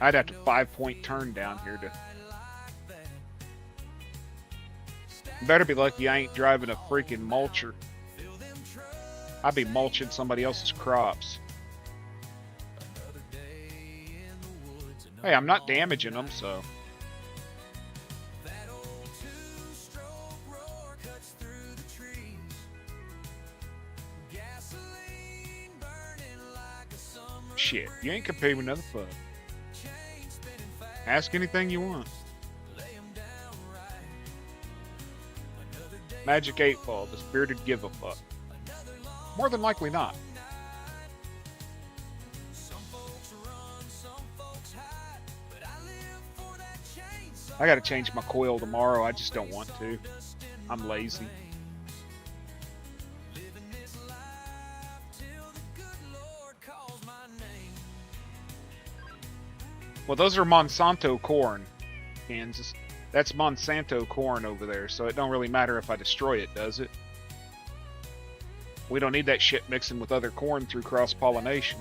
I'd have to 5-point turn down here to... Better be lucky I ain't driving a freaking mulcher. I'd be mulching somebody else's crops. Hey, I'm not damaging them, so... Shit, you ain't competing with another fuck. Ask anything you want. Magic 8 Ball. Does Bearded give a fuck? More than likely not. I gotta change my coil tomorrow. I just don't want to. I'm lazy. Well, those are Monsanto corn, Kansas. That's Monsanto corn over there, so it don't really matter if I destroy it, does it? We don't need that shit mixing with other corn through cross-pollination.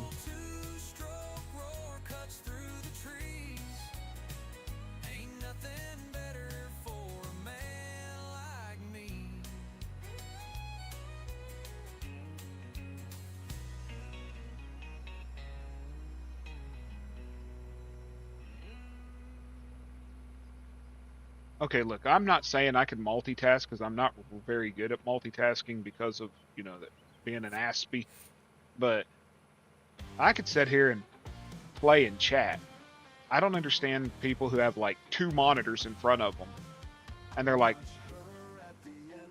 Okay, look, I'm not saying I can multitask because I'm not very good at multitasking because of, you know, that being an aspie. But I could sit here and play and chat. I don't understand people who have like 2 monitors in front of them, and they're like,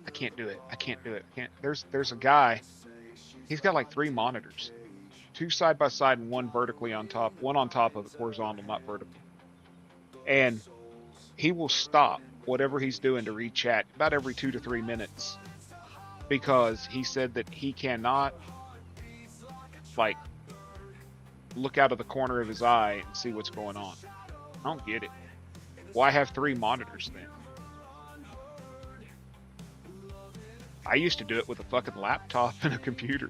"I can't do it. I can't do it. I can't." There's a guy. He's got like 3 monitors, 2 side by side and 1 vertically on top. 1 on top of it, horizontal, not vertical. And he will stop whatever he's doing to read chat about every 2 to 3 minutes because he said that he cannot like look out of the corner of his eye and see what's going on. I don't get it. Why have 3 monitors then? I used to do it with a fucking laptop and a computer.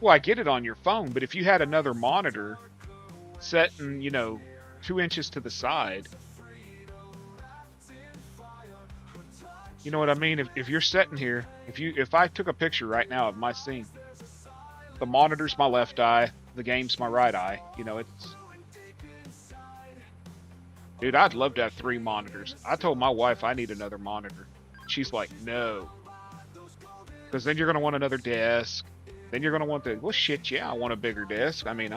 Well, I get it on your phone, but if you had another monitor setting, you know, 2 inches to the side, you know what I mean? If you're sitting here, if I took a picture right now of my scene, the monitor's my left eye, the game's my right eye, you know, it's... Dude, I'd love to have 3 monitors. I told my wife I need another monitor. She's like, no. Because then you're going to want another desk. Then you're going to want the, well, shit, yeah, I want a bigger desk. I mean,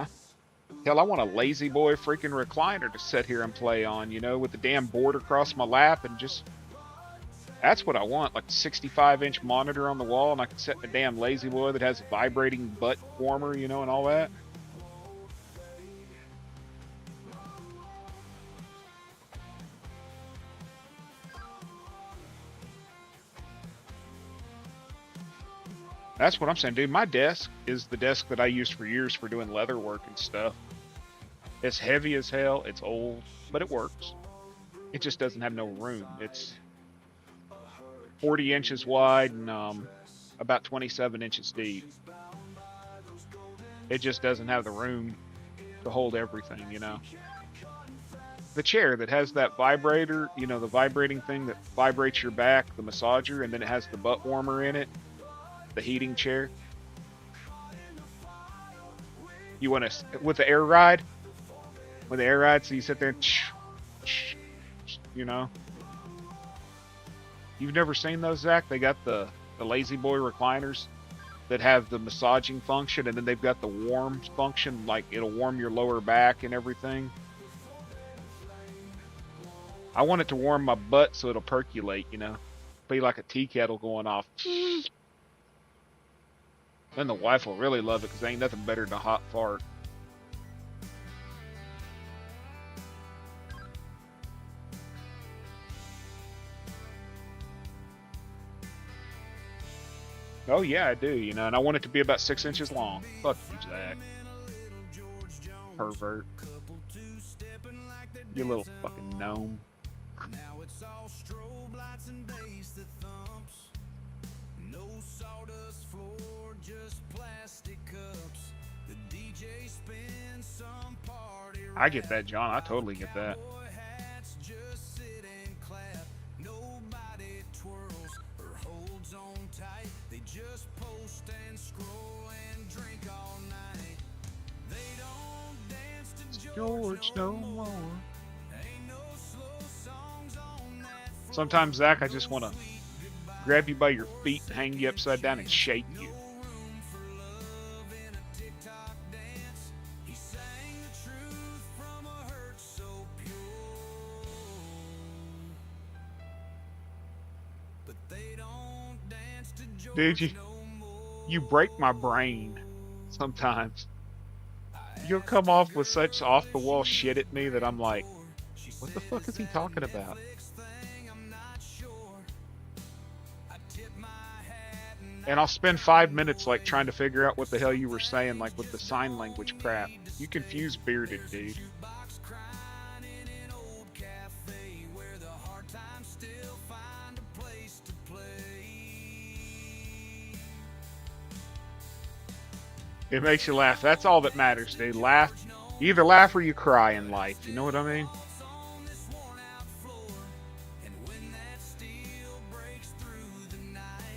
hell, I want a lazy boy freaking recliner to sit here and play on, you know, with the damn board across my lap and just, that's what I want, like a 65-inch monitor on the wall, and I can set in a damn lazy boy that has a vibrating butt warmer, you know, and all that. That's what I'm saying, dude. My desk is the desk that I used for years for doing leather work and stuff. It's heavy as hell. It's old, but it works. It just doesn't have no room. It's 40 inches wide and about 27 inches deep. It just doesn't have the room to hold everything, you know. The chair that has that vibrator, you know, the vibrating thing that vibrates your back, the massager, and then it has the butt warmer in it. The heating chair. You want to, with the air ride? With the air ride, so you sit there and you know. You've never seen those, Zach? They got the lazy boy recliners that have the massaging function, and then they've got the warm function, like it'll warm your lower back and everything. I want it to warm my butt so it'll percolate, you know. Be like a tea kettle going off. Then the wife will really love it because ain't nothing better than a hot fart. Oh yeah, I do, you know, and I want it to be about 6 inches long. Fuck you, Zach. Pervert. You little fucking gnome. Now it's all strobe lights and bass that thumps. No sawdust floor, just plastic cups. The DJ spins some party. I get that, John. I totally get that. Boy hats just sit and clap. Nobody twirls or holds on tight. They just post George no more. Sometimes, Zach, I just want to grab you by your feet, hang you upside down, and shake you. Dude, you break my brain sometimes. You'll come off with such off the wall shit at me that I'm like, what the fuck is he talking about? And I'll spend 5 minutes like trying to figure out what the hell you were saying, like with the sign language crap. You confuse bearded, dude. It makes you laugh. That's all that matters, dude. Laugh. You either laugh or you cry in life. You know what I mean?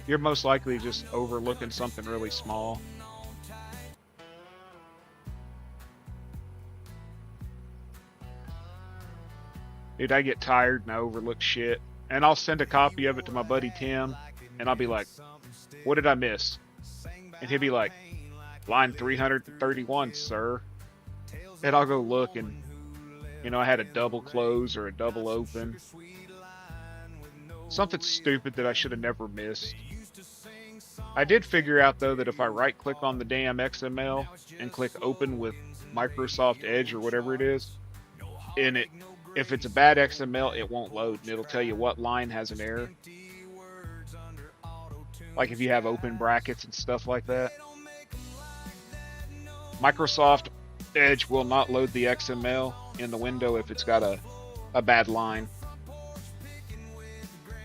You're most likely just overlooking something really small. Dude, I get tired and I overlook shit. And I'll send a copy of it to my buddy Tim, and I'll be like, what did I miss? And he'll be like, line 331, sir. And I'll go look, and, you know, I had a double close or a double open. Something stupid that I should have never missed. I did figure out, though, that if I right-click on the damn XML and click open with Microsoft Edge or whatever it is, if it's a bad XML, it won't load, and it'll tell you what line has an error. Like if you have open brackets and stuff like that. Microsoft Edge will not load the XML in the window if it's got a bad line.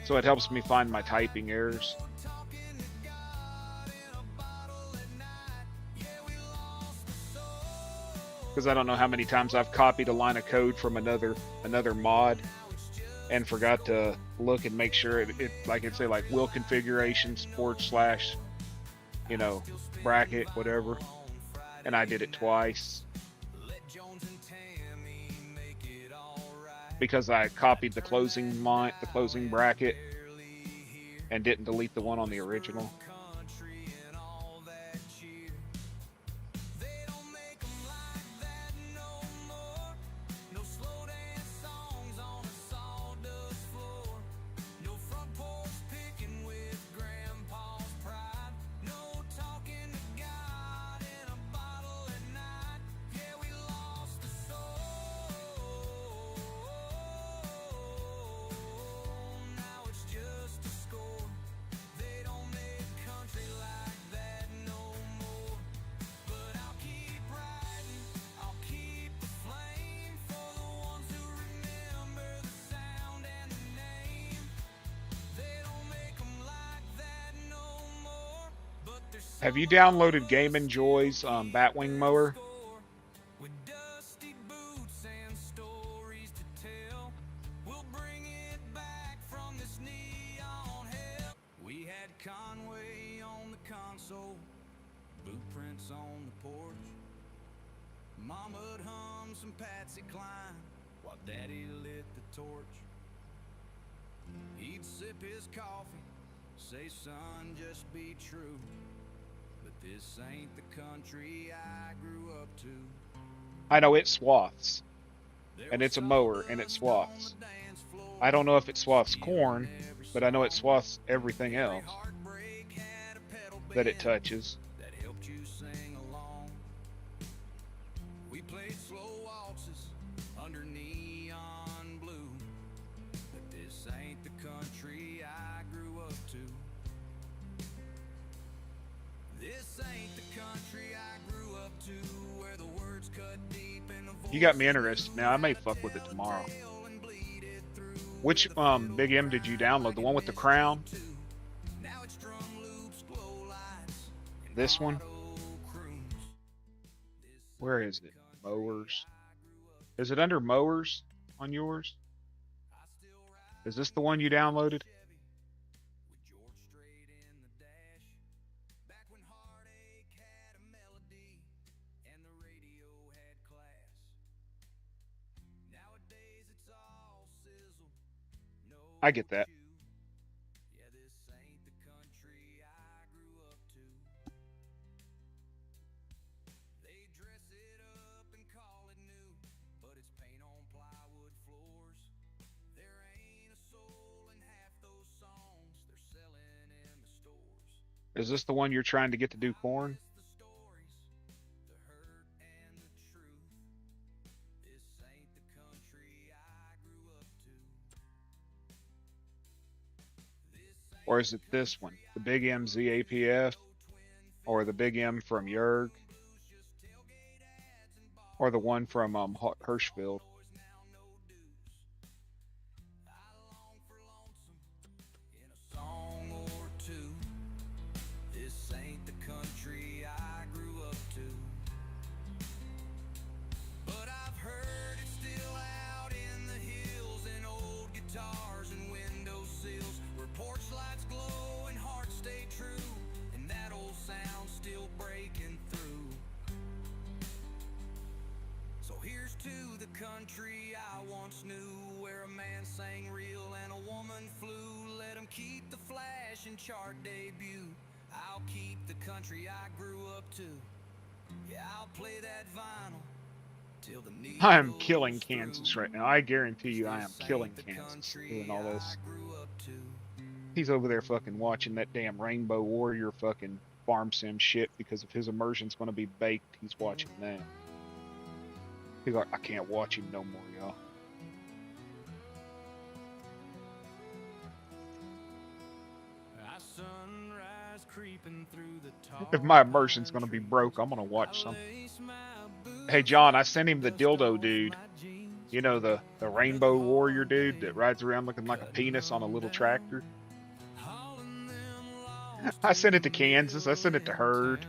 So it helps me find my typing errors. Because I don't know how many times I've copied a line of code from another mod and forgot to look and make sure it like it'd say like will configurations / you know, bracket, whatever. And I did it twice. Because I copied the closing bracket and didn't delete the one on the original. Have you downloaded Game & Joy's Batwing mower? We had Conway on the console, boot prints on the porch. Mama'd hum some Patsy Cline while Daddy lit the torch. He'd sip his coffee, say, son, just be true. But this ain't the country I grew up to. I know it swaths. And it's a mower, and it swaths. I don't know if it swaths corn, but I know it swaths everything else that it touches. That helped you sing along. We played slow waltzes under neon blue. But this ain't the country I grew up to. This ain't the country I grew up to, where the words cut deep in the voice. You got me interested. Now I may fuck with it tomorrow. Which Big M did you download? The one with the crown? This one? Where is it? Mowers. Is it under mowers on yours? Is this the one you downloaded? I get that. Yeah, this ain't the country I grew up to. They dress it up and call it new, but it's paint on plywood floors. There ain't a soul in half those songs they're selling in the stores. Is this the one you're trying to get to do corn? The stories, the hurt and the truth. This ain't the country I grew up to. Or is it this one? The Big MZ APF? Or the Big M from Yerg? Or the one from Hirschfield? In a song or two, this ain't the country I grew up to. But I've heard it still out in the hills, and old guitars and windowsills, where porch lights glow and hearts stay true, and that old sound still breaking through. So here's to the country I once knew, where a man sang real and a woman flew. Let him keep the flash and chart debut. I'll keep the country I grew up to. Yeah, I'll play that vinyl till the need I am goes killing through. Kansas right now. I guarantee you I am This killing ain't the Kansas country doing all this. I grew up to. He's over there fucking watching that damn Rainbow Warrior fucking farm sim shit because if his immersion's going to be baked, he's watching that. He's like, I can't watch him no more, y'all. Sunrise creeping through the If my immersion's going to be broke, I'm going to watch something. Hey, John, I sent him the dildo dude. You know, the Rainbow Warrior dude that rides around looking like a penis on a little tractor. I sent it to Kansas. I sent it to Herd.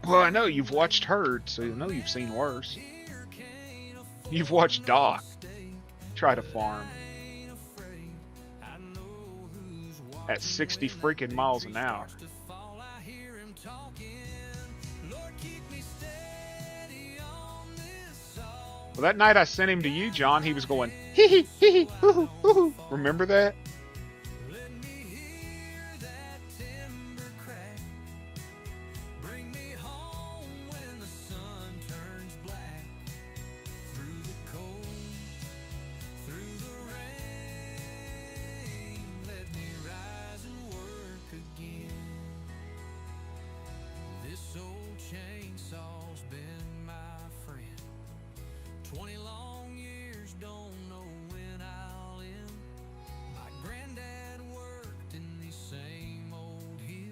Well, I know you've watched Herd, so you know you've seen worse. You've watched Doc try to farm at 60 freaking miles an hour. Well, that night I sent him to you, John, he was going, hee hee hee hee, hoo hoo hoo hoo. Remember that?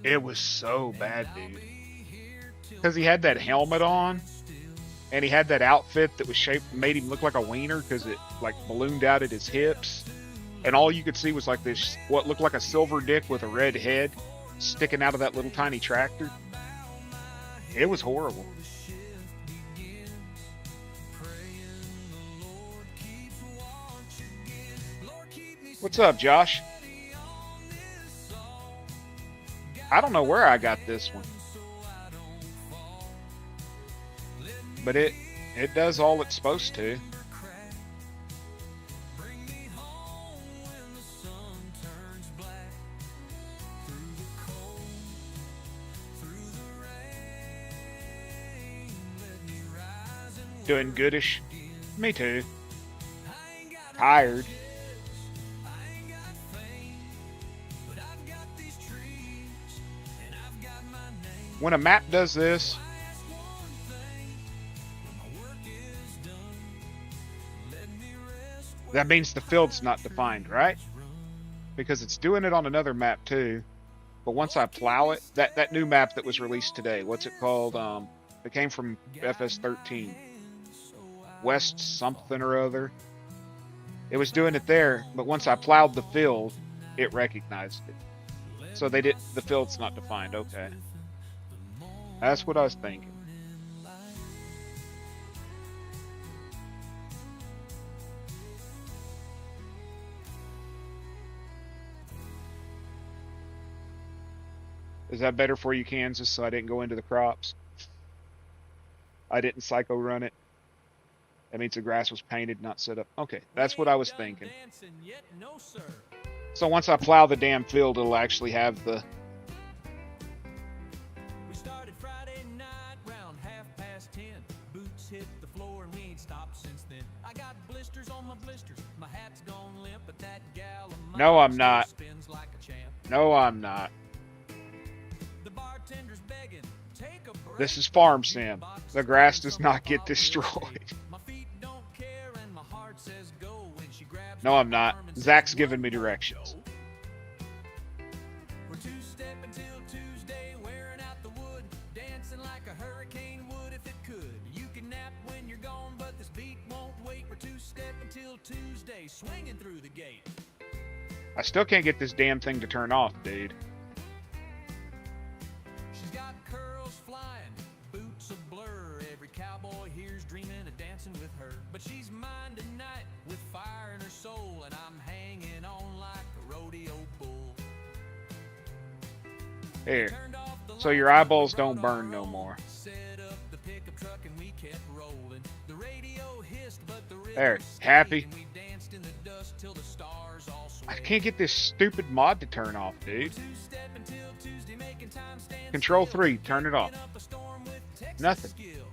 It was so bad, dude. Because he had that helmet on, and he had that outfit that was shaped, made him look like a wiener because it like ballooned out at his hips, and all you could see was like this, what looked like a silver dick with a red head sticking out of that little tiny tractor. It was horrible. What's up, Josh? I don't know where I got this one, but it does all it's supposed to. Doing goodish. Me too. Tired. When a map does this, that means the field's not defined, right? Because it's doing it on another map too. But once I plow it, that new map that was released today, what's it called? It came from FS13. West something or other. It was doing it there, but once I plowed the field, it recognized it. So the field's not defined, okay. That's what I was thinking. Is that better for you, Kansas, so I didn't go into the crops? I didn't psycho run it. That means the grass was painted, not set up. Okay, that's what I was thinking. So once I plow the damn field, it'll actually have the... We started Friday night round 10:30. Boots hit the floor and we ain't stopped since then. I got blisters on my blisters. My hat's gone limp, but that gal of mine No, I'm not. spins like a champ. No, I'm not. The bartender's begging, take a break. This is Farm Sim. The grass does not get destroyed. My feet don't care and my heart says go when she grabs No, my I'm not. arm and Zach's says, giving me "One more directions. go." We're two-stepping till Tuesday, wearing out the wood, dancing like a hurricane would if it could. You can nap when you're gone, but this beat won't wait. We're two-stepping till Tuesday, swinging through the gate. I still can't get this damn thing to turn off, dude. She's got curls flying, boots a blur. Every cowboy here's dreaming of dancing with her. But she's mine tonight with fire in her soul, and I'm hanging on like a rodeo bull. Here. Turned off the So your lights, eyeballs we don't brought our burn no own. more. Set up the pickup truck and we kept rolling. The radio hissed, but the rhythm There. stayed, Happy? and we danced in the dust till the stars all I swayed. can't get this stupid mod to turn off, dude. Two-stepping till Tuesday, making time stand Control still. 3, turn it off. Picking up a storm with Texas Nothing. skill.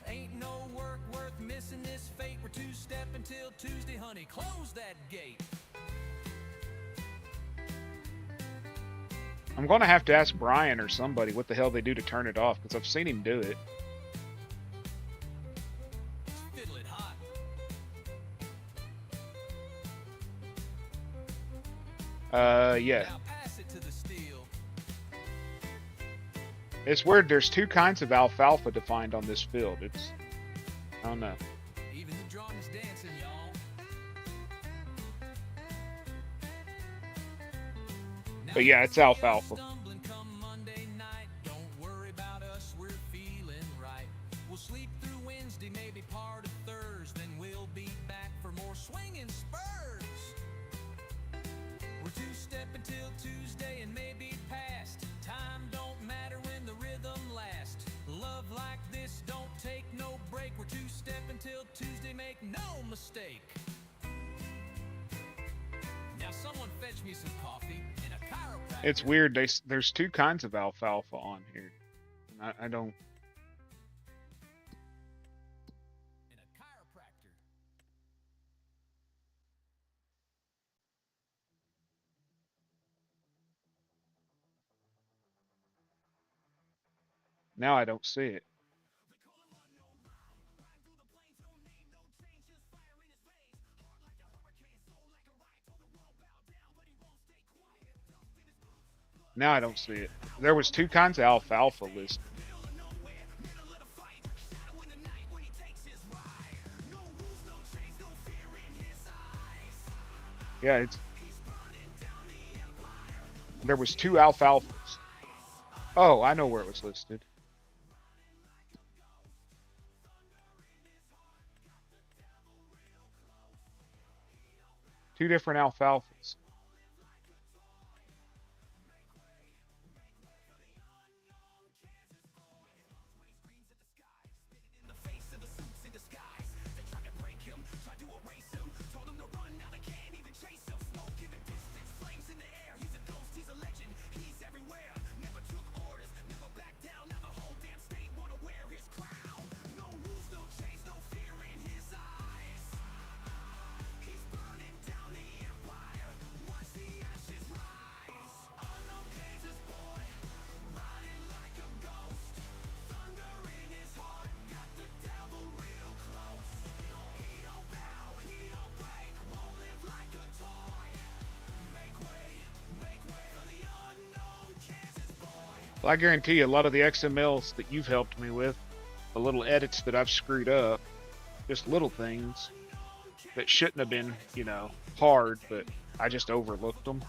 Ain't no work worth missing this fate. We're two-stepping till Tuesday, honey. Close that gate. I'm gonna have to ask Brian or somebody what the hell they do to turn it off, because I've seen him do it. Fiddle it hot. Yeah. Now pass it to the steel. It's weird, there's two kinds of alfalfa defined on this field. It's... I don't know. Even the drum is dancing, y'all. But yeah, it's alfalfa. Stumbling come Monday night. Don't worry about us, we're feeling right. We'll sleep through Wednesday, maybe part of Thursday. Then we'll be back for more swinging spurs. We're two-stepping till Tuesday and maybe past. Time don't matter when the rhythm lasts. Love like this don't take no break. We're two-stepping till Tuesday, make no mistake. Now someone fetch me some coffee and a chiropractor. It's weird, there's two kinds of alfalfa on here. And I don't... And a chiropractor. Now I don't see it. Now I don't see it. There was two kinds of alfalfa listed. Yeah, it's... There was two alfalfas. Oh, I know where it was listed. Two different alfalfas. Well, I guarantee you a lot of the XMLs that you've helped me with, the little edits that I've screwed up, just little things that shouldn't have been, you know, hard, but I just overlooked them.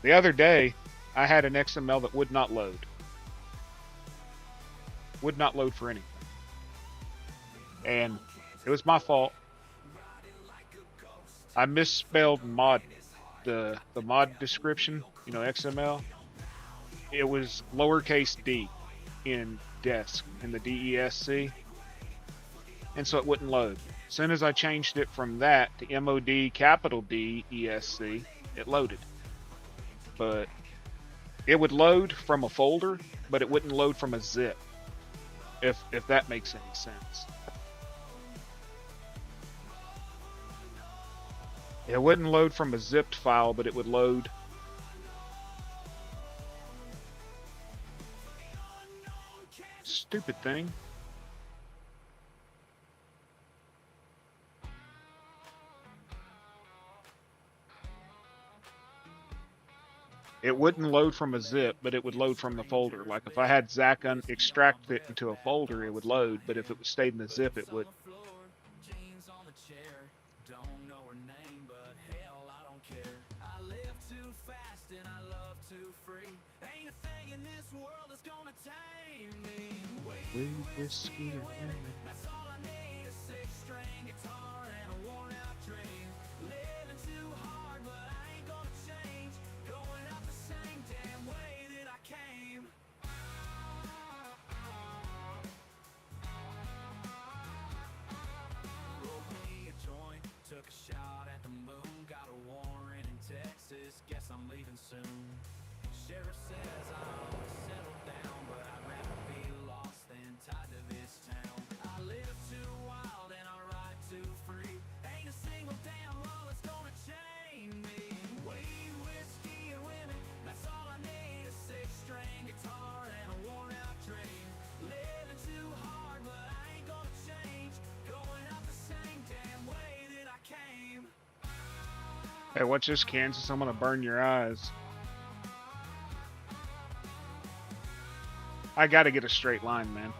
The other day, I had an XML that would not load. Would not load for anything. And it was my fault. I misspelled mod, the mod description, you know, XML. it was lowercase d in desk in the DESC, and so it wouldn't load. As soon as I changed it from that to MOD capital D ESC, it loaded. But it would load from a folder, but it wouldn't load from a zip. If that makes any sense. It wouldn't load from a zipped file, but it would load. Stupid thing. It wouldn't load from a zip, but it would load from the folder. Like if I had Zach extract it into a folder, it would load, but if it stayed in the zip, it wouldn't. Whiskey or That's all I need, a six-string guitar and a worn-out dream. Living too hard, but I ain't gonna change. Going out the same damn way that I came. Rolled me a joint, took a shot at the moon. Got a warrant in Texas, guess I'm leaving soon. Sheriff says I ought to settle down, but I'd rather be lost than tied to this town. I live too wild and I ride too free. Ain't a single damn law that's gonna chain me. Weed, whiskey, and women, that's all I need. A six-string guitar and a worn-out dream. Living too hard, but I ain't gonna change. Going out the same damn way that I came. Hey, watch this, Kansas. I'm gonna burn your eyes. I gotta get a straight line, man.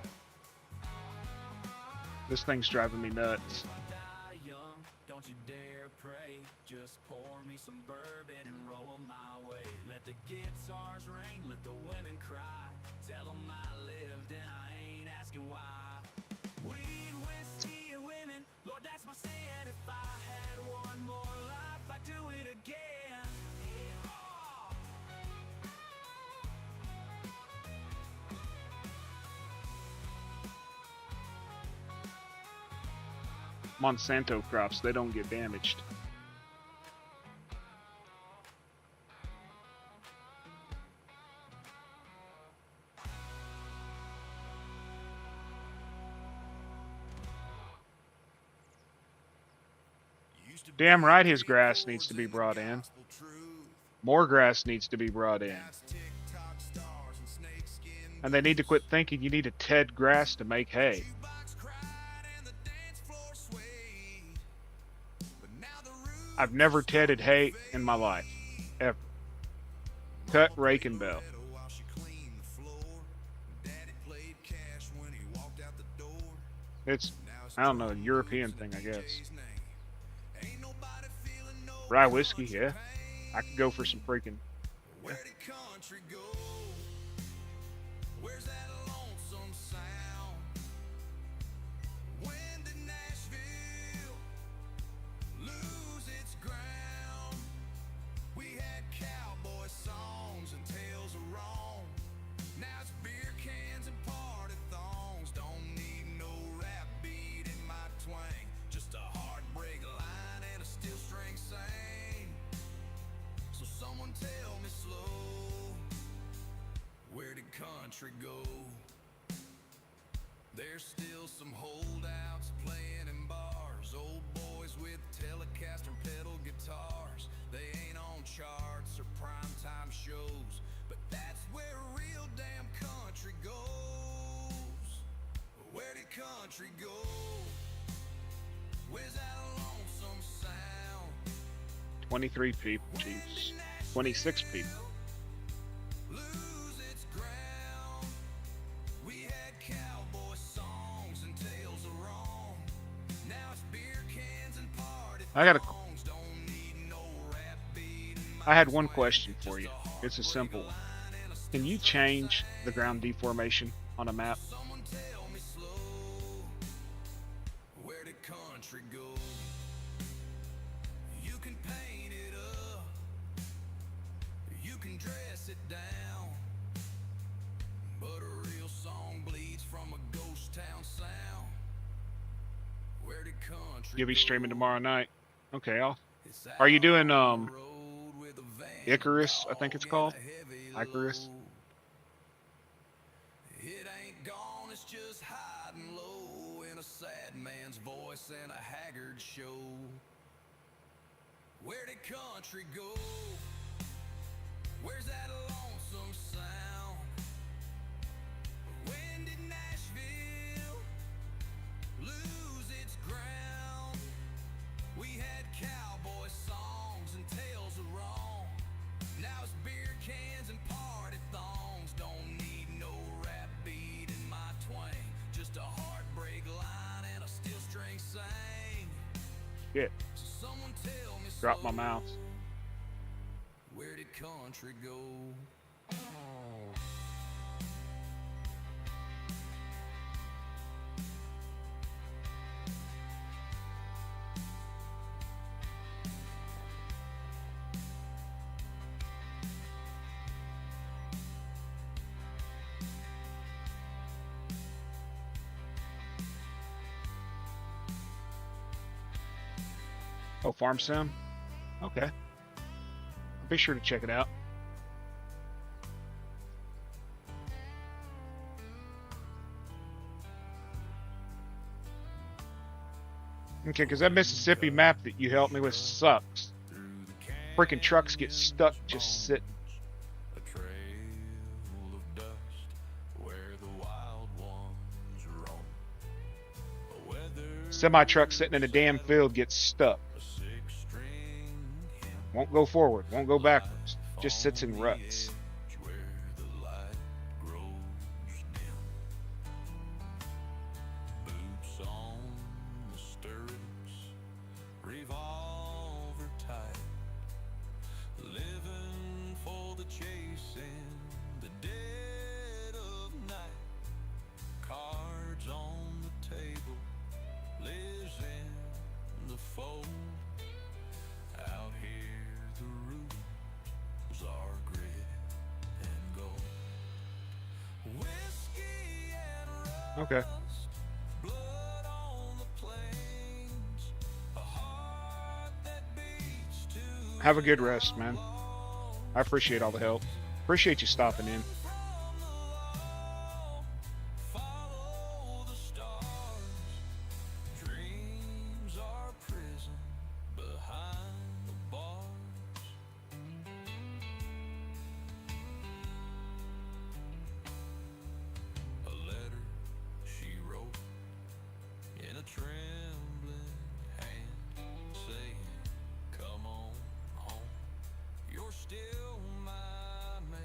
This thing's driving me nuts. Die young, don't you dare pray. Just pour me some bourbon and roll my way. Let the guitars ring, let the women cry. Tell them I lived and I ain't asking why. Weed, whiskey, and women, Lord, that's my sin. If I had one more life, I'd do it again. Monsanto crops, they don't get damaged. Damn right his grass needs to be brought in. More grass needs to be brought in. And they need to quit thinking you need to ted grass to make hay. I've never tedded hay in my life. Ever. Cut, rake, and bell. It's, I don't know, a European thing, I guess. Rye whiskey, yeah. I could go for some freaking... Yeah. Where's that lonesome sound? When did Nashville lose its ground? We had cowboy songs and tales of wrong. Now it's beer cans and party thongs. Don't need no rap beat in my twang. Just a heartbreak line and a steel string sing. So someone tell me slow, where did country go? There's still some holdouts playing in bars. Old boys with Telecaster and pedal guitars. They ain't on charts or primetime shows, but that's where real damn country goes. Where did country go? Where's that lonesome sound? 23 people, jeez. 26 people. Lose its ground. We had cowboy songs and tales of wrong. Now it's beer cans and party thongs. Don't need no rap beat in my I had one question for you. It's a simple one. Can you change the ground deformation on a map? Someone tell me slow, where did country go? You can paint it up, you can dress it down. but a real song bleeds from a ghost town sound. Where did country You'll be streaming go? tomorrow night. Okay, It's are you out doing on the road with a van, a Icarus, I think it's dog, and called? a heavy Icarus? load. It ain't gone, it's just hiding low in a sad man's voice and a haggard show. Where did country go? Where's that lonesome sound? When did Nashville lose its ground? We had cowboy songs and tales of wrong. Now it's beer cans and party thongs. Don't need no rap beat in my twang. Just a heartbreak line and a steel string sang. Shit. So someone tell me Drop my slow, mouse. where did country go? Oh, Farm Sim? Okay. I'll be sure to check it out. Okay, because that Mississippi map that you helped me with sucks. Freaking trucks get stuck just sitting. A trail of dust where the wild ones roam. A weather Semi-truck sitting in a damn field gets stuck. a six-string hymn Won't go forward, won't go backwards. Just sits in ruts. where the light grows dim. Boots on the stirrups, revolver tight, living for the chase in the dead of night. Cards on the table, lives in the fold. Out here the rules are grit and gold. Whiskey and Okay. rust, blood on the plains, a heart that beats to Have a good rest, man. I appreciate all the help. Appreciate you stopping in. from the law. Follow the stars. Dreams are prison behind the bars. A letter she wrote in a trembling hand, saying, "Come on home. You're still my man."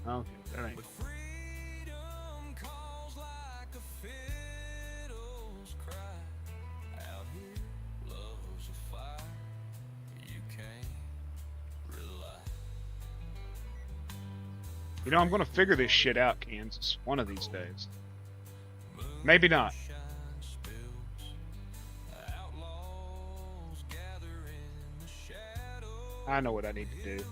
Okay, that ain't. But freedom calls like a fiddle's cry. Out here, love's a fire you can't rely. You know, I'm gonna figure this shit out, Kansas, one of these days. Maybe not. Moonshine spills, outlaws gather in the shadows. I know what I need to do.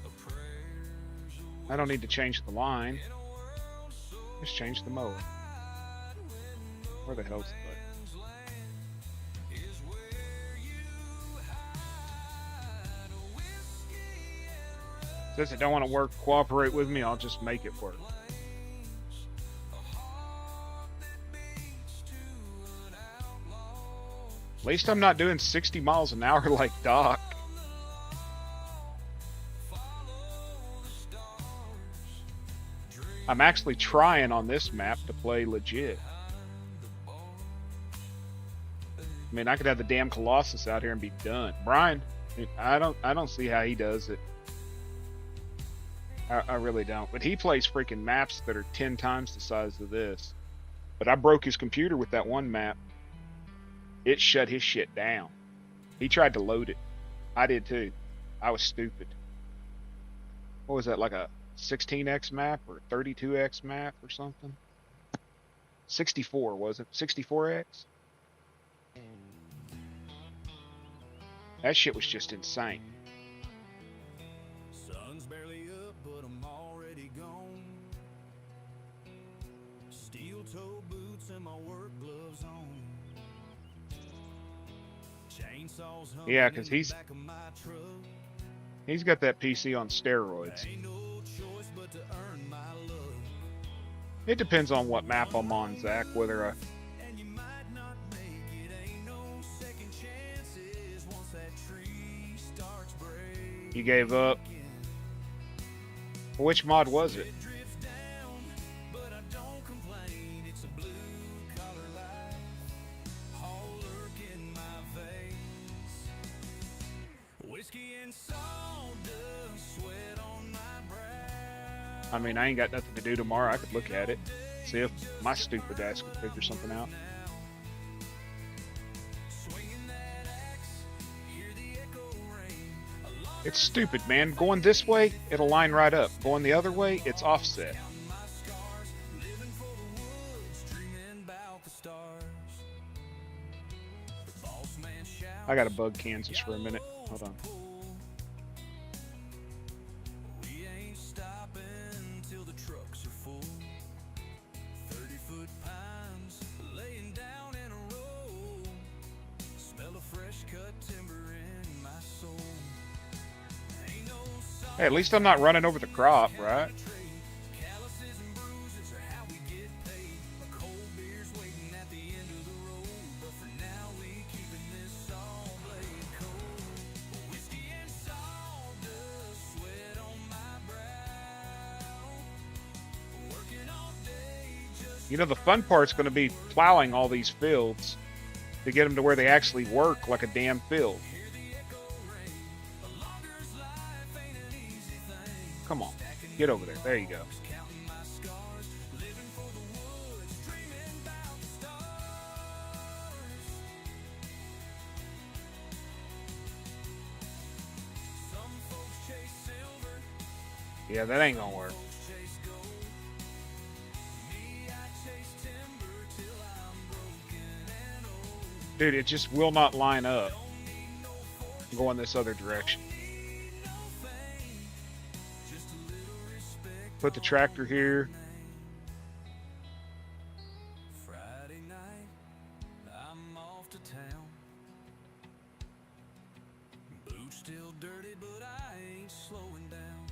A prayer's a I don't need to change the line. in a world so Just change the mode. wide when no Where the hell's the button? man's land is where you hide. A whiskey and Says it don't want to work, cooperate with me, I'll just make it work. rains, a heart that beats to an outlaw. At least I'm not doing 60 miles an hour like Doc. Follow the stars, dream I'm actually trying on this map to play legit. the bar. I mean, I could have the damn Colossus out here and be done. Brian, I don't see how he does it. I really don't. But he plays freaking maps that are 10 times the size of this. But I broke his computer with that one map. It shut his shit down. He tried to load it. I did too. I was stupid. What was that, like a 16x map or 32x map or something? 64, was it? 64x? That shit was just insane. Sun's barely up, but I'm already gone. steel-toe boots and my work gloves on. Chainsaws humming Yeah, in because the back of my truck. he's got that PC on steroids. Ain't no choice but to earn my love. It depends on what map I'm on, Zach. Whether And you might not make it, ain't no second chances once that tree starts breaking. you gave up. Which mod was it? Drift down, but I don't complain. It's a blue collar life, all lurking my veins. Whiskey and sawdust, sweat on my brow. I mean, I ain't got nothing to do tomorrow. I could look at it, see if my stupid ass can figure something out. Swinging that axe, hear the echo ring. It's stupid, man. Going this way, it'll line right up. Going the other way, it's offset. My scars, living for the woods, dreaming about the stars. The boss man shouts, I gotta bug Kansas for a minute. Hold on. we ain't stopping till the trucks are full. 30-foot pines laying down in a row. Smell of fresh cut timber in my soul. Ain't no Hey, at least I'm not running over the crop, right? calluses and bruises are how we get paid. A cold beer's waiting at the end of the road, but for now we keeping this saw blade cold. Whiskey and sawdust, sweat on my brow. Working all day just You know, the fun part's going to be plowing all these fields to get them to where they actually work like a damn field. hear the echo ring. A logger's life ain't an easy thing. Come on, get over there. There you go. Counting my scars, living for the woods, dreaming about the stars. Some folks chase silver, Yeah, that ain't gonna work. folks chase gold. Me, I chase timber till I'm broken and old. Dude, it just will not line up going this other direction. Need no fame, just a little respect. Put the tractor here. Friday night, I'm off to town. Boots still dirty, but I ain't slowing down.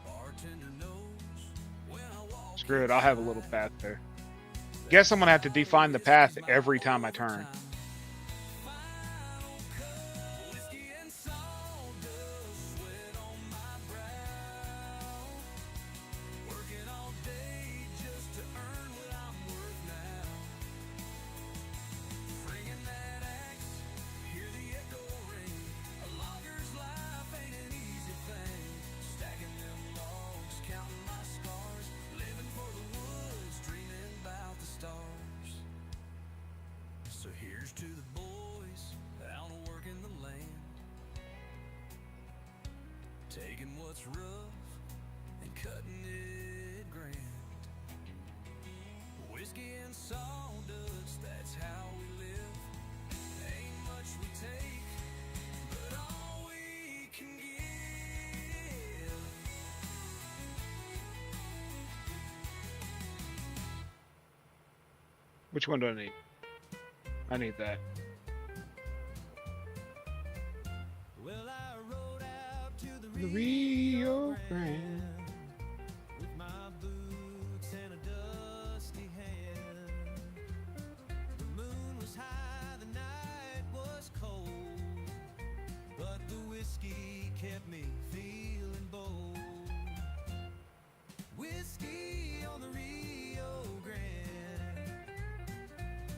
Bartender knows when I walk. Screw it, I'll have a little path there. Guess I'm gonna have to define the path every time I turn. Whiskey and sawdust, sweat on my brow. Working all day just to earn what I'm worth now. Swinging that axe, hear the echo ring. A logger's life ain't an easy thing. Stacking them logs, counting my scars, living for the woods, dreaming about the stars. So here's to the boys out working the land, taking what's rough and cutting it grand. Whiskey and sawdust, that's how we live. Ain't much we take, but all we can give. Which one do I need? I need that. Well, I rode out to the The Rio Grande. with my boots and a dusty hand. The moon was high, the night was cold, but the whiskey kept me feeling bold. Whiskey on the Rio Grande,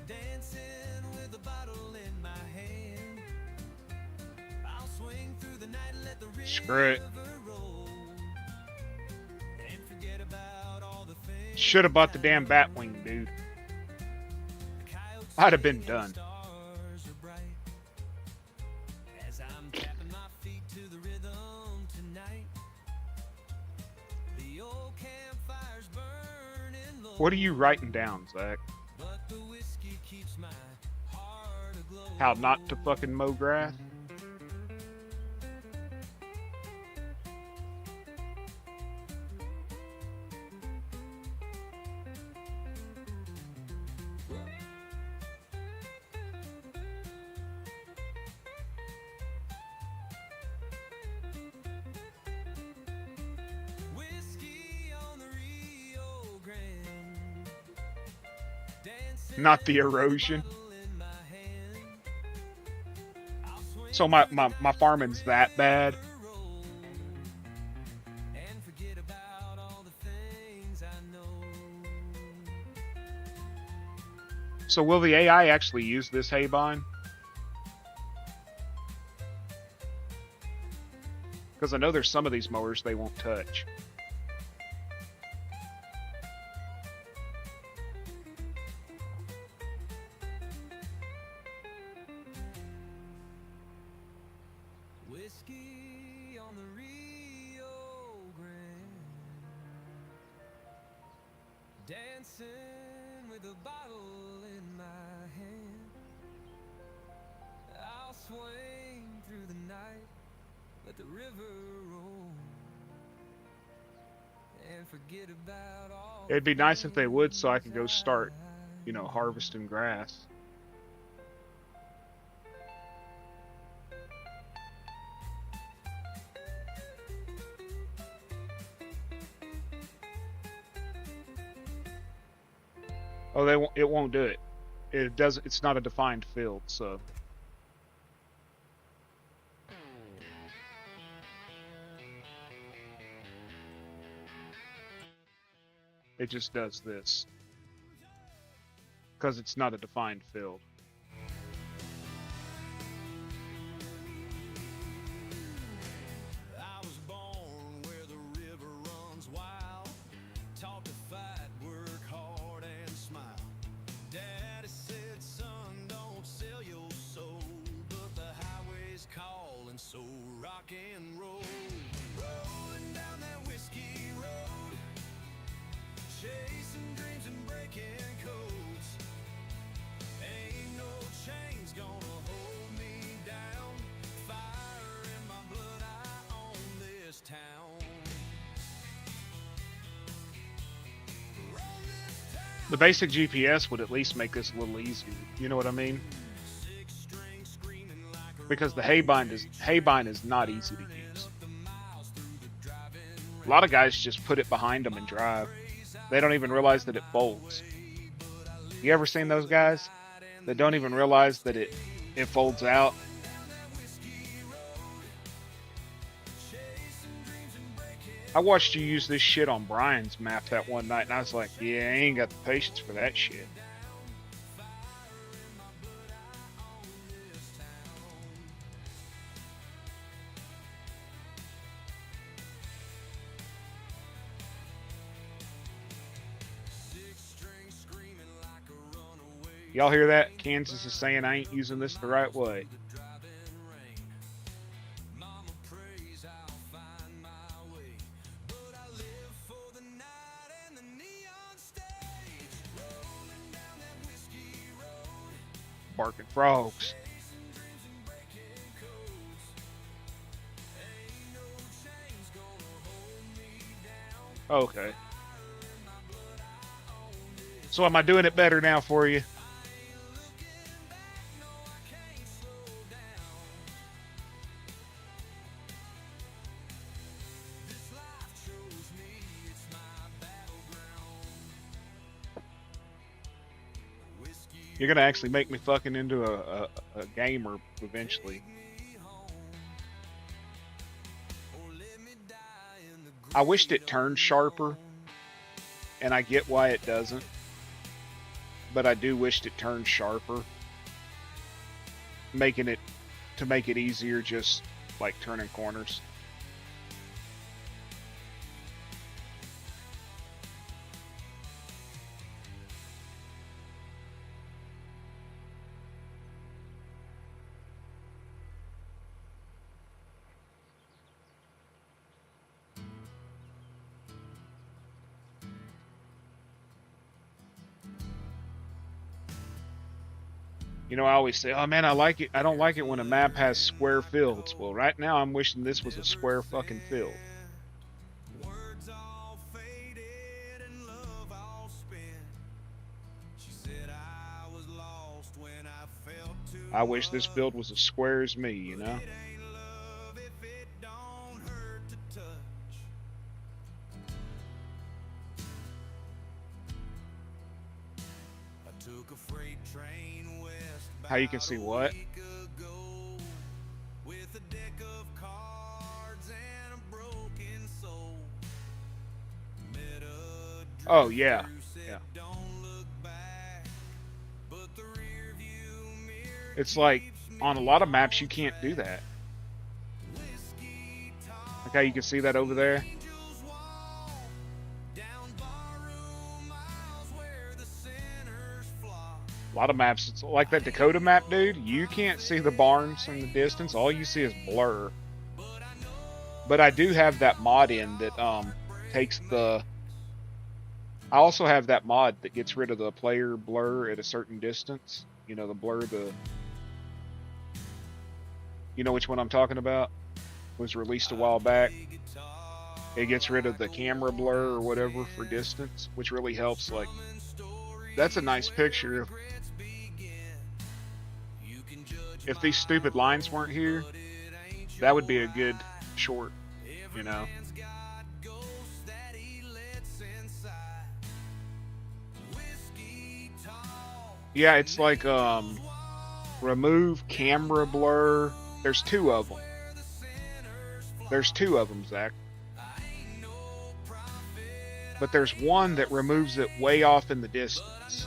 dancing with a bottle in my hand. I'll swing through the night and let the Screw it. river roll, and forget about all the things. Should have bought the damn Batwing, dude. I'd have been done. Stars are bright as I'm tapping my feet to the rhythm tonight. The old campfire's burning low, What are you writing down, Zach? but the whiskey keeps my heart aglow. How not to fucking mow grass? not the erosion. So my farming's that bad. And forget about all the things I know. So will the AI actually use this haybine? Because I know there's some of these mowers they won't touch. Whiskey on the Rio Grande, dancing with a bottle in my hand. I'll swing through the night, let the river roll, and forget about all. It'd be nice if they would, so I could go start, you know, harvesting grass. Oh, they won't, it won't do it. It doesn't. It's not a defined field, so. It just does this because it's not a defined field. I was born where the river runs wild, taught to fight, work hard, and smile. Daddy said, son, don't sell your soul, but the highway's calling, so rock and roll. Rolling down that whiskey road, chasing dreams and breaking codes. Ain't no chains gonna hold me down. Fire in my blood, I own this town. Roll this town. The basic GPS would at least make this a little easier. You know what I mean? Six string screaming like a Because the haybine is not easy to use. up the miles through the driving A lot of guys just put it behind them and drive. They don't even realize that it folds. You ever seen those guys that don't even realize that it folds out? I watched you use this shit on Brian's map that one night, and I was like, yeah, I ain't got the patience for that shit. Y'all hear that? Kansas is saying I ain't using this the right way. Mama prays I'll find my way, but I live for the night and the neon stage. Rolling down that whiskey road, Barking frogs. chasing dreams and breaking codes. Ain't no chains gonna hold me down. Okay. So am I doing it better now for you? You're gonna actually make me fucking into a gamer eventually. I wished it turned sharper, and I get why it doesn't, but I do wish it turned sharper, make it easier, just like turning corners. You know, I always say, oh man, I like it. I don't like it when a map has square fields. Well, right now I'm wishing this was a square fucking field. Words all faded and love all spent. She said I was lost when I felt too. I wish this field was as square as me, you know? It ain't love if it don't hurt to touch. Took a freight train west How you can see what? ago with a deck of cards and a broken soul. Met a Oh yeah, said yeah. don't look back, but the rear view mirror It's like on a lot of maps you can't do that. whiskey Like how you can see that over there. angels walk down barroom aisles where the sinners flock. A lot of maps, it's like that Dakota map, dude. You can't see the barns in the distance. All you see is blur. But I do have that mod in that takes the. I also have that mod that gets rid of the player blur at a certain distance. You know, the blur, you know which one I'm talking about? Was released a while back. It gets rid of the camera blur or whatever for distance, which really helps. Like, that's a nice picture. If these stupid lines weren't here, that would be a good short, you know. Yeah, it's like remove camera blur. There's two of them. There's two of them, Zach. But there's one that removes it way off in the distance.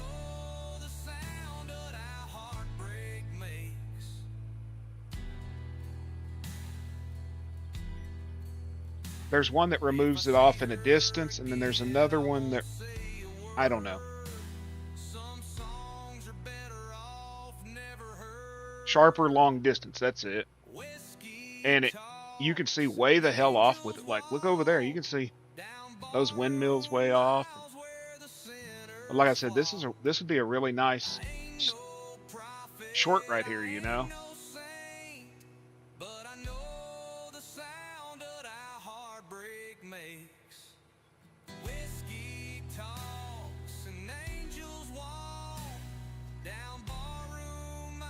There's one that removes it off in a distance, and then there's another one that, I don't know. Sharper long distance, that's it. And you can see way the hell off with it. Like, look over there, you can see those windmills way off. But like I said, this would be a really nice short right here, you know.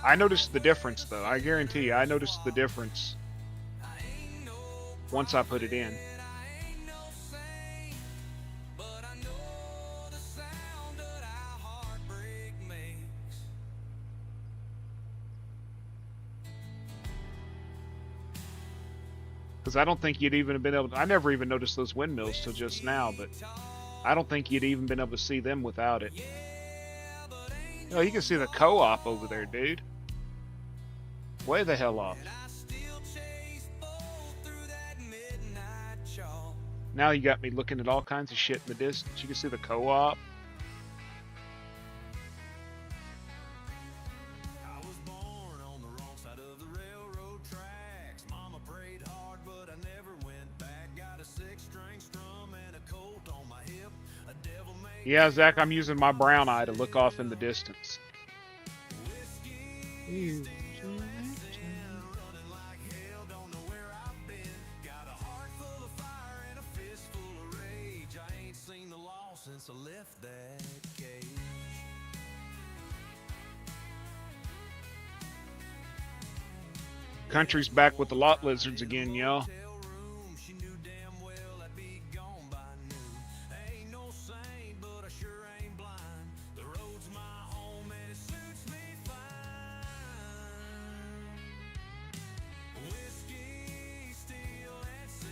I noticed the difference, though. I guarantee you, I noticed the difference once I put it in. Because I don't think you'd even have been able to, I never even noticed those windmills till just now, but I don't think you'd even been able to see them without it. Oh, you can see the co-op over there, dude. Way the hell off. Now you got me looking at all kinds of shit in the distance. You can see the co-op. I was born on the wrong side of the railroad tracks. Mama prayed hard, but I never went back. Got a 6-string strum and a colt on my hip. A devil made Yeah, Zach, I'm using my brown eye to look off in the distance. running like hell. Don't know where I've been. Got a heart full of fire and a fist full of rage. I ain't seen the law since I left that cage. Country's back with the lot lizards again, y'all. Room, she knew damn well I'd be gone by noon. Ain't no saint, but I sure ain't blind. The road's my home and it suits me fine. Whiskey, steel, and sin,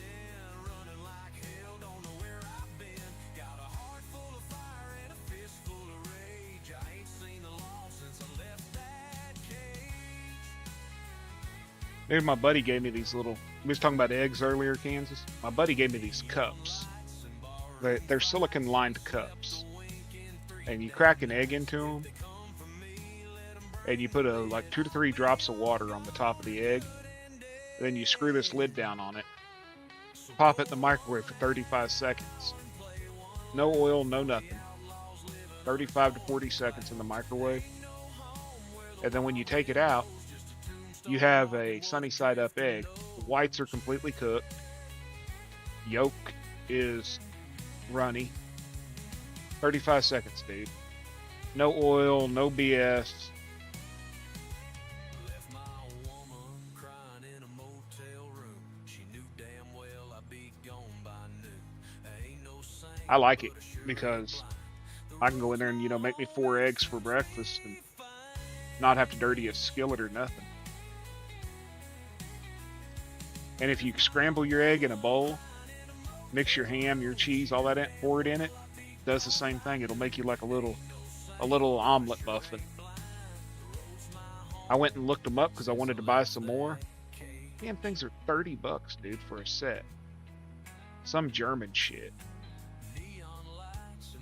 running like hell, don't know where I've been. Got a heart full of fire and a fist full of rage. I ain't seen the law since I left that cage. Maybe my buddy gave me these little, we was talking about eggs earlier, Kansas. My buddy gave me these cups. They're silicon lined cups. And you crack an egg into them. And you put like 2 to 3 drops of water on the top of the egg. Then you screw this lid down on it. Pop it in the microwave for 35 seconds. No oil, no nothing. 35 to 40 seconds in the microwave. And then when you take it out, you have a sunny side up egg. The whites are completely cooked. Yolk is runny. 35 seconds, dude. No oil, no BS. Left my woman crying in a motel room. She knew damn well I'd be gone by noon. Ain't no saint, I like it because the I can go in there and, you know, make me 4 eggs for breakfast and not have to dirty a skillet or nothing. And if you scramble your egg in a bowl, mix your ham, your cheese, all that in, pour it in it, does the same thing. It'll make you like a little omelet muffin. I went and looked them up because I wanted to buy some more. Damn things are $30, dude, for a set. Some German shit.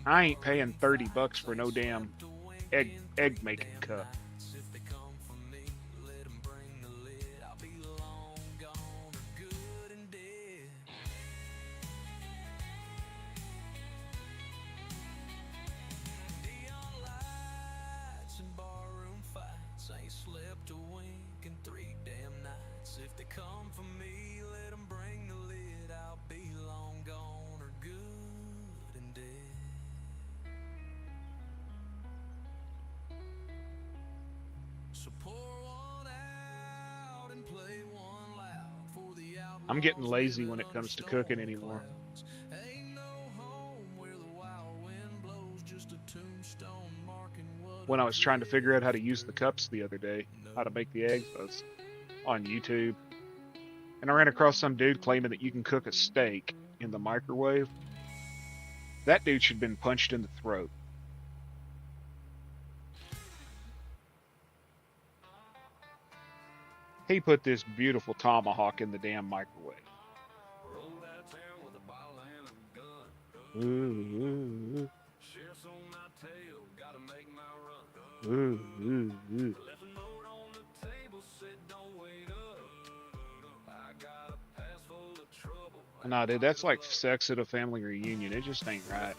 I ain't paying $30 for no damn egg making cup. I'm getting lazy when it comes to cooking anymore. When I was trying to figure out how to use the cups the other day, how to make the eggs, I was on YouTube, and I ran across some dude claiming that you can cook a steak in the microwave. That dude should have been punched in the throat. He put this beautiful tomahawk in the damn microwave. Ooh, ooh, ooh. Ooh, ooh, ooh. Nah, dude, that's like sex at a family reunion. It just ain't right.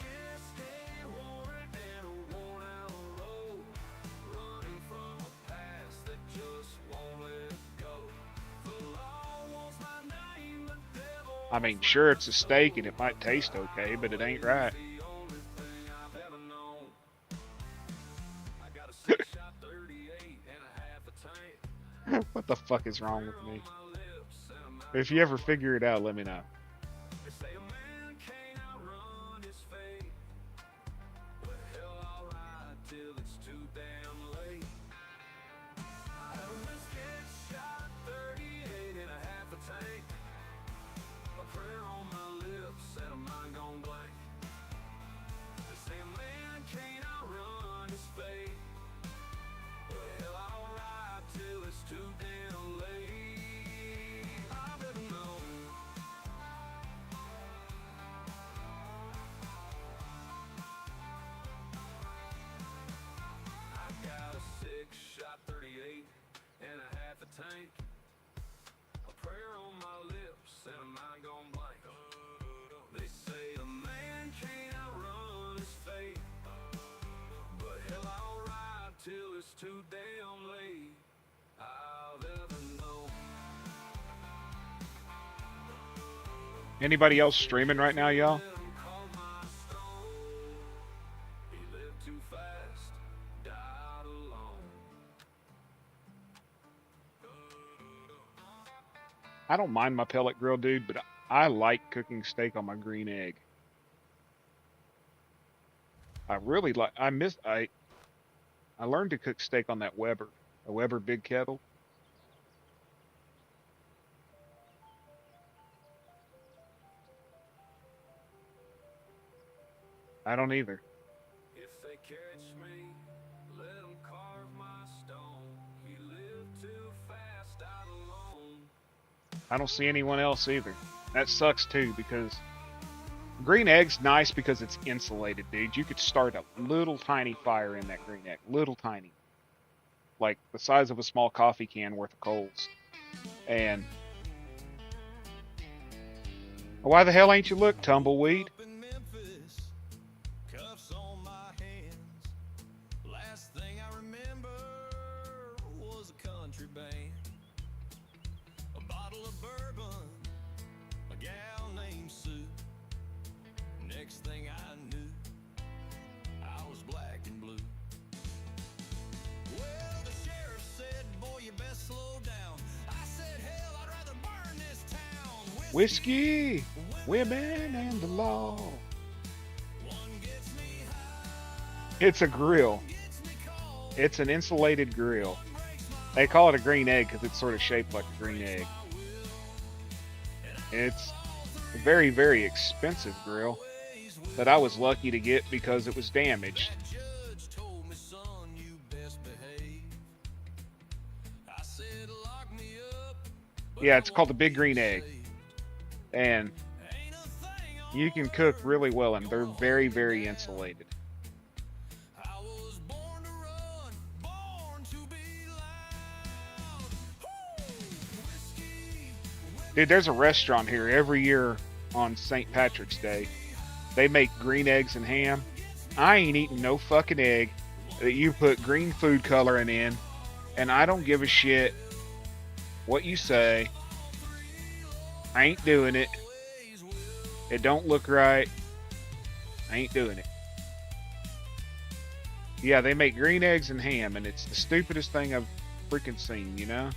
I mean, sure, it's a steak and it might taste okay, but it ain't right. What the fuck is wrong with me? If you ever figure it out, let me know. Anybody else streaming right now, y'all? I don't mind my pellet grill, dude, but I like cooking steak on my green egg. I really like. I learned to cook steak on that a Weber big kettle. I don't either. If they catch me, let them carve my stone. He lived too fast out alone. I don't see anyone else either. That sucks too, because green egg's nice because it's insulated, dude. You could start a little tiny fire in that green egg. Little tiny. Like the size of a small coffee can worth of coals. And why the hell ain't you look, tumbleweed? Whiskey, women, and the law. It's a grill. It's an insulated grill. They call it a green egg because it's sort of shaped like a green egg. It's a very, very expensive grill that I was lucky to get because it was damaged. Yeah, it's called the Big Green Egg. And you can cook really well, and they're very, very insulated. Dude, there's a restaurant here every year on St. Patrick's Day. They make green eggs and ham. I ain't eating no fucking egg that you put green food coloring in, and I don't give a shit what you say. I ain't doing it. It don't look right. I ain't doing it. Yeah, they make green eggs and ham, and it's the stupidest thing I've freaking seen, you know?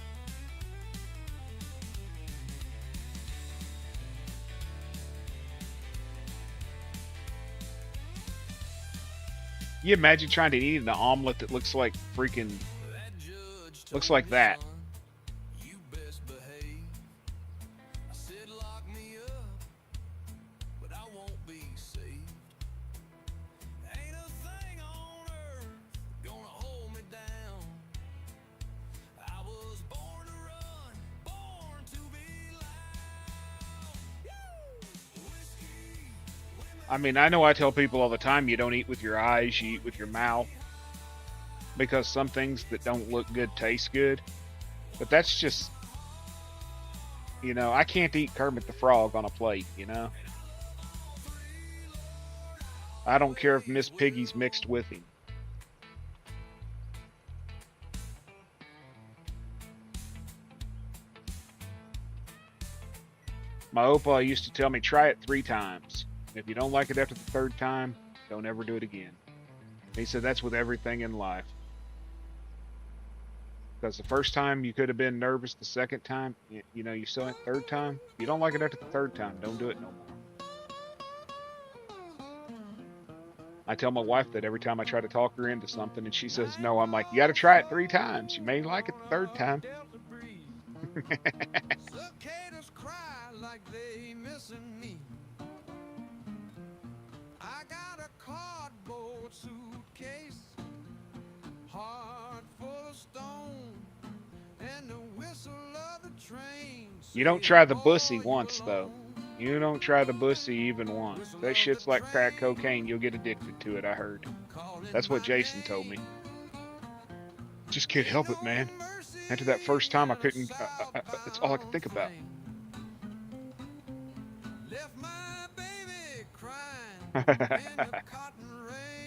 You imagine trying to eat an omelet that looks like freaking... looks like that. I mean, I know I tell people all the time you don't eat with your eyes, you eat with your mouth. Because some things that don't look good taste good. But that's just, you know, I can't eat Kermit the Frog on a plate, you know? I don't care if Miss Piggy's mixed with him. My opa used to tell me, try it 3 times. If you don't like it after the 3rd time, don't ever do it again. He said that's with everything in life. Because the first time you could have been nervous, the 2nd time, you know, you still ain't 3rd time. If you don't like it after the 3rd time, don't do it no more. I tell my wife that every time I try to talk her into something and she says no, I'm like, you got to try it 3 times. You may like it the 3rd time. Cicadas cry like they missing me. I got a cardboard suitcase, heart full of stone, and the whistle of the train. You don't try the bussy once, though. You don't try the bussy even once. That shit's like crack cocaine. You'll get addicted to it, I heard. That's what Jason told me. Just can't help it, man. After that first time, I couldn't... that's all I could think about.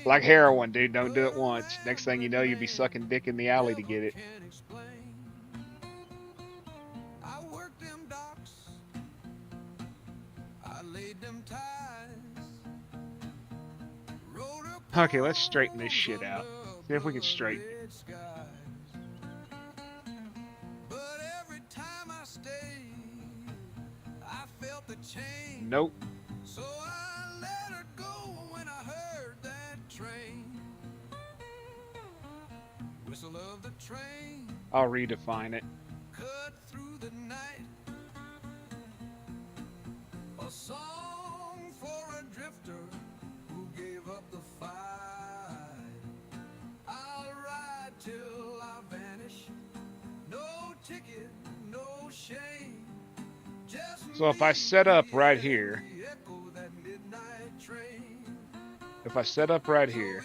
Like heroin, dude. Don't do it once. Next thing you know, you'll be sucking dick in the alley to get it. Okay, let's straighten this shit out. See if we can straighten it. Nope. So I let her go when I heard that train. Whistle of the train. I'll redefine it. Cut through the night. A song for a drifter who gave up the fight. I'll ride till I vanish. No ticket, no shame. So if I set up right here, if I set up right here,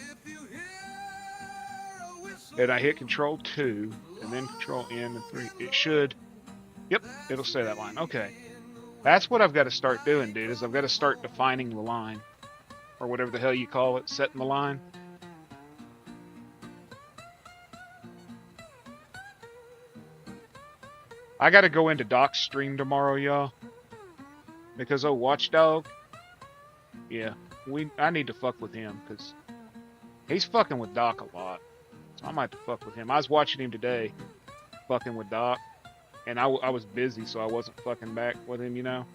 and I hit Control 2, and then Control N and 3, it should, yep, it'll say that line. Okay. That's what I've got to start doing, dude, is I've got to start defining the line, or whatever the hell you call it, setting the line. I got to go into Doc's stream tomorrow, y'all. Because, oh, Watchdog, yeah, I need to fuck with him, because he's fucking with Doc a lot. So I might have to fuck with him. I was watching him today, fucking with Doc, and I was busy, so I wasn't fucking back with him, you know.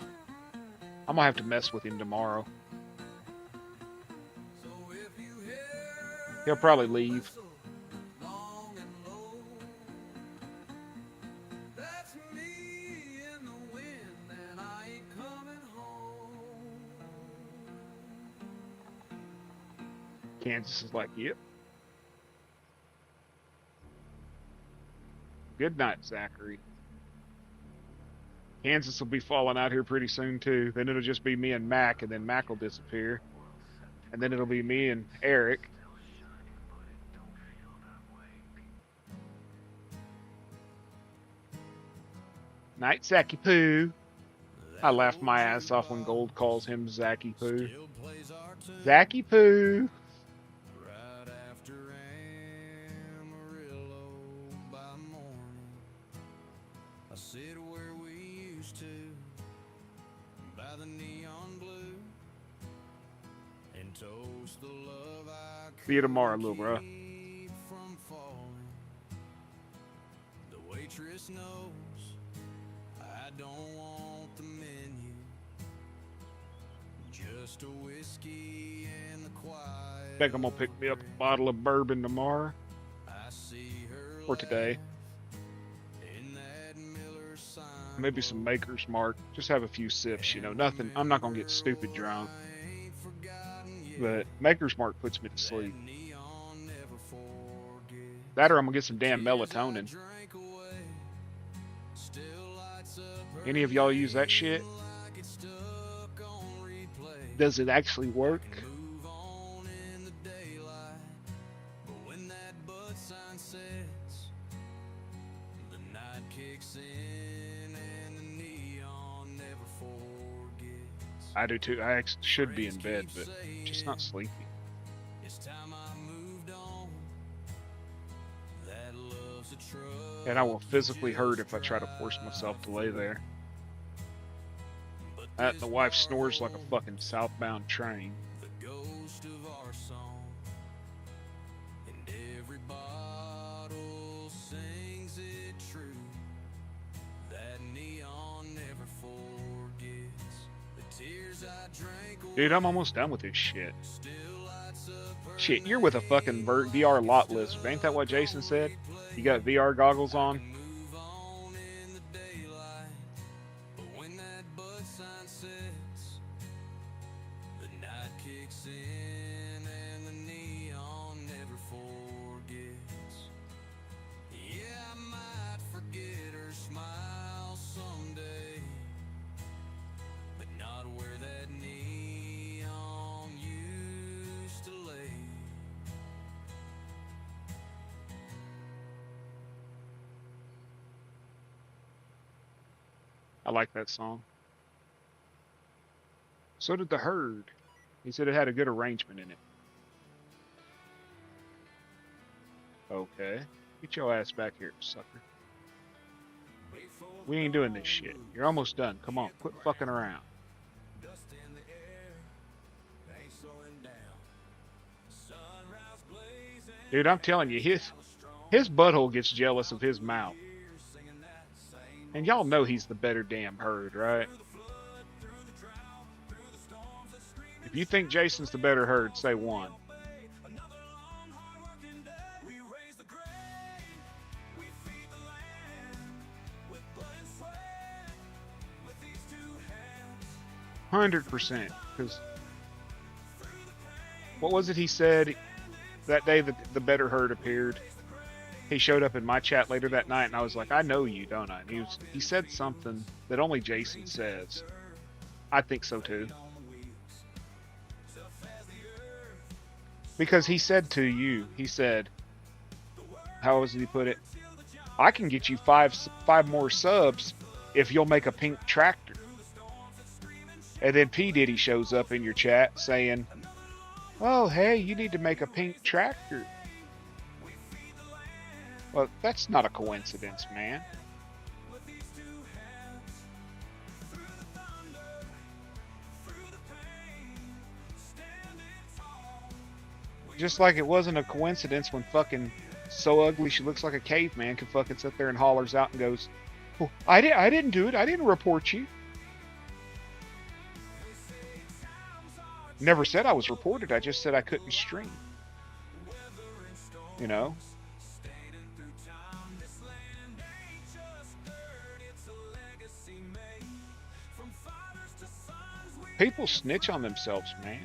I'm going to have to mess with him tomorrow. So if you hear He'll probably leave. Long and low. That's me in the wind, and I ain't coming home. Kansas is like, yep. Good night, Zachary. Kansas will be falling out here pretty soon, too. Then it'll just be me and Mac, and then Mac will disappear. And then it'll be me and Eric. Night, Zacky Poo. I laughed my ass off when Gold calls him Zacky Poo. Still plays our tune Zacky Poo. right after Amarillo by morning. I sit where we used to by the neon blue and toast the love I See you tomorrow, little bro. keep from falling. The waitress knows I don't want the menu, just a whiskey and the quiet. Think I'm gonna pick me up a bottle of bourbon tomorrow I see her or today. in that Miller sign. Maybe some Maker's Mark. Just have a few sips, you know. Nothing. I'm not gonna get stupid drunk, Ain't forgotten yet. but Maker's Mark puts me to sleep. Neon never forget. That or I'm gonna get some damn melatonin. Drank away, still lights up Any of y'all use that shit? like it's stuck on replay. Does it actually work? Move on in the daylight, but when that bud sign sets, the night kicks in and the neon never forgets. I do too. I should be in bed, but just not sleepy. It's time I moved on. That love's a truck. And I will physically hurt if I try to force myself to lay there. The wife snores like a fucking southbound train. The ghost of our song, and every bottle sings it true. That neon never forgets the tears I drank away. Dude, I'm almost done with this shit. Still lights up Shit, you're with a fucking VR lot list. Ain't that what Jason said? You got VR goggles on? move on in the daylight, but when that bud sign sets, the night kicks in and the neon never forgets. Yeah, I might forget her smile someday, but not where that neon used to lay. I like that song. So did The Herd. He said it had a good arrangement in it. Okay. Get your ass back here, sucker. We ain't doing this shit. You're almost done. Come on, quit fucking around. Dust in the air, ain't slowing down. Sunrise blazing, Dude, I'm telling you, his butthole gets jealous of his mouth. singing that same And y'all know he's the better damn Herd, right? flood through the drought, through the storms that scream If you think Jason's the better Herd, say one. away. Another long, hard-working day. We raise the grain, we feed the land with blood and sweat, with these two hands. 100%. Because what was it he said that day that the better Herd appeared? He showed up in my chat later that night, and I was like, I know you, don't I? And he said something that only Jason says. I think so too. Because he said to you, he said, how was it he put it? I can get you five more subs if you'll make a pink tractor. And then P. Diddy shows up in your chat saying, oh, hey, you need to make a pink tractor. Well, that's not a coincidence, man. Just like it wasn't a coincidence when fucking So Ugly She Looks Like a Caveman can fucking sit there and hollers out and goes, oh, I didn't do it. I didn't report you. Never said I was reported. I just said I couldn't stream. You know, people snitch on themselves, man.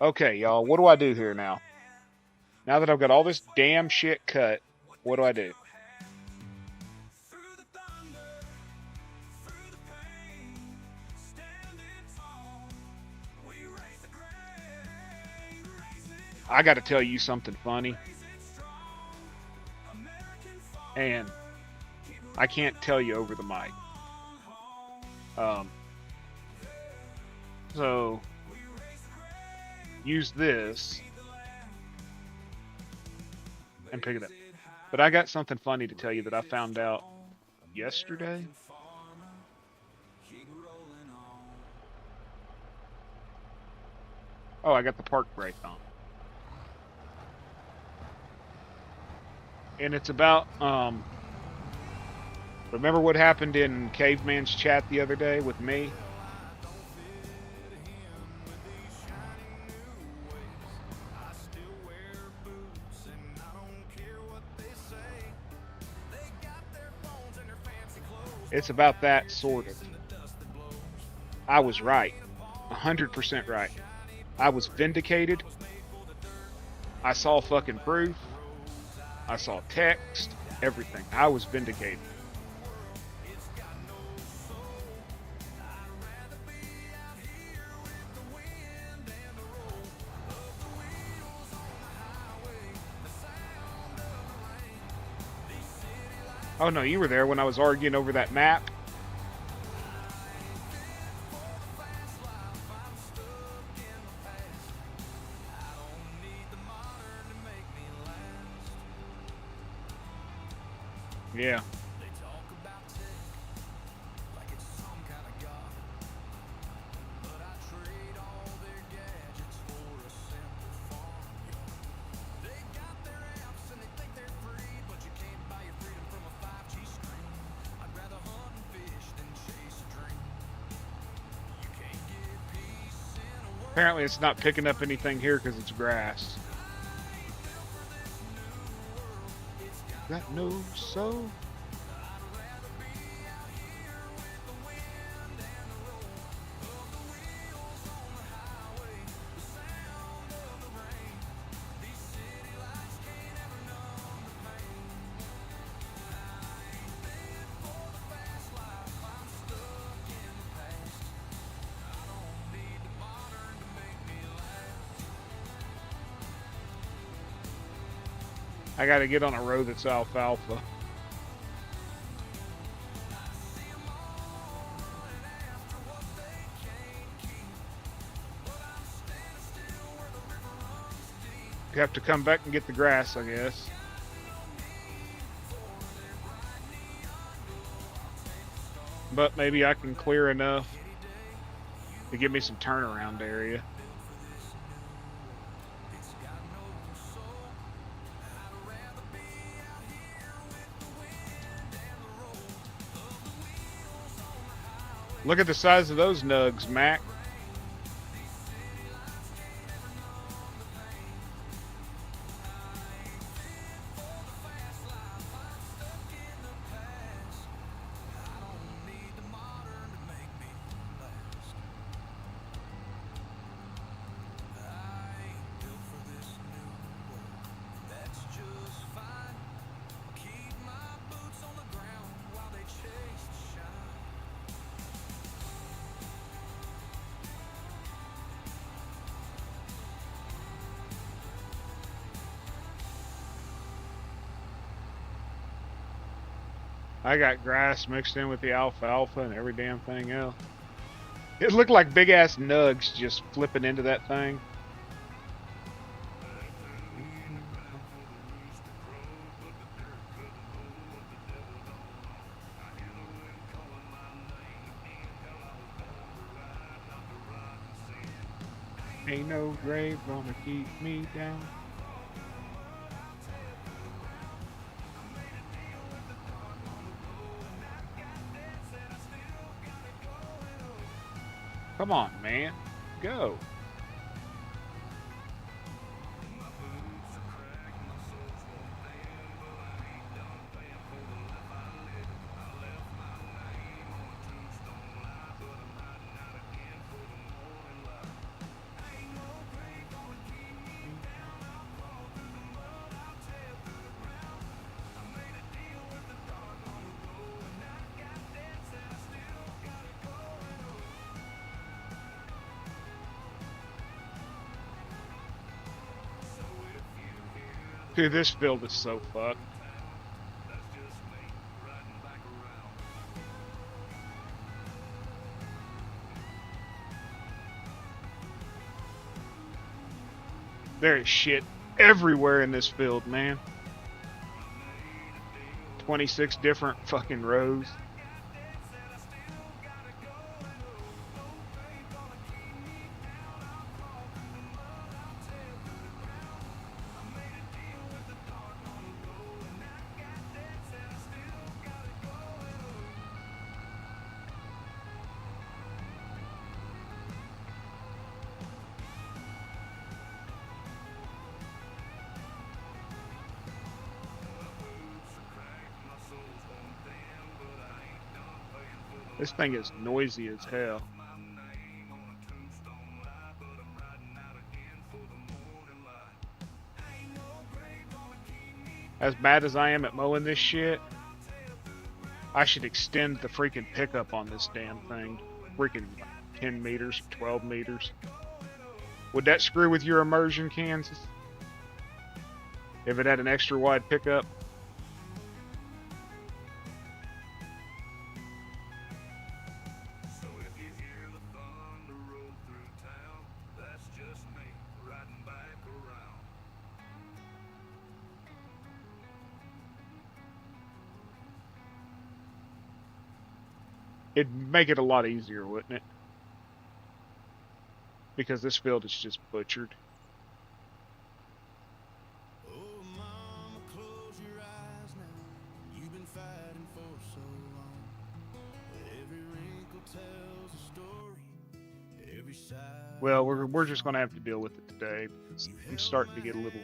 Okay, y'all, what do I do here now? Now that I've got all this damn shit cut, what do I do? I got to tell you something funny. And I can't tell you over the mic. So use this and pick it up. But I got something funny to tell you that I found out yesterday. Oh, I got the park brake on. And it's about remember what happened in Caveman's chat the other day with me? It's about that, sort of. I was right. 100% right. I was vindicated. I saw fucking proof. I saw text. Everything. I was vindicated. Oh no, you were there when I was arguing over that map. Yeah. Apparently it's not picking up anything here because it's grass. Got no soul. I gotta get on a road that's alfalfa. You have to come back and get the grass, I guess. But maybe I can clear enough to give me some turnaround area. Look at the size of those nugs, Mac. I got grass mixed in with the alfalfa and every damn thing else. It looked like big ass nugs just flipping into that thing. Ain't no grave gonna keep me down. Come on, man. Go. Dude, this field is so fucked. That's just me riding back around. There is shit everywhere in this field, man. 26 different fucking rows. This thing is noisy as hell. As bad as I am at mowing this shit, I should extend the freaking pickup on this damn thing. Freaking 10 meters, 12 meters. Would that screw with your immersion, Kansas? If it had an extra wide pickup? So if you hear the thunder roll through town, that's just me riding back around. It'd make it a lot easier, wouldn't it? Because this field is just butchered. Oh, mama, close your eyes now. You've been fighting for so long. Every wrinkle tells a story. Every side. Well, we're just gonna have to deal with it today because I'm starting to get a little,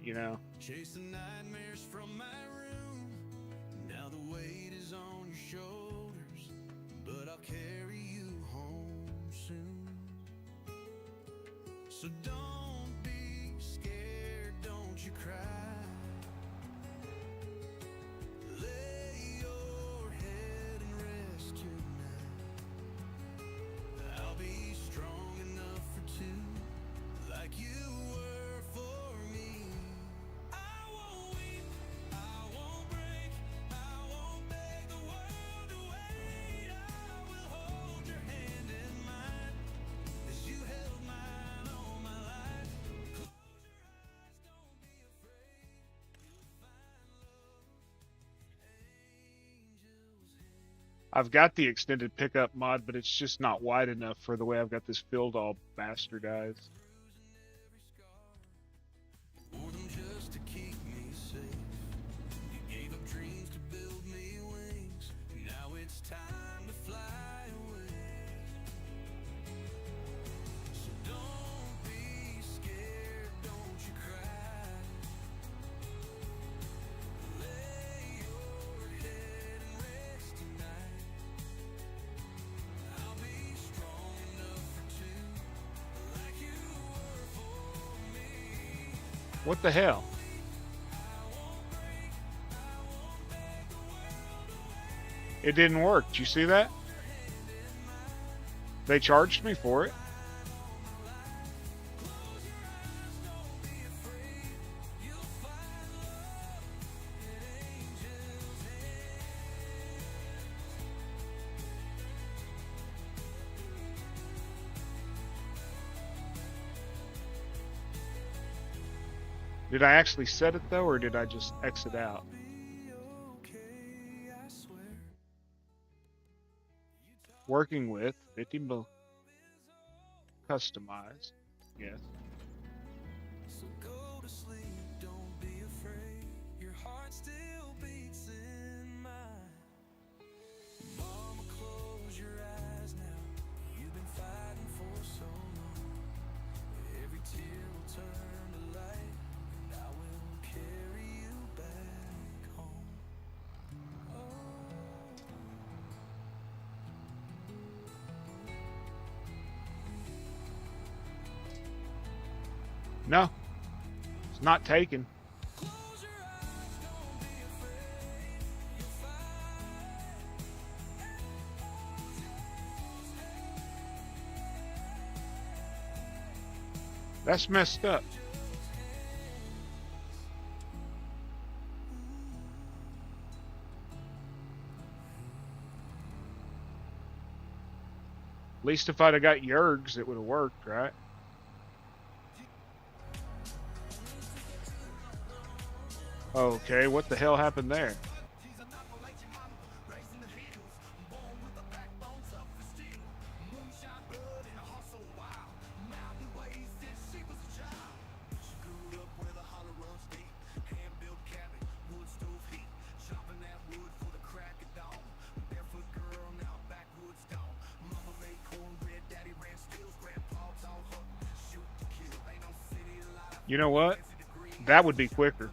you know. Chasing nightmares from my room. Now the weight is on your shoulders, but I'll carry you home soon. So don't be scared, don't you cry. Lay your head and rest tonight. I'll be strong enough for two, like you were for me. I won't weep, I won't break, I won't beg the world to wait. I will hold your hand in mine, as you held mine all my life. Close your eyes, don't be afraid. You'll find love, angels in. I've got the extended pickup mod, but it's just not wide enough for the way I've got this field all bastardized. Wore them just to keep me safe. You gave up dreams to build me wings. Now it's time to fly away. So don't be scared, don't you cry. Lay your head and rest tonight. I'll be strong enough for two, like you were for me. What the hell? It didn't work. Did you see that? They charged me for it. Did I actually set it though, or did I just exit out? Okay, I swear. Working with 50 mil customized. Yes. So go to sleep, don't be afraid. Your heart still beats in mine. Mama, close your eyes now. You've been fighting for so long. Every tear will turn to light, and I will carry you back home. No. It's not taken. Close your eyes, don't be afraid. You'll find. That's messed up. least if I'd have got Yergs, it would have worked, right? Okay, what the hell happened there? You know what? That would be quicker.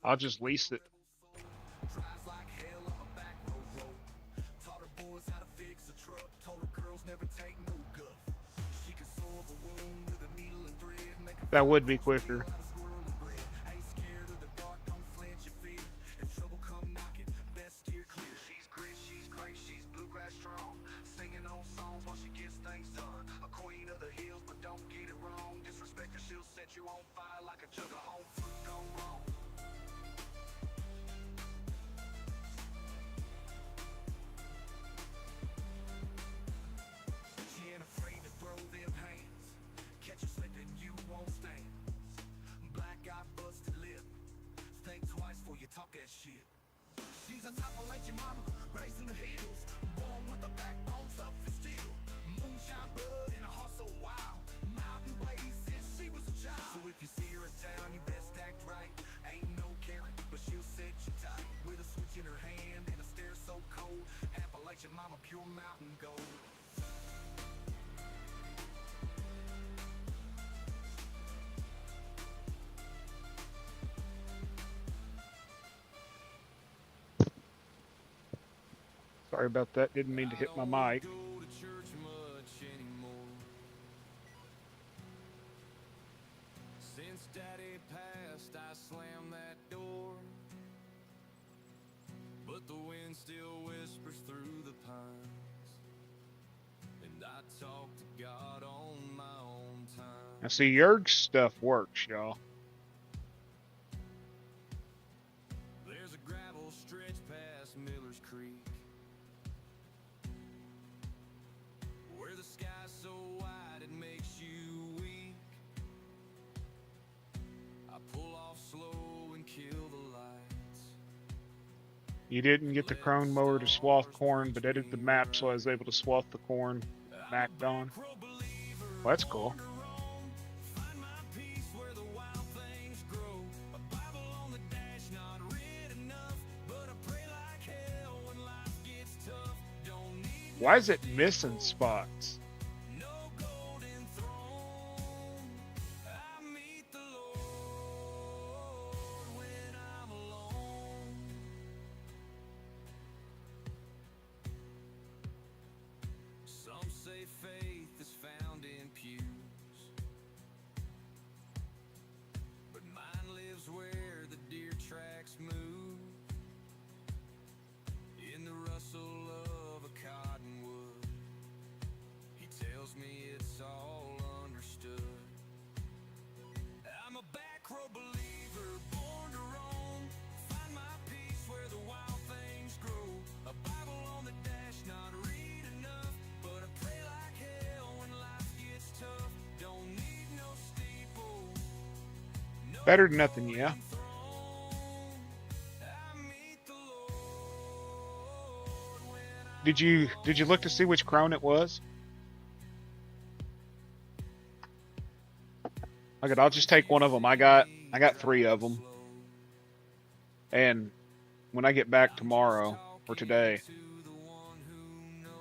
I'll just lease it. That would be quicker. Sorry about that. Didn't mean to hit my mic. Since Daddy passed, I slammed that door, but the wind still whispers through the pines, and I talk to God on my own time. Now see, Yerg's stuff works, y'all. There's a gravel stretch past Miller's Creek, where the sky's so wide it makes you weak. I pull off slow and kill the lights. You didn't get the crone mower to swath corn, but edited the map so I was able to swath the corn macked on. Well, that's cool. Find my peace where the wild things grow. A Bible on the dash, not read enough, but I pray like hell when life gets tough. Don't need Why is it missing spots? no golden throne. I meet the Lord when I'm alone. Some say faith is found in pews, but mine lives where the deer tracks move, in the rustle of a cottonwood. He tells me it's all understood. I'm a back row believer, born to roam. Find my peace where the wild things grow. A Bible on the dash, not read enough, but I pray like hell when life gets tough. Don't need no steeple, no Better than nothing, yeah. throne. I meet the Lord when I'm Did you look to see which crone it was? Okay, I'll just take one of them. I got 3 of them. And when I get back tomorrow or today,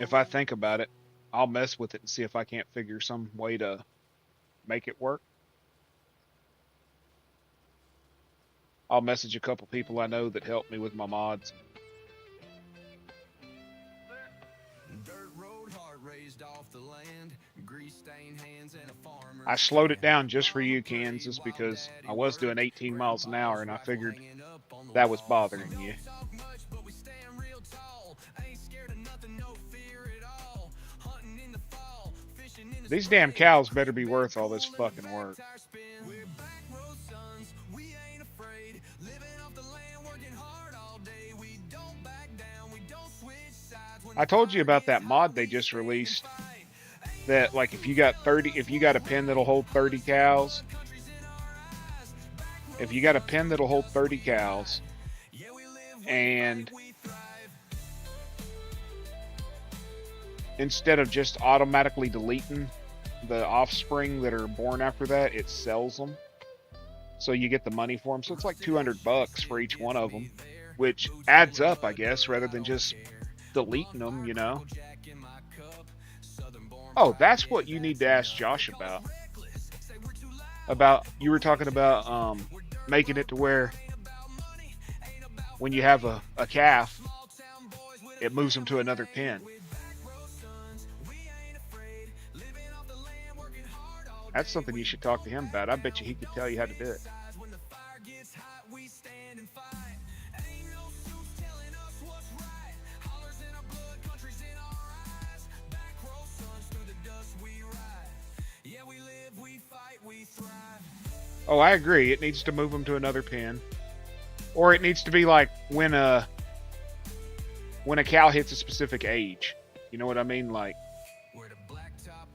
if I think about it, I'll mess with it and see if I can't figure some way to make it work. I'll message a couple people I know that help me with my mods. dirt road, heart raised off the land, grease stained hands and a farmer. I slowed it down just for you, Kansas, because I was doing 18 miles an hour, and I figured that was bothering you. These damn cows better be worth all this fucking work. I told you about that mod they just released. That like if you got a pen that'll hold 30 cows. If you got a pen that'll hold 30 cows, and instead of just automatically deleting the offspring that are born after that, it sells them. So you get the money for them. So it's like $200 for each one of them, which adds up, I guess, rather than just deleting them, you know. Oh, that's what you need to ask Josh about. You were talking about making it to where when you have a calf, it moves them to another pen. That's something you should talk to him about. I bet you he could tell you how to do it. Oh, I agree. It needs to move them to another pen. Or it needs to be like when a cow hits a specific age. You know what I mean? Like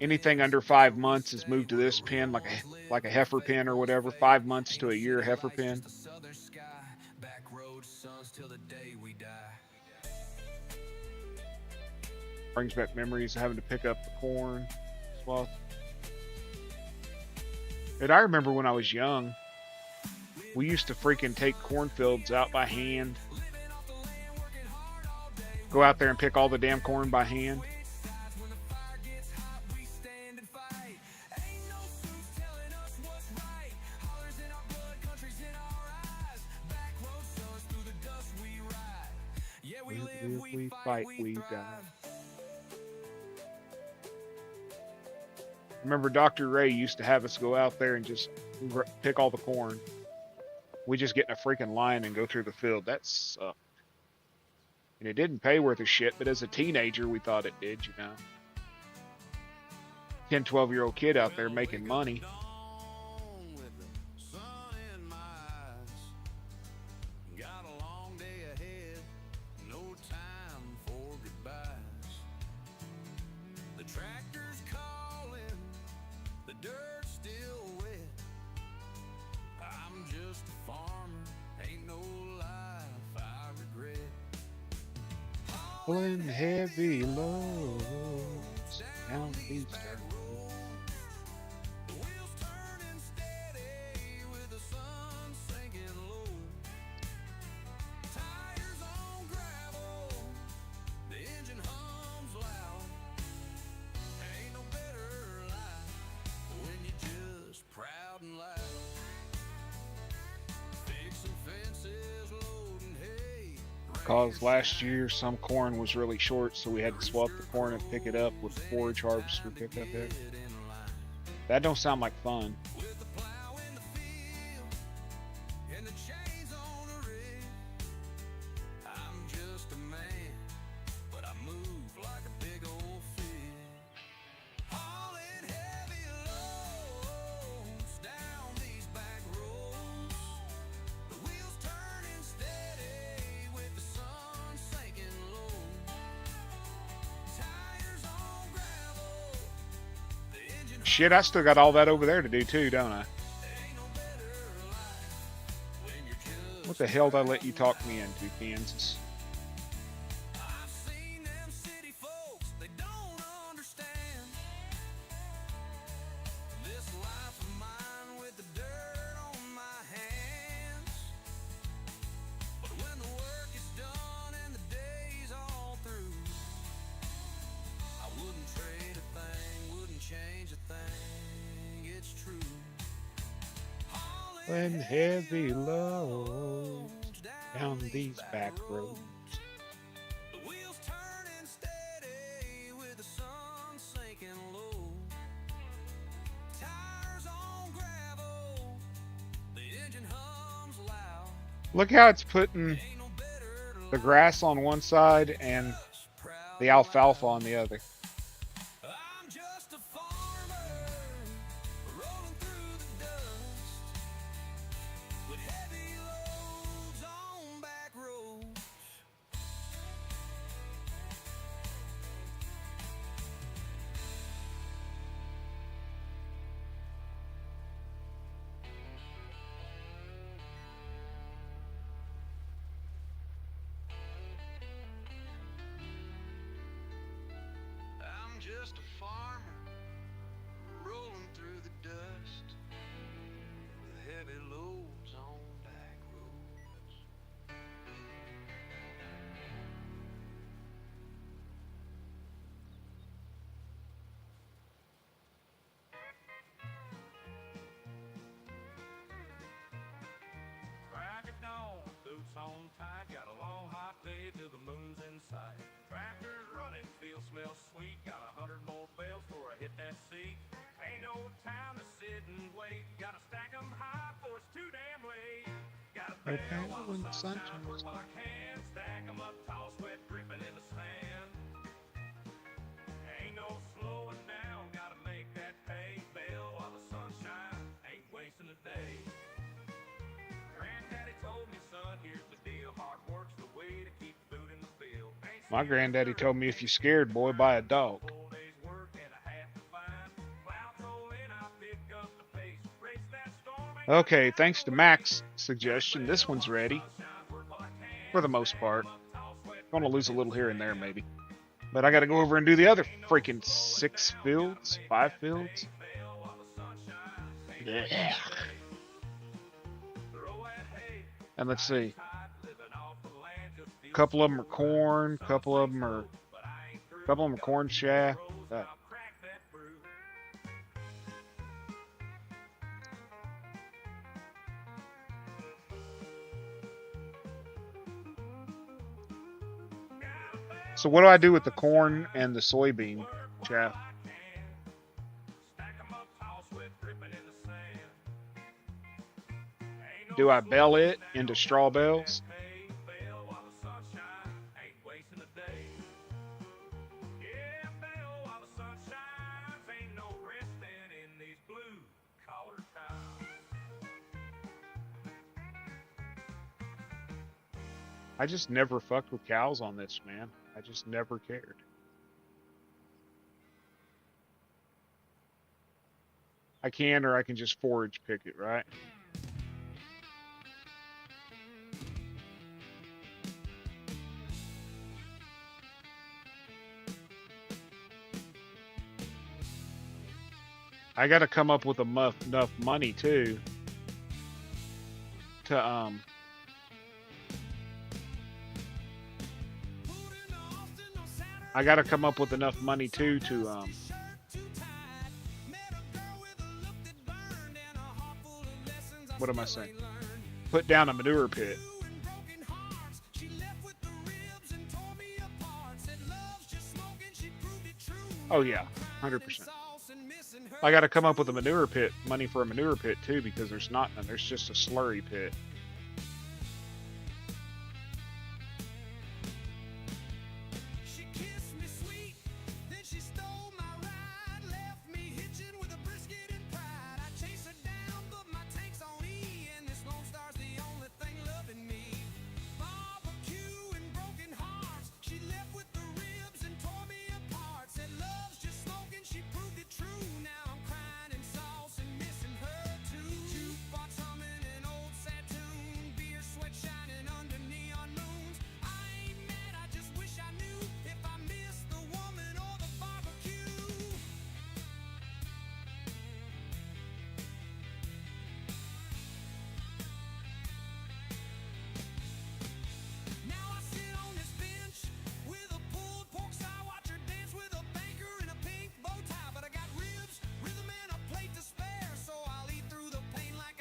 anything under 5 months is moved to this pen, like a heifer pen or whatever. 5 months to a year heifer pen. Brings back memories of having to pick up the corn. Well, and I remember when I was young, we used to freaking take cornfields out by hand. Go out there and pick all the damn corn by hand. We fight, we die. Remember Dr. Ray used to have us go out there and just pick all the corn. We just get in a freaking line and go through the field. That sucked. And it didn't pay worth a shit, but as a teenager, we thought it did, you know. 10, 12-year-old kid out there making money. Pulling heavy loads down these dirt roads. The wheels turning steady with the sun sinking low. Tires on gravel, the engine hums loud. Ain't no better life when you're just proud and loud. Fixing fences, loading hay. Cause last year some corn was really short, so we had to swap the corn and pick it up with the forage harvester we picked up there. That don't sound like fun. Shit, I still got all that over there to do too, don't I? What the hell did I let you talk me into, Kansas? When heavy loads down these back roads. The wheels turning steady with the sun sinking low. Tires on gravel, the engine hums loud. Look how it's putting the grass on one side and the alfalfa on the other. I'm just a farmer rolling through the dust with heavy loads on back roads. I'm just a farmer rolling through the dust with heavy loads on back roads. Crack of dawn, boots on tight, got a long hot day till the moon's in sight. Tractors running, field smells sweet, got 100 more bells before I hit that seat. Ain't no time to sit and wait, gotta stack 'em high before it's too damn late. Gotta Okay, bell while when the the sun sun shines, work shines. while I can, stack 'em up tall, sweat dripping in the sand. Ain't no slowing down, gotta make that pay, bell while the sun shines, ain't wasting a day. Granddaddy told me, son, here's the deal, hard work's the way to keep food in the field. Ain't My scared granddaddy of told me if you're scared, boy, buy a dog. full day's work and a half to find. Plow toll in, I pick up the pace, race that storm, ain't got Okay, time thanks to to waste. Mac's suggestion, this one's ready Sunshine, work while I can, for the most stack 'em part. up tall, sweat Gonna lose a dripping in little the here and there, sand. maybe. But I got to go over and do the other Ain't no freaking slowing 6 down, gotta fields, make 5 that fields. pay, bell while the sun shines, ain't Yeah. wasting a day. Throw that hay, And let's see. tight, living off the land, just A feels couple of them so are right. corn, Some couple of say them are so, but I ain't through. couple of them are Got corn plenty shaft. of rows, Uh, I'll crack that brew. So what do I do with the corn and the soybean chaff? Do I bale it into straw bales? I just never fucked with cows on this, man. I just never cared. I can, or I can just forage pick it, right? I got to come up with enough money too to I got to come up with enough money too to what am I saying? Put down a manure pit. Oh yeah, 100%. I got to come up with a manure pit, money for a manure pit too, because there's not none. There's just a slurry pit.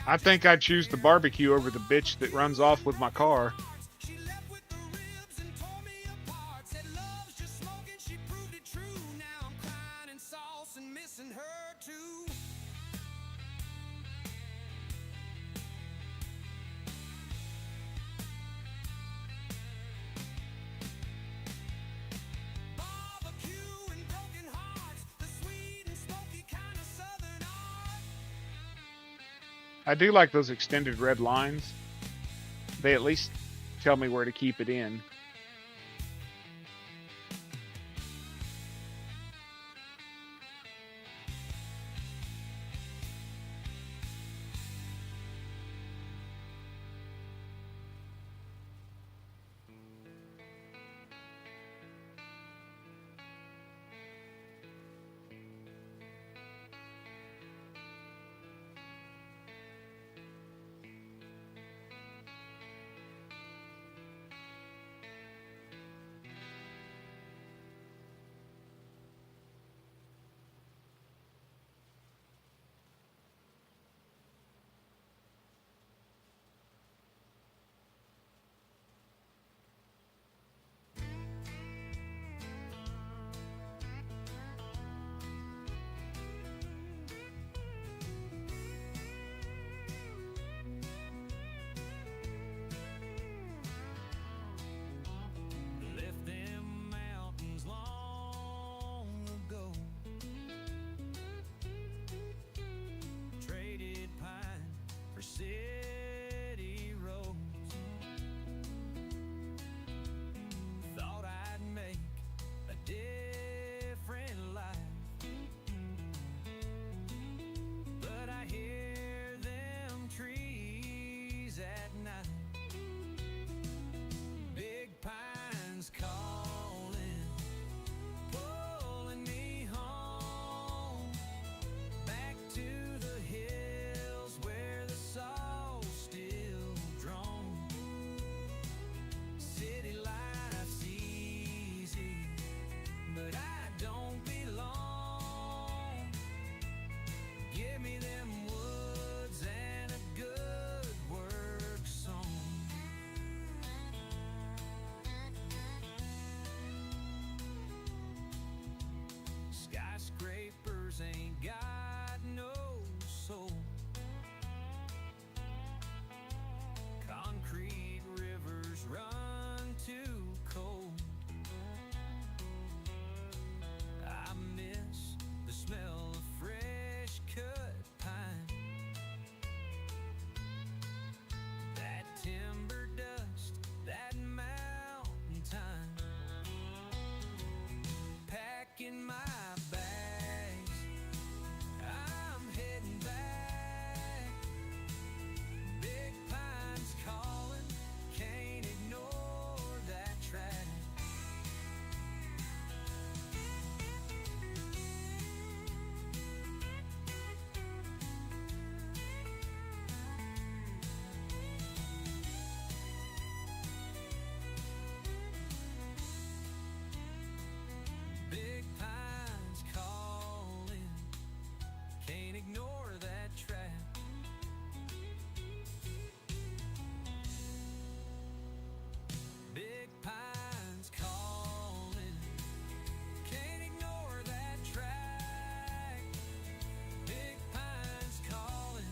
I think I'd choose the barbecue over the bitch that runs off with my car. I do like those extended red lines. They at least tell me where to keep it in. Left them mountains long ago. Traded pine for city roads. Thought I'd make a different life, but I hear them trees at night. Big pines calling, pulling me home, back to the hills where the soul's still drawn. City life's easy, but I don't belong. Give me them woods and a good work song. Skyscrapers ain't got no soul. Concrete rivers run too cold. I miss the smell of fresh cut pine, that timber dust, that mountain time. Packing my bags, I'm heading back. Big pines calling, can't ignore that track. Big pines calling, can't ignore that track. Big pines calling, can't ignore that track. Big pines calling,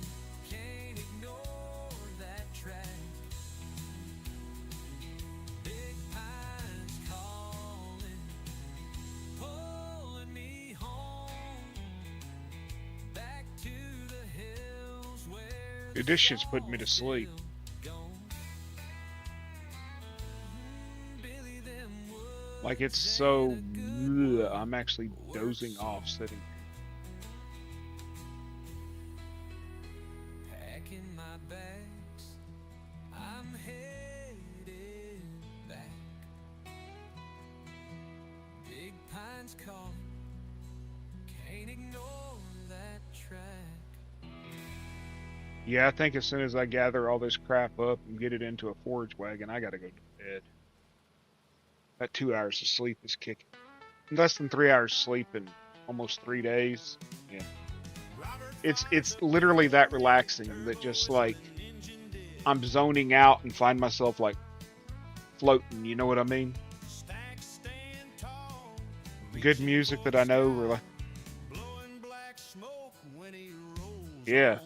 can't ignore that track. Big pines calling, pulling me home, back to the hills where Dude, this shit's putting me to sleep. Like, it's so... I'm actually dozing off sitting here. Packing my bags, I'm headed back. Big pines calling, can't ignore that track. Yeah, I think as soon as I gather all this crap up and get it into a forage wagon, I gotta go to bed. That 2 hours of sleep is kicking. Less than 3 hours sleep in almost 3 days. Yeah. It's literally that relaxing that just like I'm zoning out and find myself like floating, you know what I mean? Good music that I know or like, yeah.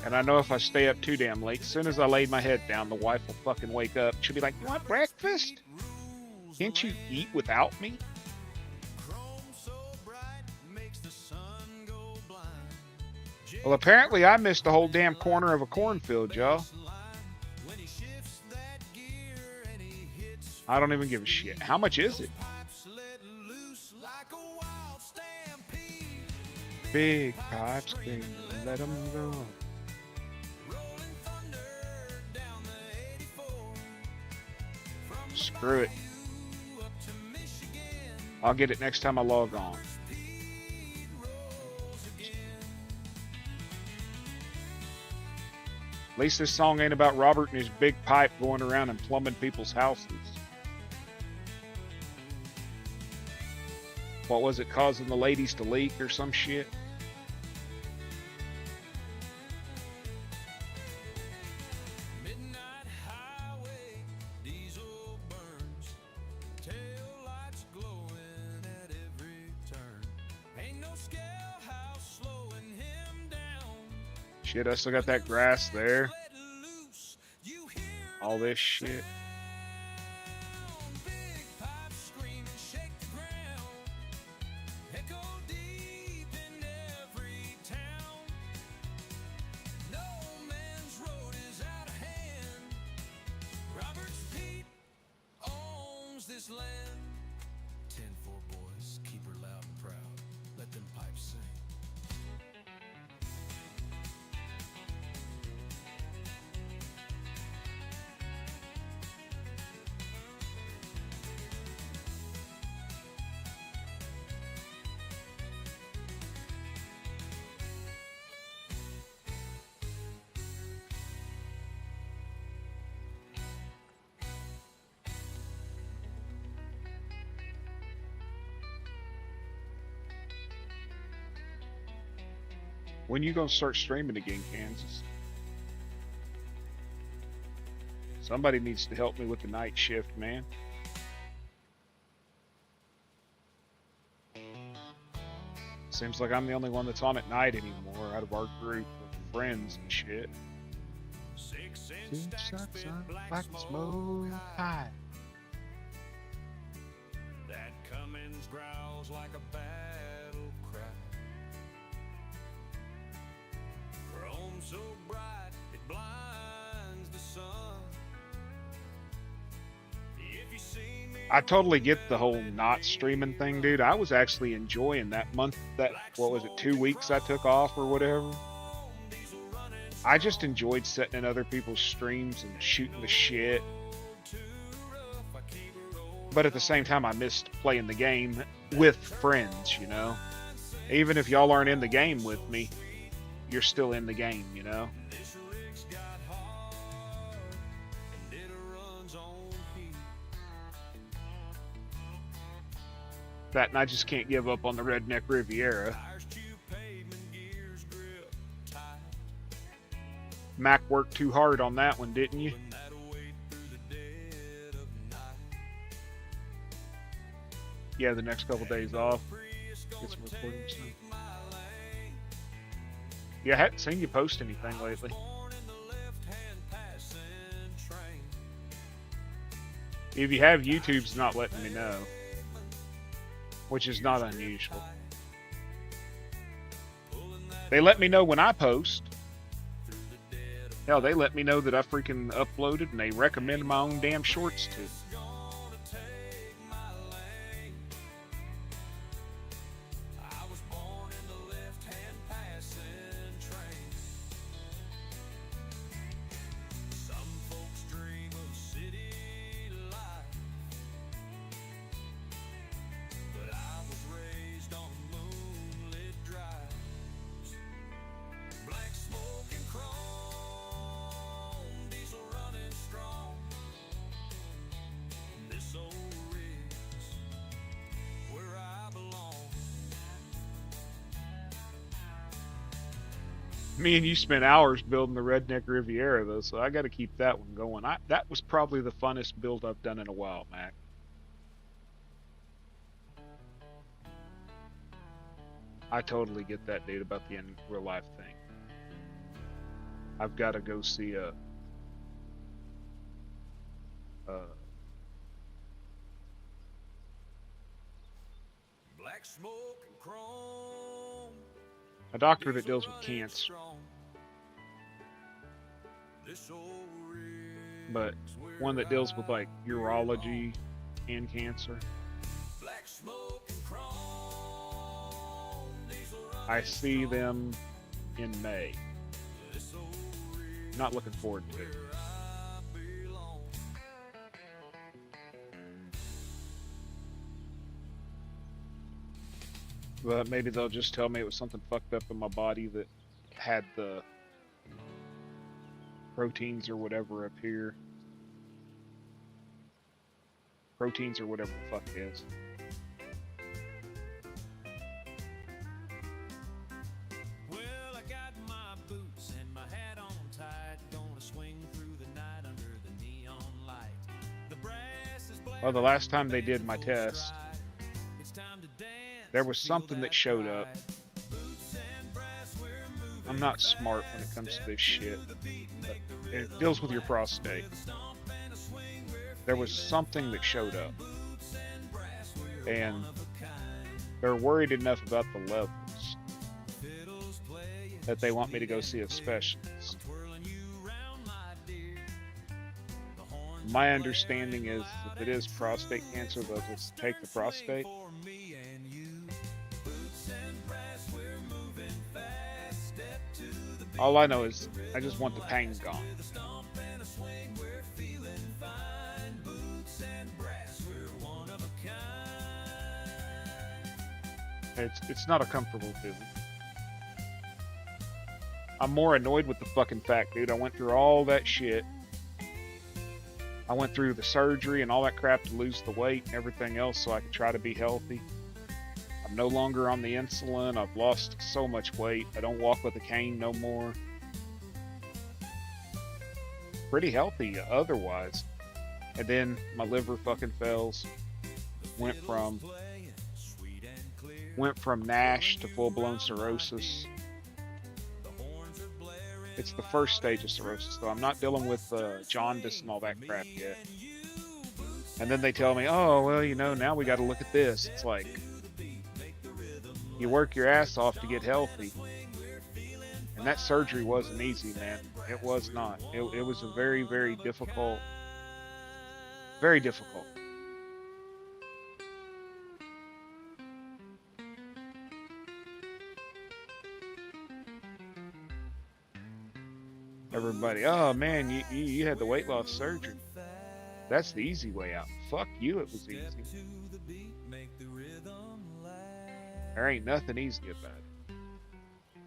And I know if I stay up too damn late, as soon as I lay my head down, the wife will fucking wake up. She'll be like, "You want breakfast?" Can't you eat without me? Well, apparently I missed the whole damn corner of a cornfield, y'all. I don't even give a shit. How much is it? Big pipes, scream, let them go. Screw it. I'll get it next time I log on. At least this song ain't about Robert and his big pipe going around and plumbing people's houses. What was it, causing the ladies to leak or some shit? Midnight highway, diesel burns, tail lights glowing at every turn. Ain't no scale house slowing him down. Shit, I still got that grass there. All this shit. Big pipes scream and shake the ground. Echo deep in every town. No man's road is out of hand. Robert's Pete owns this land. 10-4 boys, keep her loud and proud. Let them pipes sing. When you gonna start streaming again, Kansas? Somebody needs to help me with the night shift, man. Seems like I'm the only one that's on at night anymore out of our group of friends and shit. 6 cent stacks spit black smoke high. That Cummins growls like a battle cry. Chrome so bright it blinds the sun. If you see me, I totally get the whole not streaming thing, dude. I was actually enjoying that month, that, what was it, 2 weeks I took off or whatever. I just enjoyed sitting in other people's streams and shooting the shit. But at the same time, I missed playing the game with friends, you know? Even if y'all aren't in the game with me, you're still in the game, you know? this rig's got heart and it runs on heat. That, and I just can't give up on the Redneck Riviera. Tires chew pavement, gears grip tight. Mac worked too hard on that one, didn't you? Pulling that weight through the dead of night. Yeah, the next couple days off. Get some recording stuff. My lane. Yeah, I hadn't seen you post anything lately. Born in the left-hand passing train. If you have, YouTube's not letting me know, which is not unusual. They let me know when I post. Hell, they let me know that I freaking uploaded, and they recommend my own damn shorts too. Gonna take my lane. I was born in the left-hand passing train. Some folks dream of city life, but I was raised on moonlit drives. Black smoke and chrome, diesel running strong. This old rig's where I belong. Me and you spent hours building the Redneck Riviera, though, so I got to keep that one going. That was probably the funnest build I've done in a while, Mac. I totally get that, dude, about the in real life thing. I've got to go see a. Black smoke and chrome. A doctor that deals with cancer, This old but rig's where one that deals with like I urology and cancer. Black smoke and chrome. Diesel I running see them in May. this old rig Not looking forward to it. where I belong. But maybe they'll just tell me it was something fucked up in my body that had the proteins or whatever up here. Proteins or whatever the fuck it is. Well, I got my boots and my hat on tight. Gonna swing through the night under the neon light. The brass is Well, the last time they did my test, It's time to dance. there was something that showed up. Boots and brass, we're moving I'm not smart when it comes to this shit, but it deals with your prostate. stomp and a swing. We're There was something that showed up, boots and brass, we're and one of a kind. they're worried enough about the levels Fiddles playing, that they want me to go see a specialist. twirling you round, my dear. The horns My understanding is if it is prostate cancer, they'll just take the prostate. for me and you. Boots and brass, we're moving fast. Step to the beat. All I know is I just want the pain gone. With a stomp and a swing, we're feeling fine. Boots and brass, we're one of a kind. It's not a comfortable feeling. I'm more annoyed with the fucking fact, dude. I went through all that shit. I went through the surgery and all that crap to lose the weight and everything else so I could try to be healthy. I'm no longer on the insulin. I've lost so much weight. I don't walk with a cane no more. Pretty healthy otherwise. And then my liver fucking fails. Went from NASH to full-blown cirrhosis. It's the first stage of cirrhosis, though. I'm not dealing with jaundice and all that crap yet. And then they tell me, oh, well, you know, now we got to look at this. It's like, you work your ass off to get healthy. And that surgery wasn't easy, man. It was not. It was a very, very difficult, very difficult. Everybody, oh man, you had the weight loss surgery. That's the easy way out. Fuck you, it was easy. There ain't nothing easy about it.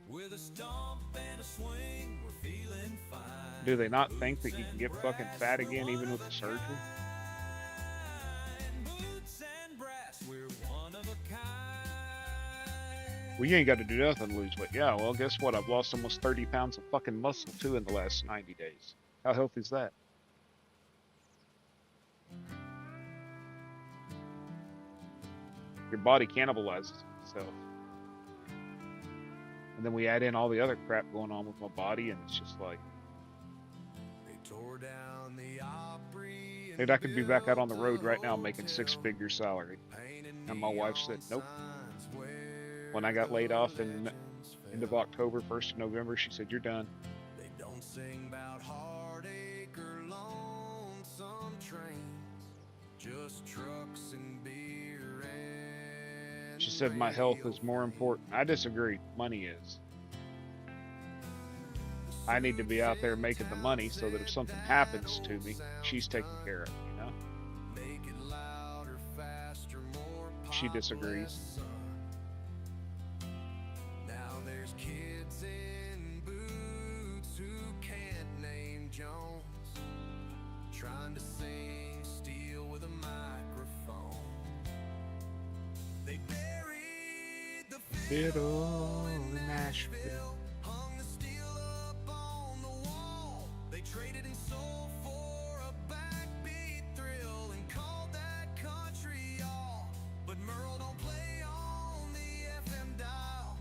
With a stomp and a swing, we're feeling fine. Do they not think that you can get fucking fat again even with the surgery? Boots and brass, we're one of a kind. Well, you ain't got to do nothing to lose weight. Yeah, well, guess what? I've lost almost 30 pounds of fucking muscle too in the last 90 days. How healthy is that? Your body cannibalizes itself. And then we add in all the other crap going on with my body, and it's just like, They tore down the Opry and dude, I could be back out on the road right now making 6-figure salary. And my wife said, nope. When I got laid off in end of October, 1st of November, she said, you're done. They don't sing about heartache or lonesome trains, just trucks and beer and She said my health is more important. I disagree. Money is. I need to be out there making the money so that if something happens to me, she's taken care of, you know? make it louder, faster, more She disagrees. Now there's kids in boots who can't name Jones, trying to sing steel with a microphone. They buried the Fiddle in Nashville. hung the steel up on the wall. They traded and sold for a backbeat thrill and called that country all. But Merle don't play on the FM dial,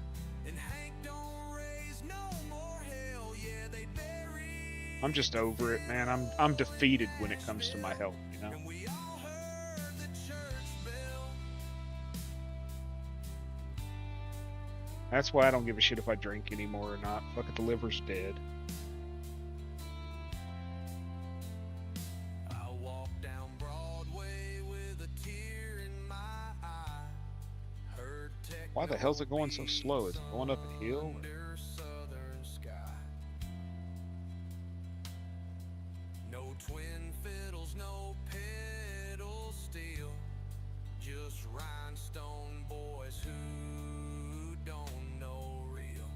and Hank don't raise no more hell. Yeah, they buried, I'm just over it, man. I'm defeated when it comes to my health, you know? and we all heard the church bell. That's why I don't give a shit if I drink anymore or not. Fuck it, the liver's dead. I walk down Broadway with a tear in my eye. Heard Why the hell's it going so slow? Is it going up a hill? under southern sky. No twin fiddles, no pedal steel. Just rhinestone boys who don't know real.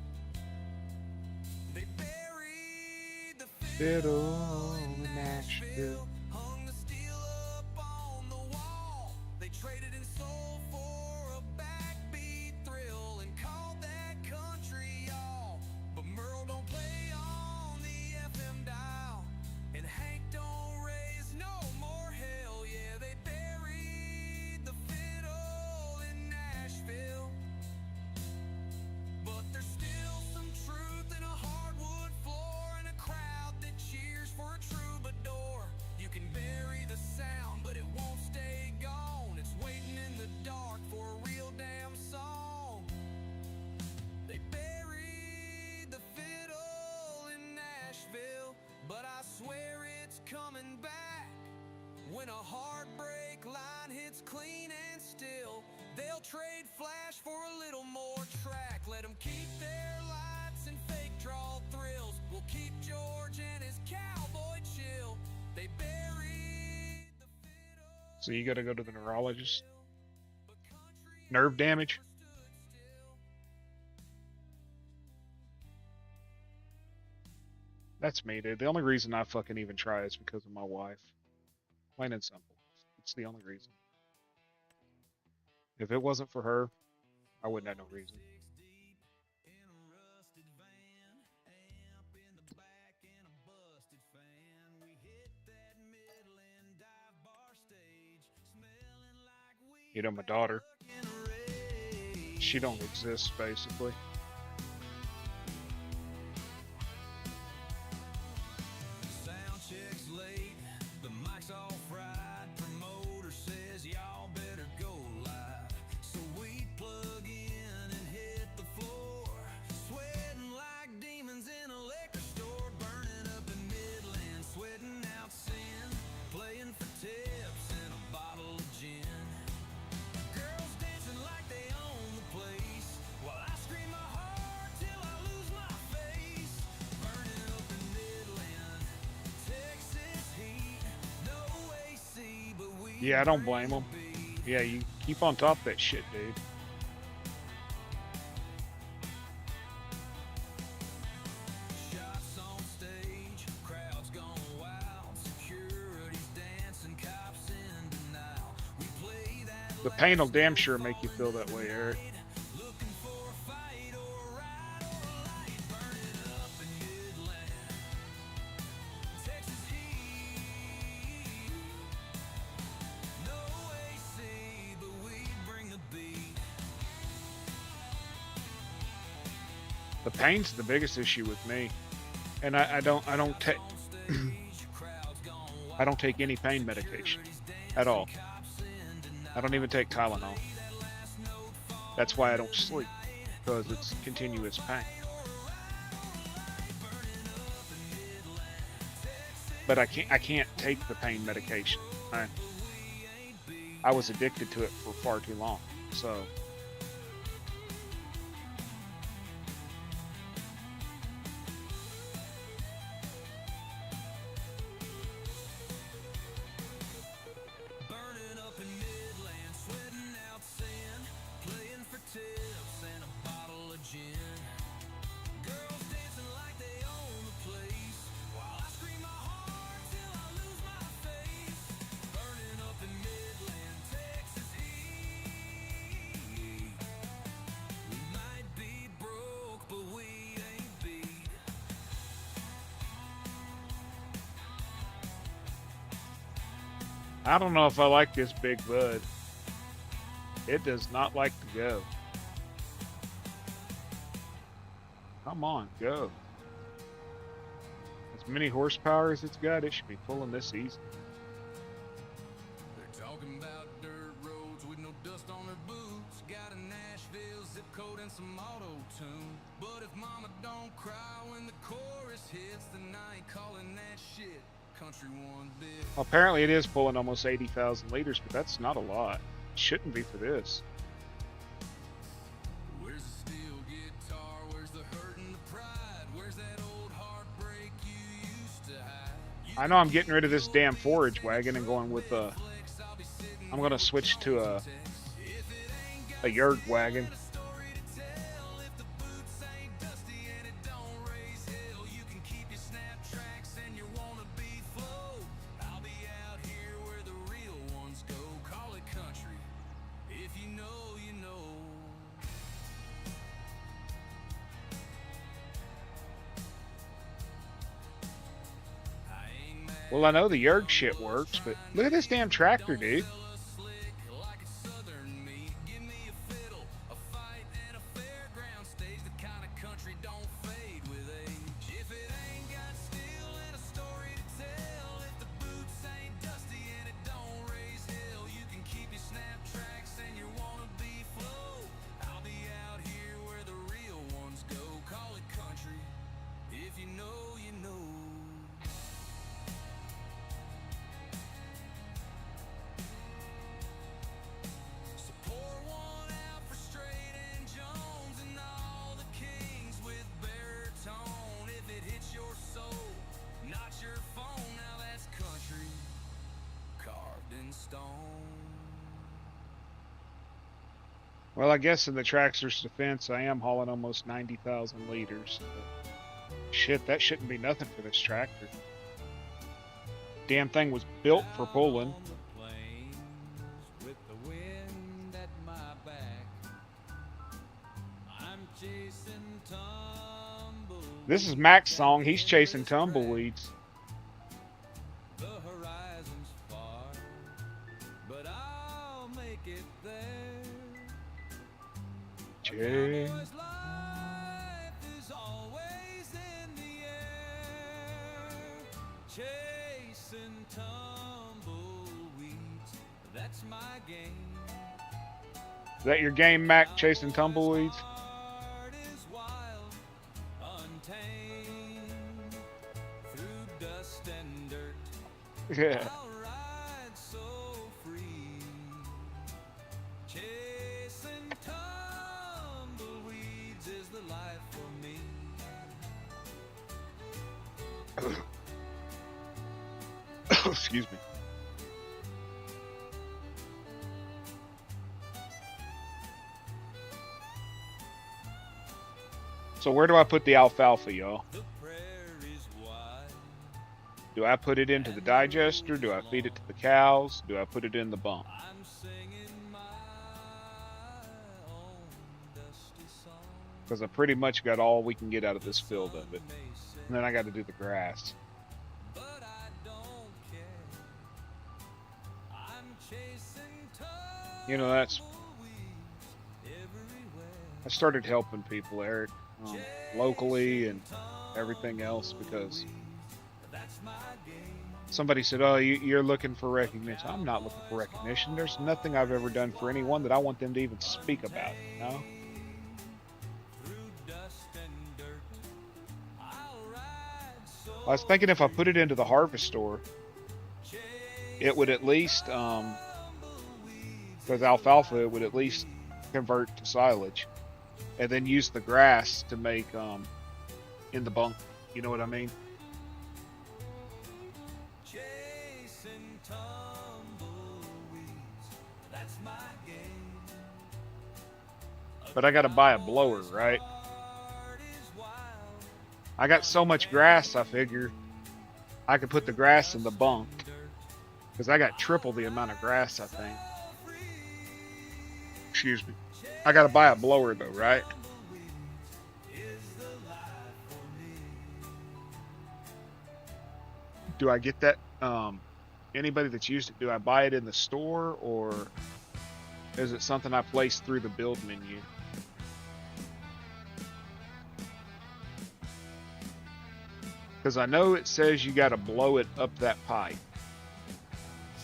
They buried the Fiddle in Nashville. hung the steel up on the wall. They traded in soul for a backbeat thrill and called that country y'all. But Merle don't play on the FM dial, and Hank don't raise no more hell. Yeah, they buried the fiddle in Nashville. But there's still some truth in a hardwood floor and a crowd that cheers for a troubadour. You can bury the sound, but it won't stay gone. It's waiting in the dark for a real damn song. They buried the fiddle in Nashville, but I swear it's coming back. When a heartbreak line hits clean and still, they'll trade flash for a little more track. Let them keep their lights and fake draw thrills. We'll keep George and his cowboy chill. They buried the fiddle, So you gotta go to the neurologist. but country Nerve damage? stood still. That's me, dude. The only reason I fucking even try is because of my wife. Plain and simple. It's the only reason. If it wasn't for her, I wouldn't have no reason. In a rusted van, amp in the back and a busted fan. We hit that Midland dive bar stage, smelling like weed You know, my daughter, in a rage. she don't exist, basically. Sound check's late, the mic's all fried. Promoter says y'all better go live. So we plug in and hit the floor, sweating like demons in a liquor store. Burning up in Midland, sweating out sin, playing for tips and a bottle of gin. Girls dancing like they own the place, while I scream my heart till I lose my face. Burning up in Midland, Texas heat, no AC, but we Yeah, I don't blame them. Yeah, you keep on top of that shit, dude. shots on stage, crowds gone wild, security's dancing, cops in denial. We play that The pain will damn sure make you feel that way, Eric. looking for a fight or a ride or a light. Burning up in Midland, Texas heat, no AC, but we bring the beat. The pain's the biggest issue with me, and I don't take I don't take any pain medication at all. I don't even take Tylenol. That's why I don't sleep, because it's continuous pain. But I can't take the pain medication. I was addicted to it for far too long. So Burning up in Midland, sweating out sin, playing for tips and a bottle of gin. Girls dancing like they own the place, while I scream my heart till I lose my face. Burning up in Midland, Texas heat. We might be broke, but we ain't beat. I don't know if I like this big bud. It does not like to go. Come on, go. As many horsepower as it's got, it should be pulling this easy. They're talking about dirt roads with no dust on their boots. Got a Nashville zip code and some some auto-tune. But if mama don't cry when the chorus hits, then I ain't calling that shit country one bit. Apparently it is pulling almost 80,000 liters, but that's not a lot. Shouldn't be for this. Where's the steel guitar? Where's the hurt and the pride? Where's that old heartbreak you used to hide? I know I'm getting rid of this damn forage wagon and going with I'm going to switch to a Yerg wagon. Well, I know the Yerg shit works, but look at this damn tractor, dude. Well, I guess in the tractor's defense, I am hauling almost 90,000 liters. But shit, that shouldn't be nothing for this tractor. Damn thing was built for pulling. This is Mac's song. He's chasing tumbleweeds. Yeah. Chasing tumbleweeds, that's my game. Is that your game, Mac? Chasing tumbleweeds? Is wild, untamed, through dust and dirt. Yeah. I'll ride so free. Chasing tumbleweeds is the life for me. Excuse me. So where do I put the alfalfa, y'all? The prairie's wide. Do I put it into the digester? Do I feed it to the cows? Do I put it in the bunk? I'm singing my own dusty song. Because I pretty much got all we can get out of this field of it. And then I got to do the grass. But I don't care. I'm chasing You know, that's... tumbleweeds everywhere. I started helping people, Eric, locally and everything else, because That's my game. somebody said, oh, you're looking for recognition. I'm not looking for recognition. There's nothing I've ever done for anyone that I want them to even speak about, you know? Through dust and dirt. I'll ride so I was thinking if I put it into the harvestor, it would at least, because alfalfa, it would at least convert to silage. And then use the grass to make in the bunk. You know what I mean? chasing tumbleweeds. That's my game. But I got to buy a blower, right? Heart is wild. I got so much grass, I figure I could put the grass in the bunk. Because I got triple the amount of grass, I think. Excuse me. I got to buy a blower, though, right? Do I get that? Anybody that's used it, do I buy it in the store, or is it something I place through the build menu? Because I know it says you got to blow it up that pipe.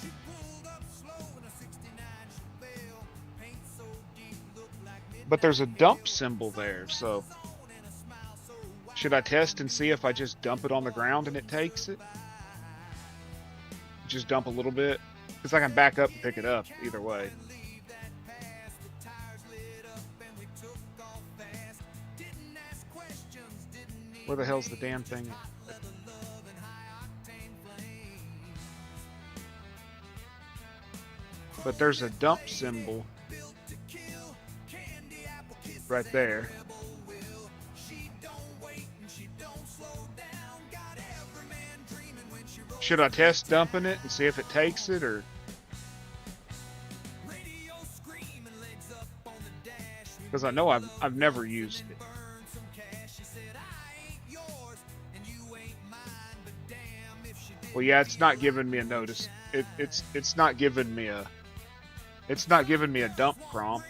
She pulled up slow in a 69 Chevelle. Paint so deep, looked like midnight. But there's a dump symbol there, so should I test and see if I just dump it on the ground and it takes it? Just dump a little bit, because I can back up and pick it up either way. Where the hell's the damn thing? But there's a dump symbol right there. Should I test dumping it and see if it takes it, or? Because I know I've never used it. Well, yeah, it's not giving me a notice. It's not giving me a dump prompt.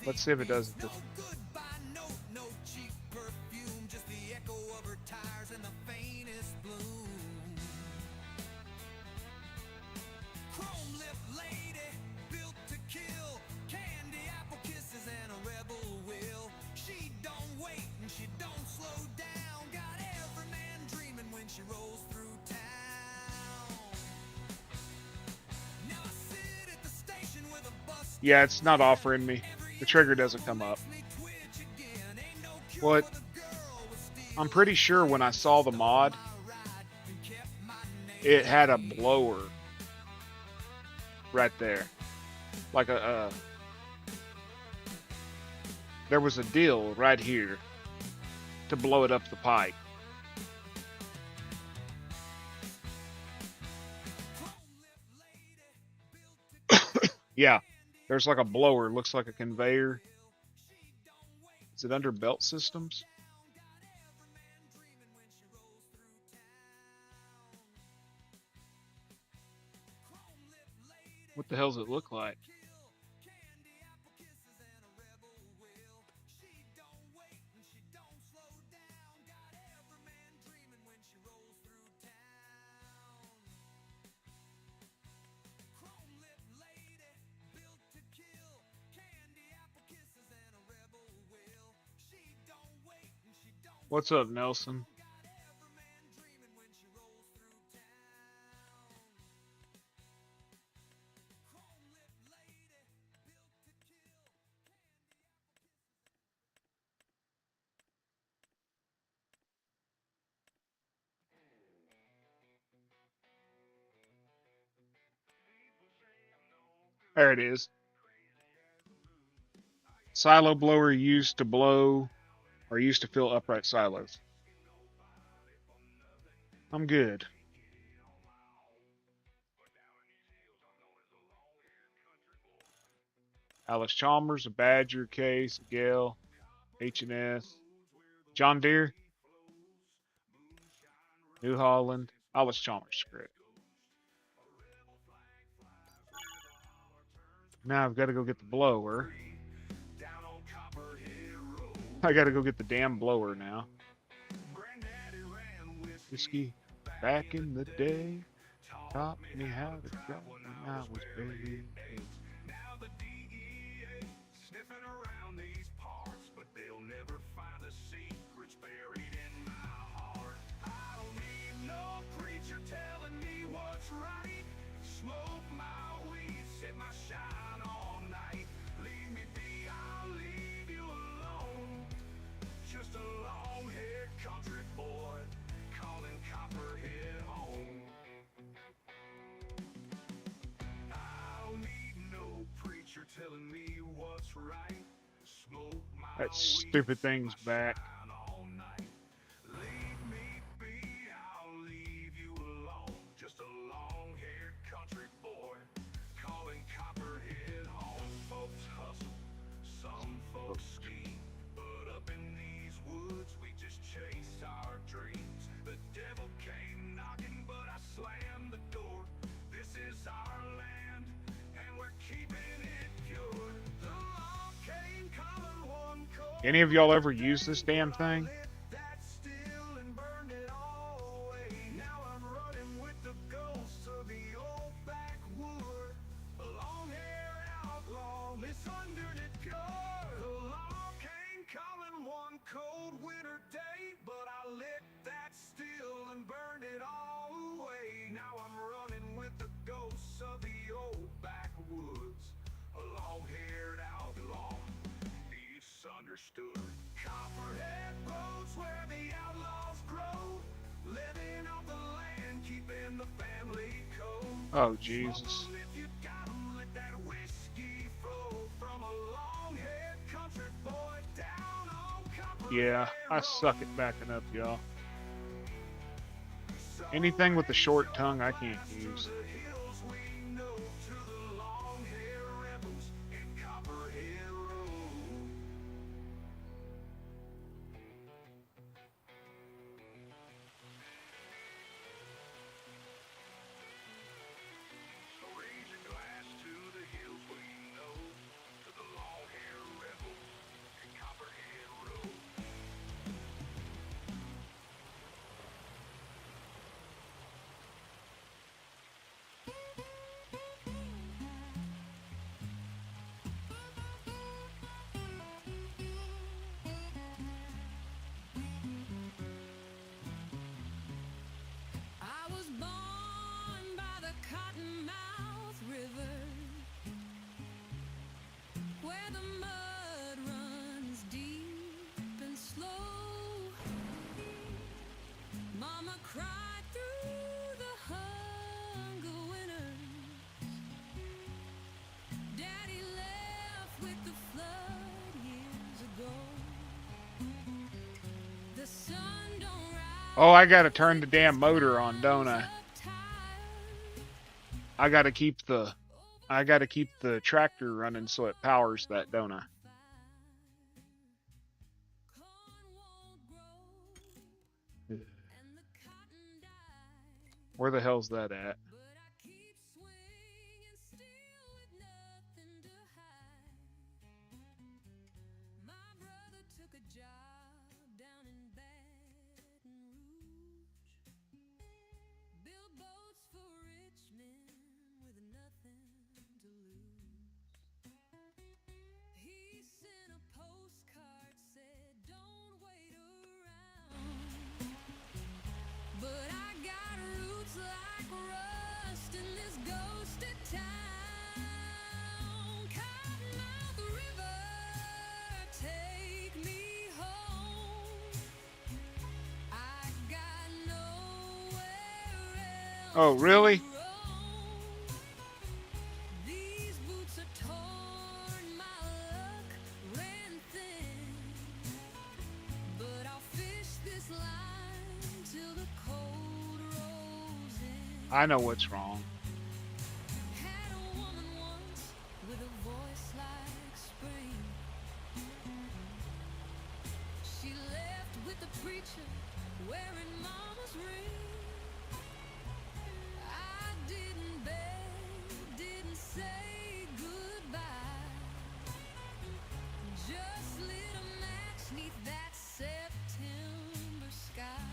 Let's see if it does it. Yeah, it's not offering me. The trigger doesn't come up. What? I'm pretty sure when I saw the mod, it had a blower right there. Like there was a deal right here to blow it up the pipe. Yeah. There's like a blower, looks like a conveyor. Is it under belt systems? What the hell does it look like? What's up, Nelson? There it is. Silo blower used to blow or used to fill upright silos. I'm good. Alice Chalmers, a Badger case, a Gale, H&S, John Deere, New Holland, Alice Chalmers script. Now I've got to go get the blower. I got to go get the damn blower now. Whiskey, back in the day, taught me how to drive when I was baby. Sniffing around these parts, but they'll never find the secrets buried in my heart. I don't need no preacher telling me what's right. Smoke my weed, set my shine all night. Leave me be, I'll leave you alone. Just a long-haired country boy calling Copperhead home. I don't need no preacher telling me what's right. Smoke my That stupid thing's back. all night. Leave me be, I'll leave you alone. Just a long-haired country boy calling Copperhead home. Folks hustle, some folks scheme, but up in these woods we just chase our dreams. The devil came knocking, but I slammed the door. This is our land, and we're keeping it pure. The law came calling one cold. Any of y'all ever use this damn thing? That steel and burned it all away. Now I'm running with the ghosts of the old backwood. Long hair in the family code. Oh, Jesus. If you got 'em, let that whiskey flow from a long-haired country boy down on Yeah, I suck at backing up, y'all. Anything with a short tongue, I can't use. I was born by the Cottonmouth River, where the mud runs deep and slow. Mama cried through the hunger winters. Daddy left with the flood years ago. The sun don't rise. Oh, I gotta turn the damn motor on, don't I? I gotta keep the tractor running so it powers that, don't I? Where the hell's that at? But I got roots like rust in this ghosted town. Cottonmouth River, take me home. I got nowhere else. Oh, really? to roam. These boots are torn, my luck ran thin. But I'll fish this line till the cold rolls in. I know what's wrong. Had a woman once with a voice like spring. She left with the preacher wearing mama's ring. I didn't beg, didn't say goodbye. Just lit a match 'neath that September sky.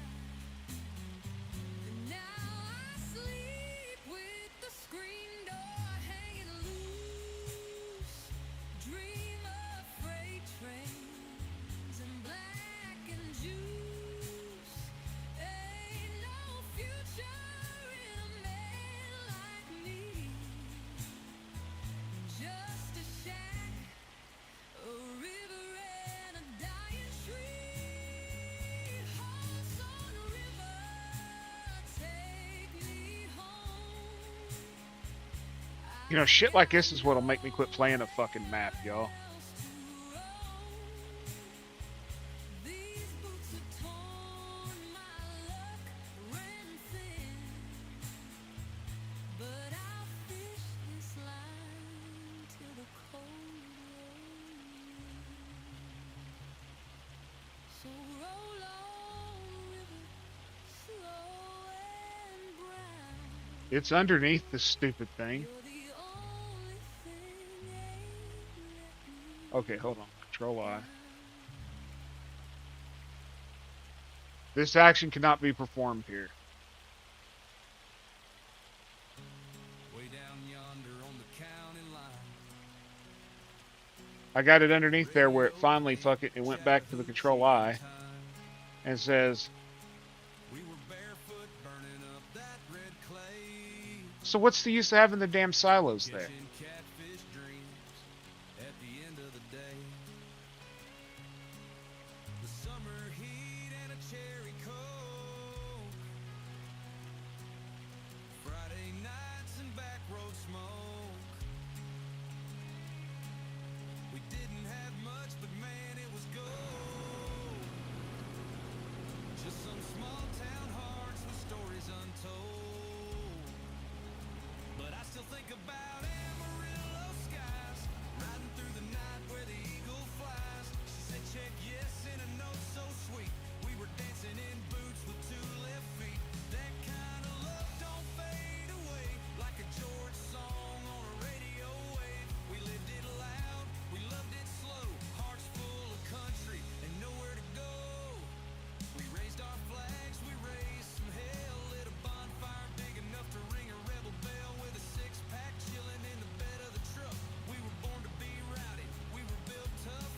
And now I sleep with the screen door hanging loose. Dream of freight trains and black and juice. Ain't no future in a man like me. Just a shack, a river and a dying tree. Hawthorne River, take me home. You know, shit like this is what'll make me quit playing a fucking map, y'all. These boots are torn, my luck ran thin. But I'll fish this line till the cold rolls. So roll on, river, slow and brown. It's underneath this stupid thing. You're the only thing ain't let me Okay, hold on. Control I. This action cannot be performed here. way down yonder on the county line. I got it underneath there where it finally it went back to the control I and says, We were barefoot burning up that red clay. so what's the use of having the damn silos there? Catching catfish dreams at the end of the day. The summer heat and a cherry coke. road smoke. We didn't have much, but man, it was gold. Just some small town hearts with stories untold. But I still think about Amarillo skies, riding through the night where the eagle flies. She said, check yes in a note so sweet. We were dancing in boots with two left feet. That kind of love don't fade away, like a George song on a radio wave. We lived it loud, we loved it slow, hearts full of country and nowhere to go. We raised our flags, we raised some hell, lit a bonfire big enough to ring a rebel bell with a six-pack chilling in the bed of the truck. We were born to be rowdy, we were built tough.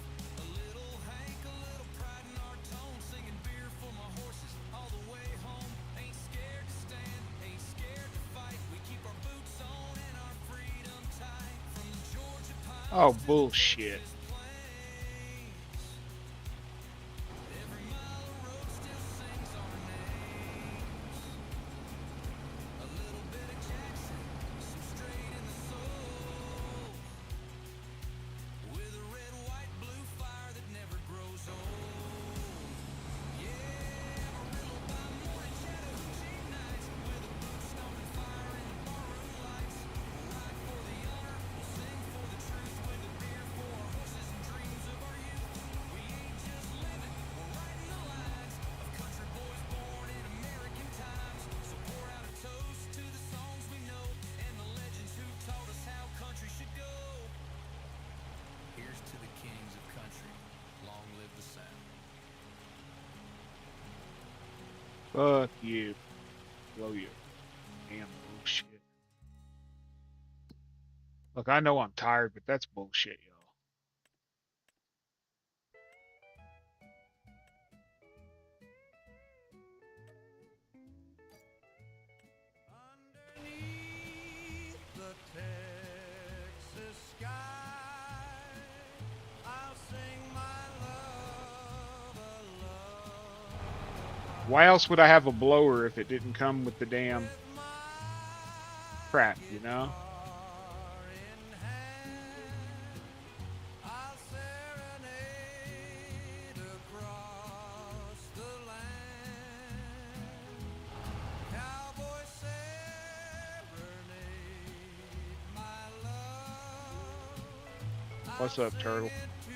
A little Hank, a little pride in our tone, singing beer for my horses all the way home. Ain't scared to stand, ain't scared to fight. We keep our boots on and our freedom tight. From the Georgia pines Oh, to the bullshit. Texas plains. Every mile of road still sings our names. A little bit of Jackson, some straight in the soul. With a red, white, blue fire that never grows old. Yeah, Amarillo by morning, Chattahoochee nights. With a boot stomping fire in the barroom lights. We'll ride for the honor, we'll sing for the truth. With a beer for our horses and dreams of our youth. We ain't just living, we're writing the lines of country boys born in American times. So pour out a toast to the songs we know and the legends who taught us how country should go. Here's to the kings of country. Long live the sound. Fuck you. Blow you. Damn bullshit. Look, I know I'm tired, but that's bullshit, y'all. Underneath the Texas sky, I'll sing my love a love. Why else would I have a blower if it didn't come with the damn With my crap, you know? guitar in hand, I'll serenade across the land. Cowboy serenade, my love. What's I'll up, sing turtle? it to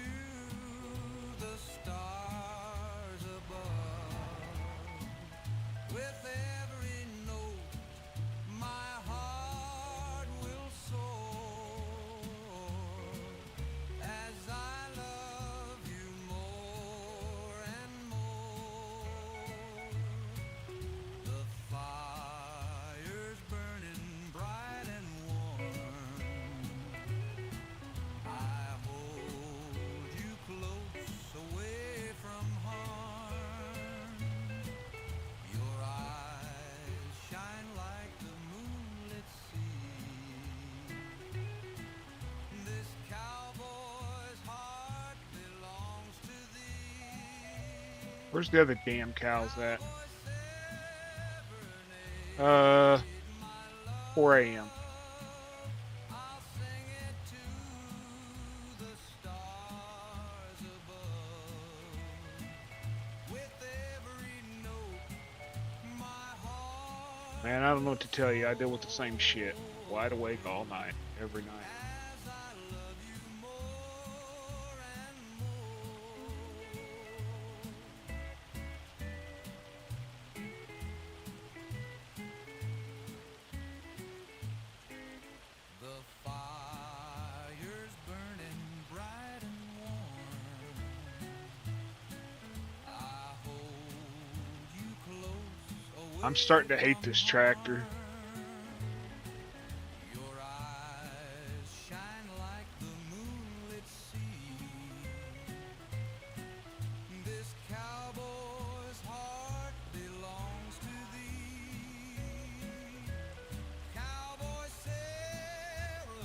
the stars above. With every note, my heart will soar as I love you more and more. The fire's burning bright and warm. I hold you close away from harm. Your eyes shine like the moonlit sea. This cowboy's heart belongs to thee. Where's the other damn cows at? Cowboy serenade, 4 a.m. I'll sing it to the stars above. With every note, my heart Man, I don't know what to tell you. I deal with the same shit. Wide awake all night, every night. as I love you more and more. The fire's burning bright and warm. I hold you close away I'm starting to hate from this tractor. harm. Your eyes shine like the moonlit sea. This cowboy's heart belongs to thee. Cowboy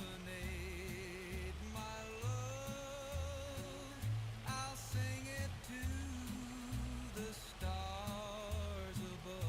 serenade, my love. I'll sing it to the stars above.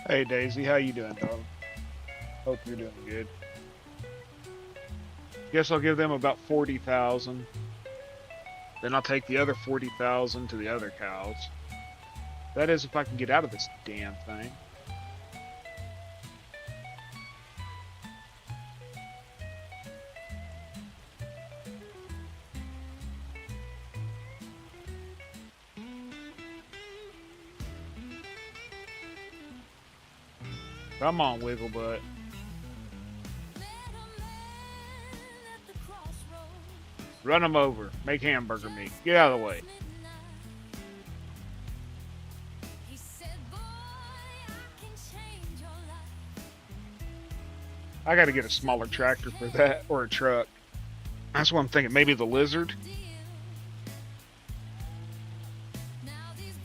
Hey Daisy, how you doing, darling? Hope you're doing good. Guess I'll give them about 40,000. Then I'll take the other 40,000 to the other cows. That is if I can get out of this damn thing. Come on, wiggle butt. Run them over. Make hamburger meat. Get out of the way. I gotta get a smaller tractor for that, or a truck. That's what I'm thinking. Maybe the Lizard.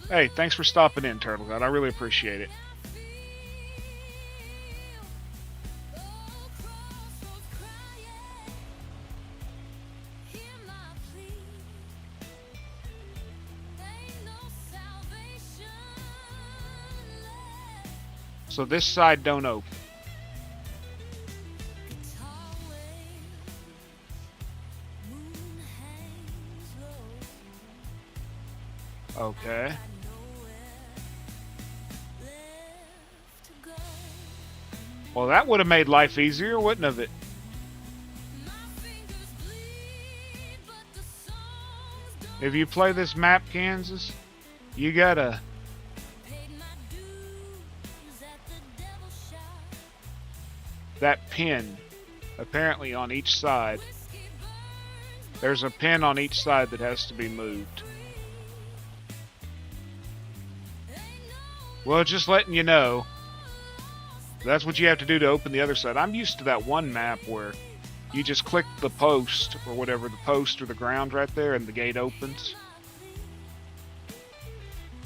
Hey, thanks for stopping in, Turtle God. I really appreciate it. So this side don't open. Okay. Well, that would have made life easier, wouldn't it? If you play this map, Kansas, you gotta... that pin, apparently on each side. There's a pin on each side that has to be moved. Well, just letting you know, that's what you have to do to open the other side. I'm used to that one map where you just click the post, or whatever, the post or the ground right there, and the gate opens.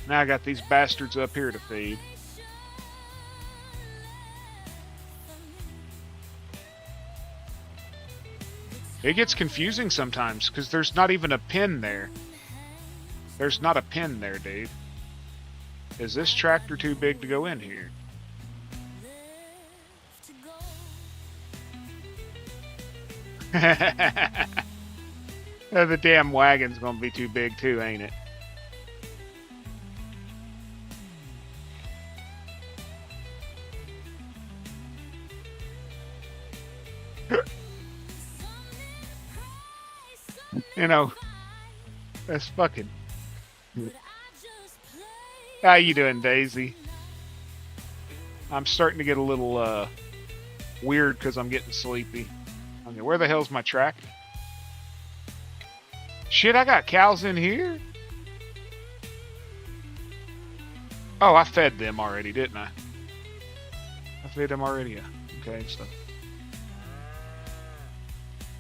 Now I got these bastards up here to feed. It gets confusing sometimes, because there's not even a pin there. There's not a pin there, dude. Is this tractor too big to go in here? The damn wagon's gonna be too big too, ain't it? You know, that's fucking... How you doing, Daisy? I'm starting to get a little weird because I'm getting sleepy. Okay, where the hell's my tractor? Shit, I got cows in here? Oh, I fed them already, didn't I? I fed them already, yeah. Okay, so...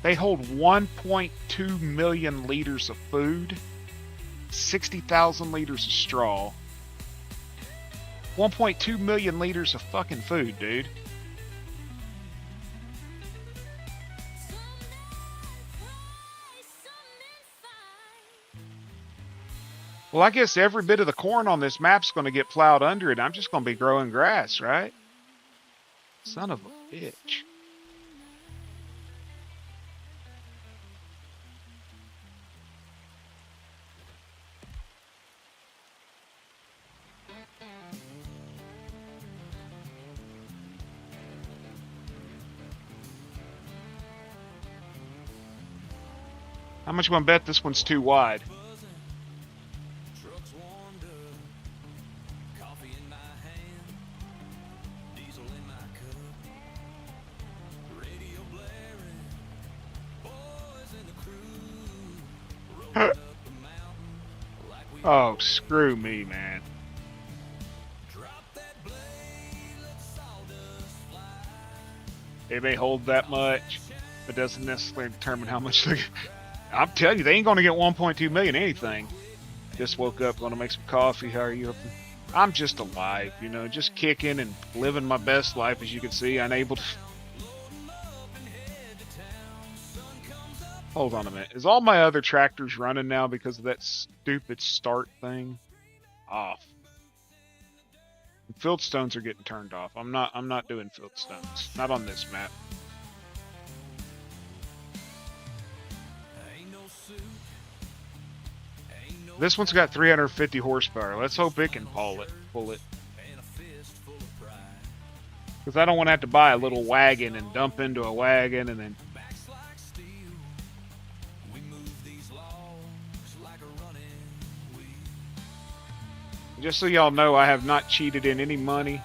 They hold 1.2 million liters of food, 60,000 liters of straw, 1.2 million liters of fucking food, dude. Well, I guess every bit of the corn on this map's going to get plowed under it. I'm just going to be growing grass, right? Son of a bitch. How much you want to bet this one's too wide? Oh, screw me, man. It may hold that much, but doesn't necessarily determine how much they... I'm telling you, they ain't gonna get 1.2 million anything. Just woke up, gonna make some coffee. How are you? I'm just alive, you know, just kicking and living my best life, as you can see. Unable to... Hold on a minute. Is all my other tractors running now because of that stupid start thing? Off. Fieldstones are getting turned off. I'm not doing fieldstones. Not on this map. This one's got 350 horsepower. Let's hope it can pull it. Because I don't want to have to buy a little wagon and dump into a wagon and then... Just so y'all know, I have not cheated in any money.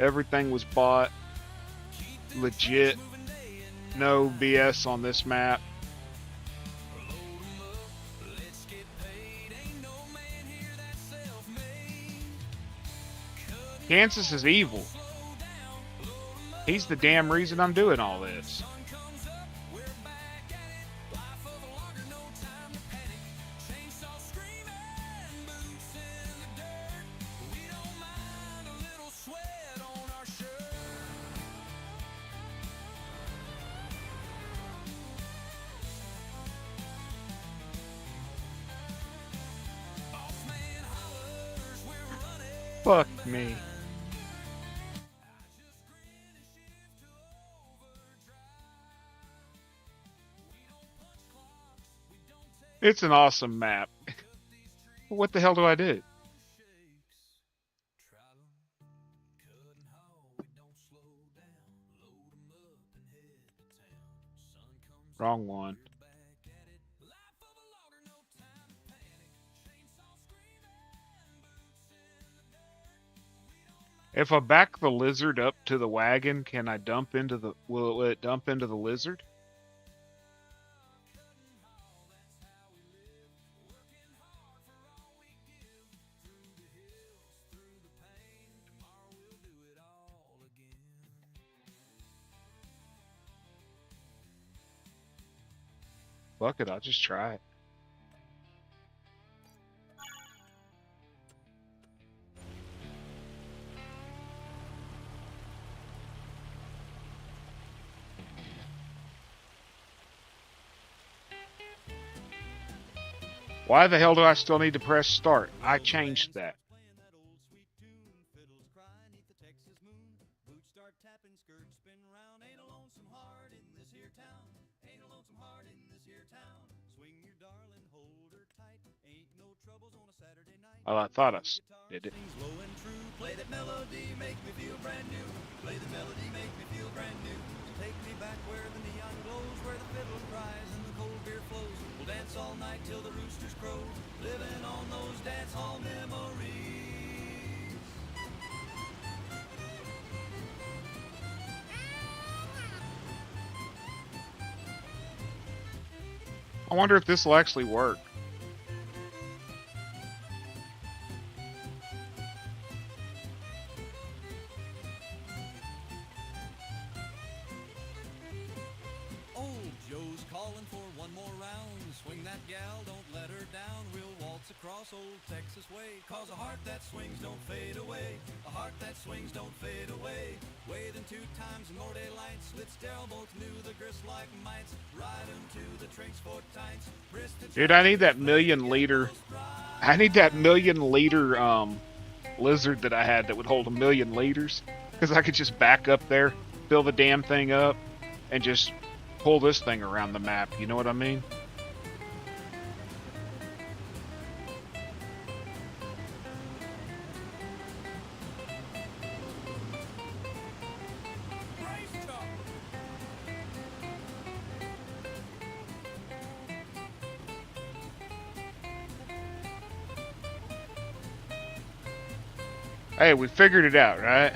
Everything was bought. Legit. No BS on this map. Kansas is evil. He's the damn reason I'm doing all this. Fuck me. It's an awesome map. What the hell do I do? Wrong one. If I back the lizard up to the wagon, can I dump into the... Will it dump into the lizard? Fuck it, I'll just try it. Why the hell do I still need to press start? I changed that. Oh, I thought I did it. Play that melody, make me feel brand new. Play the melody, make me feel brand new. Take me back where the neon glows, where the fiddle cries and the cold beer flows. We'll dance all night till the roosters crow, living on those dance hall memories. I wonder if this will actually work. Old Joe's calling for one more round. Swing that gal, don't let her down. We'll waltz across old Texas way. Cause a heart that swings don't fade away. A heart that swings don't fade away. Waiting 2 times more daylights. Let's tell both knew the grist like mites. Riding to the trinks for tights. Dude, I need that million liter. I need that million liter lizard that I had that would hold 1,000,000 liters. Because I could just back up there, fill the damn thing up, and just pull this thing around the map. You know what I mean? Hey, we figured it out, right?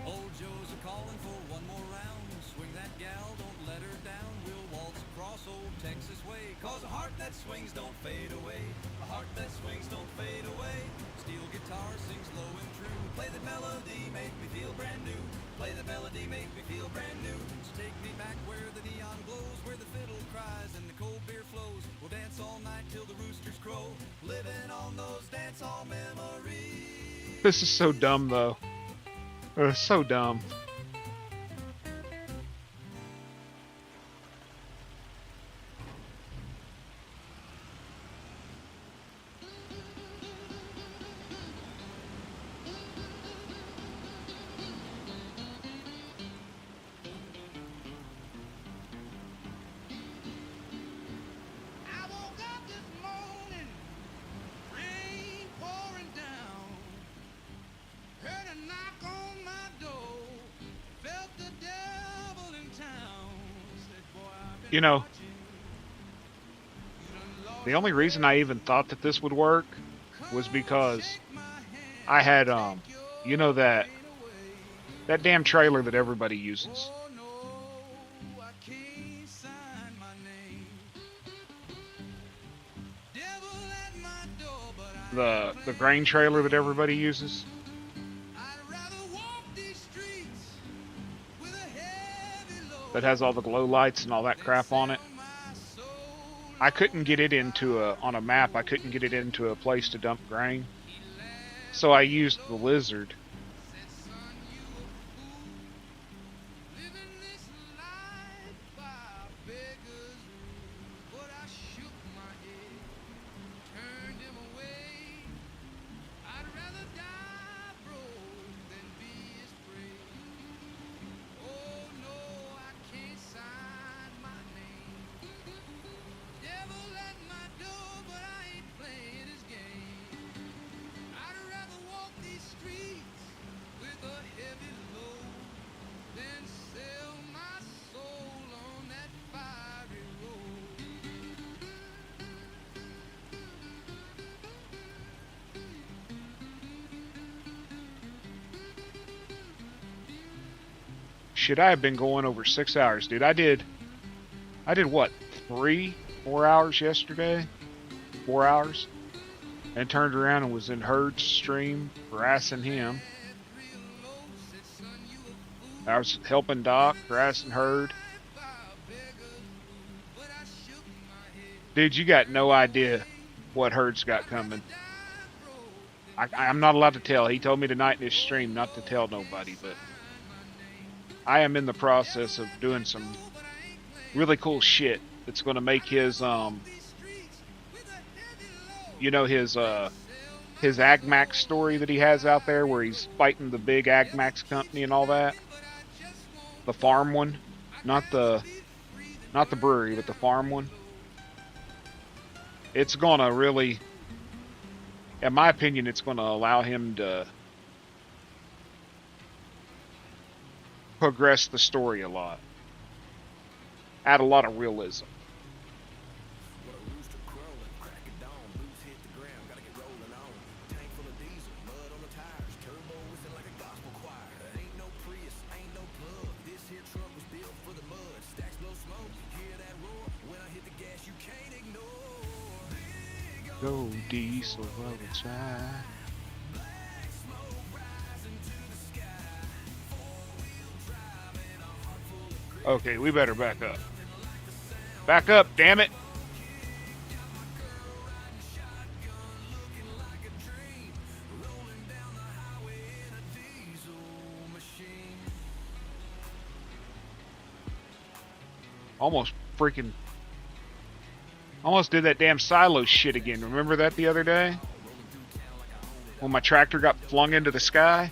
Old Joe's a calling for one more round. Swing that gal, don't let her down. We'll waltz across old Texas way. Cause a heart that swings don't fade away. A heart that swings don't fade away. Steel guitar sings low and true. Play the melody, make me feel brand new. Play the melody, make me feel brand new. So take me back where the neon glows, where the fiddle cries and the cold beer flows. We'll dance all night till the roosters crow, living on those dance hall memories. This is so dumb, though. So dumb. You know, the only reason I even thought that this would work was because I had you know, that damn trailer that everybody uses. The grain trailer that everybody uses. That has all the glow lights and all that crap on it. I couldn't get it into on a map. I couldn't get it into a place to dump grain. So I used the lizard. Shit, I have been going over 6 hours, dude. I did what, 4 hours yesterday? 4 hours? And turned around and was in Herd's stream, harassing him. I was helping Doc, harassing Herd. Dude, you got no idea what Herd's got coming. I'm not allowed to tell. He told me tonight in his stream not to tell nobody, but I am in the process of doing some really cool shit that's going to make his, you know, his AgMax story that he has out there where he's fighting the big AgMax company and all that. The farm one, not the brewery, but the farm one. It's going to really, in my opinion, it's going to allow him to progress the story a lot. Add a lot of realism. Go diesel while it's high. Okay, we better back up. Back up, damn it! Almost did that damn silo shit again. Remember that the other day? When my tractor got flung into the sky?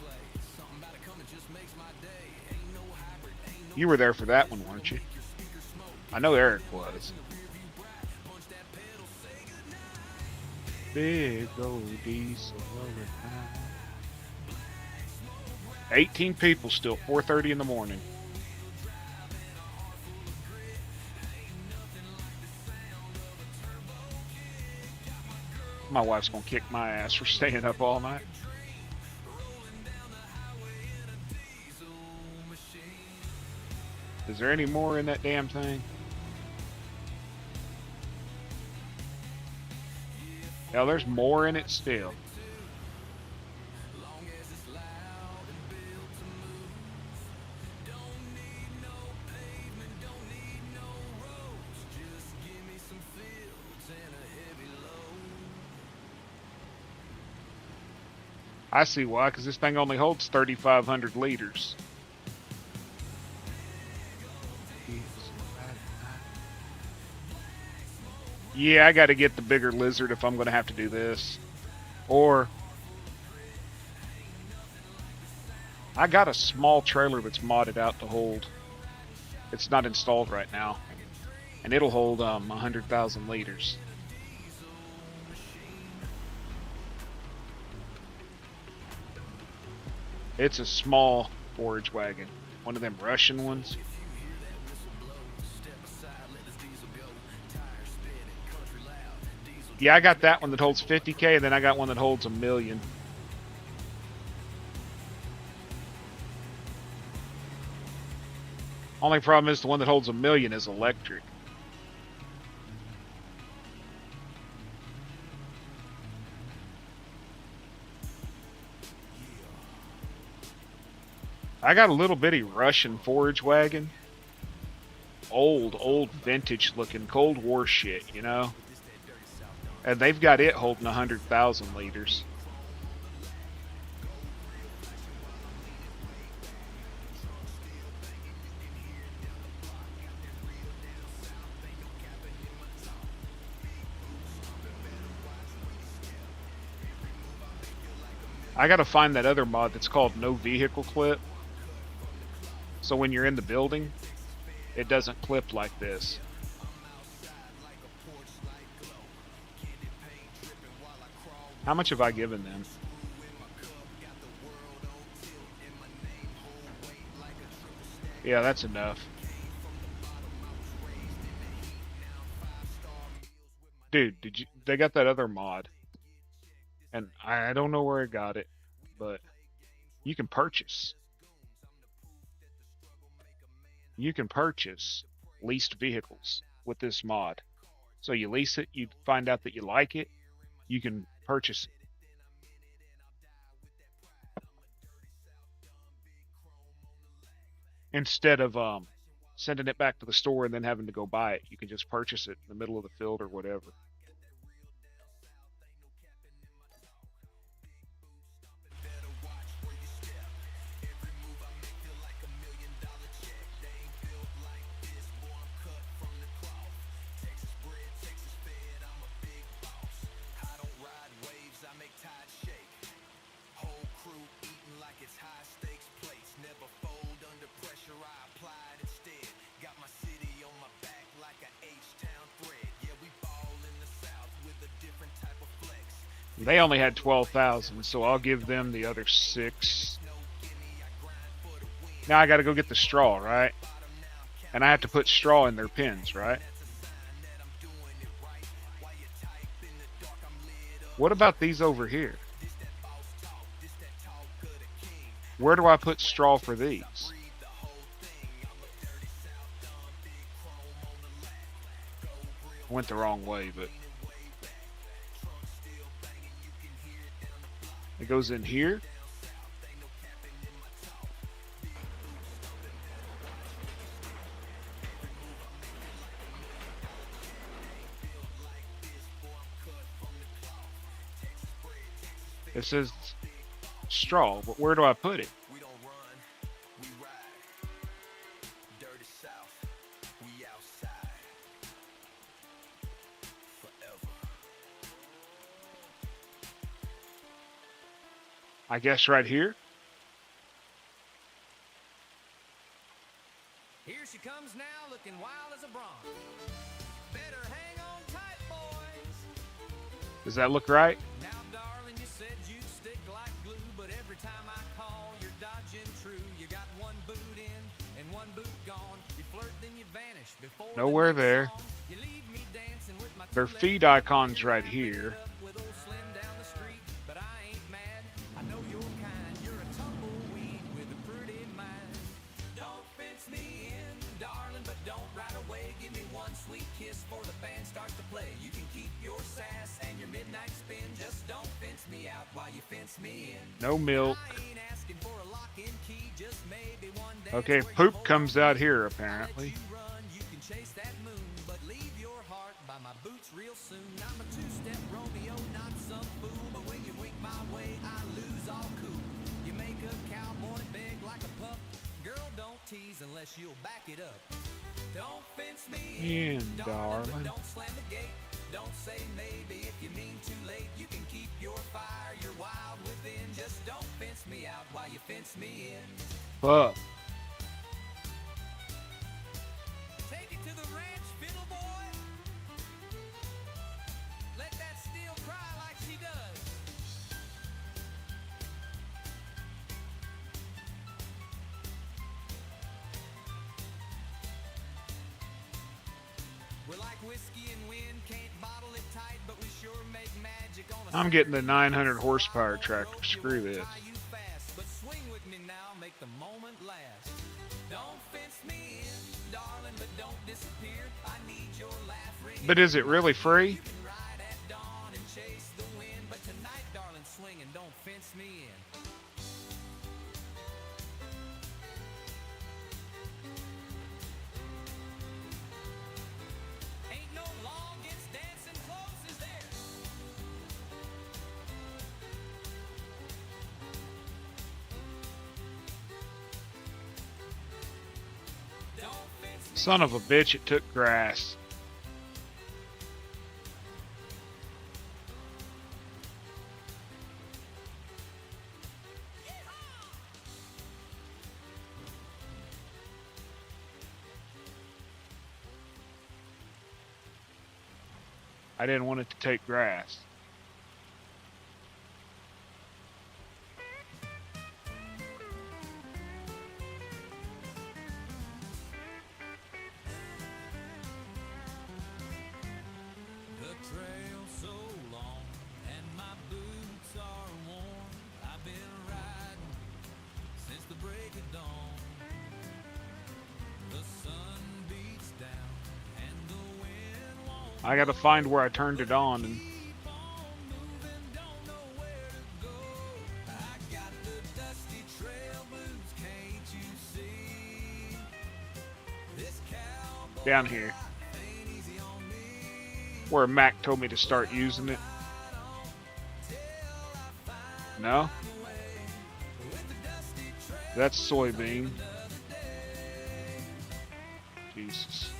You were there for that one, weren't you? I know Eric was. Big old diesel over time. 18 people still, 4:30 in the morning. My wife's gonna kick my ass for staying up all night. Is there any more in that damn thing? Yeah, there's more in it still. I see why, because this thing only holds 3,500 liters. Yeah, I got to get the bigger lizard if I'm going to have to do this. Or I got a small trailer that's modded out to hold. It's not installed right now. And it'll hold 100,000 liters. It's a small forage wagon. One of them Russian ones. Yeah, I got that one that holds 50K, and then I got one that holds 1 million. Only problem is the one that holds 1 million is electric. I got a little bitty Russian forage wagon. Old vintage looking Cold War shit, you know? And they've got it holding 100,000 liters. I gotta find that other mod that's called No Vehicle Clip. So when you're in the building, it doesn't clip like this. How much have I given them? Yeah, that's enough. Dude, they got that other mod. And I don't know where I got it, but you can purchase. You can purchase leased vehicles with this mod. So you lease it, you find out that you like it, you can purchase it. Instead of sending it back to the store and then having to go buy it, you can just purchase it in the middle of the field or whatever. They only had 12,000, so I'll give them the other 6. Now I gotta go get the straw, right? And I have to put straw in their pins, right? What about these over here? Where do I put straw for these? I went the wrong way, but it goes in here. It says straw, but where do I put it? I guess right here. Here she comes now, looking wild as a bronc. Better hang on tight, boys. Does that look right? Now, darling, you said you'd stick like glue, but every time I call, you're dodging true. You got one boot in and one boot gone. You flirt, then you vanish before Nowhere the there. song. You leave me dancing with my Their two feed legs icon's right here. with old Slim down the street, but I ain't mad. I know you're kind. You're a tumbleweed with a pretty mind. Don't fence me in, darling, but don't right away. Give me one sweet kiss before the band starts to play. You can keep your sass and your midnight spin. Just don't fence me out while you fence me in. No milk. I ain't asking for a lock and key, just maybe one dance Okay, where you poop hold comes on out to here me. I'll let apparently. you run, you can chase that moon, but leave your heart by my boots real soon. I'm a two-step Romeo, not some fool, but when you wink my way, I lose all cool. You make a cowboy beg like a pup. Girl, don't tease unless you'll back it up. Don't fence me in, darling, but darling. don't slam the gate. Don't say maybe if you mean too late. You can keep your fire, you're wild within. Just don't fence me out while you fence me in. Fuck. Take it to the ranch, fiddle boy. Let that steel cry like she does. We're like whiskey and wind, can't bottle it tight, but we sure I'm getting the 900 horsepower tractor. Screw this. But swing with me now, make the moment last. Don't fence me in, darling, but don't disappear. I need your laugh ringing. But is it really free? Ride at dawn and chase the wind. But tonight, darling, swing and don't fence me in. Ain't no longest dancing close is there. Don't fence me. Son of a bitch, it took grass. I didn't want it to take grass. The trail's so long and my boots are worn. I've been riding since the break of dawn. The sun beats down and the wind won't I gotta find where I turned it on and keep on moving, don't know where to go. I got the dusty trail blues, can't you see? This cowboy down here. ain't easy on me. Where Mac told me to start using it. No? That's soybean. Jesus.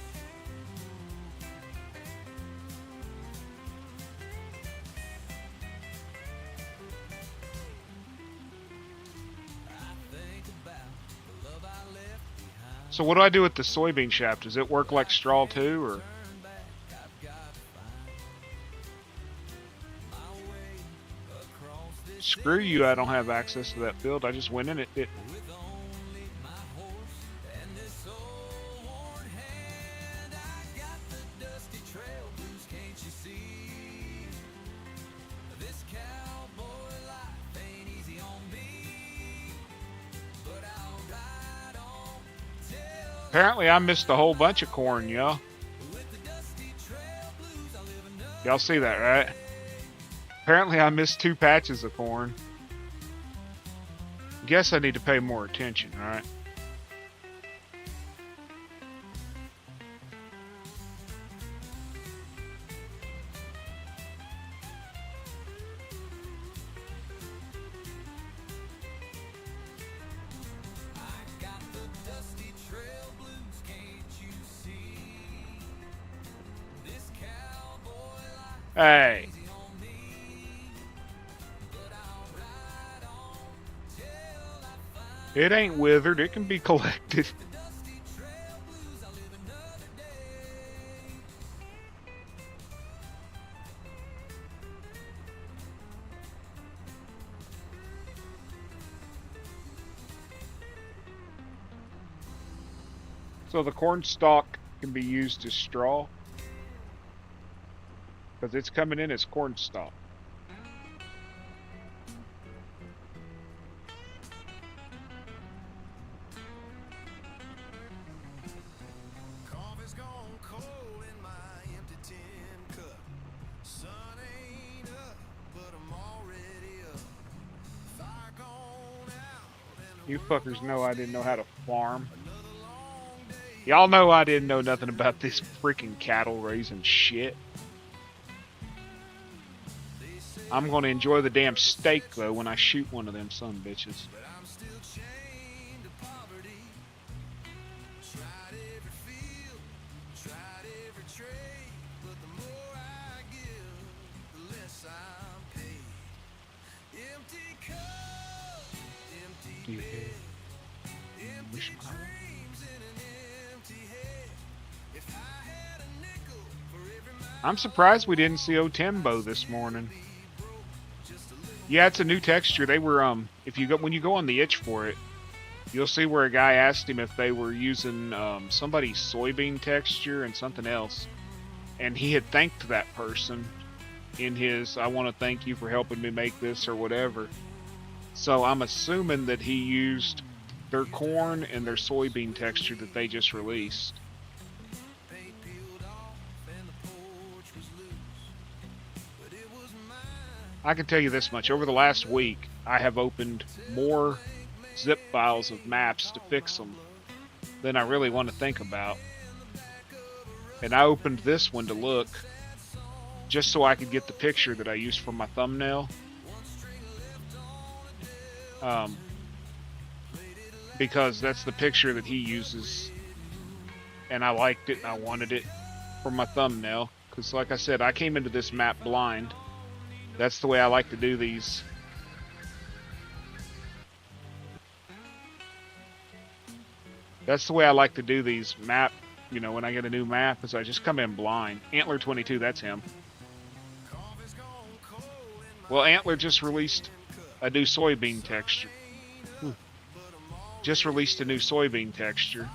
So what do I do with the soybean shaft? Does it work like straw too, or? Screw you, I don't have access to that field. I just went in it. Apparently I missed a whole bunch of corn, y'all. Y'all see that, right? Apparently I missed 2 patches of corn. Guess I need to pay more attention, right? Hey. It ain't withered, it can be collected. So the corn stalk can be used as straw? Because it's coming in as corn stalk. Coffee's gone cold in my empty tin cup. Sun ain't up, but I'm already up. Fire gone out and You fuckers know I didn't know how to farm. Y'all know I didn't know nothing about this freaking cattle raising shit. I'm gonna enjoy the damn steak though when I shoot one of them son bitches. but I'm still chained to poverty. Tried every field, tried every trade, but the more I give, the less I'm paid. Empty cup, empty bed, empty dreams in an empty head. If I had a nickel for every mile I'm surprised we didn't see Otembo this morning. Yeah, it's a new texture. They were if you go when you go on the itch for it, you'll see where a guy asked him if they were using somebody's soybean texture and something else, and he had thanked that person in his "I want to thank you for helping me make this" or whatever. So I'm assuming that he used their corn and their soybean texture that they just released. I can tell you this much. Over the last week, I have opened more zip files of maps to fix them than I really want to think about. And I opened this one to look just so I could get the picture that I used for my thumbnail. Because that's the picture that he uses, and I liked it and I wanted it for my thumbnail. Because like I said, I came into this map blind. That's the way I like to do these. That's the way I like to do these map, you know, when I get a new map, is I just come in blind. Antler 22, that's him. Well, Antler just released a new soybean texture. Just released a new soybean texture.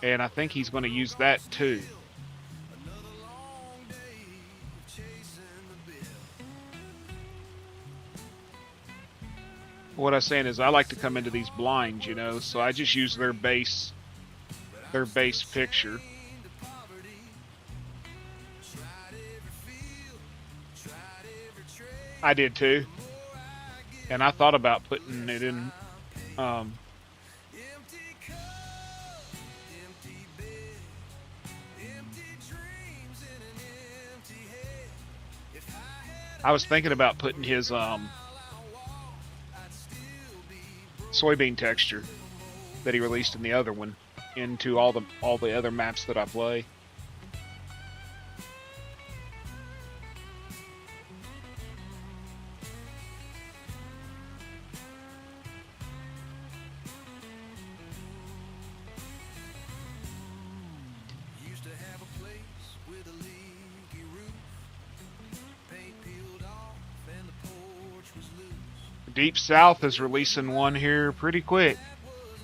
And I think he's going to use that too. What I'm saying is I like to come into these blinds, you know, so I just use their base picture. I did too. And I thought about putting it in I was thinking about putting his soybean texture that he released in the other one into all the other maps that I play. Used to have a place with a leaky roof, paint peeled off and the porch was loose. Deep South is releasing one here pretty quick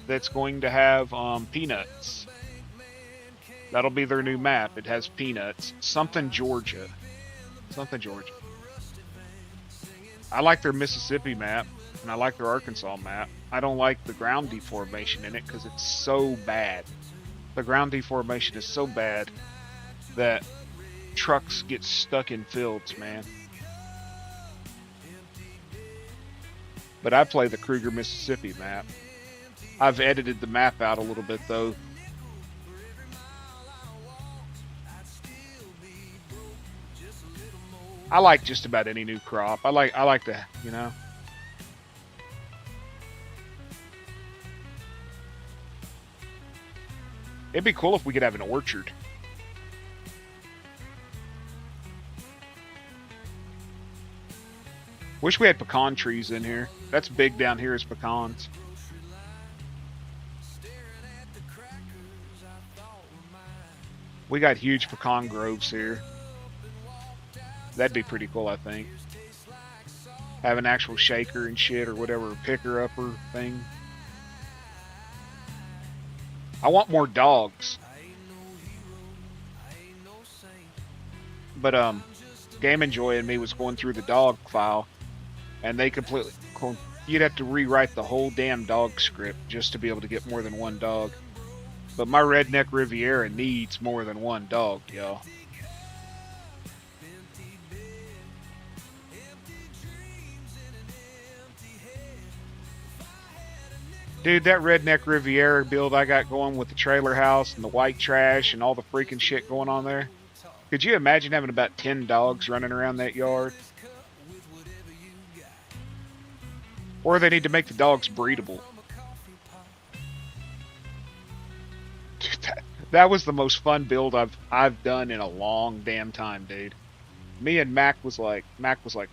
that's going to have peanuts. That'll be their new map. It has peanuts. Something Georgia. Something Georgia. I like their Mississippi map, and I like their Arkansas map. I don't like the ground deformation in it because it's so bad. The ground deformation is so bad that trucks get stuck in fields, man. But I play the Kruger, Mississippi map. I've edited the map out a little bit though. I like just about any new crop. I like to, you know. It'd be cool if we could have an orchard. Wish we had pecan trees in here. That's big down here is pecans. We got huge pecan groves here. That'd be pretty cool, I think. Have an actual shaker and shit or whatever, picker-upper thing. I want more dogs. But Game Enjoy and me was going through the dog file, and they completely, you'd have to rewrite the whole damn dog script just to be able to get more than one dog. But my Redneck Riviera needs more than one dog, y'all. Dude, that Redneck Riviera build I got going with the trailer house and the white trash and all the freaking shit going on there. Could you imagine having about 10 dogs running around that yard? Or they need to make the dogs breedable. Dude, that was the most fun build I've done in a long damn time, dude. Me and Mac was like,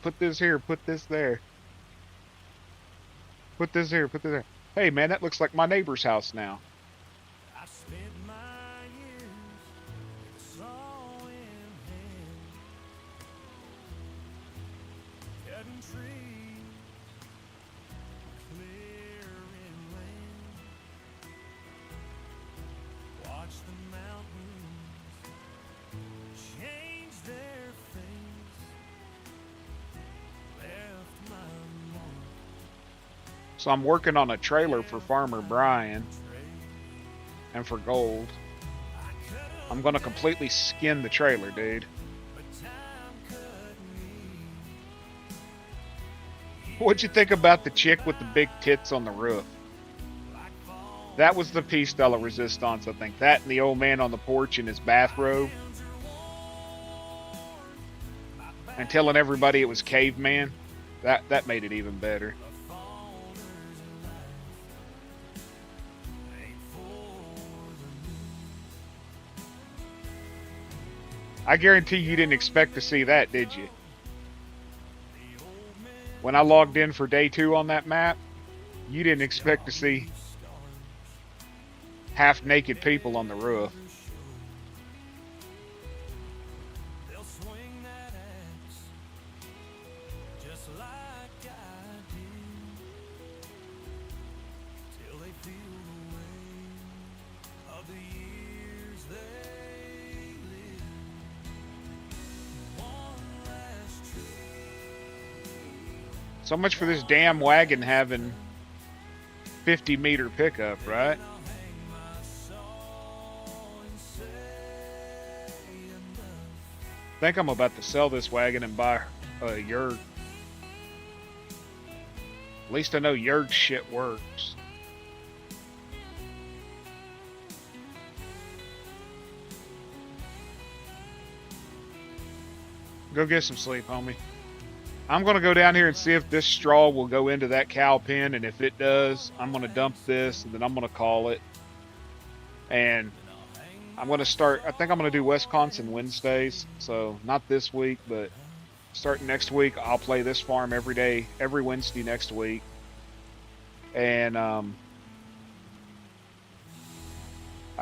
put this here, put this there. Put this here, put this there. Hey man, that looks like my neighbor's house now. I spent my years with a saw in hand, cutting trees, clearing land. Watch the mountains change their face. So I'm working on a trailer for Farmer Brian and for gold. I'm gonna completely skin the trailer, dude. What'd you think about the chick with the big tits on the roof? That was the piece de la resistance, I think. That and the old man on the porch in his bathrobe. And telling everybody it was caveman. That made it even better. I guarantee you didn't expect to see that, did you? When I logged in for day 2 on that map, you didn't expect to see half-naked people on the roof. So much for this damn wagon having 50-meter pickup, right? I think I'm about to sell this wagon and buy a Yerg. At least I know Yerg shit works. Go get some sleep, homie. I'm going to go down here and see if this straw will go into that cow pen, and if it does, I'm going to dump this, and then I'm going to call it. And I'm going to start, I think I'm going to do Wisconsin Wednesdays, so not this week, but starting next week, I'll play this farm every day, every Wednesday next week. And I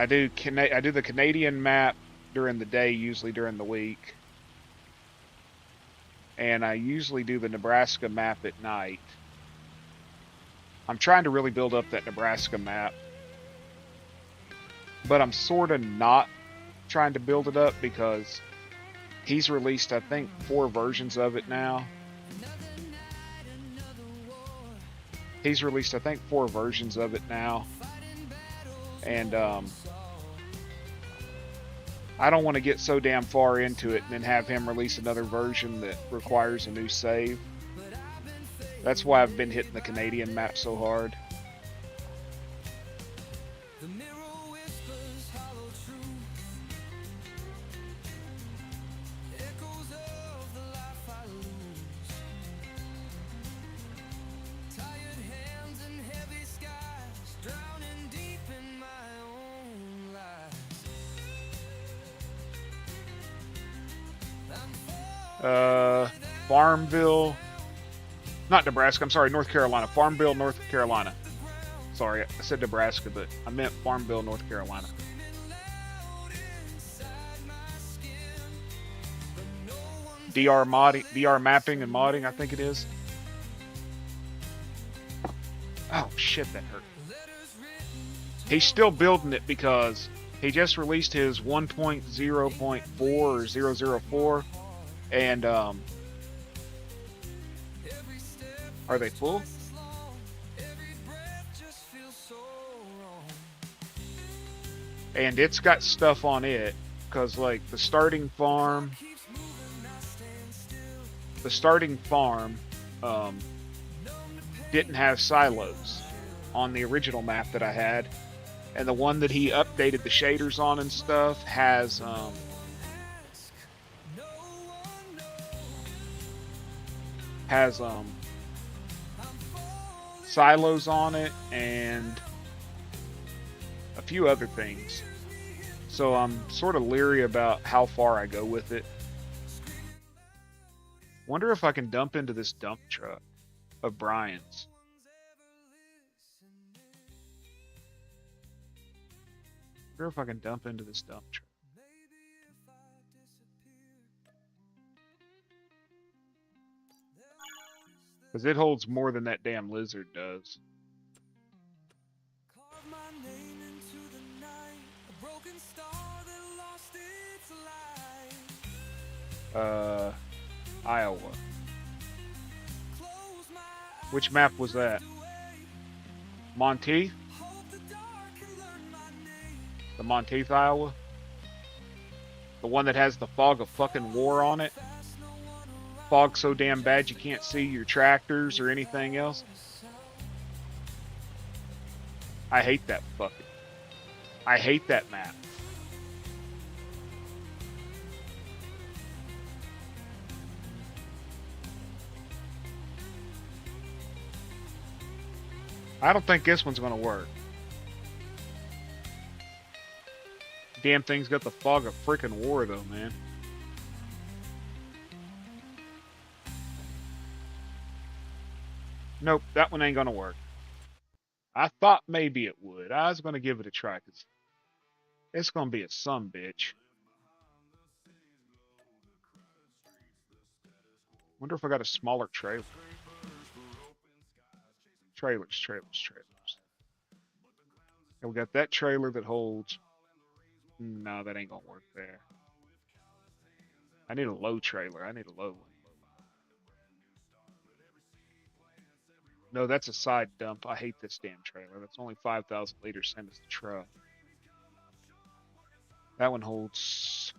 do the Canadian map during the day, usually during the week. And I usually do the Nebraska map at night. I'm trying to really build up that Nebraska map. But I'm sort of not trying to build it up because he's released, I think, 4 versions of it now. He's released, I think, 4 versions of it now. And I don't want to get so damn far into it and then have him release another version that requires a new save. That's why I've been hitting the Canadian map so hard. Farmville, not Nebraska, I'm sorry, North Carolina. Farmville, North Carolina. Sorry, I said Nebraska, but I meant Farmville, North Carolina. DR mapping and modding, I think it is. Oh shit, that hurt. He's still building it because he just released his 1.0.4 or 004, and are they full? And it's got stuff on it, because like the starting farm didn't have silos on the original map that I had, and the one that he updated the shaders on and stuff has silos on it and a few other things. So I'm sort of leery about how far I go with it. Wonder if I can dump into this dump truck of Brian's. Wonder if I can dump into this dump truck. Because it holds more than that damn lizard does. Iowa. Which map was that? Monteith? The Monteith, Iowa? The one that has the fog of fucking war on it? Fog so damn bad you can't see your tractors or anything else? I hate that fucking. I hate that map. I don't think this one's gonna work. Damn thing's got the fog of freaking war though, man. Nope, that one ain't gonna work. I thought maybe it would. I was gonna give it a try because it's gonna be a bitch. Wonder if I got a smaller trailer. Trailers. And we got that trailer that holds. No, that ain't gonna work there. I need a low trailer. I need a low one. No, that's a side dump. I hate this damn trailer. That's only 5,000 liters. Same as the truck. That one holds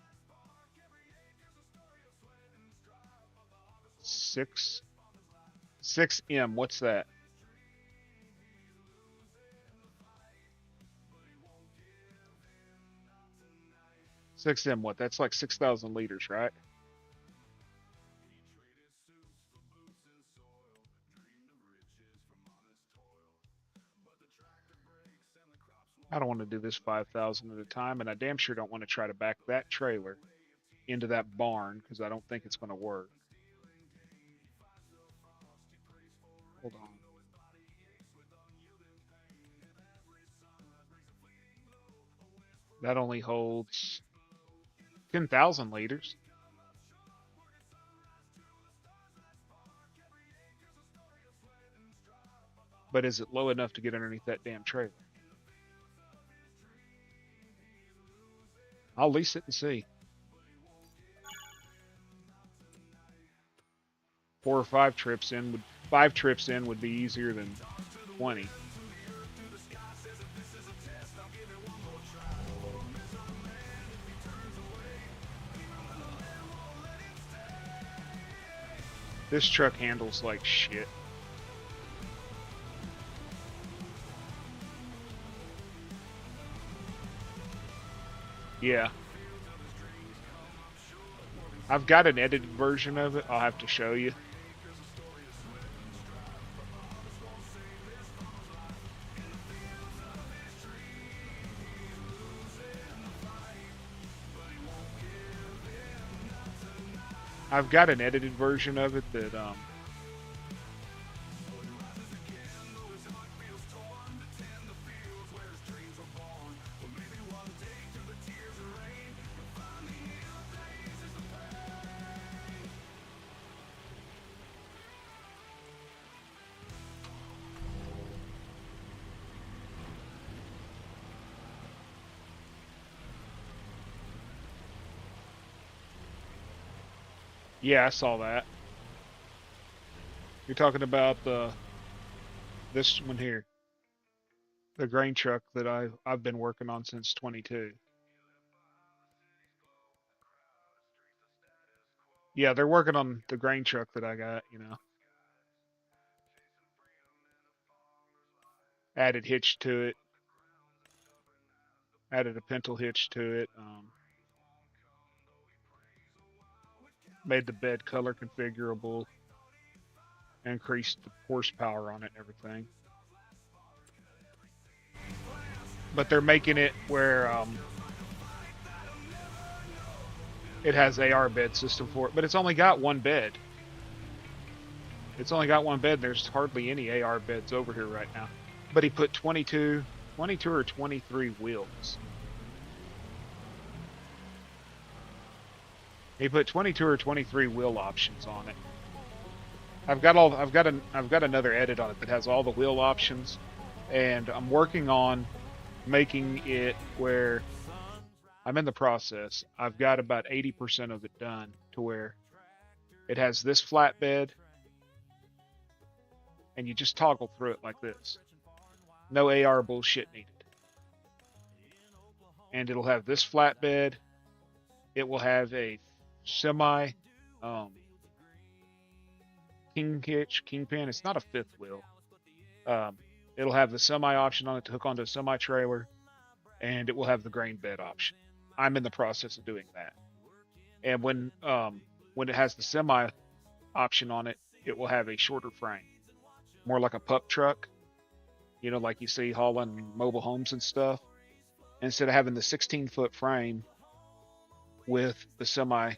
6M. What's that? 6M. What? That's like 6,000 liters, right? I don't want to do this 5,000 at a time, and I damn sure don't want to try to back that trailer into that barn because I don't think it's going to work. Hold on. That only holds 10,000 liters. But is it low enough to get underneath that damn trailer? I'll lease it and see. 4 or 5 trips in would 5 trips in would be easier than 20. This truck handles like shit. Yeah. I've got an edited version of it. I'll have to show you. I've got an edited version of it that yeah, I saw that. You're talking about this one here, the grain truck that I've been working on since 22. Yeah, they're working on the grain truck that I got. You know, added hitch to it, added a pintle hitch to it. Made the bed color configurable, increased the horsepower on it and everything. But they're making it where it has AR bed system for it, but it's only got one bed. It's only got one bed. There's hardly any AR beds over here right now. But he put 22 or 23 wheels. He put 22 or 23 wheel options on it. I've got another edit on it that has all the wheel options, and I'm working on making it where I'm in the process. I've got about 80% of it done to where it has this flatbed, and you just toggle through it like this. No AR bullshit needed. And it'll have this flatbed. It will have a semi king hitch, kingpin. It's not a fifth wheel. It'll have the semi option on it to hook onto a semi trailer, and it will have the grain bed option. I'm in the process of doing that. And when it has the semi option on it, it will have a shorter frame, more like a pup truck, like you see hauling mobile homes and stuff. Instead of having the 16-foot frame with the semi,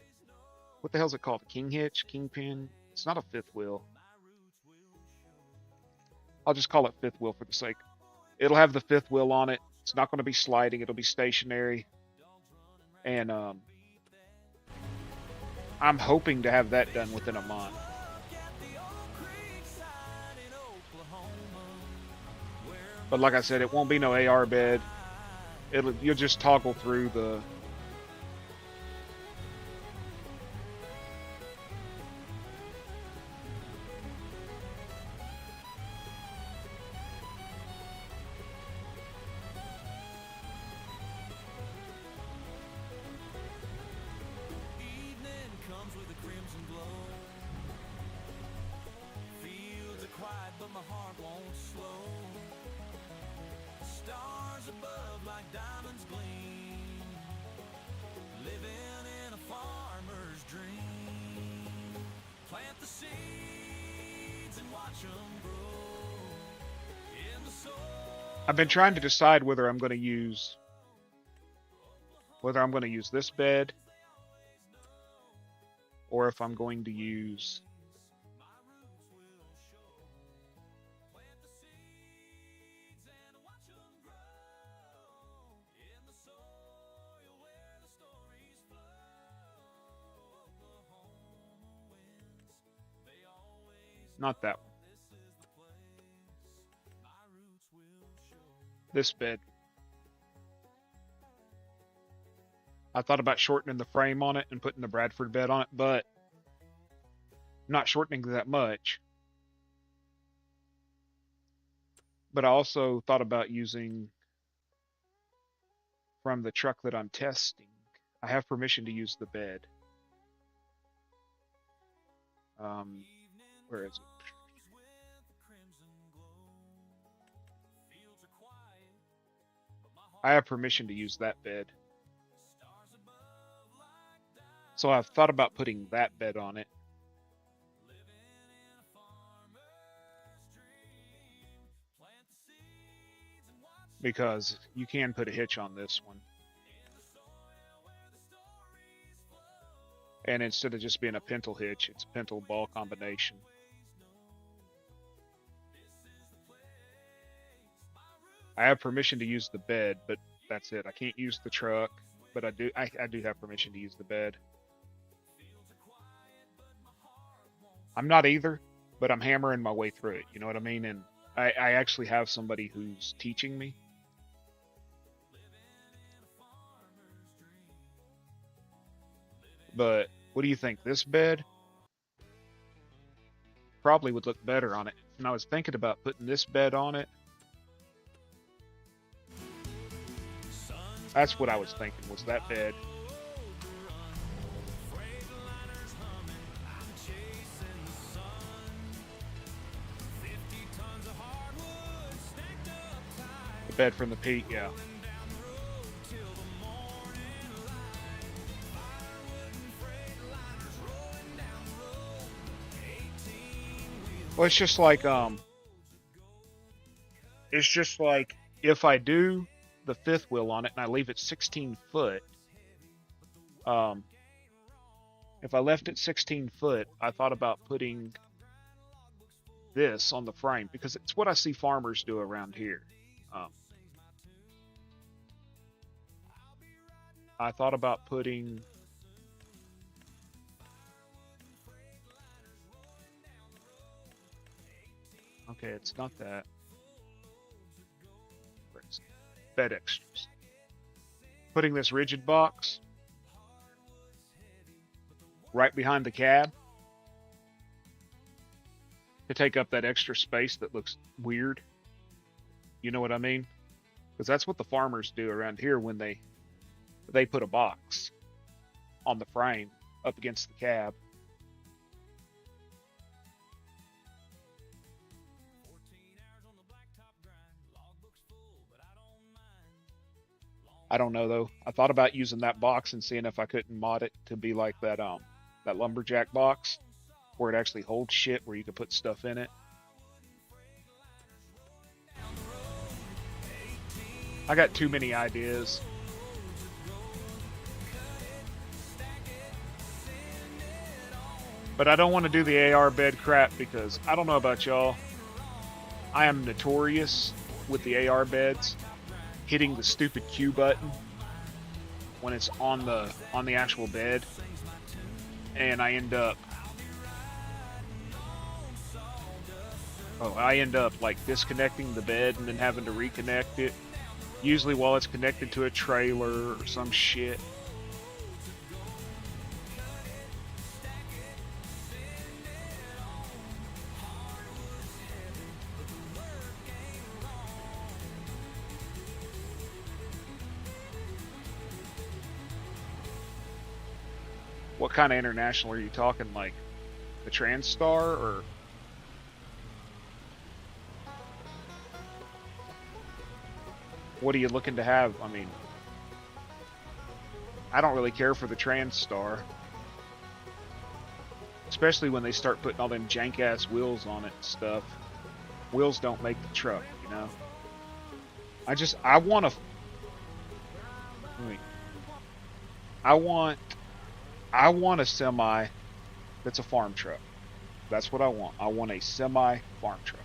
what the hell's it called? King hitch, kingpin. It's not a fifth wheel. I'll just call it fifth wheel for the sake. It'll have the fifth wheel on it. It's not going to be sliding. It'll be stationary. And I'm hoping to have that done within a month. But like I said, it won't be no AR bed. You'll just toggle through the I've been trying to decide whether I'm going to use this bed or if I'm going to use not that one. This bed. I thought about shortening the frame on it and putting the Bradford bed on it, but not shortening that much. But I also thought about using from the truck that I'm testing. I have permission to use the bed. Where is it? I have permission to use that bed. So I've thought about putting that bed on it. Because you can put a hitch on this one. And instead of just being a pintle hitch, it's a pintle ball combination. I have permission to use the bed, but that's it. I can't use the truck, but I do have permission to use the bed. I'm not either, but I'm hammering my way through it. You know what I mean? And I actually have somebody who's teaching me. But what do you think? This bed probably would look better on it. And I was thinking about putting this bed on it. That's what I was thinking, was that bed. The bed from the peak, yeah. Well, it's just like if I do the fifth wheel on it and I leave it 16 foot, if I left it 16 foot, I thought about putting this on the frame because it's what I see farmers do around here. I thought about putting okay, it's not that. Bed extras. Putting this rigid box right behind the cab to take up that extra space that looks weird. You know what I mean? Because that's what the farmers do around here when they put a box on the frame up against the cab. I don't know though. I thought about using that box and seeing if I couldn't mod it to be like that lumberjack box where it actually holds shit where you could put stuff in it. I got too many ideas. But I don't want to do the AR bed crap because I don't know about y'all. I am notorious with the AR beds hitting the stupid Q button when it's on the actual bed, and I end up like disconnecting the bed and then having to reconnect it, usually while it's connected to a trailer or some shit. What kind of international are you talking? Like the TransStar or? What are you looking to have? I mean, I don't really care for the TransStar, especially when they start putting all them jank ass wheels on it and stuff. Wheels don't make the truck, you know. I want a semi that's a farm truck. That's what I want. I want a semi farm truck.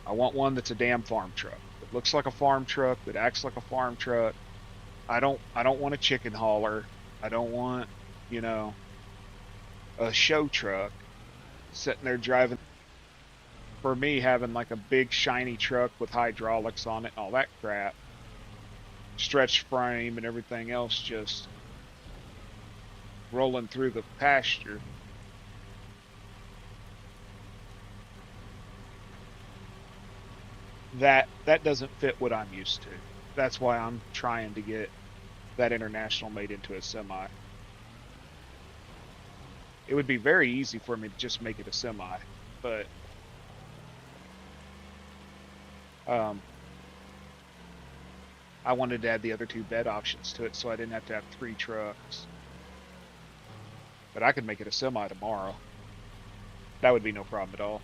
I want one that's a damn farm truck. That looks like a farm truck, that acts like a farm truck. I don't want a chicken hauler. I don't want, you know, a show truck sitting there driving. For me, having like a big shiny truck with hydraulics on it and all that crap, stretched frame and everything else just rolling through the pasture. That doesn't fit what I'm used to. That's why I'm trying to get that International made into a semi. It would be very easy for me to just make it a semi, but I wanted to add the other two bed options to it so I didn't have to have 3 trucks. But I could make it a semi tomorrow. That would be no problem at all.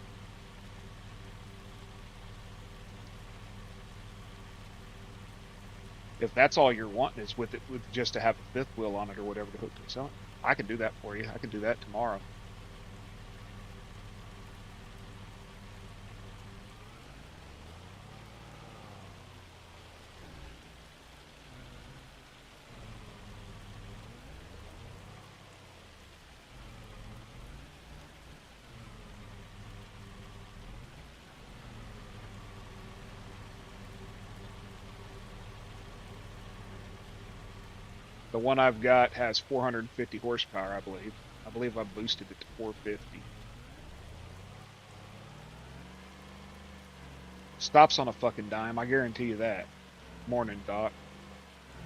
If that's all you're wanting is with just to have a 5th wheel on it or whatever to hook to the, I can do that for you. I can do that tomorrow. The one I've got has 450 horsepower, I believe. I believe I boosted it to 450. Stops on a fucking dime, I guarantee you that. Morning, Doc.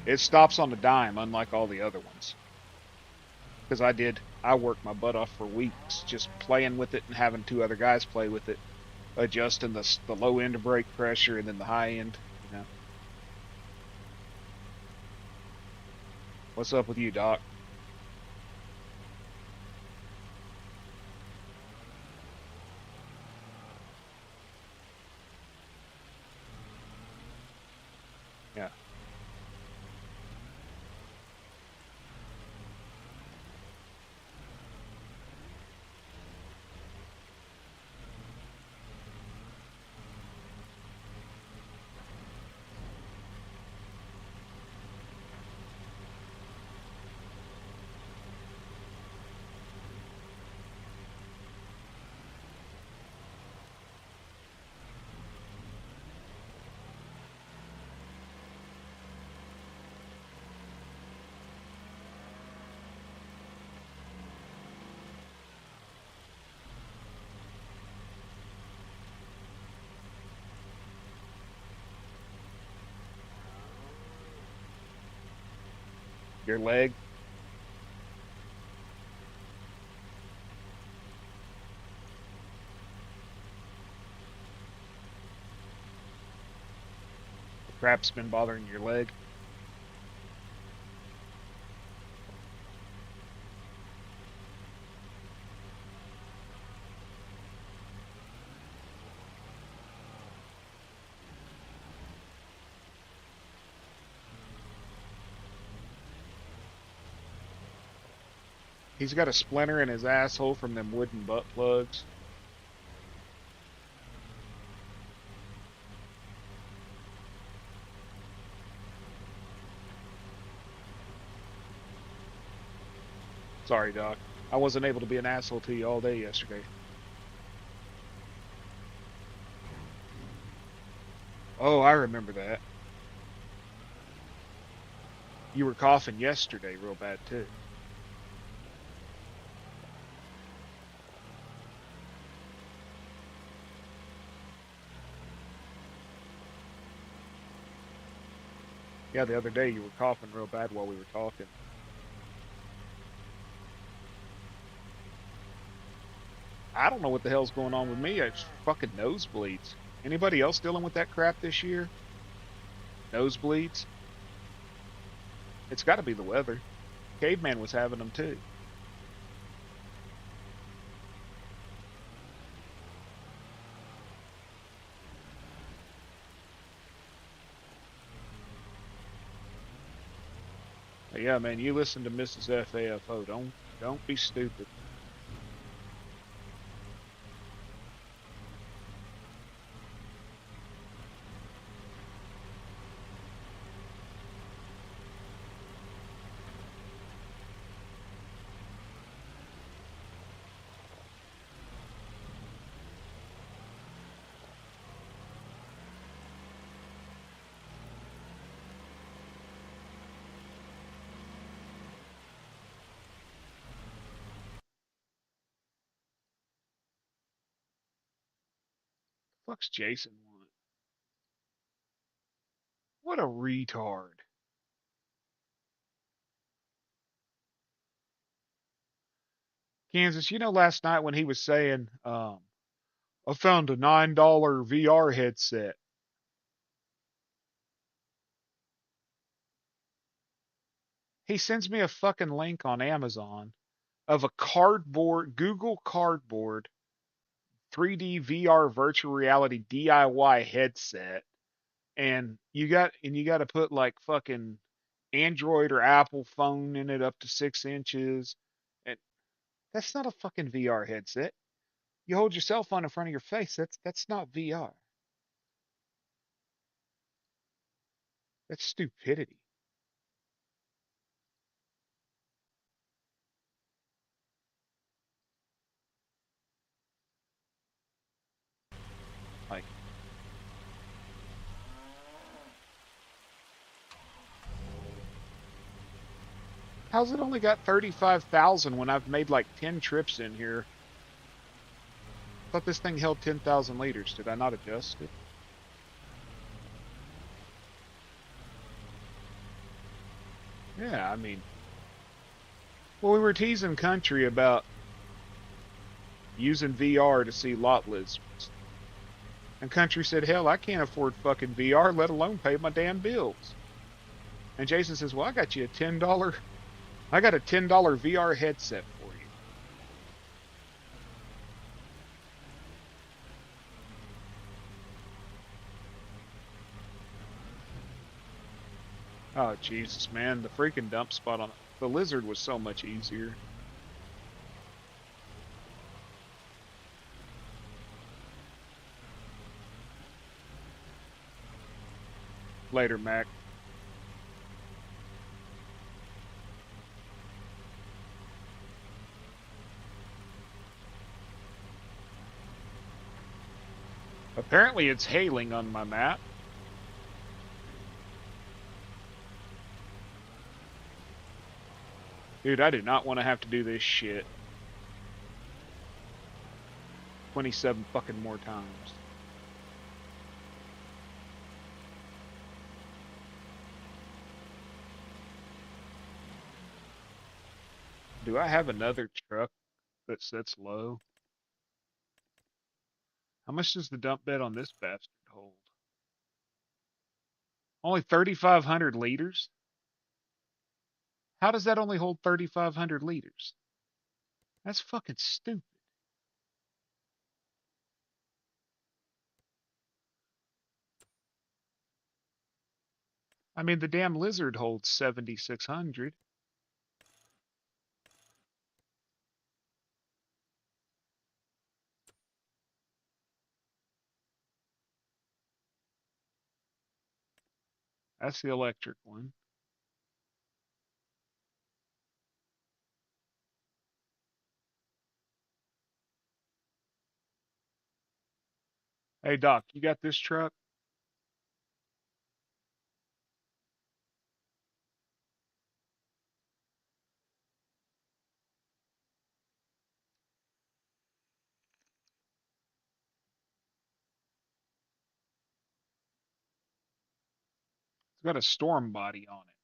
It stops on a dime, unlike all the other ones. Because I worked my butt off for weeks just playing with it and having 2 other guys play with it, adjusting the low end brake pressure and then the high end, you know. What's up with you, Doc? Yeah. Your leg. The crap's been bothering your leg. He's got a splinter in his asshole from them wooden butt plugs. Sorry, Doc. I wasn't able to be an asshole to you all day yesterday. Oh, I remember that. You were coughing yesterday real bad, too. Yeah, the other day you were coughing real bad while we were talking. I don't know what the hell's going on with me. It's fucking nosebleeds. Anybody else dealing with that crap this year? Nosebleeds? It's got to be the weather. Caveman was having them too. But yeah, man, you listen to Mrs. FAFO. Don't be stupid. Fuck's Jason want? What a retard. Kansas, you know last night when he was saying, I found a $9 VR headset. He sends me a fucking link on Amazon of a cardboard, Google Cardboard 3D VR virtual reality DIY headset. And you got to put like fucking Android or Apple phone in it up to 6 inches. And that's not a fucking VR headset. You hold your cell phone in front of your face. That's not VR. That's stupidity. Like, how's it only got 35,000 when I've made like 10 trips in here? I thought this thing held 10,000 liters. Did I not adjust it? Yeah, I mean, well, we were teasing Country about using VR to see lot lizards. And Country said, hell, I can't afford fucking VR, let alone pay my damn bills. And Jason says, well, I got you a $10, I got a $10 VR headset for you. Oh, Jesus, man, the freaking dump spot on the lizard was so much easier. Later, Mac. Apparently it's hailing on my map. Dude, I do not want to have to do this shit 27 fucking more times. Do I have another truck that sits low? How much does the dump bed on this bastard hold? Only 3,500 liters? How does that only hold 3,500 liters? That's fucking stupid. I mean, the damn lizard holds 7,600. That's the electric one. Hey, Doc, you got this truck? It's got a storm body on it.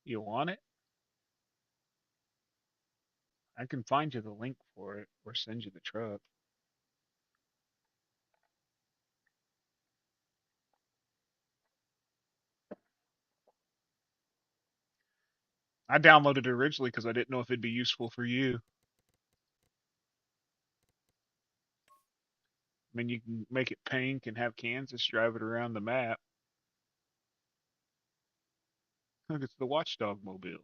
You want it? I can find you the link for it or send you the truck. I downloaded it originally because I didn't know if it'd be useful for you. I mean, you can make it pink and have Kansas drive it around the map. Look, it's the Watchdog mobile.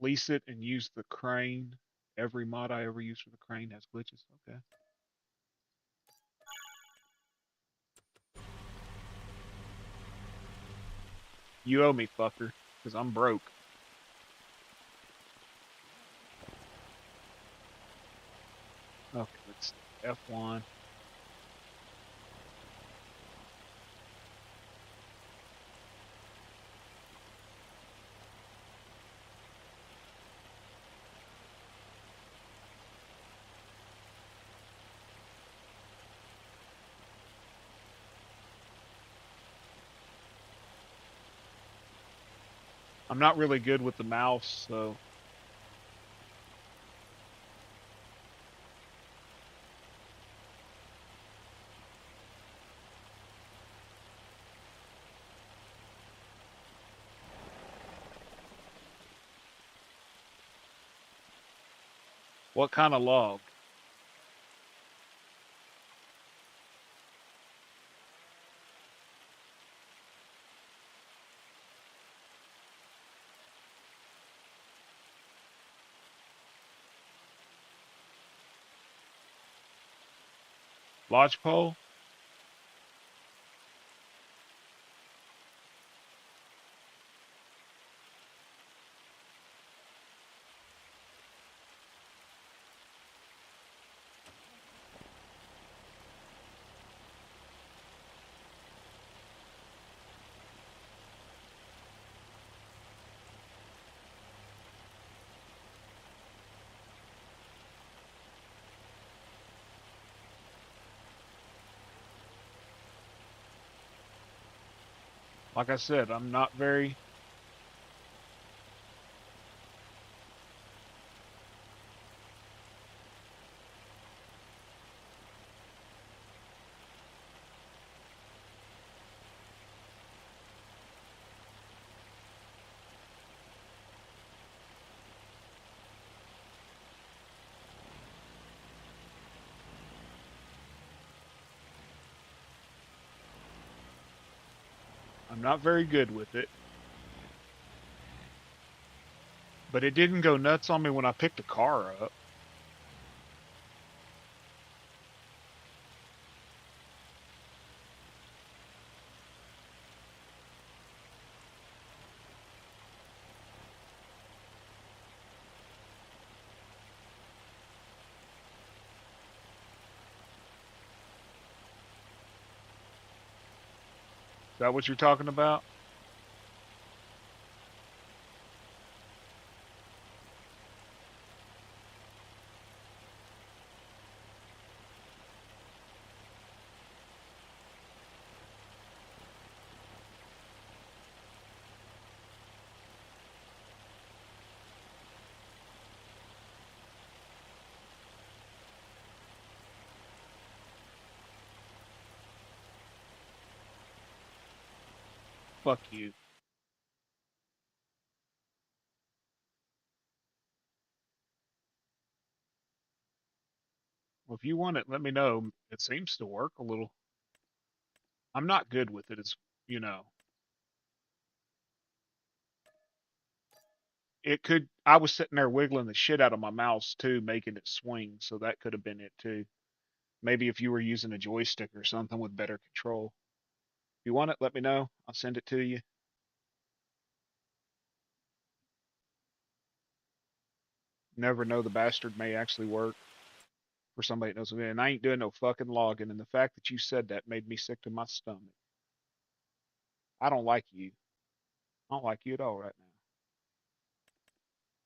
Lease it and use the crane. Every mod I ever use for the crane has glitches. Okay. You owe me, fucker, because I'm broke. Okay, let's see. F1. I'm not really good with the mouse, so what kind of log? Lodgepole? Like I said, I'm not very. I'm not very good with it. But it didn't go nuts on me when I picked the car up. Is that what you're talking about? Fuck you. Well, if you want it, let me know. It seems to work a little. I'm not good with it, as you know. It could. I was sitting there wiggling the shit out of my mouse too, making it swing, so that could have been it too. Maybe if you were using a joystick or something with better control. If you want it, let me know. I'll send it to you. Never know, the bastard may actually work for somebody that knows me. And I ain't doing no fucking logging. And the fact that you said that made me sick to my stomach. I don't like you. I don't like you at all right now.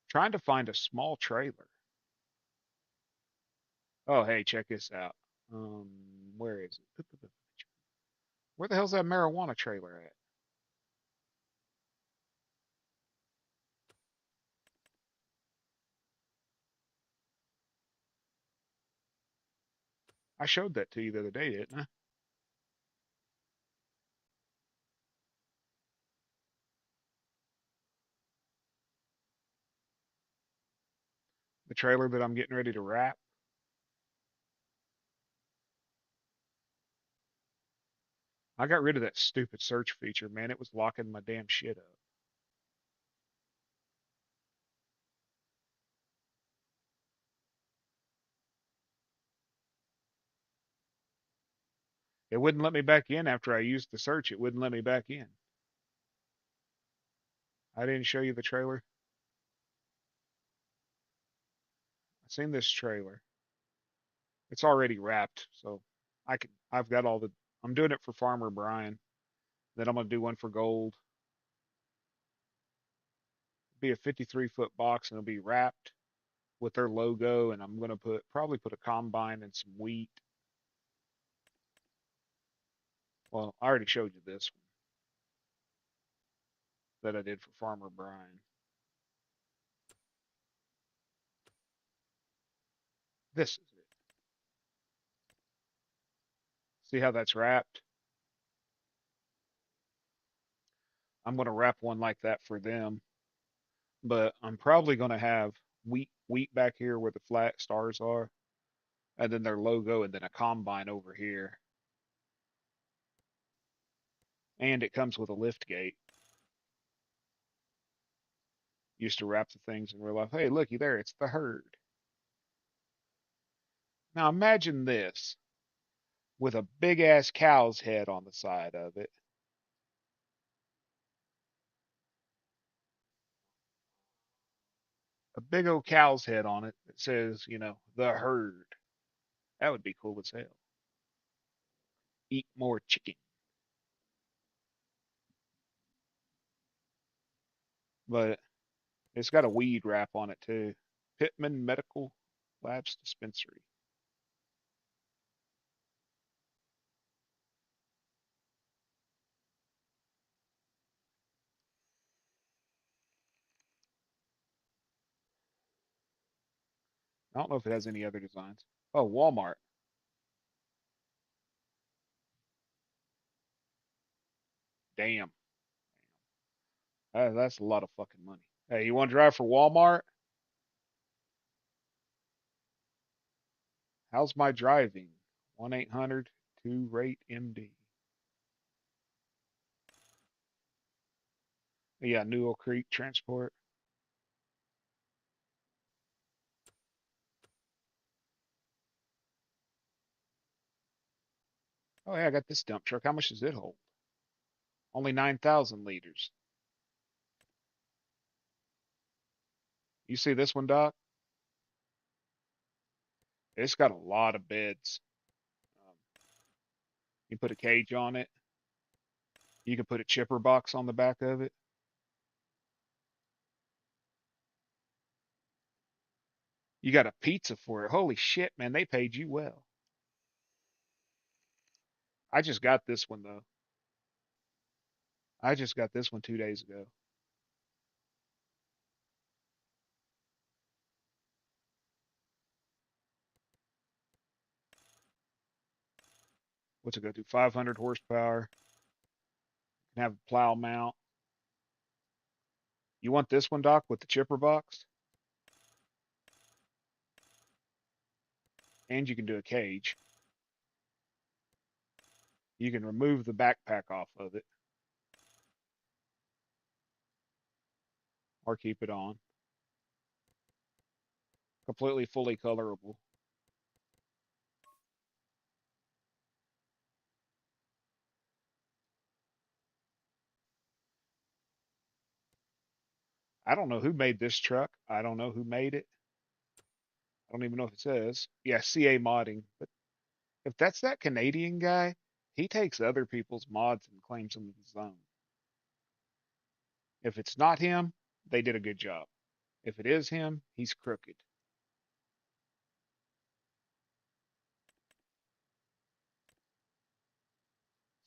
Trying to find a small trailer. Oh, hey, check this out. Where is it? Where the hell's that marijuana trailer at? I showed that to you the other day, didn't I? The trailer that I'm getting ready to wrap. I got rid of that stupid search feature, man. It was locking my damn shit up. It wouldn't let me back in after I used the search. It wouldn't let me back in. I didn't show you the trailer. I seen this trailer. It's already wrapped, so I've got all the I'm doing it for Farmer Brian. Then I'm gonna do one for Gold. Be a 53-foot box and it'll be wrapped with their logo, and I'm gonna probably put a combine and some wheat. Well, I already showed you this one that I did for Farmer Brian. This is it. See how that's wrapped? I'm gonna wrap one like that for them, but I'm probably gonna have wheat back here where the flat stars are, and then their logo, and then a combine over here. And it comes with a lift gate. Used to wrap the things in real life. Hey, looky there, it's the herd. Now imagine this with a big ass cow's head on the side of it. A big old cow's head on it that says, the herd. That would be cool as hell. Eat more chicken. But it's got a weed wrap on it too. Pittman Medical Labs Dispensary. I don't know if it has any other designs. Oh, Walmart. Damn. That's a lot of fucking money. Hey, you want to drive for Walmart? How's my driving? 1-800 2 rate MD. Yeah, Newell Creek Transport. Oh, yeah, I got this dump truck. How much does it hold? Only 9,000 liters. You see this one, Doc? It's got a lot of beds. Um, you put a cage on it. You can put a chipper box on the back of it. You got a pizza for it. Holy shit, man, they paid you well. I just got this one though. I just got this one 2 days ago. What's it go to? 500 horsepower. Have a plow mount. You want this one, Doc, with the chipper box? And you can do a cage. You can remove the backpack off of it or keep it on. Completely fully colorable. I don't know who made this truck. I don't know who made it. I don't even know if it says. Yeah, CA modding. But if that's that Canadian guy, he takes other people's mods and claims them as his own. If it's not him, they did a good job. If it is him, he's crooked.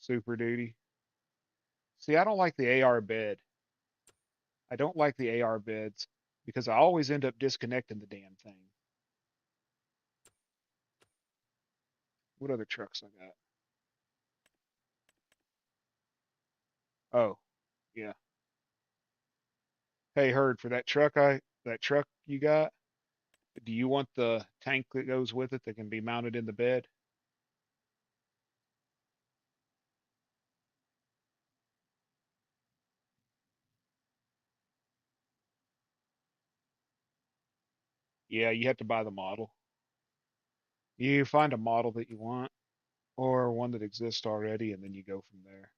Super Duty. See, I don't like the AR bed. I don't like the AR beds because I always end up disconnecting the damn thing. What other trucks I got? Oh, yeah. Hey, Heard, for that truck you got, do you want the tank that goes with it that can be mounted in the bed? Yeah, you have to buy the model. You find a model that you want or one that exists already, and then you go from there.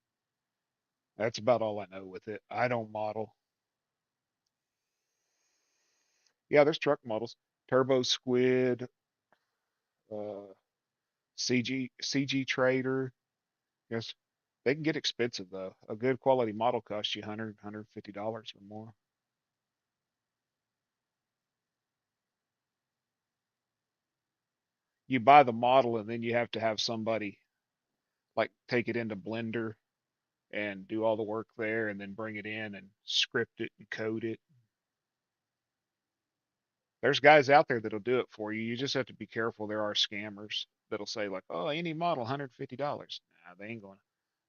That's about all I know with it. I don't model. Yeah, there's truck models. Turbo Squid, uh, CG Trader. Yes, they can get expensive though. A good quality model costs you $150 or more. You buy the model and then you have to have somebody like take it into Blender and do all the work there and then bring it in and script it and code it. There's guys out there that'll do it for you. You just have to be careful. There are scammers that'll say like, "Oh, any model, $150." Nah, they ain't going to.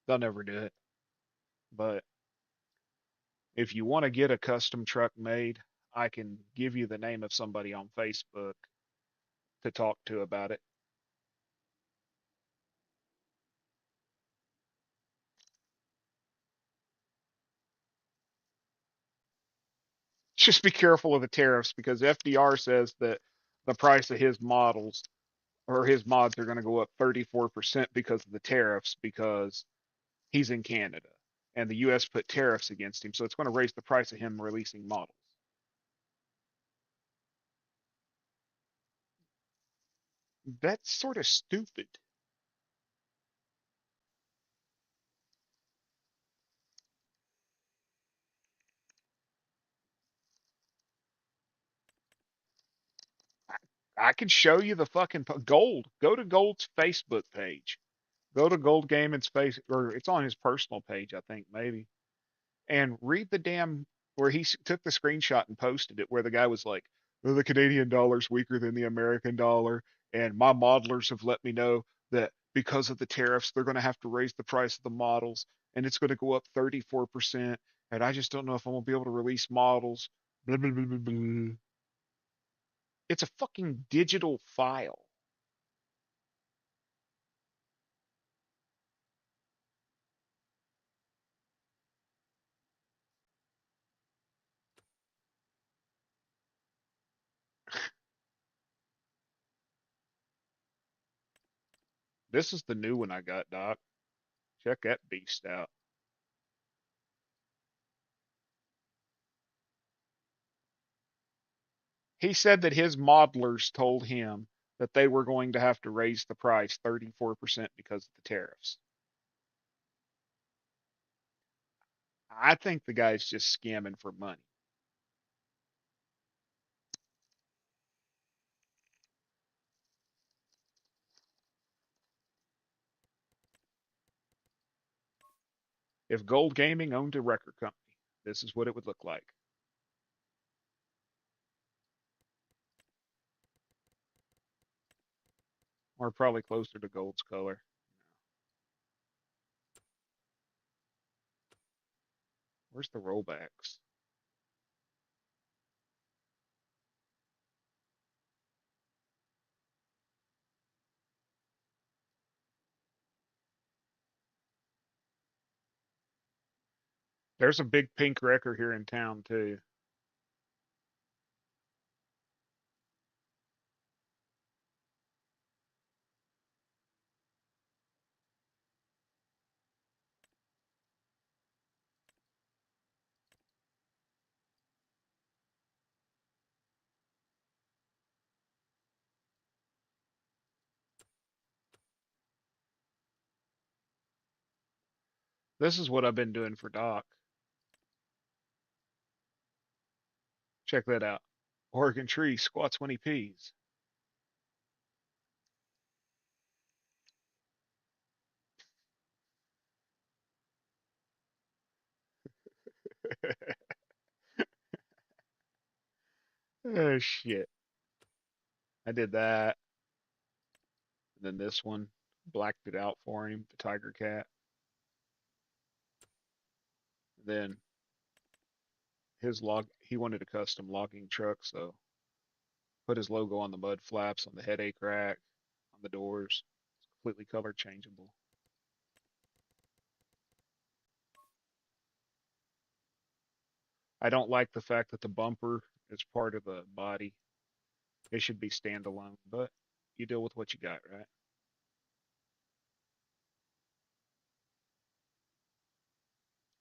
They'll never do it. But if you want to get a custom truck made, I can give you the name of somebody on Facebook to talk to about it. Just be careful of the tariffs because FDR says that the price of his models or his mods are going to go up 34% because of the tariffs because he's in Canada and the US put tariffs against him. So it's going to raise the price of him releasing models. That's sort of stupid. I can show you the fucking Gold. Go to Gold's Facebook page. Go to Gold Gaming's face, or it's on his personal page, I think, maybe. And read the damn where he took the screenshot and posted it, where the guy was like, oh, "The Canadian dollar's weaker than the American dollar, and my modelers have let me know that because of the tariffs, they're going to have to raise the price of the models, and it's going to go up 34%, and I just don't know if I'm going to be able to release models." Blah, blah, blah, blah, blah. It's a fucking digital file. This is the new one I got, Doc. Check that beast out. He said that his modelers told him that they were going to have to raise the price 34% because of the tariffs. I think the guy's just scamming for money. If Gold Gaming owned a record company, this is what it would look like. Or probably closer to Gold's color. Where's the rollbacks? There's a big pink wrecker here in town too. This is what I've been doing for Doc. Check that out. Oregon tree squat 20 Ps. Oh shit. I did that. And then this one, blacked it out for him, the tiger cat. Then his log, he wanted a custom logging truck, so put his logo on the mud flaps, on the headache rack, on the doors. It's completely color changeable. I don't like the fact that the bumper is part of the body. It should be standalone, but you deal with what you got, right?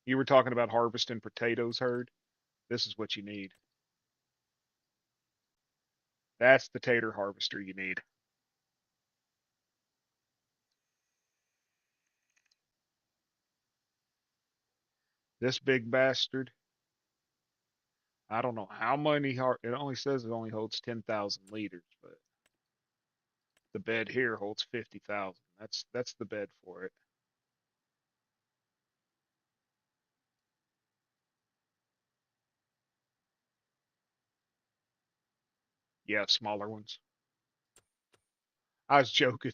You were talking about harvesting potatoes, Herd. This is what you need. That's the tater harvester you need. This big bastard, I don't know how many, it only says it only holds 10,000 liters, but the bed here holds 50,000. That's the bed for it. Yeah, smaller ones. I was joking.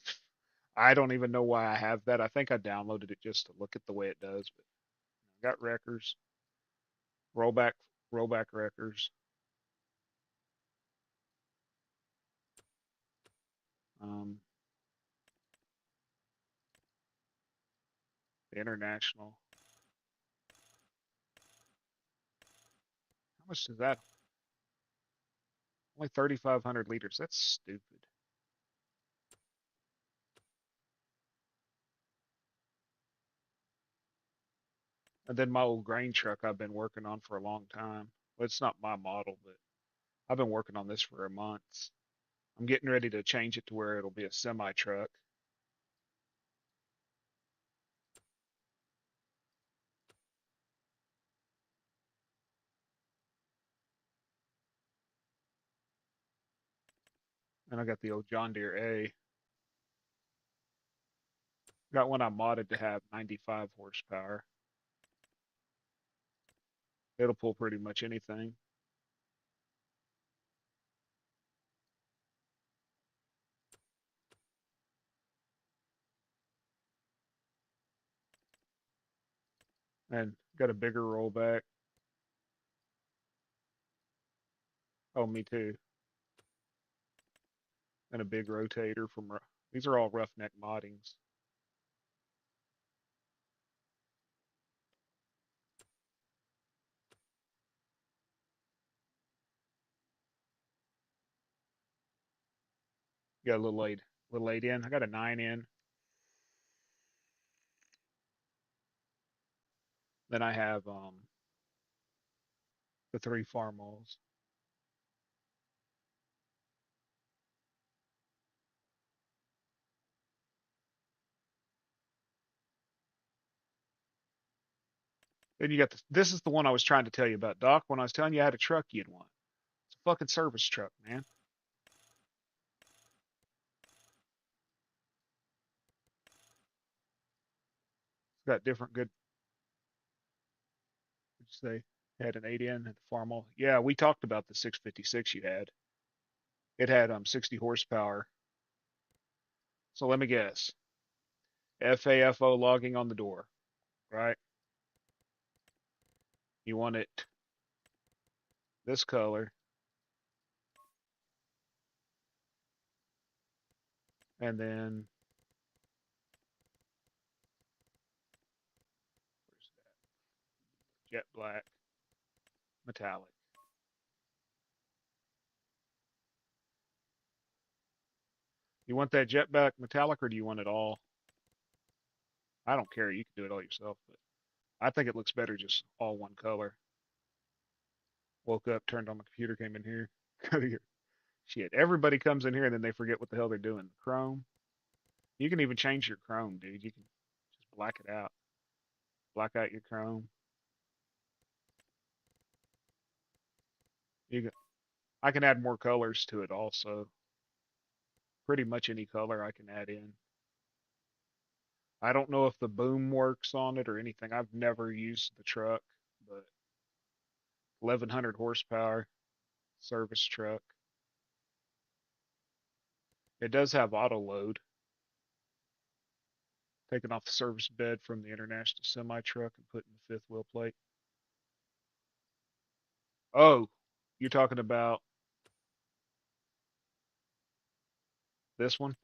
I don't even know why I have that. I think I downloaded it just to look at the way it does, but I got wreckers, rollback, rollback wreckers. Um, the international. How much does that? Only 3,500 liters. That's stupid. And then my old grain truck I've been working on for a long time. Well, it's not my model, but I've been working on this for a month. I'm getting ready to change it to where it'll be a semi truck. And I got the old John Deere A. Got one I modded to have 95 horsepower. It'll pull pretty much anything. And got a bigger rollback. Oh, me too. And a big rotator from, these are all roughneck moddings. Got a little 8 in. I got a 9 in. Then I have the 3 farmalls. Then you got this is the one I was trying to tell you about, Doc, when I was telling you I had a truck you'd want. It's a fucking service truck, man. It's got different good, would you say, had an 8 in and a farmal. Yeah, we talked about the 656 you had. It had 60 horsepower. So let me guess. FAFO logging on the door, right? You want it this color. And then where's that? Jet black, metallic. You want that jet black metallic or do you want it all? I don't care. You can do it all yourself, but I think it looks better just all one color. Woke up, turned on my computer, came in here. Shit, everybody comes in here and then they forget what the hell they're doing. Chrome. You can even change your Chrome, dude. You can just black it out. Black out your Chrome. You can, I can add more colors to it also. Pretty much any color I can add in. I don't know if the boom works on it or anything. I've never used the truck, but 1100 horsepower service truck. It does have auto load. Taking off the service bed from the International semi truck and putting the fifth wheel plate. Oh, you're talking about this one?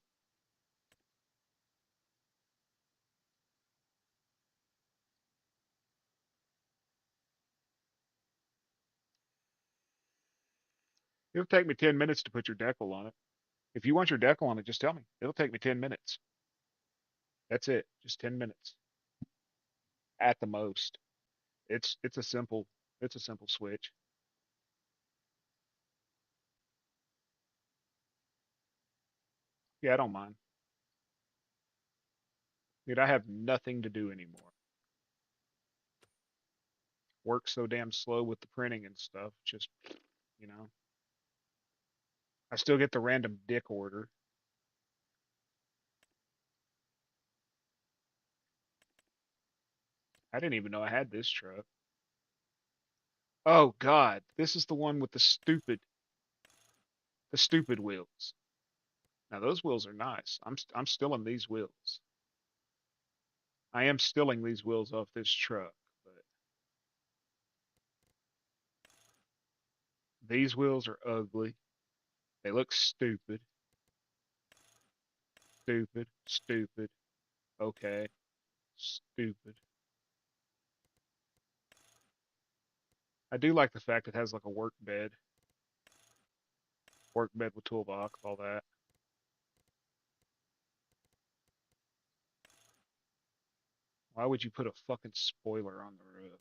It'll take me 10 minutes to put your decal on it. If you want your decal on it, just tell me. It'll take me 10 minutes. That's it. Just 10 minutes at the most. It's a simple switch. Yeah, I don't mind. Dude, I have nothing to do anymore. Work so damn slow with the printing and stuff. Just, you know, I still get the random dick order. I didn't even know I had this truck. Oh God, this is the one with the stupid wheels. Now those wheels are nice. I'm stealing these wheels. I am stealing these wheels off this truck, but these wheels are ugly. They look stupid. Stupid. Stupid. Okay. Stupid. I do like the fact it has like a work bed. Work bed with toolbox, all that. Why would you put a fucking spoiler on the roof?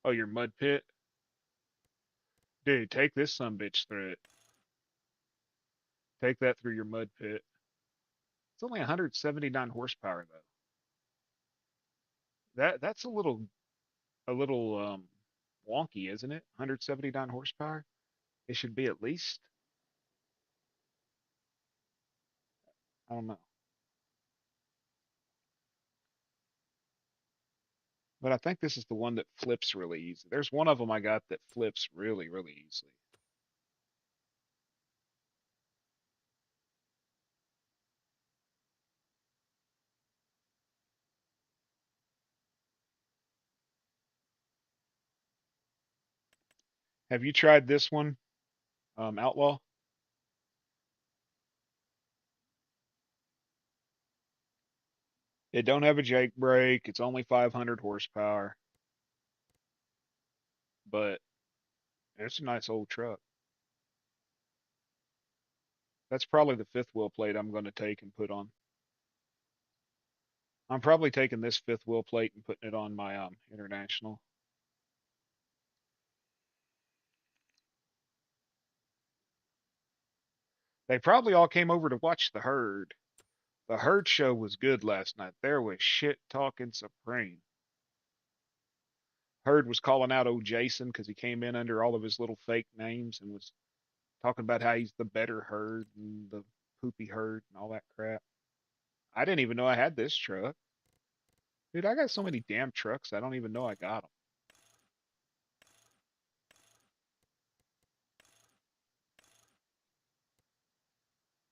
Oh, your mud pit? Dude, take this sumbitch through it. Take that through your mud pit. It's only 179 horsepower though. That's a little wonky, isn't it? 179 horsepower. It should be at least, I don't know. But I think this is the one that flips really easy. There's one of them I got that flips really, really easily. Have you tried this one, Outlaw? It don't have a Jake brake. It's only 500 horsepower, but it's a nice old truck. That's probably the fifth wheel plate I'm going to take and put on. I'm probably taking this fifth wheel plate and putting it on my International. They probably all came over to watch the herd. The herd show was good last night. There was shit talking supreme. Herd was calling out old Jason because he came in under all of his little fake names and was talking about how he's the better herd and the poopy herd and all that crap. I didn't even know I had this truck. Dude, I got so many damn trucks, I don't even know I got them.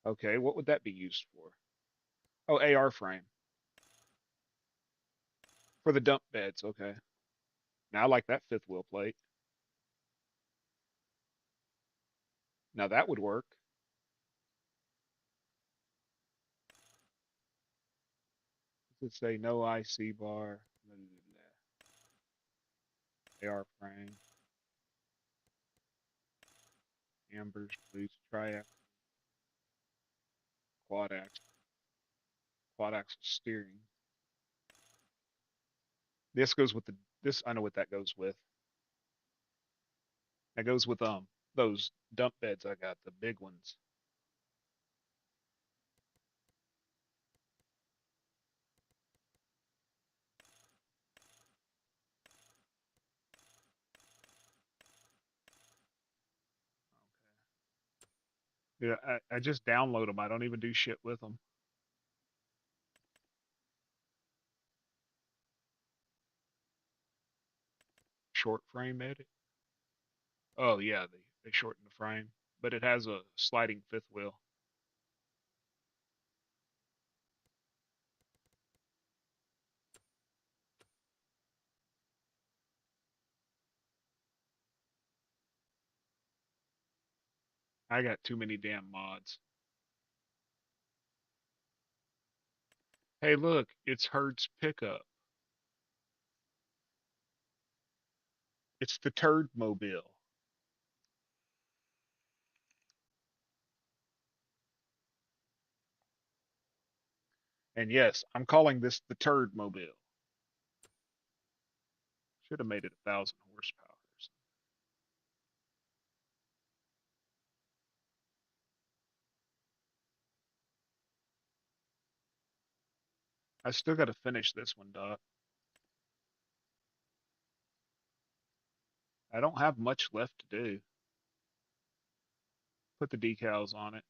Okay, what would that be used for? Oh, AR frame. For the dump beds, okay. Now I like that fifth wheel plate. Now that would work. Let's say no IC bar. Blah, blah, blah. AR frame. Ambers, blues, triax, quad axle steering. This goes with this. I know what that goes with. That goes with those dump beds I got, the big ones. Yeah, I just download them. I don't even do shit with them. Short frame edit. Oh yeah, they shorten the frame, but it has a sliding fifth wheel. I got too many damn mods. Hey, look, it's Herd's pickup. It's the Turd Mobile. And yes, I'm calling this the Turd Mobile. Should have made it 1,000 horsepower. I still got to finish this one, Doc. I don't have much left to do. Put the decals on it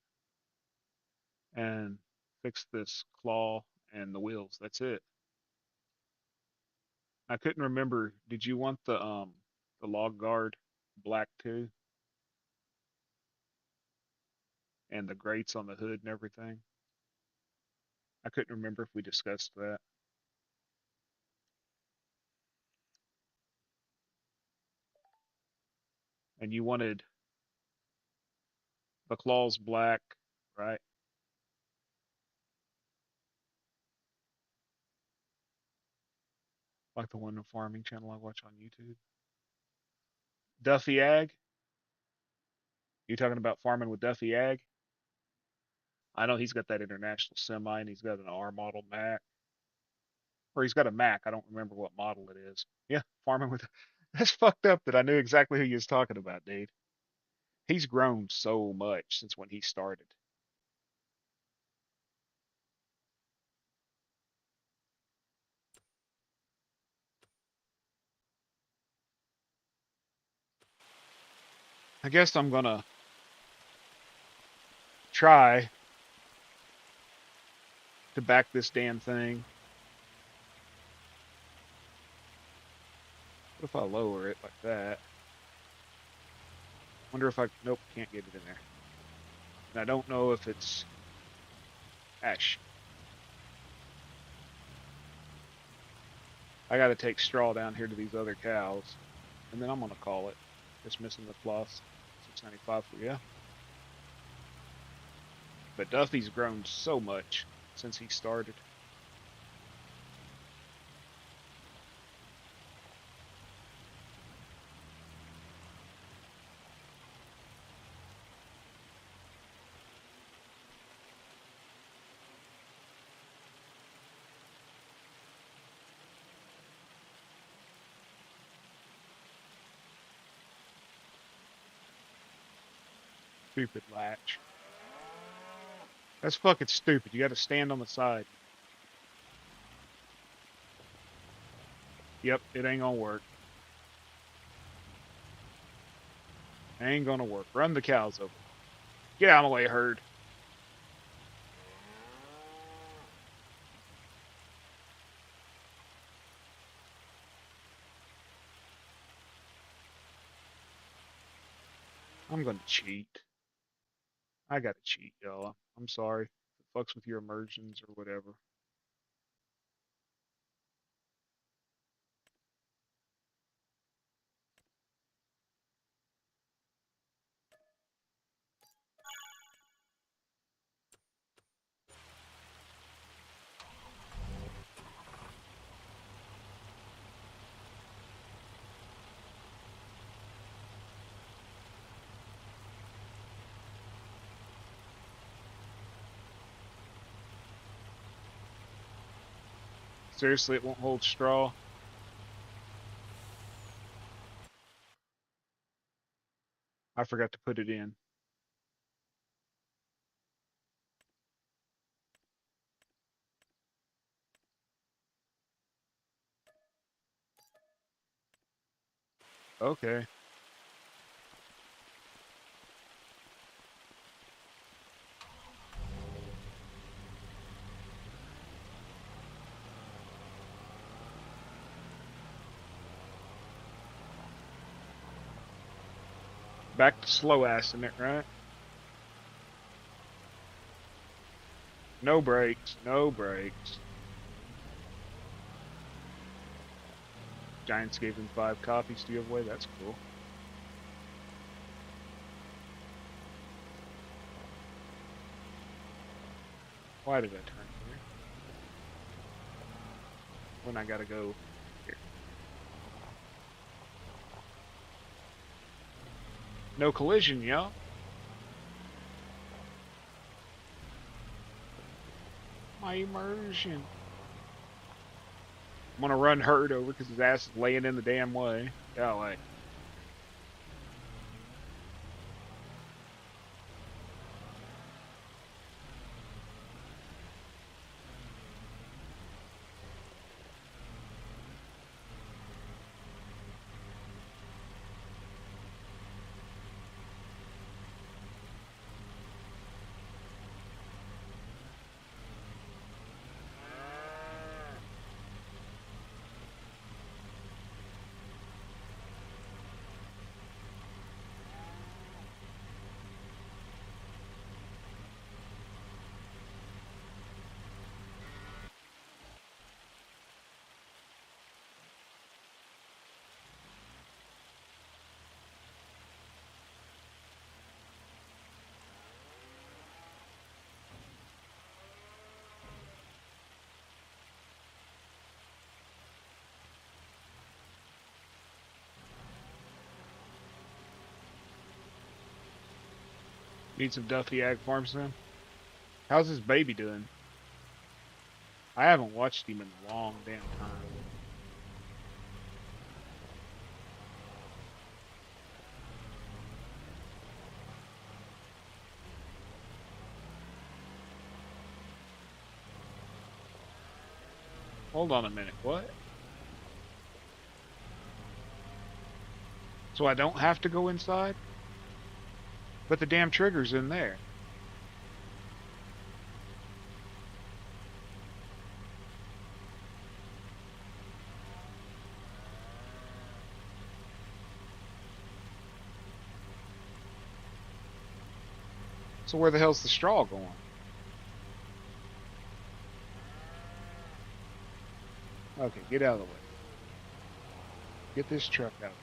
and fix this claw and the wheels. That's it. I couldn't remember. Did you want the log guard black too? And the grates on the hood and everything? I couldn't remember if we discussed that. And you wanted the claws black, right? Like the one in the farming channel I watch on YouTube. Duffy Ag? You talking about farming with Duffy Ag? I know he's got that international semi and he's got an R model Mac. Or he's got a Mac. I don't remember what model it is. Yeah, farming with. That's fucked up that I knew exactly who you was talking about, dude. He's grown so much since when he started. I guess I'm gonna try to back this damn thing. What if I lower it like that? Wonder if I. Nope, can't get it in there. And I don't know if it's ash. I gotta take straw down here to these other cows, and then I'm gonna call it. Just missing the plus. 695 for you. But Duffy's grown so much since he started. Stupid latch. That's fucking stupid. You gotta stand on the side. Yep, it ain't gonna work. Ain't gonna work. Run the cows over. Get out of the way, herd. I'm gonna cheat. I gotta cheat, y'all. I'm sorry. fucks with your immersions or whatever. Seriously, it won't hold straw. I forgot to put it in. Okay. Back to slow assing it, right? No brakes, no brakes. Giants gave him 5 copies to give away. That's cool. Why did I turn here? When I gotta go here. No collision, y'all. My immersion. I'm gonna run Herd over because his ass is laying in the damn way. Golly. Need some Duffy Ag Farms then. How's his baby doing? I haven't watched him in a long damn time. Hold on a minute, what? So I don't have to go inside? But the damn trigger's in there. So where the hell's the straw going? Okay, get out of the way. Get this truck out of the way.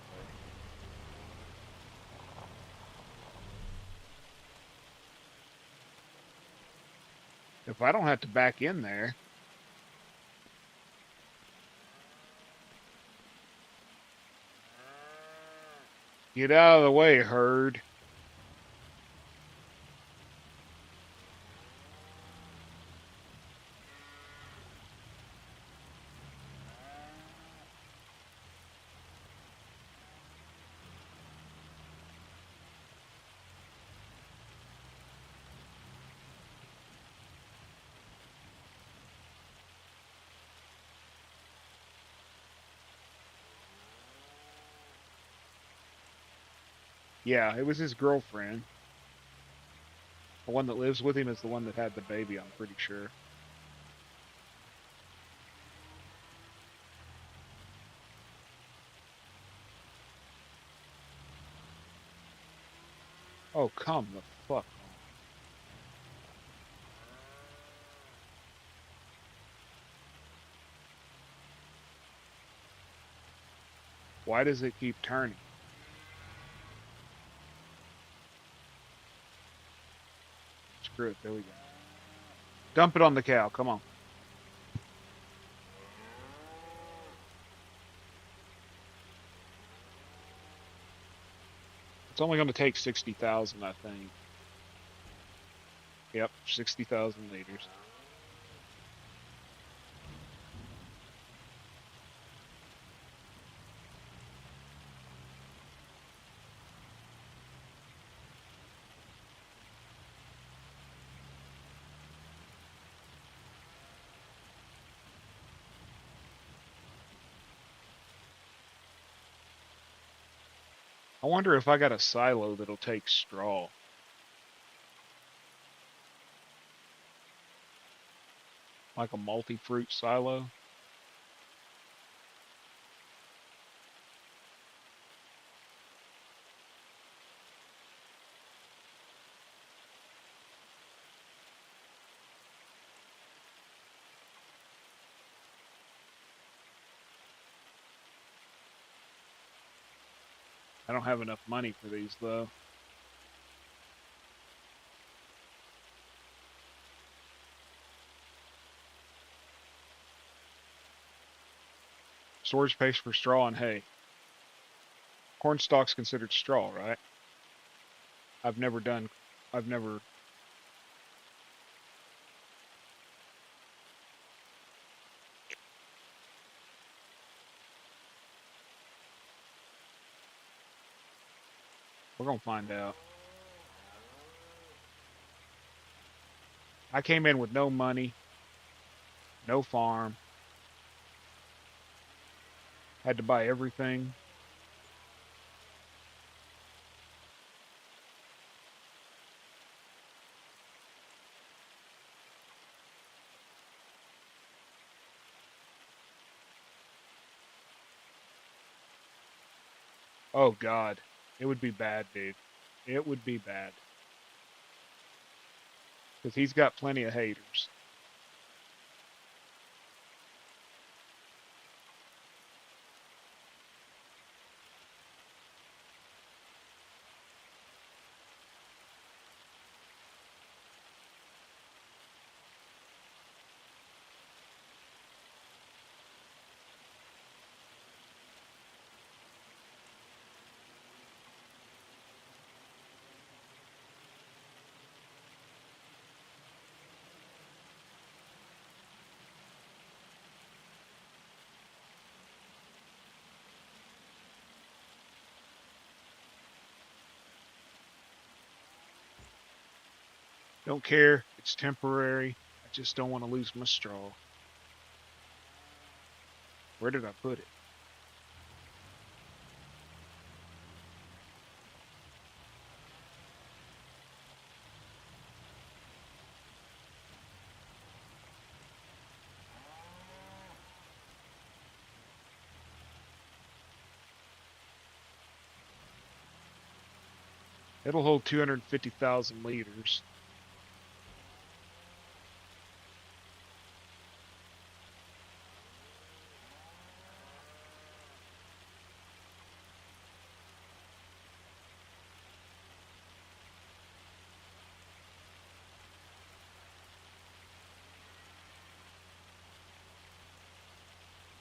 If I don't have to back in there. Get out of the way, Herd. Yeah, it was his girlfriend. The one that lives with him is the one that had the baby, I'm pretty sure. Oh, come the fuck on. Why does it keep turning? Screw it. There we go. Dump it on the cow. Come on. It's only going to take 60,000, I think. Yep, 60,000 liters. I wonder if I got a silo that'll take straw. Like a multi-fruit silo. I don't have enough money for these though. Storage space for straw and hay. Corn stalk's considered straw, right? I've never. We're gonna find out. I came in with no money, no farm. Had to buy everything. Oh God, it would be bad, dude. It would be bad because he's got plenty of haters. Don't care. It's temporary. I just don't want to lose my straw. Where did I put it? It'll hold 250,000 liters.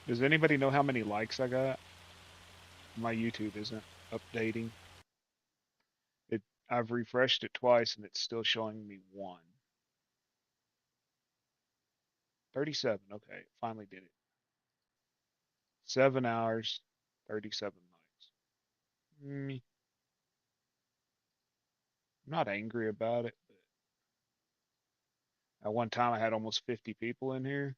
Does anybody know how many likes I got? My YouTube isn't updating. It. I've refreshed it twice and it's still showing me one. 37. Okay, finally did it. 7 hours, 37 likes. I'm not angry about it, but at one time I had almost 50 people in here.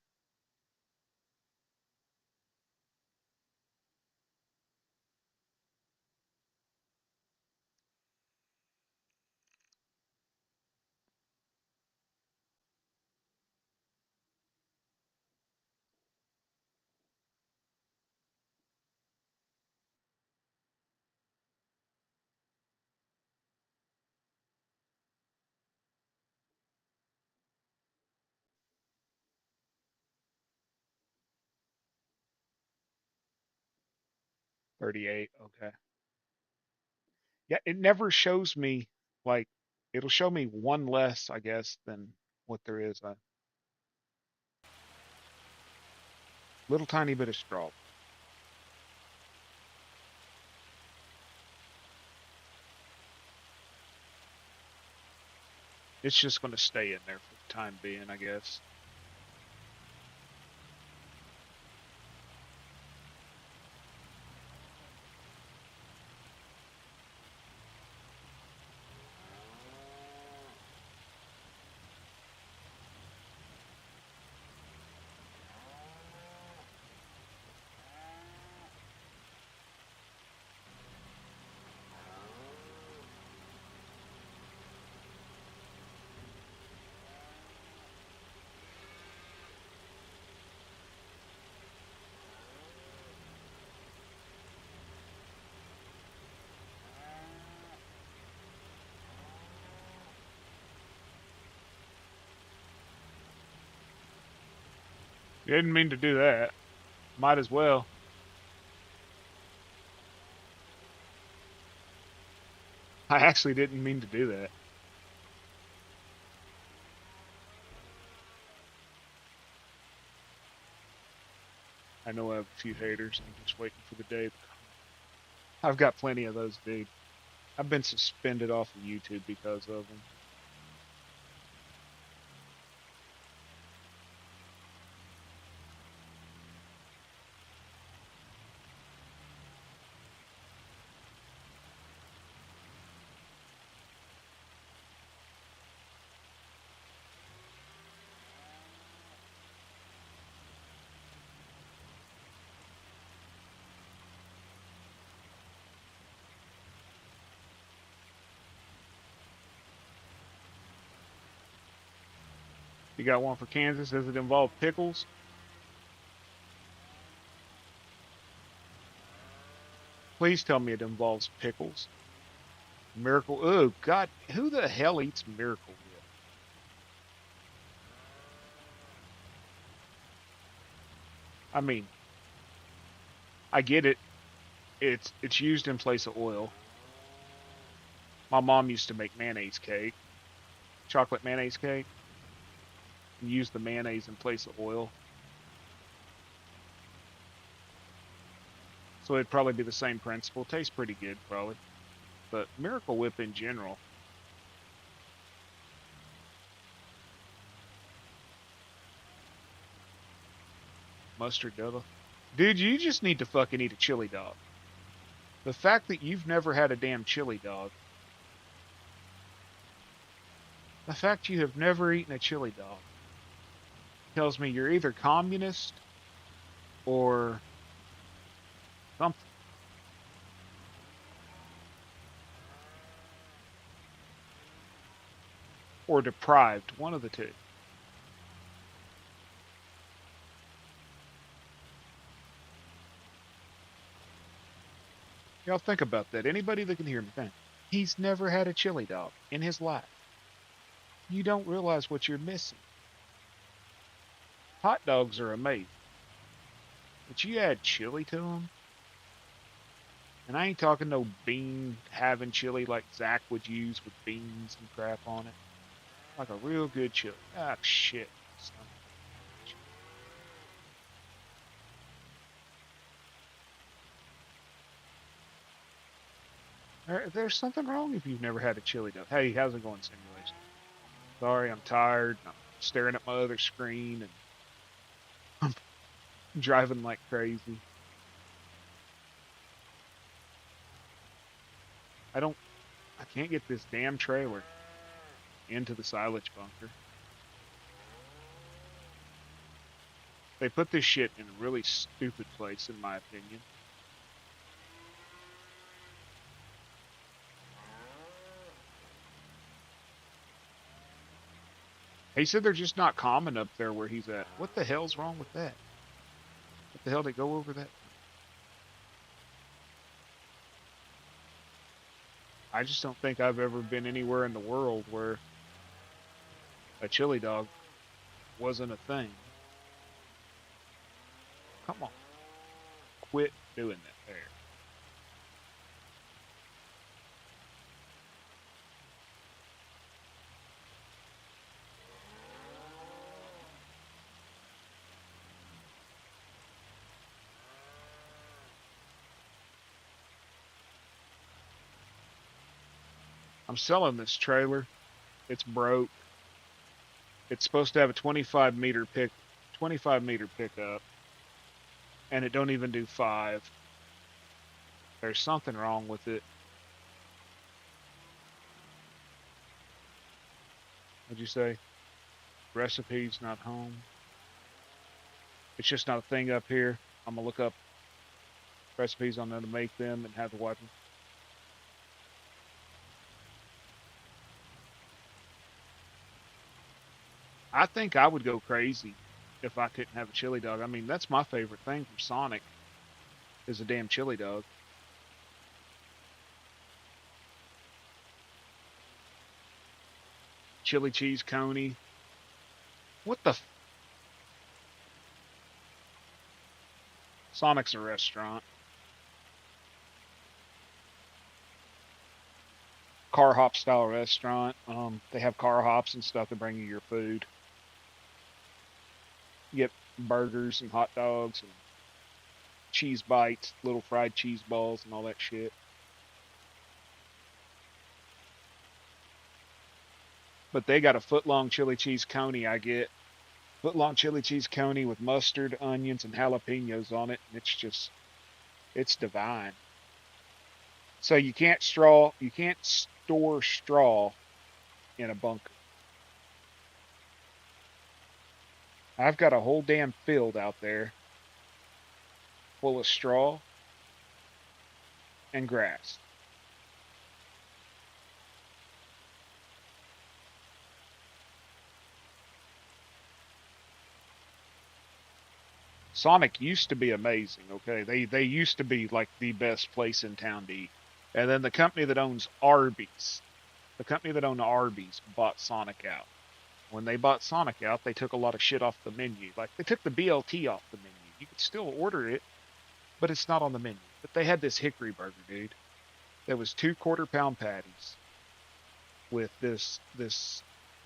38. Okay. Yeah, it never shows me like it'll show me one less, I guess, than what there is. A little tiny bit of straw. It's just going to stay in there for the time being, I guess. Didn't mean to do that. Might as well. I actually didn't mean to do that. I know I have a few haters. I'm just waiting for the day. I've got plenty of those, dude. I've been suspended off of YouTube because of them. You got one for Kansas? Does it involve pickles? Please tell me it involves pickles. Miracle. Oh, God. Who the hell eats Miracle Whip? I mean, I get it. It's used in place of oil. My mom used to make mayonnaise cake, chocolate mayonnaise cake, and use the mayonnaise in place of oil. So it'd probably be the same principle. Tastes pretty good, probably. But Miracle Whip in general. Mustard double. Dude, you just need to fucking eat a chili dog. The fact that you've never had a damn chili dog. The fact you have never eaten a chili dog tells me you're either communist or something. Or deprived. One of the two. Y'all think about that. Anybody that can hear me think. He's never had a chili dog in his life. You don't realize what you're missing. Hot dogs are amazing. But you add chili to them, and I ain't talking no bean having chili like Zach would use with beans and crap on it. Like a real good chili. Ah, shit. Son. There's something wrong if you've never had a chili dog. Hey, how's it going, Simulation? Sorry, I'm tired. I'm staring at my other screen and I'm driving like crazy. I can't get this damn trailer into the silage bunker. They put this shit in a really stupid place, in my opinion. He said they're just not common up there where he's at. What the hell's wrong with that? What the hell did they go over that? I just don't think I've ever been anywhere in the world where a chili dog wasn't a thing. Come on. Quit doing that there. I'm selling this trailer. It's broke. It's supposed to have a 25 meter pickup, and it don't even do 5. There's something wrong with it. What'd you say? Recipes not home. It's just not a thing up here. I'm gonna look up recipes on how to make them and how to wipe them. I think I would go crazy if I couldn't have a chili dog. I mean, that's my favorite thing from Sonic is a damn chili dog. Chili cheese coney. What the? Sonic's a restaurant. Car hop style restaurant. They have car hops and stuff to bring you your food. You get burgers and hot dogs and cheese bites, little fried cheese balls and all that shit. But they got a foot-long chili cheese coney. I get foot-long chili cheese coney with mustard, onions, and jalapenos on it, and it's divine. So you can't store straw in a bunker. I've got a whole damn field out there full of straw and grass. Sonic used to be amazing, okay? They used to be like the best place in town to eat. And then the company that owns Arby's, the company that owned Arby's bought Sonic out. When they bought Sonic out, they took a lot of shit off the menu. Like they took the BLT off the menu. You could still order it, but it's not on the menu. But they had this hickory burger, dude. That was 2 quarter-pound patties with this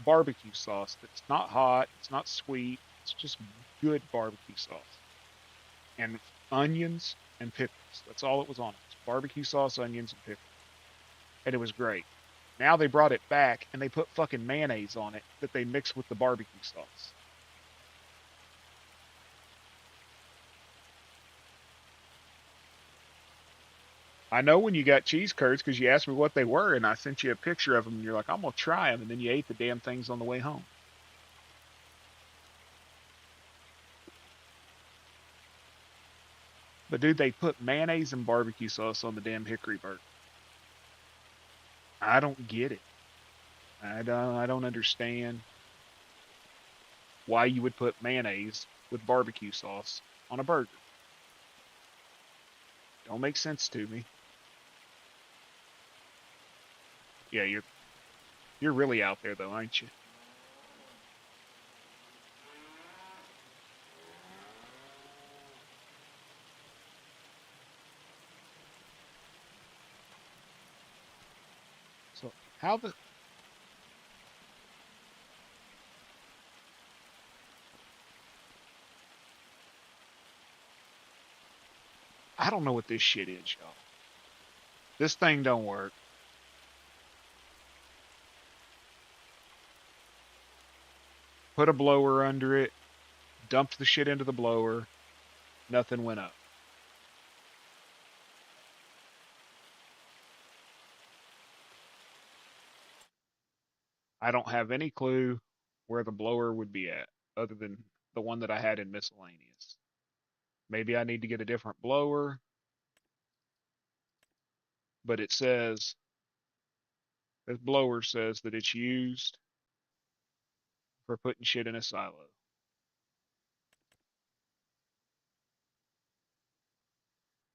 barbecue sauce that's not hot, it's not sweet, it's just good barbecue sauce. And onions and pickles. That's all it was on it. It's barbecue sauce, onions, and pickles. And it was great. Now they brought it back and they put fucking mayonnaise on it that they mix with the barbecue sauce. I know when you got cheese curds because you asked me what they were and I sent you a picture of them and you're like, I'm going to try them. And then you ate the damn things on the way home. But dude, they put mayonnaise and barbecue sauce on the damn hickory burger. I don't get it. I don't understand why you would put mayonnaise with barbecue sauce on a burger. Don't make sense to me. Yeah, you're really out there though, aren't you? So how the I don't know what this shit is, y'all. This thing don't work. Put a blower under it, dumped the shit into the blower, nothing went up. I don't have any clue where the blower would be at, other than the one that I had in miscellaneous. Maybe I need to get a different blower, but it says, this blower says that it's used for putting shit in a silo.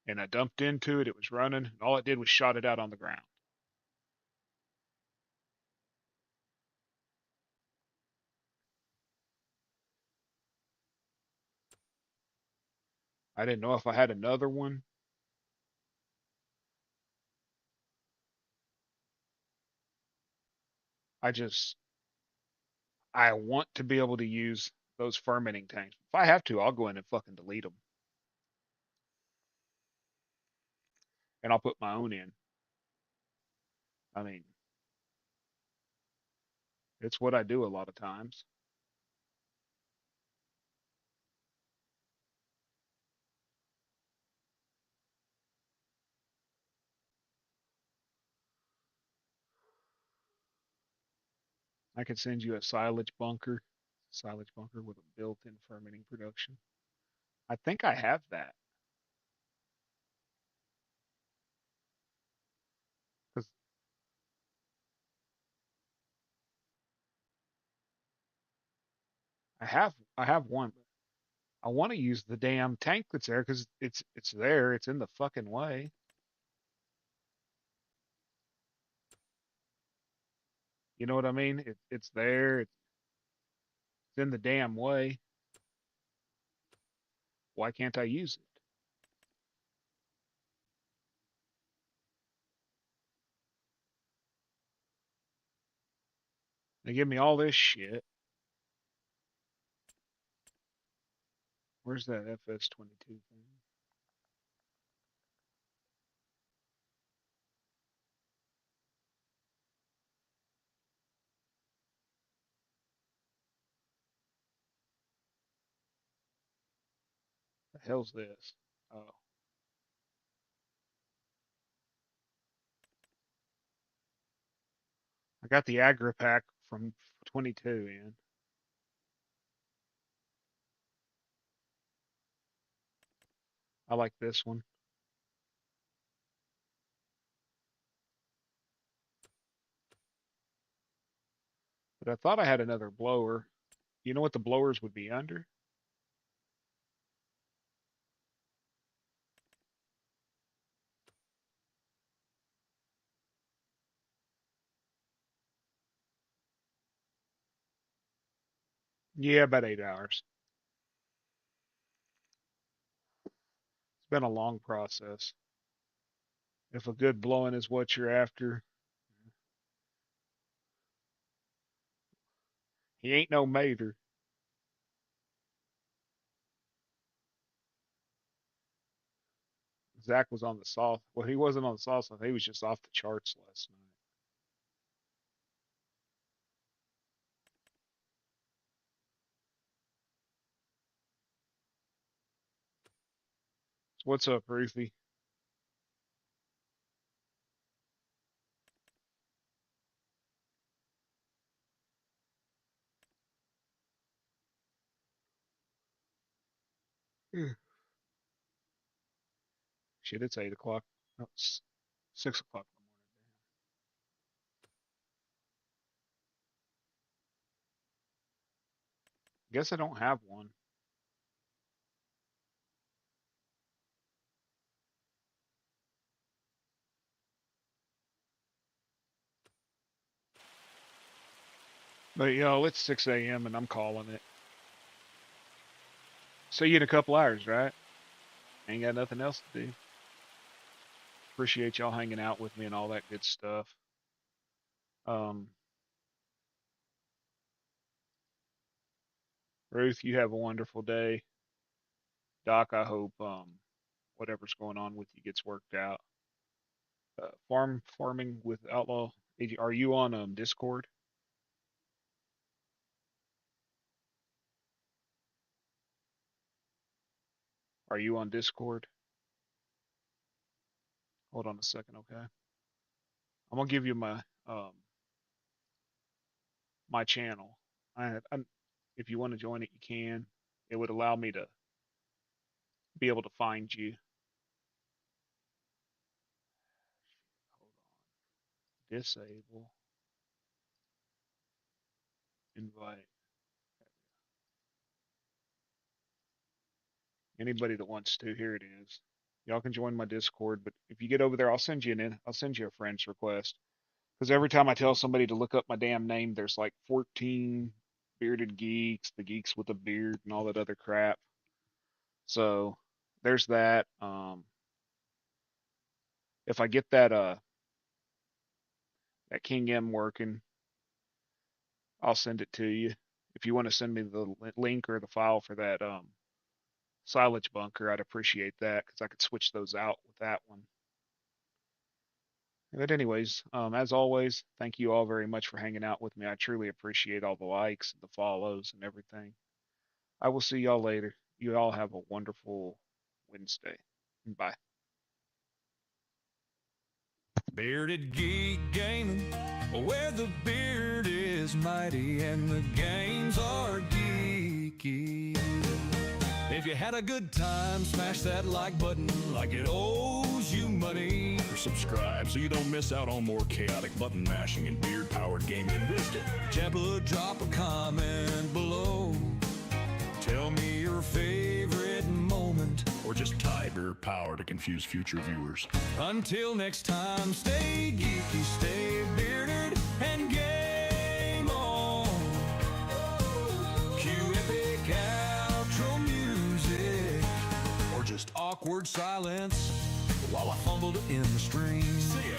And I dumped into it, it was running, and all it did was shot it out on the ground. I didn't know if I had another one. I just, I want to be able to use those fermenting tanks. If I have to, I'll go in and fucking delete them. And I'll put my own in. I mean, It's what I do a lot of times. I could send you a silage bunker with a built-in fermenting production. I think I have that because I have one. I want to use the damn tank that's there because it's there. It's in the fucking way. You know what I mean? It's there. It's in the damn way. Why can't I use it? They give me all this shit. Where's that FS22 thing? The hell's this? Oh, I got the Agra pack from 22 in. I like this one, but I thought I had another blower. You know what the blowers would be under? Yeah, about 8 hours. It's been a long process. If a good blowing is what you're after, he ain't no mater. Zach was on the sauce. Well, he wasn't on the sauce. He was just off the charts last night. So what's up, Ruthie? Hmm. Shit, it's 8 o'clock. No, it's 6 o'clock in the morning. Guess I don't have one. But it's 6 a.m. and I'm calling it. See you in a couple hours, right? Ain't got nothing else to do. Appreciate y'all hanging out with me and all that good stuff. Um, Ruth, you have a wonderful day. Doc, I hope whatever's going on with you gets worked out. Farming with Outlaw. Are you on Discord? Are you on Discord? Hold on a second, okay? I'm gonna give you my channel. If you want to join it, you can. It would allow me to be able to find you. Hold on. Disable. Invite. Anybody that wants to, here it is. Y'all can join my Discord, but if you get over there, I'll send you a friend's request. Because every time I tell somebody to look up my damn name, there's like 14 bearded geeks, the geeks with a beard, and all that other crap. So there's that. If I get that King M working, I'll send it to you. If you want to send me the link or the file for that silage bunker, I'd appreciate that because I could switch those out with that one. But anyways, as always, thank you all very much for hanging out with me. I truly appreciate all the likes, the follows, and everything. I will see y'all later. You all have a wonderful Wednesday. Bye. Bearded Geek Gaming, where the beard is mighty and the games are geeky. If you had a good time, smash that like button like it owes you money. Or subscribe so you don't miss out on more chaotic button mashing and beard-powered gaming and wisdom. Drop a comment below. Tell me your favorite moment. Or just tie beard power to confuse future viewers. Until next time, stay geeky, stay bearded, and game on. Cue epic outro music, or just awkward silence while I fumbled in the strings. See ya.